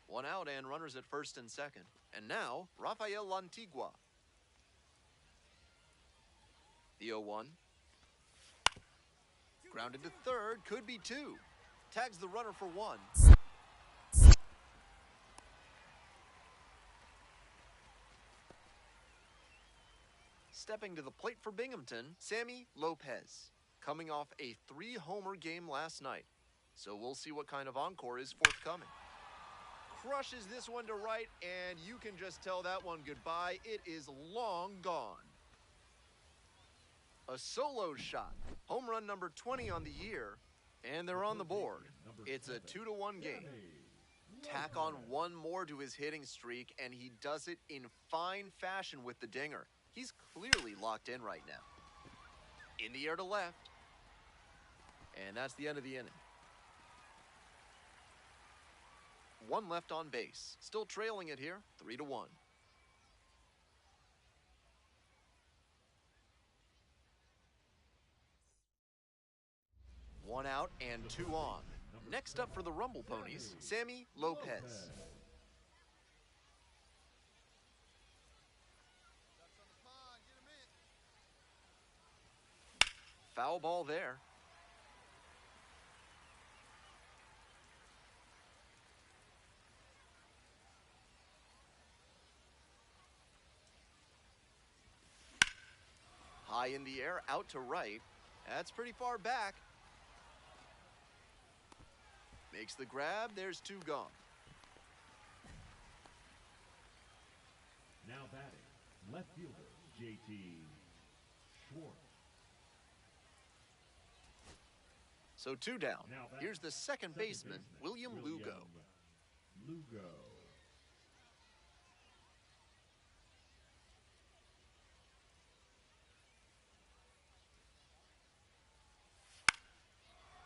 One out and runners at first and second. And now, Rafael Lantigua. The 0-1. Grounded to third, could be 2. Tags the runner for 1. Stepping to the plate for Binghamton, Sammy Lopez, coming off a 3-homer game last night. So we'll see what kind of encore is forthcoming. Crushes this one to right, and you can just tell that one goodbye. It is long gone. A solo shot. Home run number 20 on the year, and they're on the board. It's a 2-1 game. Tack on one more to his hitting streak, and he does it in fine fashion with the dinger. He's clearly locked in right now. In the air to left. And that's the end of the inning. 1 left on base. Still trailing it here, 3-1. One out and 2 on. Next up for the Rumble Ponies, Sammy Lopez. Foul ball there. High in the air, out to right. That's pretty far back. Makes the grab, there's 2 gone. Now batting, left fielder, JT Schwartz. So 2 down. Here's the second baseman, William Lugo.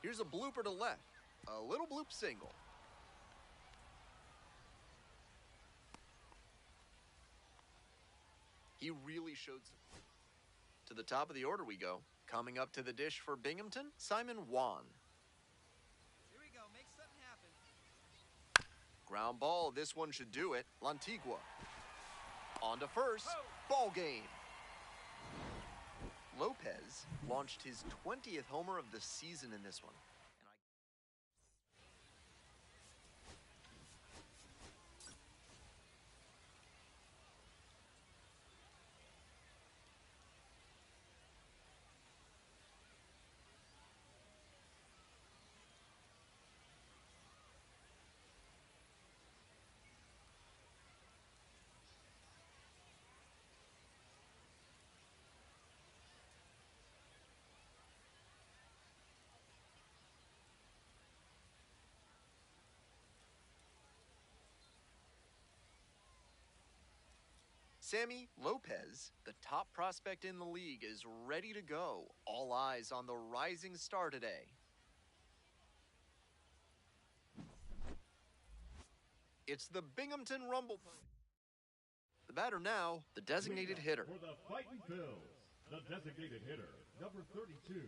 Here's a blooper to left. A little bloop single. He really showed some. To the top of the order we go. Coming up to the dish for Binghamton, Simon Wan. Here we go, make something happen. Ground ball, this one should do it. Lantigua. On to first. Ball game. Lopez launched his 20th homer of the season in this one. Sammy Lopez, the top prospect in the league, is ready to go. All eyes on the rising star today. It's the Binghamton Rumble. The batter now, the designated hitter. For the Fighting Phils, the designated hitter, number 32.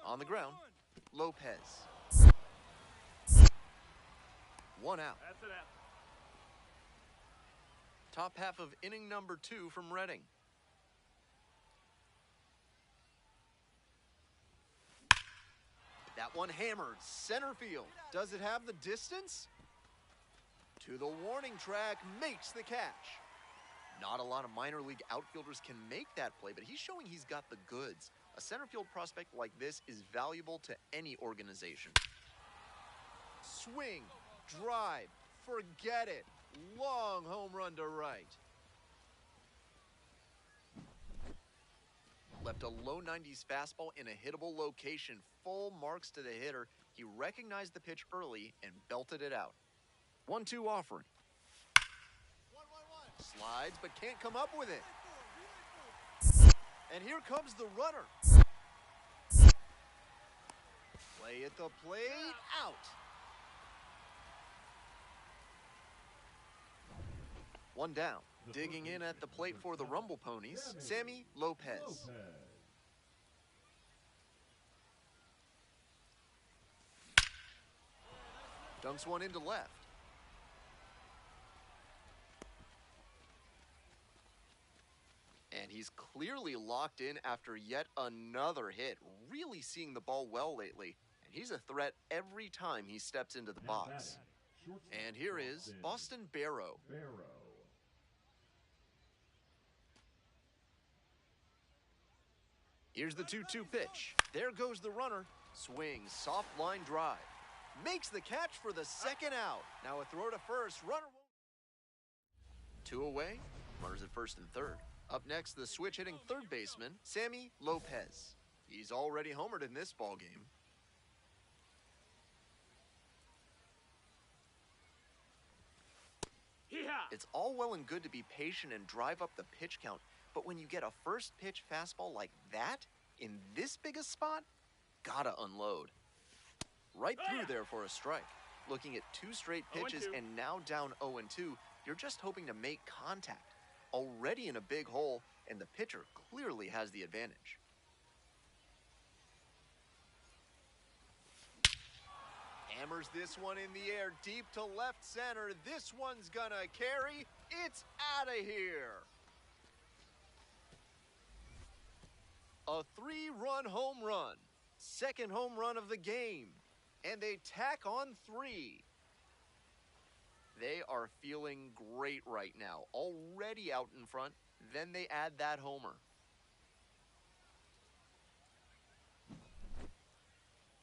On the ground, Lopez. One out. That's it out. Top half of inning number 2 from Reading. That one hammered center field. Does it have the distance? To the warning track, makes the catch. Not a lot of minor league outfielders can make that play, but he's showing he's got the goods. A center field prospect like this is valuable to any organization. Swing, drive, forget it. Long home run to right. Left a low 90s fastball in a hittable location. Full marks to the hitter. He recognized the pitch early and belted it out. 1-2 offering. Slides, but can't come up with it. And here comes the runner. Play at the plate, out. One down. Digging in at the plate for the Rumble Ponies, Sammy Lopez. Dunks one into left. And he's clearly locked in after yet another hit. Really seeing the ball well lately. And he's a threat every time he steps into the box. And here is Boston Barrow. Here's the 2-2 pitch. There goes the runner. Swing, soft line drive. Makes the catch for the second out. Now a throw to first. Runner won't. 2 away. Runners at first and third. Up next, the switch-hitting third baseman, Sammy Lopez. He's already homered in this ballgame. It's all well and good to be patient and drive up the pitch count, but when you get a first pitch fastball like that, in this big a spot, gotta unload. Right through there for a strike. Looking at 2 straight pitches and now down 0-2, you're just hoping to make contact. Already in a big hole, and the pitcher clearly has the advantage. Hammers this one in the air, deep to left center. This one's gonna carry. It's out of here. A 3-run home run. Second home run of the game. And they tack on 3. They are feeling great right now. Already out in front. Then they add that homer.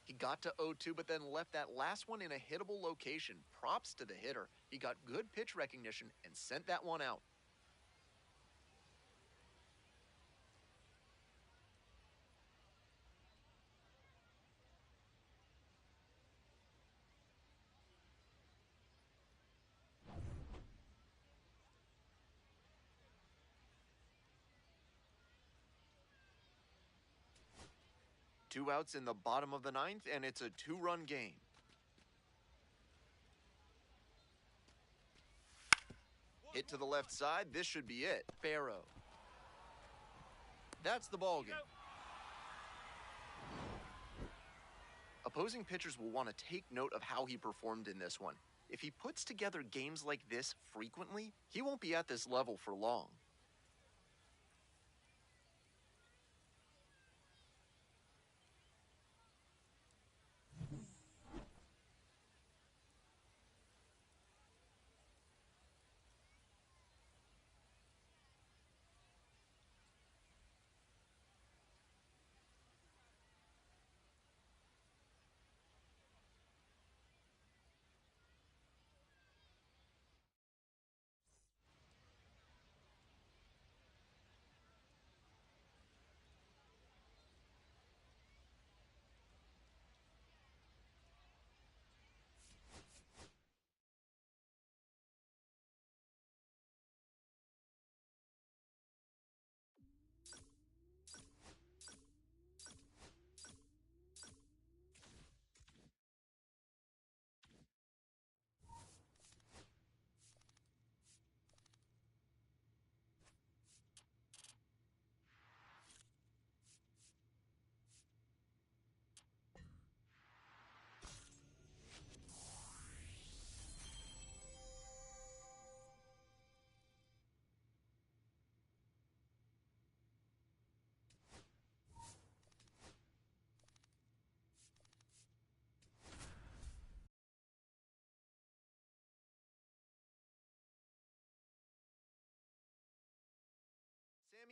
He got to 0-2, but then left that last one in a hittable location. Props to the hitter. He got good pitch recognition and sent that one out. Two outs in the bottom of the 9th, and it's a 2-run game. Hit to the left side. This should be it. Barrow. That's the ball game. Opposing pitchers will want to take note of how he performed in this one. If he puts together games like this frequently, he won't be at this level for long.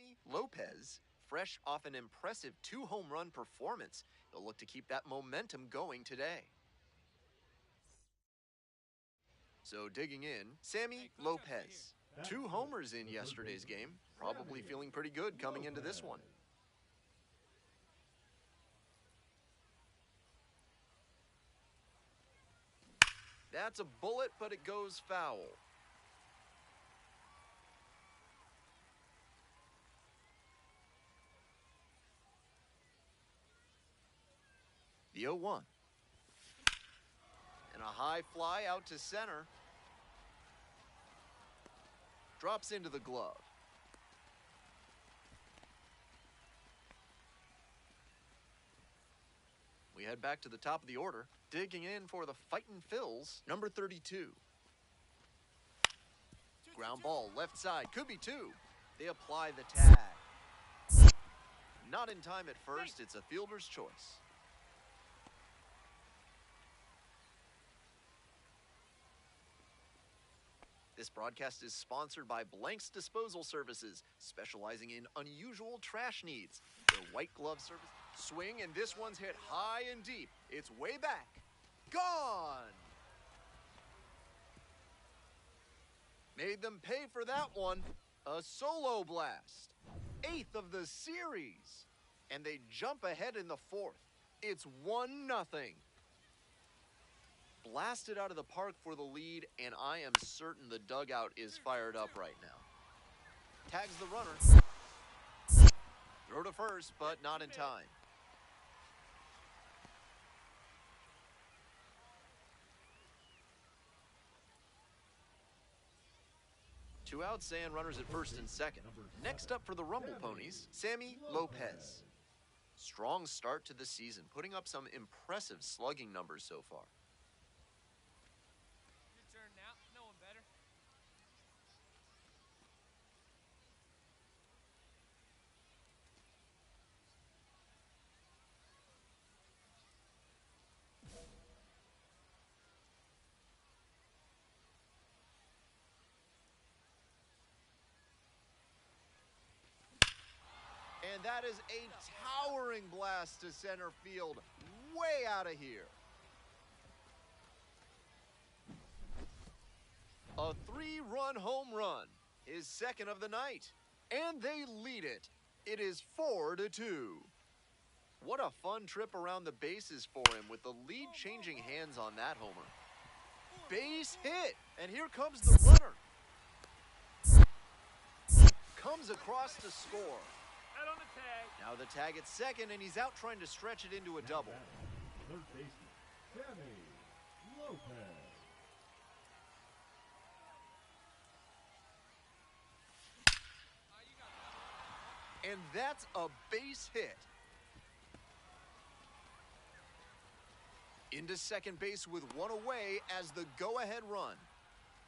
Sammy Lopez, fresh off an impressive 2-home run performance, he'll look to keep that momentum going today. So digging in, Sammy Lopez. 2 homers in yesterday's game, probably feeling pretty good coming into this one. That's a bullet, but it goes foul. The 0-1. And a high fly out to center. Drops into the glove. We head back to the top of the order. Digging in for the Fightin' Phils, number 32. Ground ball, left side, could be 2. They apply the tag. Not in time at first, it's a fielder's choice. This broadcast is sponsored by Blank's Disposal Services, specializing in unusual trash needs. Their white glove service. Swing, and this one's hit high and deep. It's way back. Gone! Made them pay for that one. A solo blast. 8th of the series. And they jump ahead in the 4th. It's 1-0. Blasted out of the park for the lead, and I am certain the dugout is fired up right now. Tags the runner. Throw to first, but not in time. Two outs and runners at first and second. Next up for the Rumble Ponies, Sammy Lopez. Strong start to the season, putting up some impressive slugging numbers so far. Your turn now. No one better. And that is a towering blast to center field, way out of here. A 3-run home run, his second of the night, and they lead it. It is 4-2. What a fun trip around the bases for him with the lead changing hands on that homer. Base hit, and here comes the runner. Comes across to score. On the tag. Now the tag at second, and he's out trying to stretch it into a double. Third baseman, Sammy Lopez. And that's a base hit. Into second base with one away as the go-ahead run.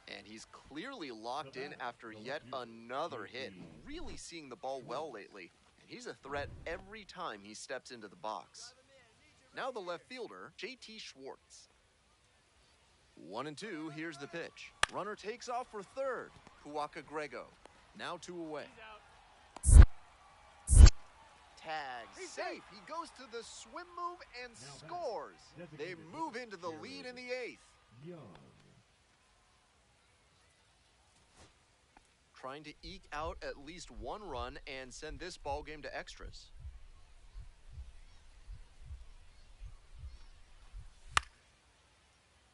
And he's clearly locked in after yet another hit. Really seeing the ball well lately. He's a threat every time he steps into the box. Now the left fielder, JT Schwartz. 1-2, here's the pitch. Runner takes off for third. Puaka Grego. Now 2 away. Tag safe. He goes to the swim move and scores. They move into the lead in the 8th. Young. Trying to eke out at least 1 run and send this ball game to extras.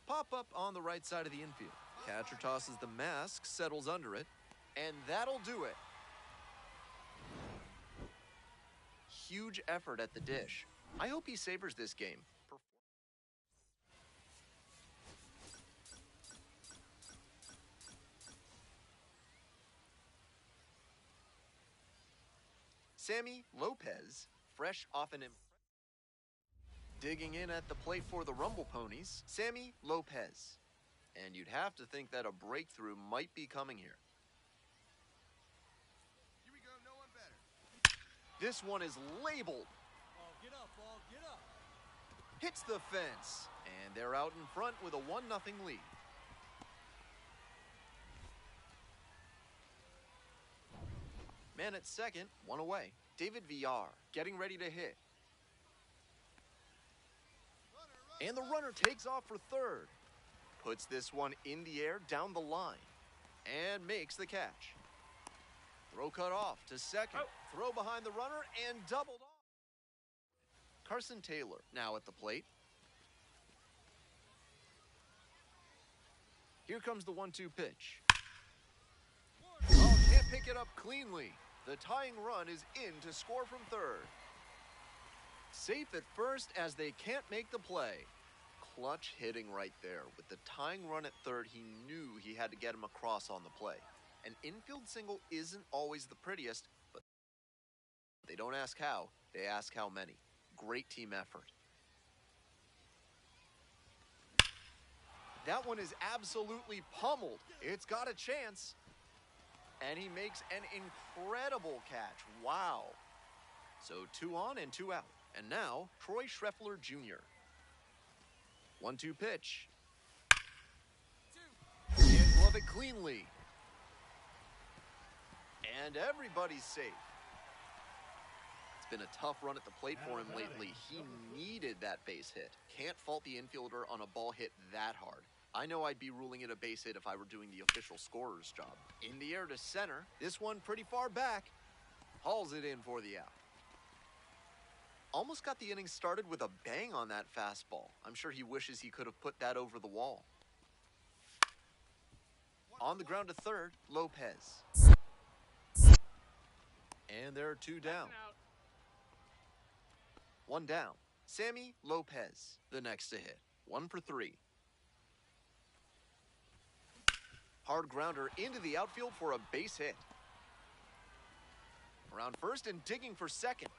Pop up on the right side of the infield. Catcher tosses the mask, settles under it, and that'll do it. Huge effort at the dish. I hope he savors this game. Sammy Lopez, fresh off an digging in at the plate for the Rumble Ponies, Sammy Lopez. And you'd have to think that a breakthrough might be coming here. Here we go, no one better. This one is labeled. Ball, get up, ball, get up. Hits the fence, and they're out in front with a 1-0 lead. man at second, one away. David VR getting ready to hit. And the runner takes off for third. Puts this one in the air down the line and makes the catch. Throw cut off to second. Throw behind the runner and doubled off. Carson Taylor now at the plate. Here comes the 1-2 pitch. Oh, can't pick it up cleanly. The tying run is in to score from third. Safe at first as they can't make the play. Clutch hitting right there. With the tying run at third, he knew he had to get him across on the play. An infield single isn't always the prettiest, but they don't ask how, they ask how many. Great team effort. That one is absolutely pummeled. It's got a chance. And he makes an incredible catch. Wow. So 2 on and 2 out. And now, Troy Schreffler Jr. 1-2 pitch. And glove it cleanly. And everybody's safe. It's been a tough run at the plate for him lately. He needed that base hit. Can't fault the infielder on a ball hit that hard. I know I'd be ruling it a base hit if I were doing the official scorer's job. In the air to center. This one pretty far back. Hauls it in for the out. Almost got the inning started with a bang on that fastball. I'm sure he wishes he could have put that over the wall. On the ground to third, Lopez. And there are 2 down. 1 down. Sammy Lopez, the next to hit. 1 for 3. Hard grounder into the outfield for a base hit. Around first and digging for second.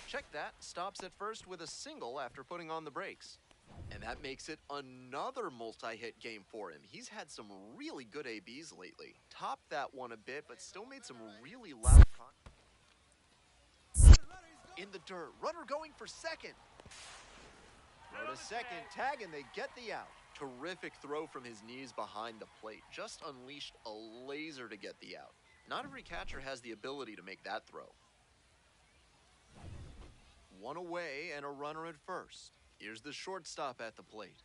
Check that. Stops at first with a single after putting on the brakes. And that makes it another multi-hit game for him. He's had some really good ABs lately. Topped that one a bit, but still made some really loud in the dirt. Runner going for second. Throw to second. Tag, and they get the out. Terrific throw from his knees behind the plate. Just unleashed a laser to get the out. Not every catcher has the ability to make that throw. 1 away and a runner at first. Here's the shortstop at the plate.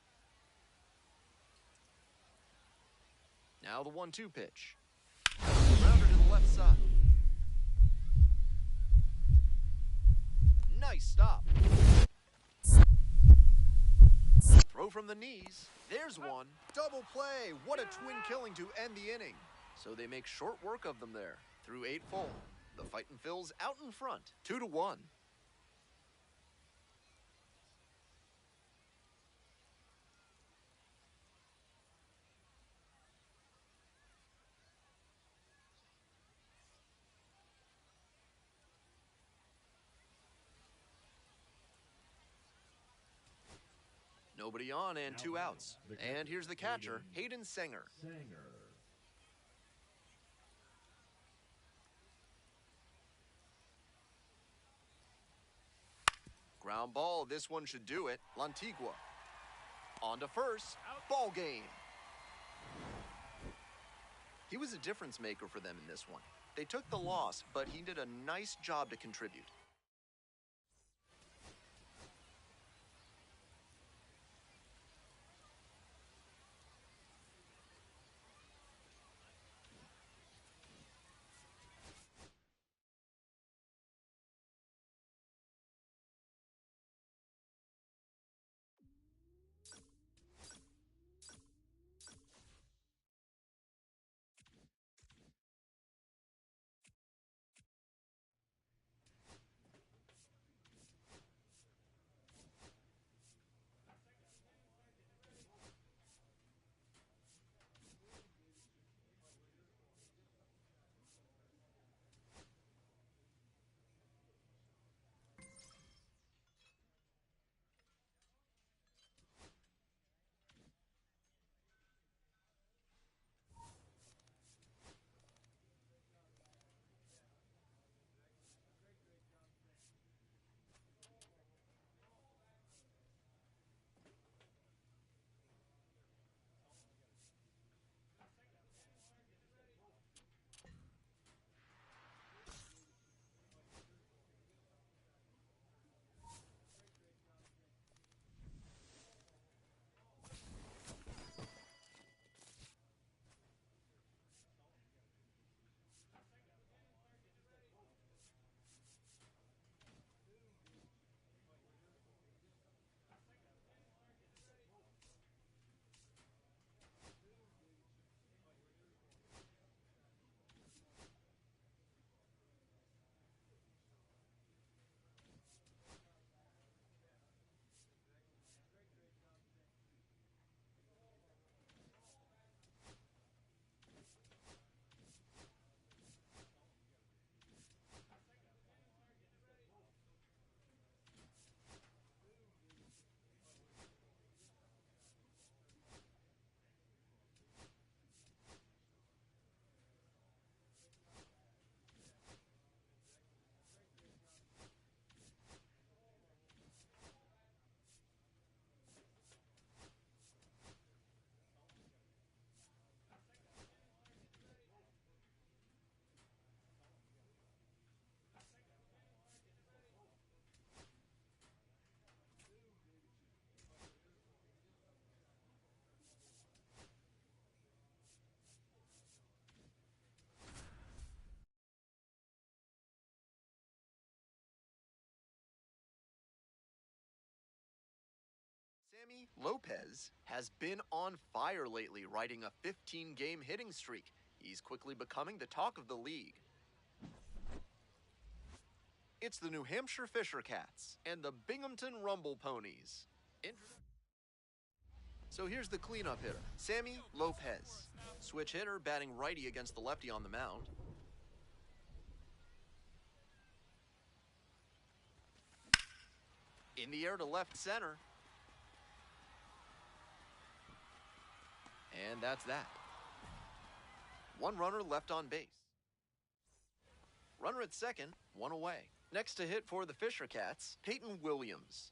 Now the 1-2 pitch. Grounder to the left side. Nice stop. Throw from the knees. There's one. Double play. What a twin killing to end the inning. So they make short work of them there. Through 8 full. The Fightin' Phils out in front. 2-1. Nobody on and 2 outs. And here's the catcher, Hayden Sanger. Ground ball, this one should do it. Lantigua. On to first. Ball game. He was a difference maker for them in this one. They took the loss, but he did a nice job to contribute. Sammy Lopez has been on fire lately, riding a 15-game hitting streak. He's quickly becoming the talk of the league. It's the New Hampshire Fisher Cats and the Binghamton Rumble Ponies. So here's the cleanup hitter, Sammy Lopez. Switch hitter, batting righty against the lefty on the mound. In the air to left center. And that's that. One runner left on base. Runner at second, one away. Next to hit for the Fisher Cats, Peyton Williams.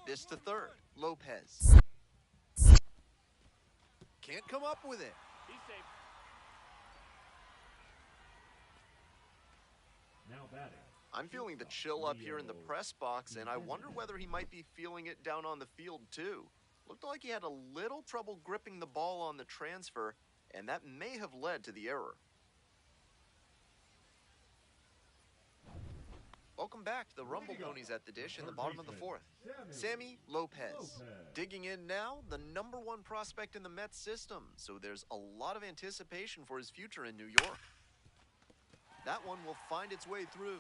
This to third, Lopez. Can't come up with it. He's safe. Now batting. I'm feeling the chill up here in the press box, and I wonder whether he might be feeling it down on the field too. Looked like he had a little trouble gripping the ball on the transfer, and that may have led to the error. Welcome back to the Rumble Ponies at the dish in the bottom of the fourth. Sammy Lopez. Digging in now, the #1 prospect in the Mets system, so there's a lot of anticipation for his future in New York. That one will find its way through,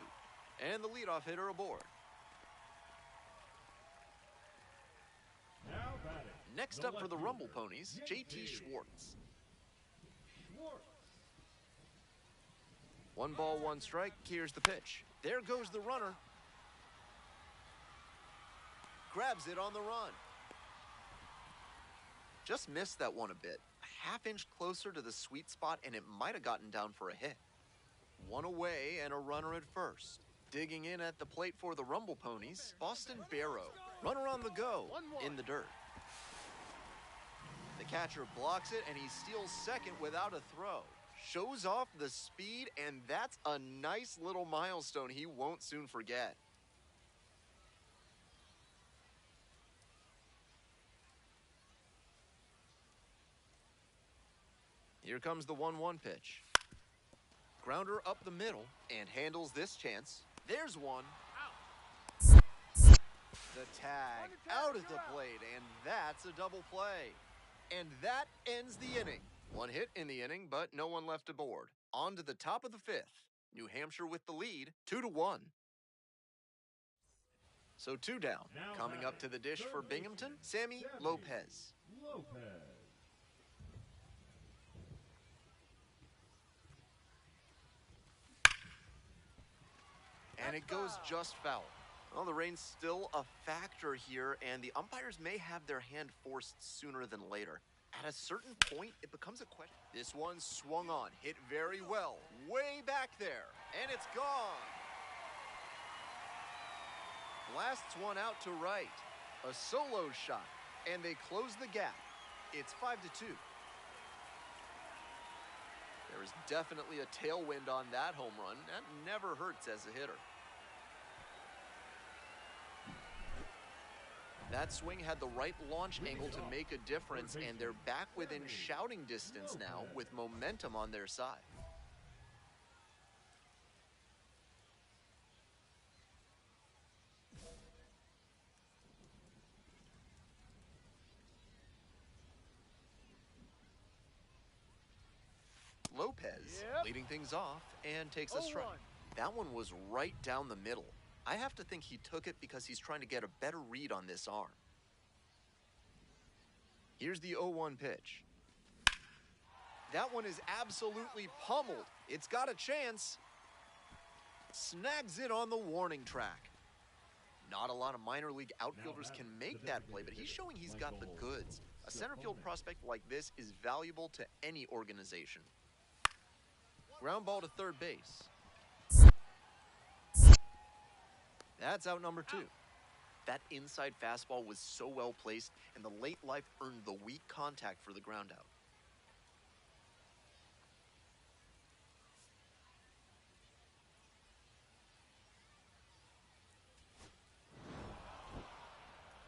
and the leadoff hitter aboard. Now batting. Next up for the Rumble Ponies, JT Schwartz. 1 ball, 1 strike. Here's the pitch. There goes the runner. Grabs it on the run. Just missed that one a bit. A half-inch closer to the sweet spot, and it might have gotten down for a hit. One away and a runner at first. Digging in at the plate for the Rumble Ponies, Boston Barrow. Runner on the go, in the dirt. The catcher blocks it, and he steals second without a throw. Shows off the speed, and that's a nice little milestone he won't soon forget. Here comes the 1-1 pitch. Grounder up the middle, and handles this chance. There's one. The tag out at the plate, and that's a double play. And that ends the inning. 1 hit in the inning, but no one left aboard. On to the top of the 5th. New Hampshire with the lead, 2-1. So 2 down. Coming up to the dish for Binghamton, Sammy Lopez. And it goes just foul. Well, the rain's still a factor here, and the umpires may have their hand forced sooner than later. At a certain point, it becomes a question. This one swung on, hit very well, way back there, and it's gone. Blasts one out to right. A solo shot, and they close the gap. It's 5-2. There is definitely a tailwind on that home run. That never hurts as a hitter. That swing had the right launch angle to make a difference, and they're back within shouting distance now with momentum on their side. Lopez leading things off and takes a strike. That one was right down the middle. I have to think he took it because he's trying to get a better read on this arm. Here's the 0-1 pitch. That one is absolutely pummeled. It's got a chance. Snags it on the warning track. Not a lot of minor league outfielders can make that play, but he's showing he's got the goods. A center field prospect like this is valuable to any organization. Ground ball to third base. That's out number 2. That inside fastball was so well placed, and the late life earned the weak contact for the ground out.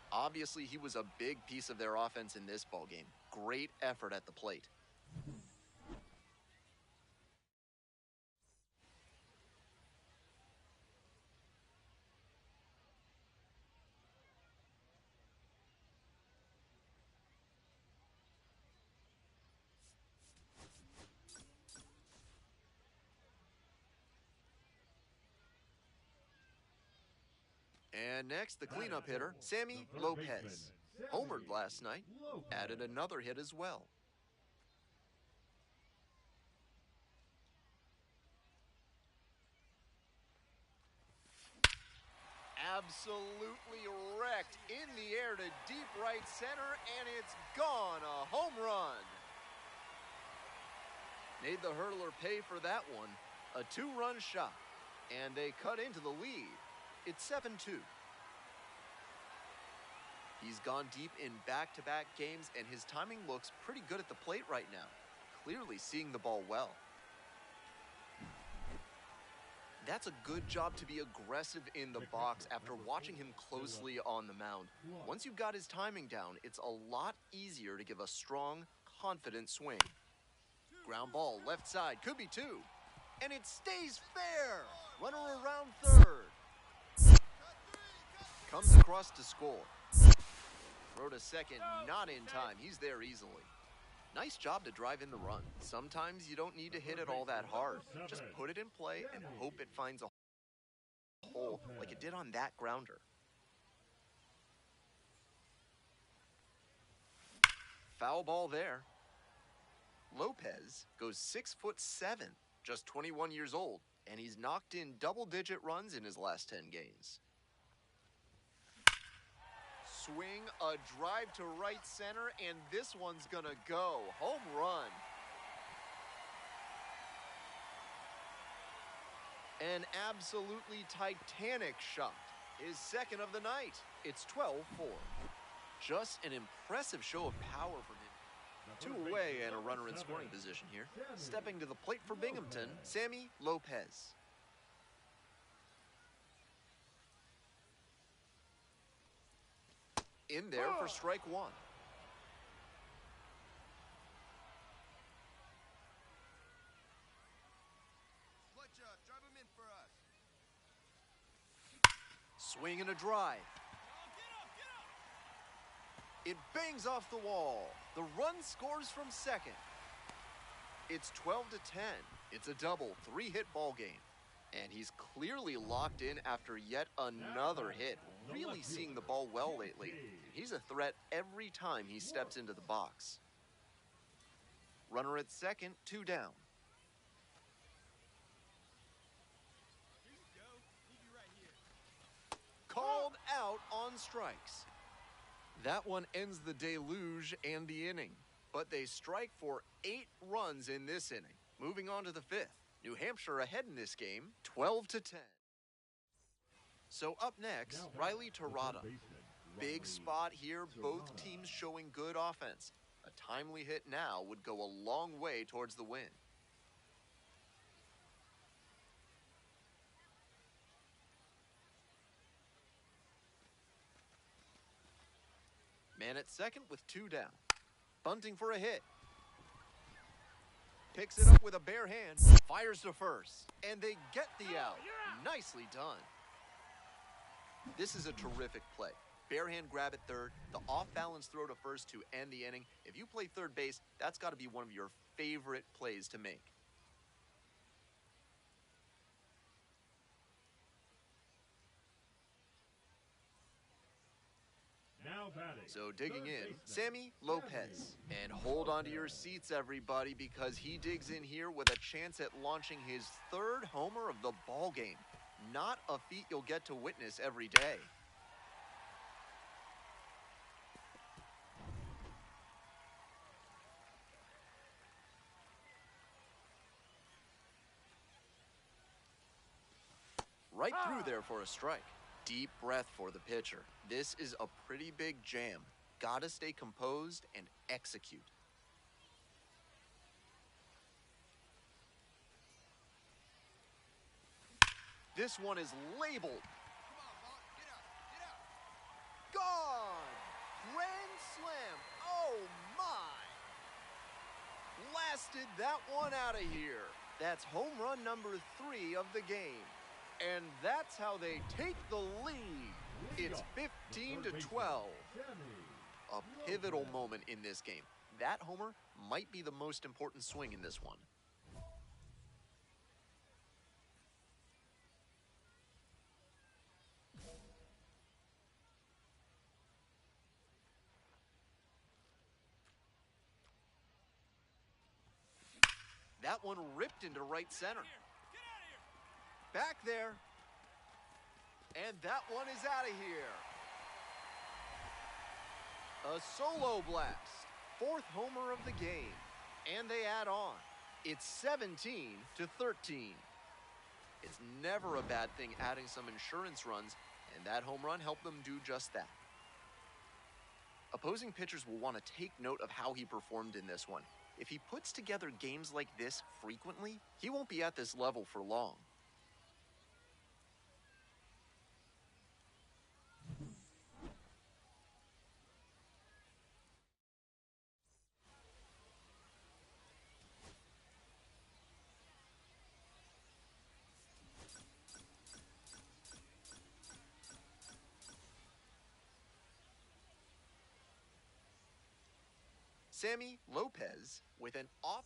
Obviously, he was a big piece of their offense in this ballgame. Great effort at the plate. And next, the cleanup hitter, Sammy Lopez. Homered last night, added another hit as well. Absolutely wrecked in the air to deep right center, and it's gone, a home run. Made the hurdler pay for that one, a 2-run shot, and they cut into the lead. It's 7-2. He's gone deep in back-to-back games, and his timing looks pretty good at the plate right now, clearly seeing the ball well. That's a good job to be aggressive in the box after watching him closely on the mound. Once you've got his timing down, it's a lot easier to give a strong, confident swing. Ground ball, left side, could be 2. And it stays fair. Runner around third. Comes across to score. Throw to second, not in time. He's there easily. Nice job to drive in the run. Sometimes you don't need to hit it all that hard. Just put it in play and hope it finds a hole like it did on that grounder. Foul ball there. Lopez goes 6'7", just 21 years old, and he's knocked in double-digit runs in his last 10 games. Swing, a drive to right center, and this one's gonna go. Home run. An absolutely titanic shot. His second of the night. It's 12-4. Just an impressive show of power from him. 2 away and a runner in scoring position here. Stepping to the plate for Binghamton, Sammy Lopez. In there for strike 1. Drive him in for us. Swing and a drive. It bangs off the wall. The run scores from second. It's 12-10. It's a double, 3-hit ball game. And he's clearly locked in after yet another hit. Really seeing the ball well lately. He's a threat every time he steps into the box. Runner at second, 2 down. Called out on strikes. That one ends the deluge and the inning. But they strike for 8 runs in this inning. Moving on to the 5th. New Hampshire ahead in this game, 12-10. So up next, Riley Terada. Big spot here, both teams showing good offense. A timely hit now would go a long way towards the win. Man at second with 2 down. Bunting for a hit. Picks it up with a bare hand, fires to first, and they get the out. Nicely done. This is a terrific play. Bare hand grab at third, the off-balance throw to first to end the inning. If you play third base, that's got to be one of your favorite plays to make. So digging in, Sammy Lopez. And hold on to your seats, everybody, because he digs in here with a chance at launching his 3rd homer of the ball game. Not a feat you'll get to witness every day. Right through there for a strike. Deep breath for the pitcher. This is a pretty big jam. Gotta stay composed and execute. This one is labeled. Gone! Grand slam! Oh my! Blasted that one out of here. That's home run number 3 of the game. And that's how they take the lead. It's 15-12. A pivotal moment in this game. That homer might be the most important swing in this one. That one ripped into right center. Back there. And that one is out of here. A solo blast. 4th homer of the game. And they add on. It's 17-13. It's never a bad thing adding some insurance runs, and that home run helped them do just that. Opposing pitchers will want to take note of how he performed in this one. If he puts together games like this frequently, he won't be at this level for long. Sammy Lopez with an off.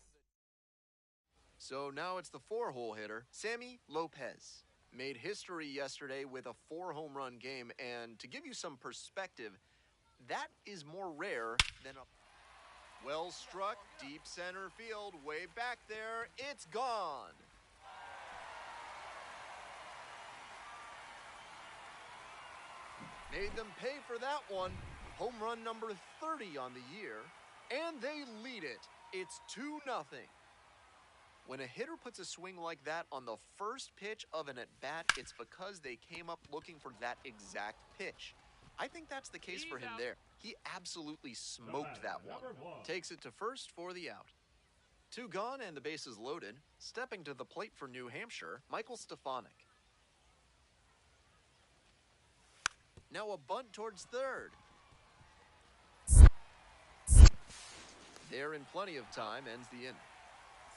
So now it's the 4-hole hitter, Sammy Lopez. Made history yesterday with a 4-home run game, and to give you some perspective, that is more rare than a well struck, deep center field, way back there, it's gone. Made them pay for that one. Home run number 30 on the year. And they lead it. It's 2-0. When a hitter puts a swing like that on the first pitch of an at-bat, it's because they came up looking for that exact pitch. I think that's the case for him there. He absolutely smoked that one. Takes it to first for the out. 2 gone and the bases loaded. Stepping to the plate for New Hampshire, Michael Stefanik. Now a bunt towards third. They're in plenty of time, ends the inning.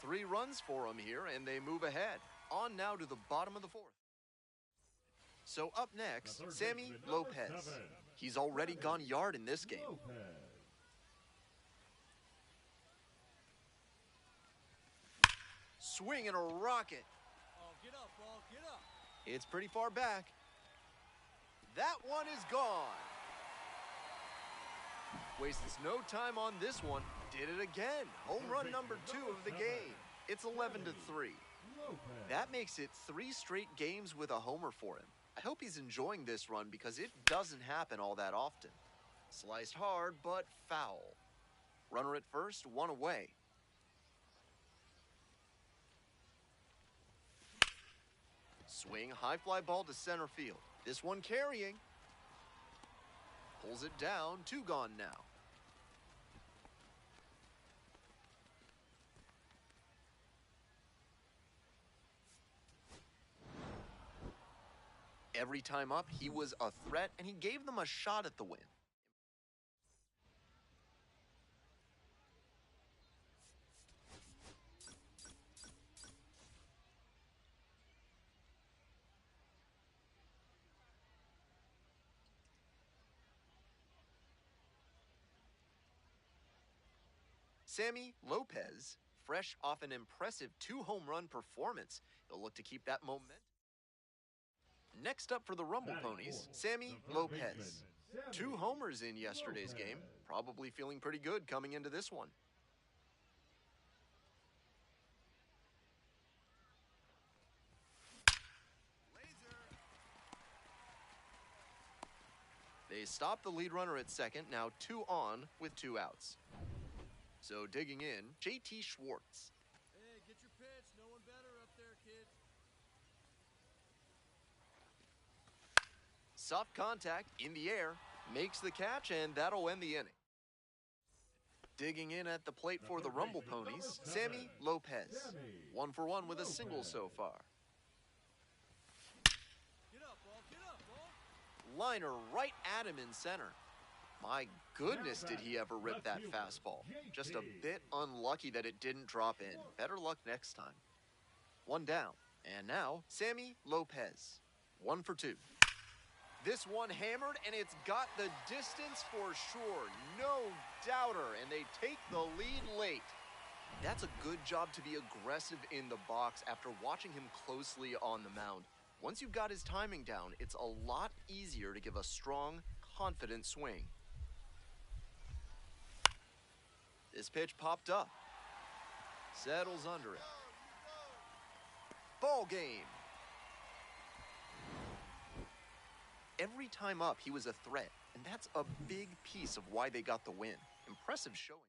3 runs for them here, and they move ahead. On now to the bottom of the 4th. So up next, Sammy Lopez. He's already gone yard in this game. Swing and a rocket. Oh, get up, ball, get up. It's pretty far back. That one is gone. Wastes no time on this one. Did it again. Home run number 2 of the game. It's 11-3. That makes it 3 straight games with a homer for him. I hope he's enjoying this run because it doesn't happen all that often. Sliced hard, but foul. Runner at first, 1 away. Swing, high fly ball to center field. This one carrying. Pulls it down, 2 gone now. Every time up, he was a threat, and he gave them a shot at the win. Sammy Lopez, fresh off an impressive 2-home run performance, he'll look to keep that momentum. Next up for the Rumble Ponies, Sammy Lopez. 2 homers in yesterday's game, probably feeling pretty good coming into this one. They stop the lead runner at second, now 2 on with 2 outs. So digging in, JT Schwartz. Hey, get your pitch. No one better up there, kid. Soft contact in the air, makes the catch, and that'll end the inning. Digging in at the plate for the Rumble Ponies, Sammy Lopez. 1 for 1 with a single so far. Get up, ball, Liner right at him in center. My goodness, did he ever rip that fastball. Just a bit unlucky that it didn't drop in. Better luck next time. 1 down. And now, Sammy Lopez. 1 for 2. This one hammered, and it's got the distance for sure. No doubter, and they take the lead late. That's a good job to be aggressive in the box after watching him closely on the mound. Once you've got his timing down, it's a lot easier to give a strong, confident swing. This pitch popped up. Settles under it. Ball game. Every time up, he was a threat, and that's a big piece of why they got the win. Impressive showing.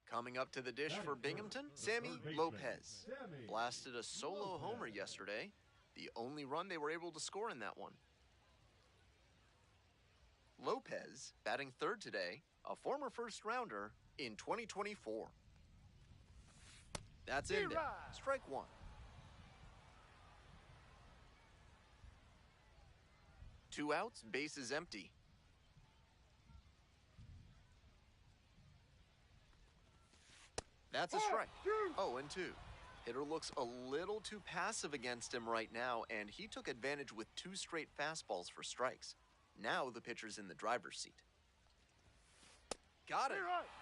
Coming up to the dish for Binghamton, Sammy Lopez. Blasted a solo homer yesterday, the only run they were able to score in that one. Lopez, batting third today, a former first-rounder in 2024. That's in there. Strike one. Two outs, bases empty. That's a strike. 0-2. Hitter looks a little too passive against him right now, and he took advantage with two straight fastballs for strikes. Now the pitcher's in the driver's seat. Got it.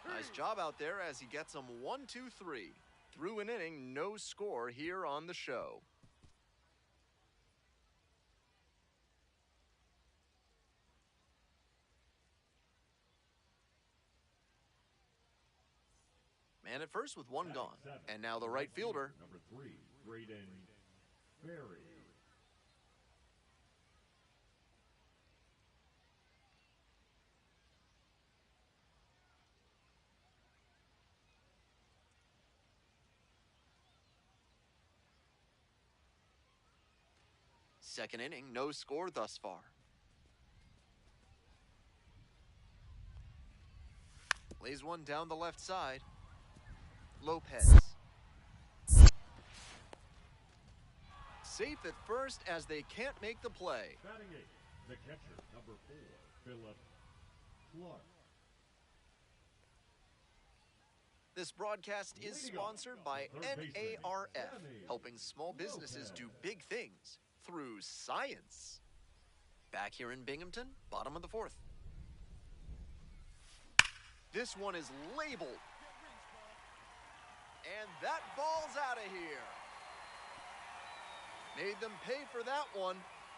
Nice job out there as he gets him 1-2-3. Through an inning, no score here on the show. Man at first with one gone. And now the right fielder. Number 3, Braden Berry. Second inning, no score thus far. Lays one down the left side. Lopez. Safe at first as they can't make the play. Batting eighth, the catcher, number 4, Philip Clark. This broadcast is sponsored by NARF, helping small businesses do big things through science. Back here in Binghamton, bottom of the fourth. This one is labeled. And that ball's out of here. Made them pay for that one.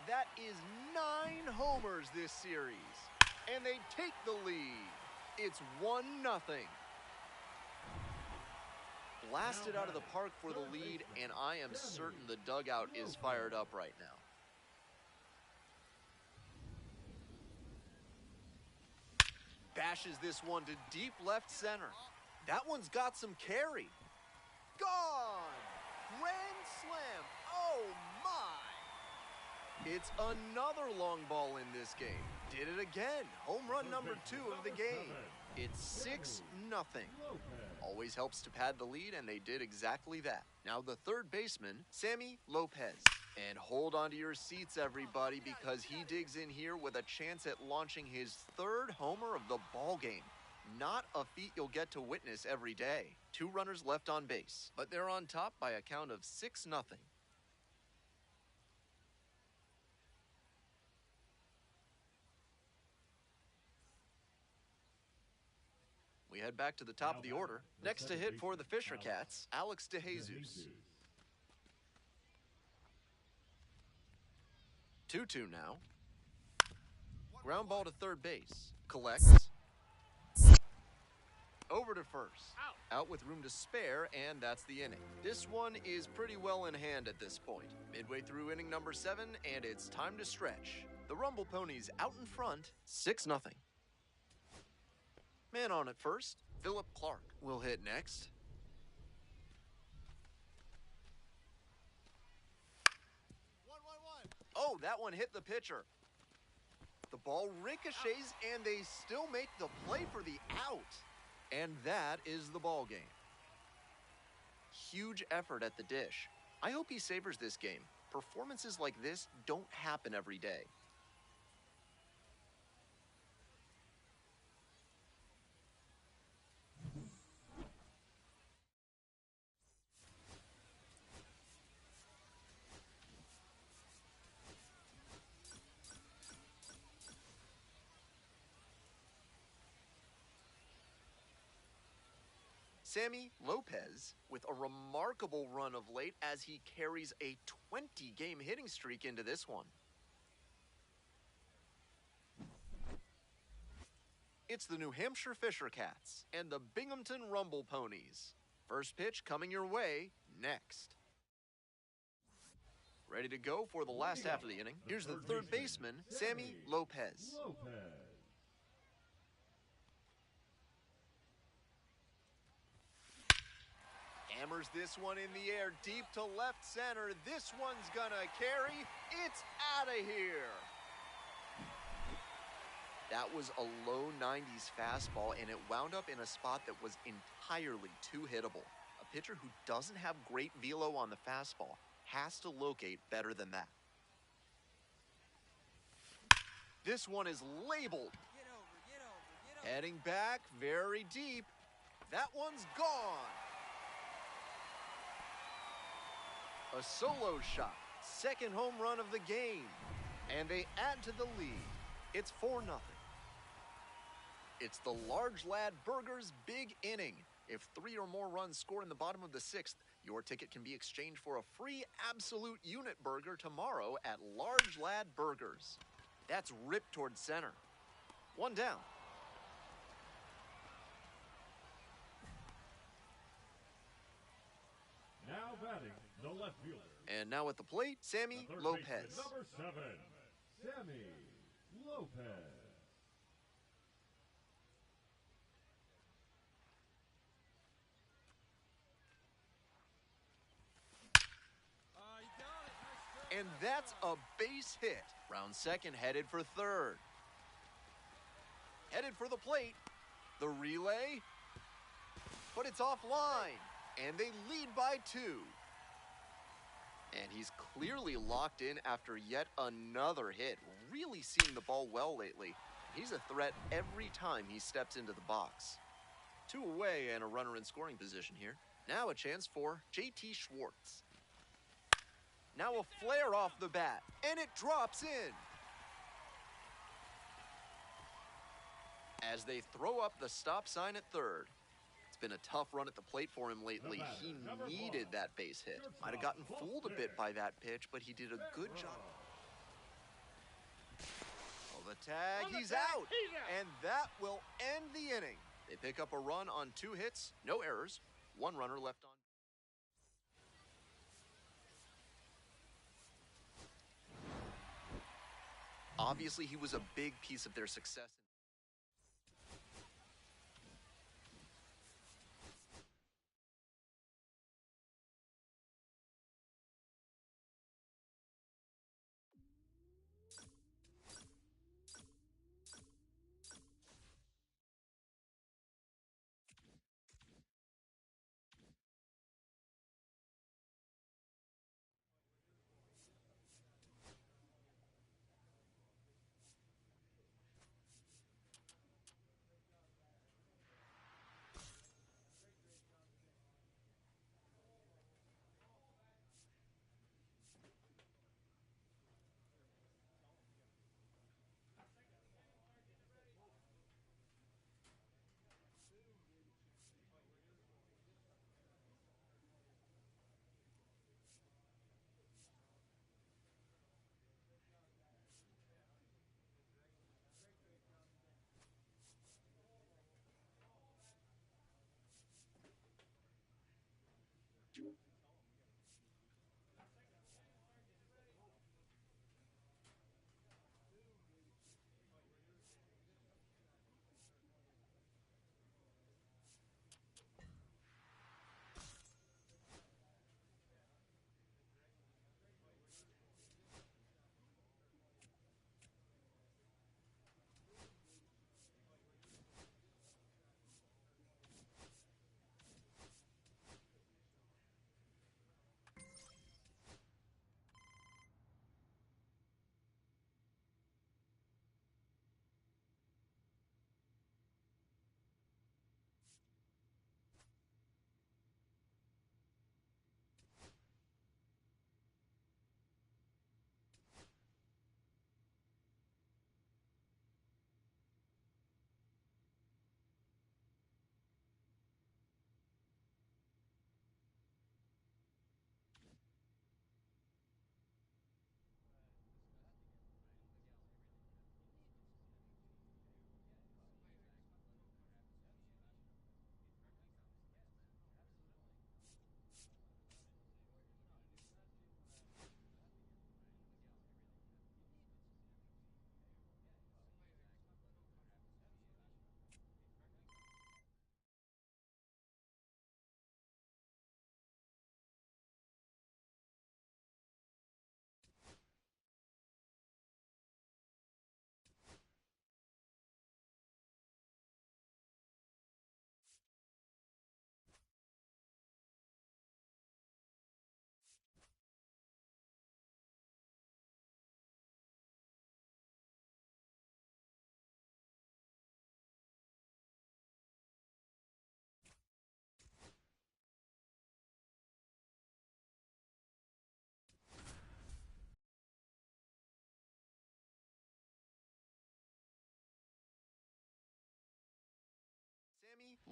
That is 9 homers this series. And they take the lead. It's 1-0. Blasted out of the park for the lead, and I am certain the dugout is fired up right now. Bashes this one to deep left center. That one's got some carry. Gone! Grand slam! Oh my! It's another long ball in this game. Did it again. Home run number 2 of the game. It's 6-0. Always helps to pad the lead, and they did exactly that. Now the third baseman, Sammy Lopez. And hold on to your seats, everybody, because he digs in here with a chance at launching his 3rd homer of the ball game. Not a feat you'll get to witness every day. 2 runners left on base, but they're on top by a count of 6-0. We head back to the top of the order. Next to hit for the Fisher Cats, Alex DeJesus. 2-2 now. Ground ball to third base. Collects. Over to first. Out with room to spare, and that's the inning. This one is pretty well in hand at this point. Midway through inning number 7, and it's time to stretch. The Rumble Ponies out in front, 6-0. Man on at first, Philip Clark will hit next. Oh, that one hit the pitcher. The ball ricochets, and they still make the play for the out. And that is the ball game. Huge effort at the dish. I hope he savors this game. Performances like this don't happen every day. Sammy Lopez with a remarkable run of late as he carries a 20-game hitting streak into this one. It's the New Hampshire Fisher Cats and the Binghamton Rumble Ponies. First pitch coming your way next. Ready to go for the last half of the inning. Here's the third baseman, Sammy Lopez. Hammers this one in the air, deep to left center. This one's gonna carry. It's out of here. That was a low 90s fastball, and it wound up in a spot that was entirely too hittable. A pitcher who doesn't have great velo on the fastball has to locate better than that. This one is labeled. Get over. Heading back very deep. That one's gone. A solo shot, second home run of the game, and they add to the lead. It's 4-0. It's the Large Lad Burgers big inning. If 3 or more runs score in the bottom of the 6th, your ticket can be exchanged for a free absolute unit burger tomorrow at Large Lad Burgers. That's ripped towards center. 1 down. Now batting, the left fielder. And now at the plate, Sammy Lopez. Number 7, Sammy Lopez. And that's a base hit. Round second, headed for third. Headed for the plate. The relay. But it's offline. And they lead by 2. And he's clearly locked in after yet another hit. Really seeing the ball well lately. He's a threat every time he steps into the box. Two away and a runner in scoring position here. Now a chance for JT Schwartz. Now a flare off the bat, and it drops in. As they throw up the stop sign at third. It's been a tough run at the plate for him lately. He needed that base hit. Might have gotten fooled a bit by that pitch, but he did a good job. Well, the tag, he's out. And that will end the inning. They pick up a run on 2 hits, no errors, 1 runner left on. Obviously, he was a big piece of their success.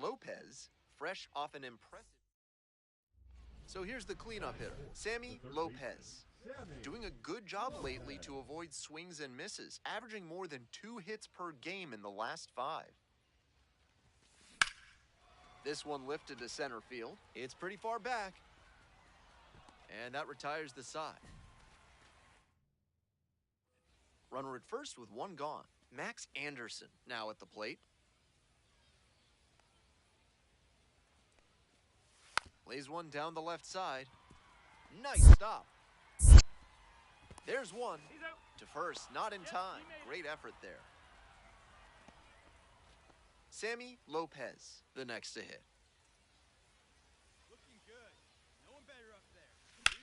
Lopez, fresh off an impressive. So here's the cleanup hitter, Sammy Lopez. Doing a good job lately to avoid swings and misses, averaging more than 2 hits per game in the last 5. This one lifted to center field. It's pretty far back. And that retires the side. Runner at first with 1 gone. Max Anderson now at the plate. Lays one down the left side. Nice stop. There's one. To first, not in time. Great effort there. Sammy Lopez, the next to hit. Looking good. No one better up there. Here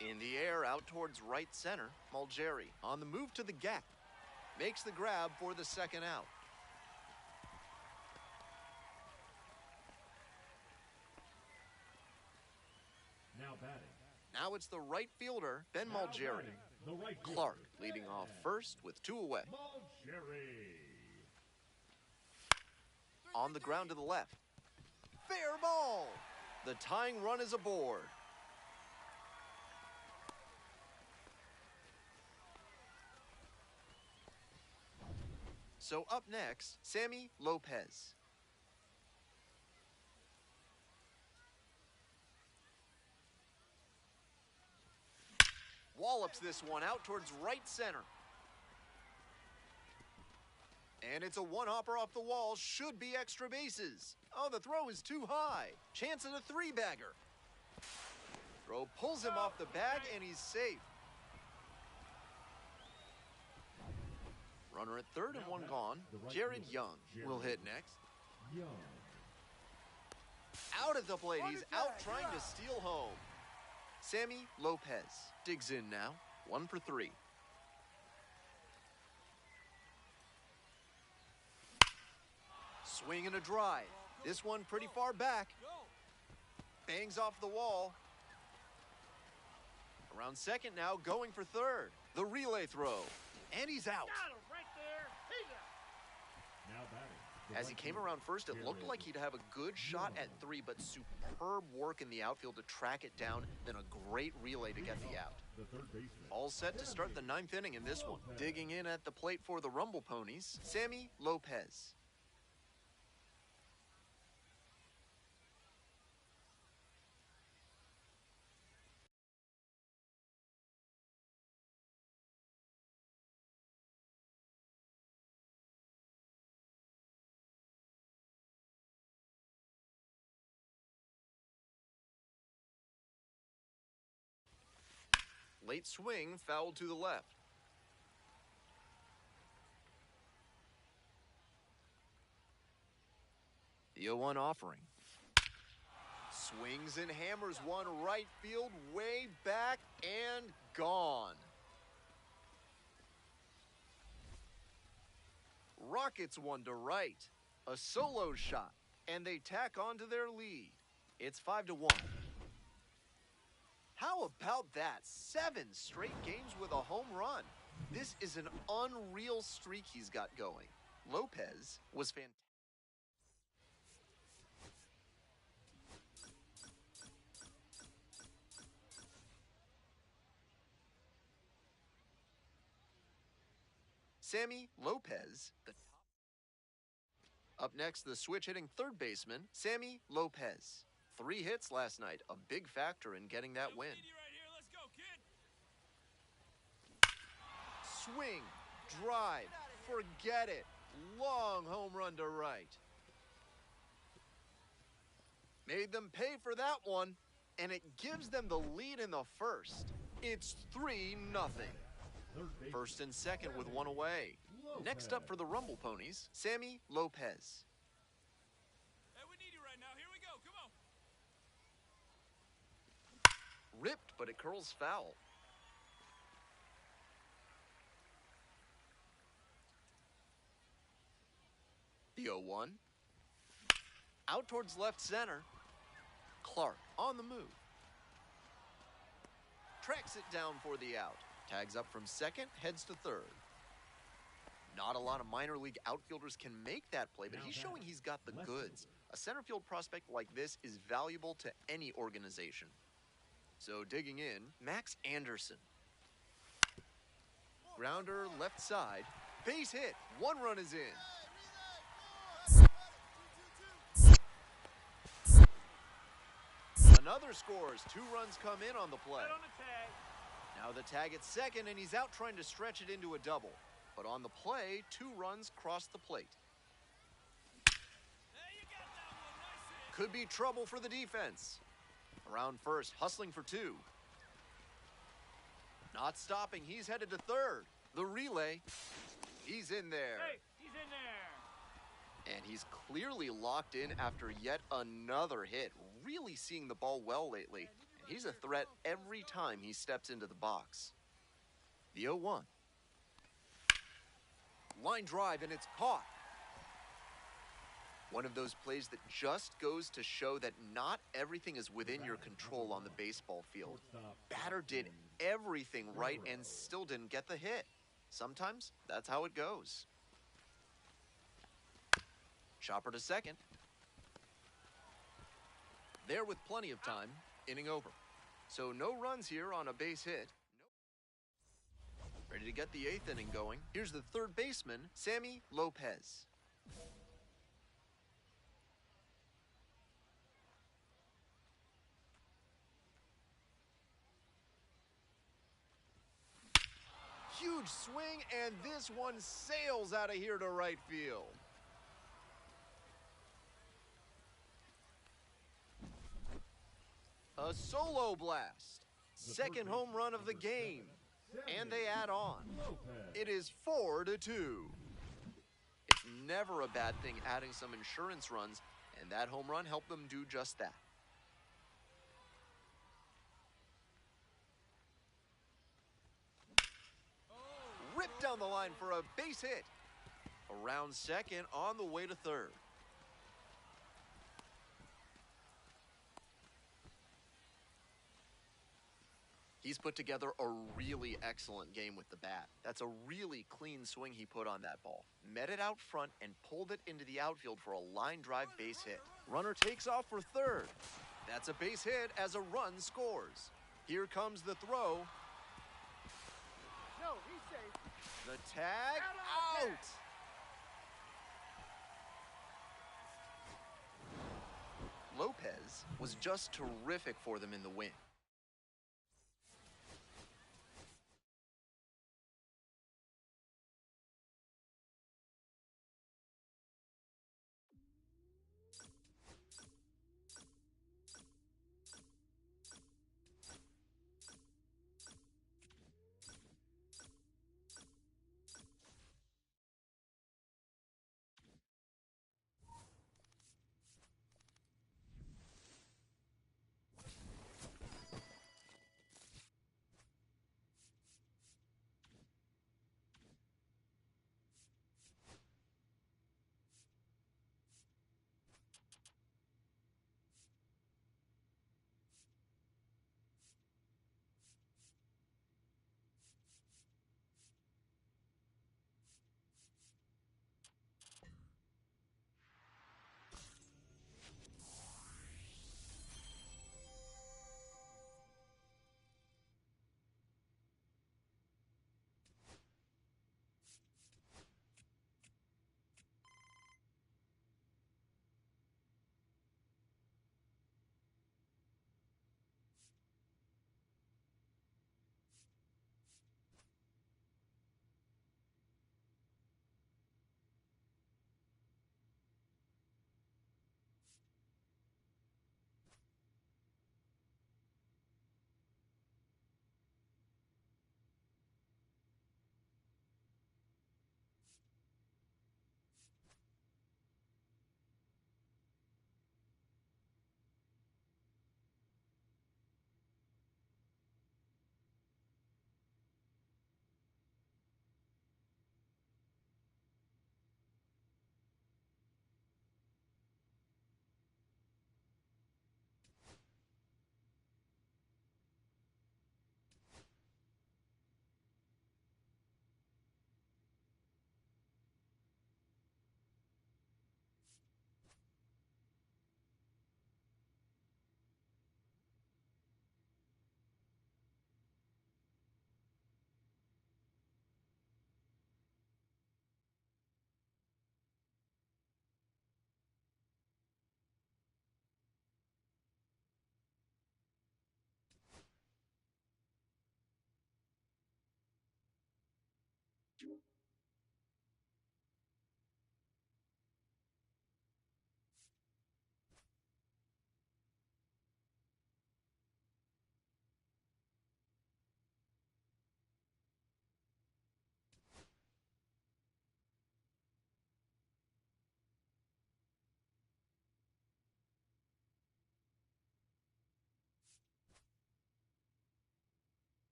you go. In the air, out towards right center, Mulgeri on the move to the gap. Makes the grab for the second out. Now it's the right fielder, Ben Malgeri. Clark leading off first with 2 away. On the ground to the left. Fair ball. The tying run is aboard. So up next, Sammy Lopez. Wallops this one out towards right center. And it's a one-hopper off the wall. Should be extra bases. Oh, the throw is too high. Chance at a 3-bagger. Throw pulls him off the bag, and he's safe. Runner at third and 1 gone. Jared Young will hit next. Out at the plate. He's out trying to steal home. Sammy Lopez digs in now. 1 for 3. Swing and a drive. This one pretty far back. Bangs off the wall. Around second now, going for third. The relay throw. And he's out. As he came around first, it looked like he'd have a good shot at 3, but superb work in the outfield to track it down, then a great relay to get the out. All set to start the 9th inning in this one. Digging in at the plate for the Rumble Ponies, Sammy Lopez. Late swing, foul to the left. The 0-1 offering. Swings and hammers one right field, way back and gone. Rockets one to right. A solo shot, and they tack on to their lead. It's 5-1. How about that? 7 straight games with a home run. This is an unreal streak he's got going. Lopez was fantastic. Sammy Lopez, the top. Up next, the switch-hitting third baseman, Sammy Lopez. 3 hits last night, a big factor in getting that win. Swing, drive, forget it. Long home run to right. Made them pay for that one, and it gives them the lead in the first. It's 3-0. First and second with 1 away. Next up for the Rumble Ponies, Sammy Lopez. Ripped, but it curls foul. The 0-1. Out towards left center. Clark on the move. Tracks it down for the out. Tags up from second, heads to third. Not a lot of minor league outfielders can make that play, but he's showing he's got the goods. A center field prospect like this is valuable to any organization. So digging in, Max Anderson. Grounder left side. Base hit. 1 run is in. Another scores. 2 runs come in on the play. Now the tag at second, and he's out trying to stretch it into a double. But on the play, 2 runs cross the plate. Could be trouble for the defense. Around first, hustling for 2. Not stopping, he's headed to third. The relay, he's in there. Hey, he's in there. And he's clearly locked in after yet another hit. Really seeing the ball well lately. And he's a threat every time he steps into the box. The 0-1. Line drive, and it's caught. One of those plays that just goes to show that not everything is within your control on the baseball field. Batter did everything right and still didn't get the hit. Sometimes that's how it goes. Chopper to second. There with plenty of time, inning over. So no runs here on a base hit. Ready to get the 8th inning going. Here's the third baseman, Sammy Lopez. Huge swing, and this one sails out of here to right field. A solo blast. Second home run of the game. And they add on. It is 4-2. It's never a bad thing adding some insurance runs, and that home run helped them do just that. Ripped down the line for a base hit. Around second, on the way to third. He's put together a really excellent game with the bat. That's a really clean swing he put on that ball. Met it out front and pulled it into the outfield for a line drive base hit. Runner takes off for third. That's a base hit as a run scores. Here comes the throw. No, he's safe. The tag, out! Lopez was just terrific for them in the win.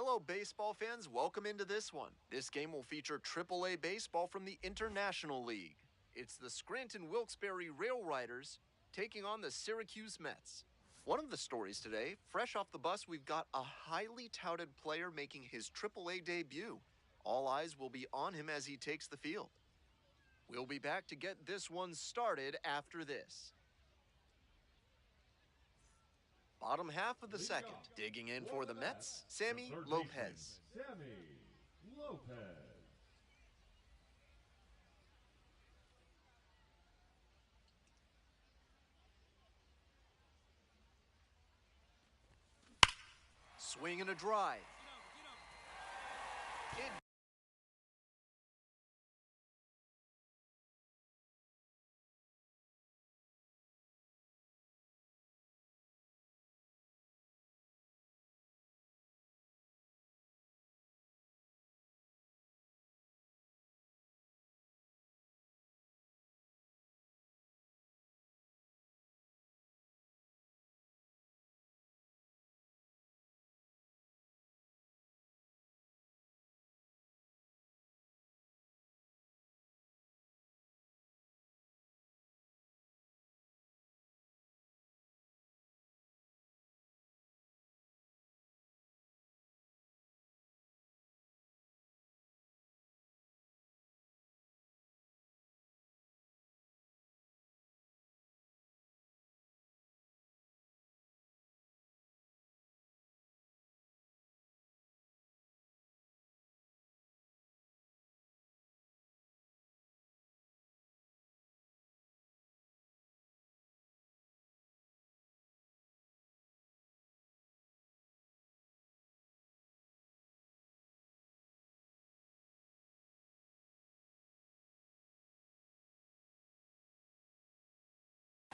Hello, baseball fans. Welcome into this one. This game will feature AAA baseball from the International League. It's the Scranton Wilkes-Barre Rail Riders taking on the Syracuse Mets. One of the stories today, fresh off the bus, we've got a highly touted player making his AAA debut. All eyes will be on him as he takes the field. We'll be back to get this one started after this. Bottom half of the second. Digging in for the Mets, Sammy Lopez. Sammy Lopez. Swing and a drive.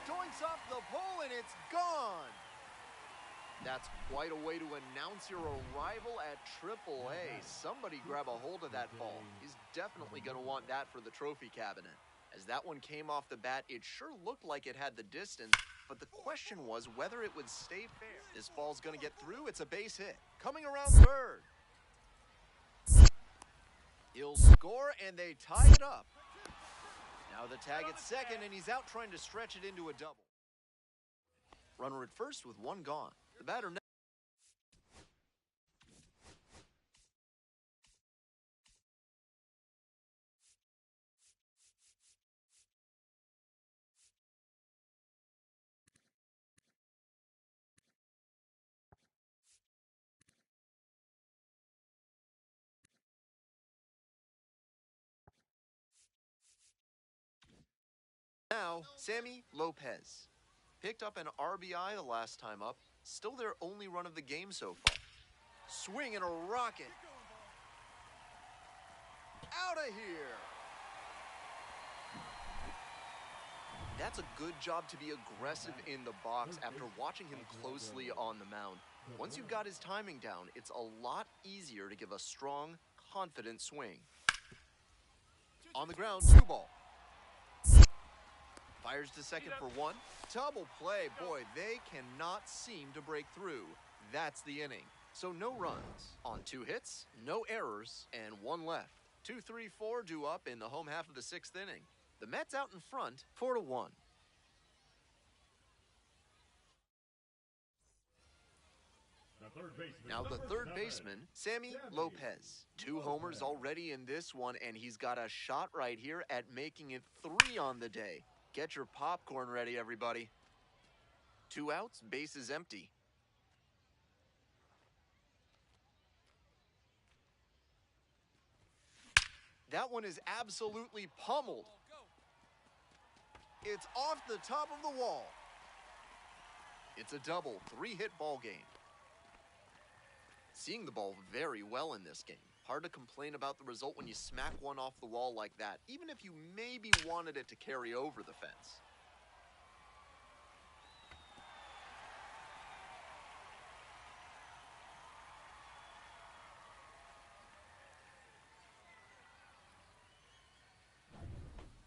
Joints off the pole and it's gone. That's quite a way to announce your arrival at AAA. Somebody grab a hold of that ball. He's definitely going to want that for the trophy cabinet. As that one came off the bat, it sure looked like it had the distance, but the question was whether it would stay fair. This ball's going to get through. It's a base hit. Coming around third. He'll score, and they tie it up. Now the tag at second, and he's out trying to stretch it into a double. Runner at first with one gone. The batter now. Now, Sammy Lopez. Picked up an RBI the last time up. Still their only run of the game so far. Swing and a rocket. Out of here. That's a good job to be aggressive in the box after watching him closely on the mound. Once you've got his timing down, it's a lot easier to give a strong, confident swing. On the ground, 2 ball. Fires to second for 1. Double play. Boy, they cannot seem to break through. That's the inning. So no runs on 2 hits, no errors, and 1 left. 2-3-4 due up in the home half of the 6th inning. The Mets out in front, 4-1. Now the third baseman, Sammy Lopez. 2 homers already in this one, and he's got a shot right here at making it 3 on the day. Get your popcorn ready, everybody. 2 outs, base is empty. That one is absolutely pummeled. It's off the top of the wall. It's a double, 3-hit ball game. Seeing the ball very well in this game. Hard to complain about the result when you smack one off the wall like that, even if you maybe wanted it to carry over the fence.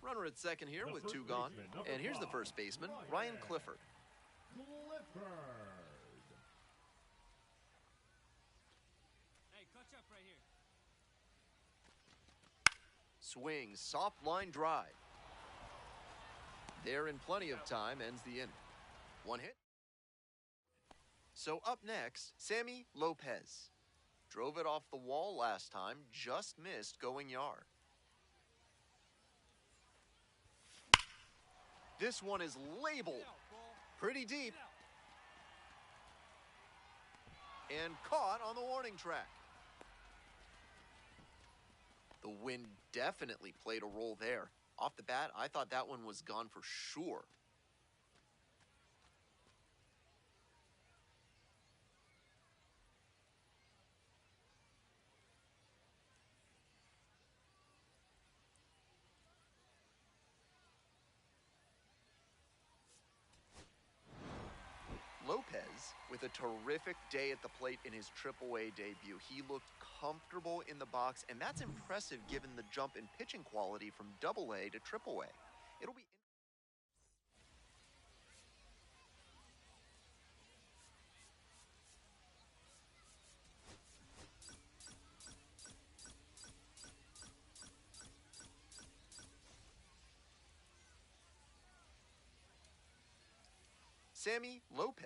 Runner at second here with 2 gone. And here's the first baseman, Ryan Clifford. Clutch up right here. Swing, soft line drive. There in plenty of time, ends the inning. One hit. So up next, Sammy Lopez. Drove it off the wall last time, just missed going yard. This one is labeled pretty deep and caught on the warning track. The wind definitely played a role there. Off the bat, I thought that one was gone for sure. Lopez, with a terrific day at the plate in his AAA debut. He looked comfortable in the box, and that's impressive given the jump in pitching quality from AA to AAA. It'll be Sammy Lopez.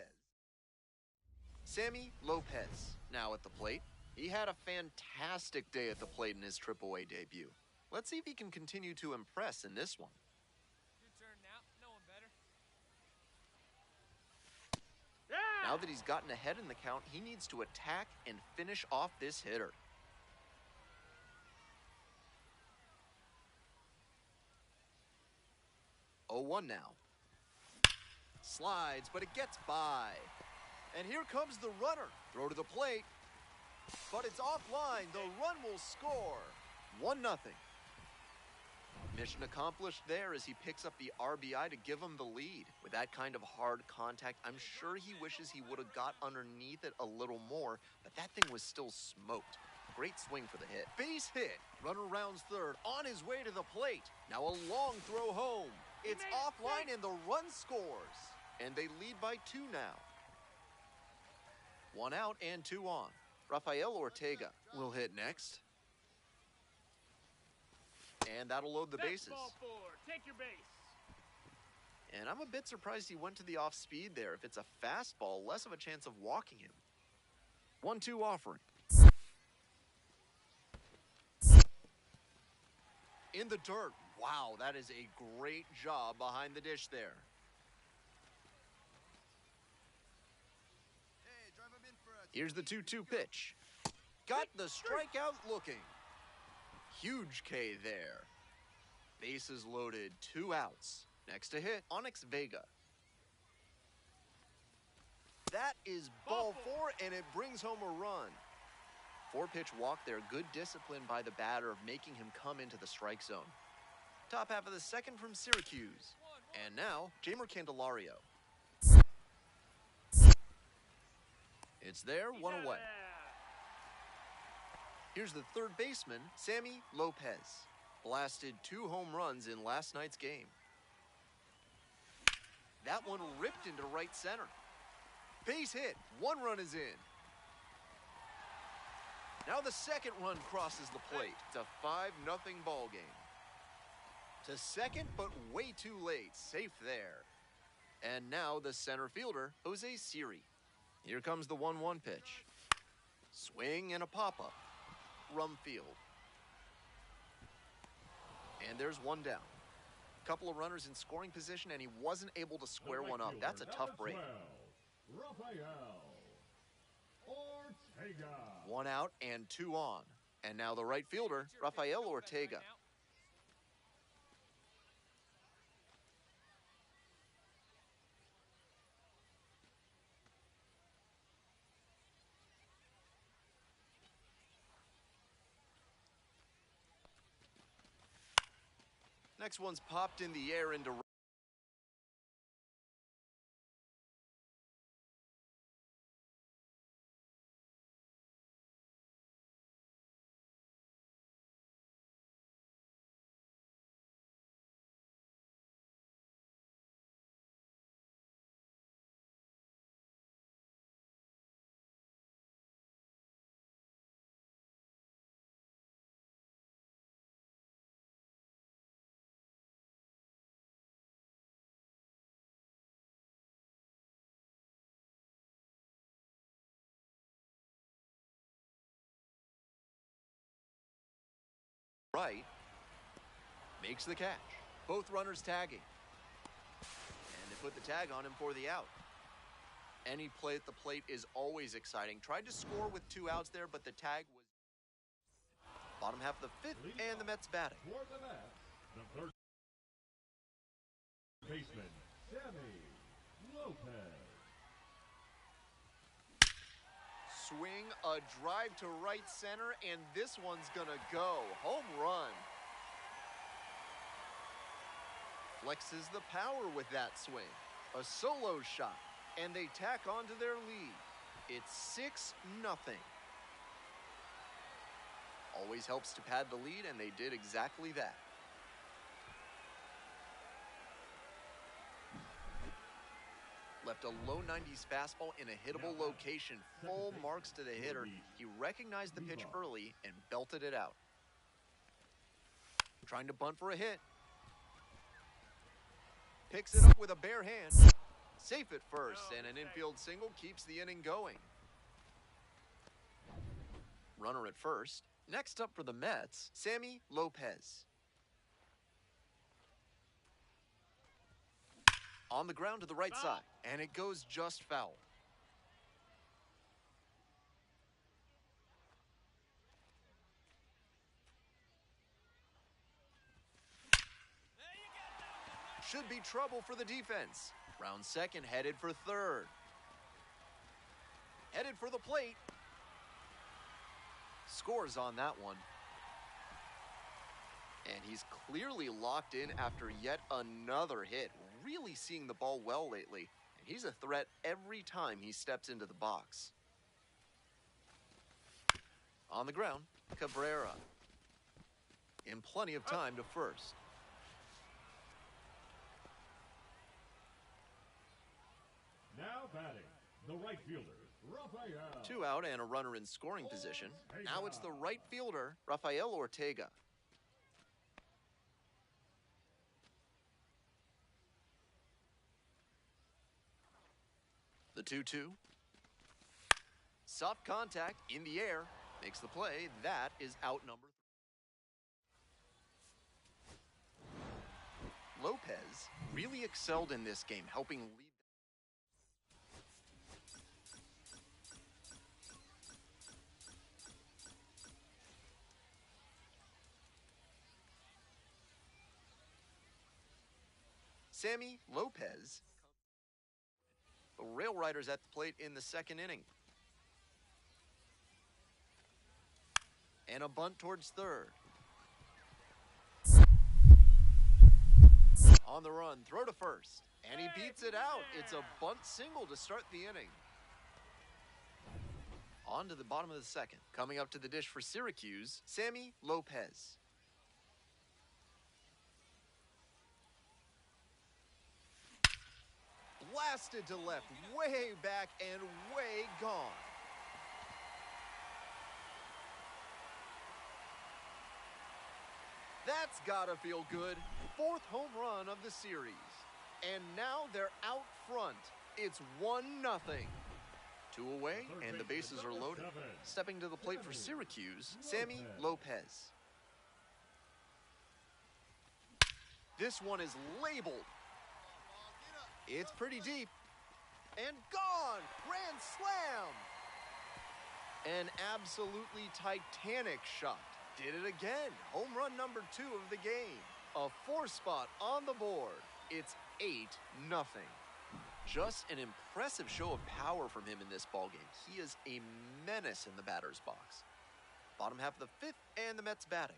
Sammy Lopez, now at the plate. He had a fantastic day at the plate in his AAA debut. Let's see if he can continue to impress in this one. Your turn now. No one better. Now that he's gotten ahead in the count, he needs to attack and finish off this hitter. Oh, 1 now. Slides, but it gets by. And here comes the runner. Throw to the plate. But it's offline. The run will score. 1-0. Mission accomplished there as he picks up the RBI to give him the lead. With that kind of hard contact, I'm sure he wishes he would have got underneath it a little more, but that thing was still smoked. Great swing for the hit. Base hit. Runner rounds third, on his way to the plate. Now a long throw home. It's offline and the run scores. And they lead by 2 now. 1 out and 2 on. Rafael Ortega will hit next. And that'll load the bases. Ball 4. Take your base. And I'm a bit surprised he went to the off speed there. If it's a fastball, less of a chance of walking him. 1-2 offering. In the dirt. Wow, that is a great job behind the dish there. Hey, drive him in for a... Here's the 2-2 pitch. Got the strikeout looking. Huge K there. Bases loaded, 2 outs. Next to hit, Onyx Vega. That is ball 4, and it brings home a run. 4-pitch walk there. Good discipline by the batter of making him come into the strike zone. Top half of the second from Syracuse. And now, Jeimer Candelario. It's there, 1 away. Here's the third baseman, Sammy Lopez. Blasted 2 home runs in last night's game. That one ripped into right center. Base hit, 1 run is in. Now the second run crosses the plate. It's a 5-0 ball game. To second, but way too late. Safe there. And now the center fielder, Jose Siri. Here comes the 1-1 pitch. Swing and a pop-up. Rumfield. And there's 1 down. Couple of runners in scoring position, and he wasn't able to square one up. That's a tough break. 1 out and 2 on. And now the right fielder, Rafael Ortega. Next one's popped in the air into Right. Makes the catch. Both runners tagging. And they put the tag on him for the out. Any play at the plate is always exciting. Tried to score with 2 outs there, but the tag was... Bottom half of the 5th, and the Mets batting. For the Mets, the third baseman, Sammy Lopez. Swing, a drive to right center, and this one's gonna go. Home run. Flexes the power with that swing. A solo shot, and they tack onto their lead. It's 6-0. Always helps to pad the lead, and they did exactly that. Left a low 90s fastball in a hittable location. Full marks to the hitter. He recognized the pitch early and belted it out. Trying to bunt for a hit. Picks it up with a bare hand. Safe at first, and an infield single keeps the inning going. Runner at first. Next up for the Mets, Sammy Lopez. On the ground to the right side, and it goes just foul. Should be trouble for the defense. Round second, headed for third. Headed for the plate. Scores on that one. And he's clearly locked in after yet another hit. Really seeing the ball well lately. And he's a threat every time he steps into the box. On the ground, Cabrera. In plenty of time to first. Now batting, the right fielder, Rafael. 2 out and a runner in scoring position. Now it's the right fielder, Rafael Ortega. The 2-2. Soft contact in the air. Makes the play. That is out number 3. Lopez really excelled in this game, helping lead. Sammy Lopez. The Rail Riders at the plate in the second inning. And a bunt towards third. On the run, throw to first. And he beats it out. It's a bunt single to start the inning. On to the bottom of the second. Coming up to the dish for Syracuse, Sammy Lopez. Blasted to left, way back and way gone. That's gotta feel good. 4th home run of the series. And now they're out front. It's 1-0. 2 away, and the bases are loaded. Stepping to the plate for Syracuse, Sammy Lopez. This one is labeled. It's pretty deep. And gone! Grand slam! An absolutely titanic shot. Did it again. Home run number 2 of the game. A 4-spot on the board. It's 8-0. Just an impressive show of power from him in this ballgame. He is a menace in the batter's box. Bottom half of the 5th, and the Mets batting.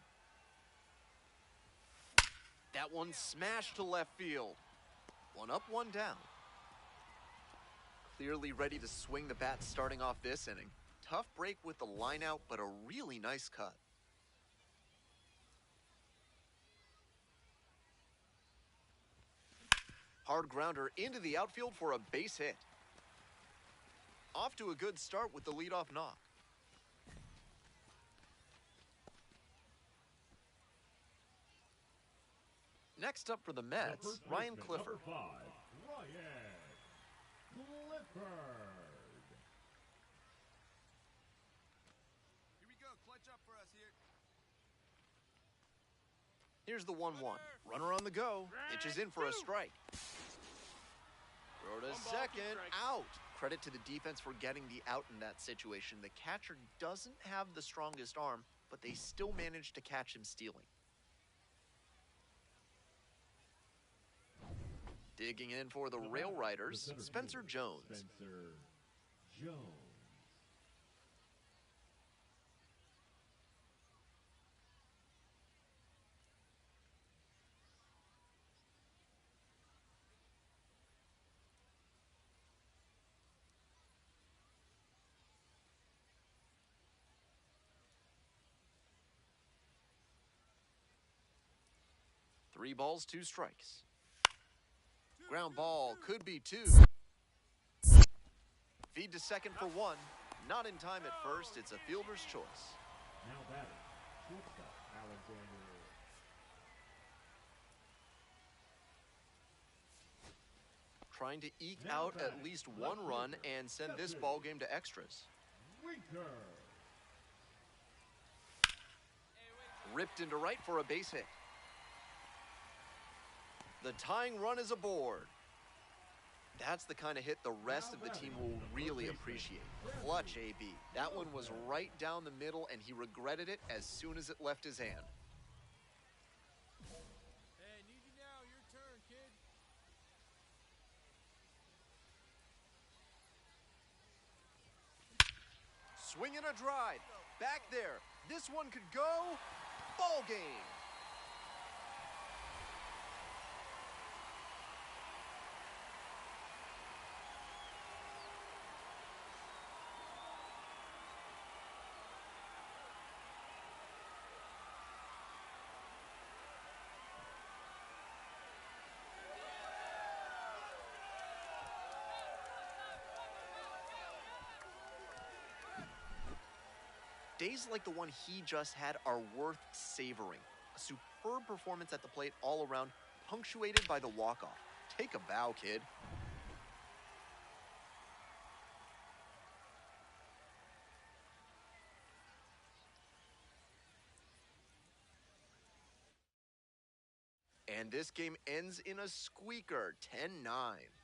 That one smashed to left field. 1 up, 1 down. Clearly ready to swing the bat starting off this inning. Tough break with the line out, but a really nice cut. Hard grounder into the outfield for a base hit. Off to a good start with the leadoff knock. Next up for the Mets, Ryan Clifford. Number 5, Ryan Clifford. Here we go. Clutch up for us here. Here's the 1-1. Runner on the go. Pitches in for a strike. Throw to second. Out. Credit to the defense for getting the out in that situation. The catcher doesn't have the strongest arm, but they still managed to catch him stealing. Digging in for the Rail Riders, Spencer Jones. Spencer Jones. 3 balls, 2 strikes. Ground ball could be 2. Feed to second for 1. Not in time at first. It's a fielder's choice. Now batting, shortstop Alexander. Trying to eke out at least 1 run and send this ball game to extras. Winker. Ripped into right for a base hit. The tying run is aboard. That's the kind of hit the rest of the team will really appreciate. Clutch, AB. That one was right down the middle, and he regretted it as soon as it left his hand. Hey, need you now. Your turn, kid. Swing and a drive. Back there. This one could go. Ball game. Days like the one he just had are worth savoring. A superb performance at the plate all around, punctuated by the walk-off. Take a bow, kid. And this game ends in a squeaker, 10-9.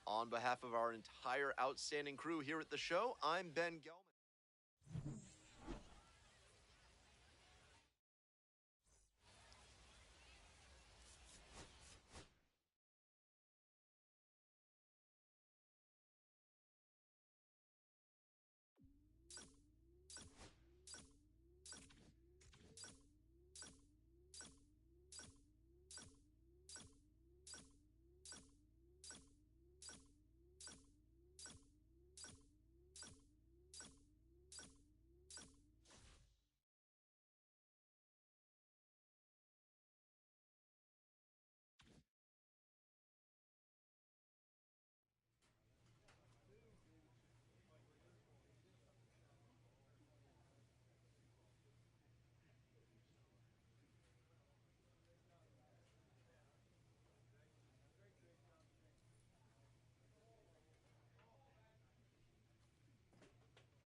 On behalf of our entire outstanding crew here at the show, I'm Ben Gelman.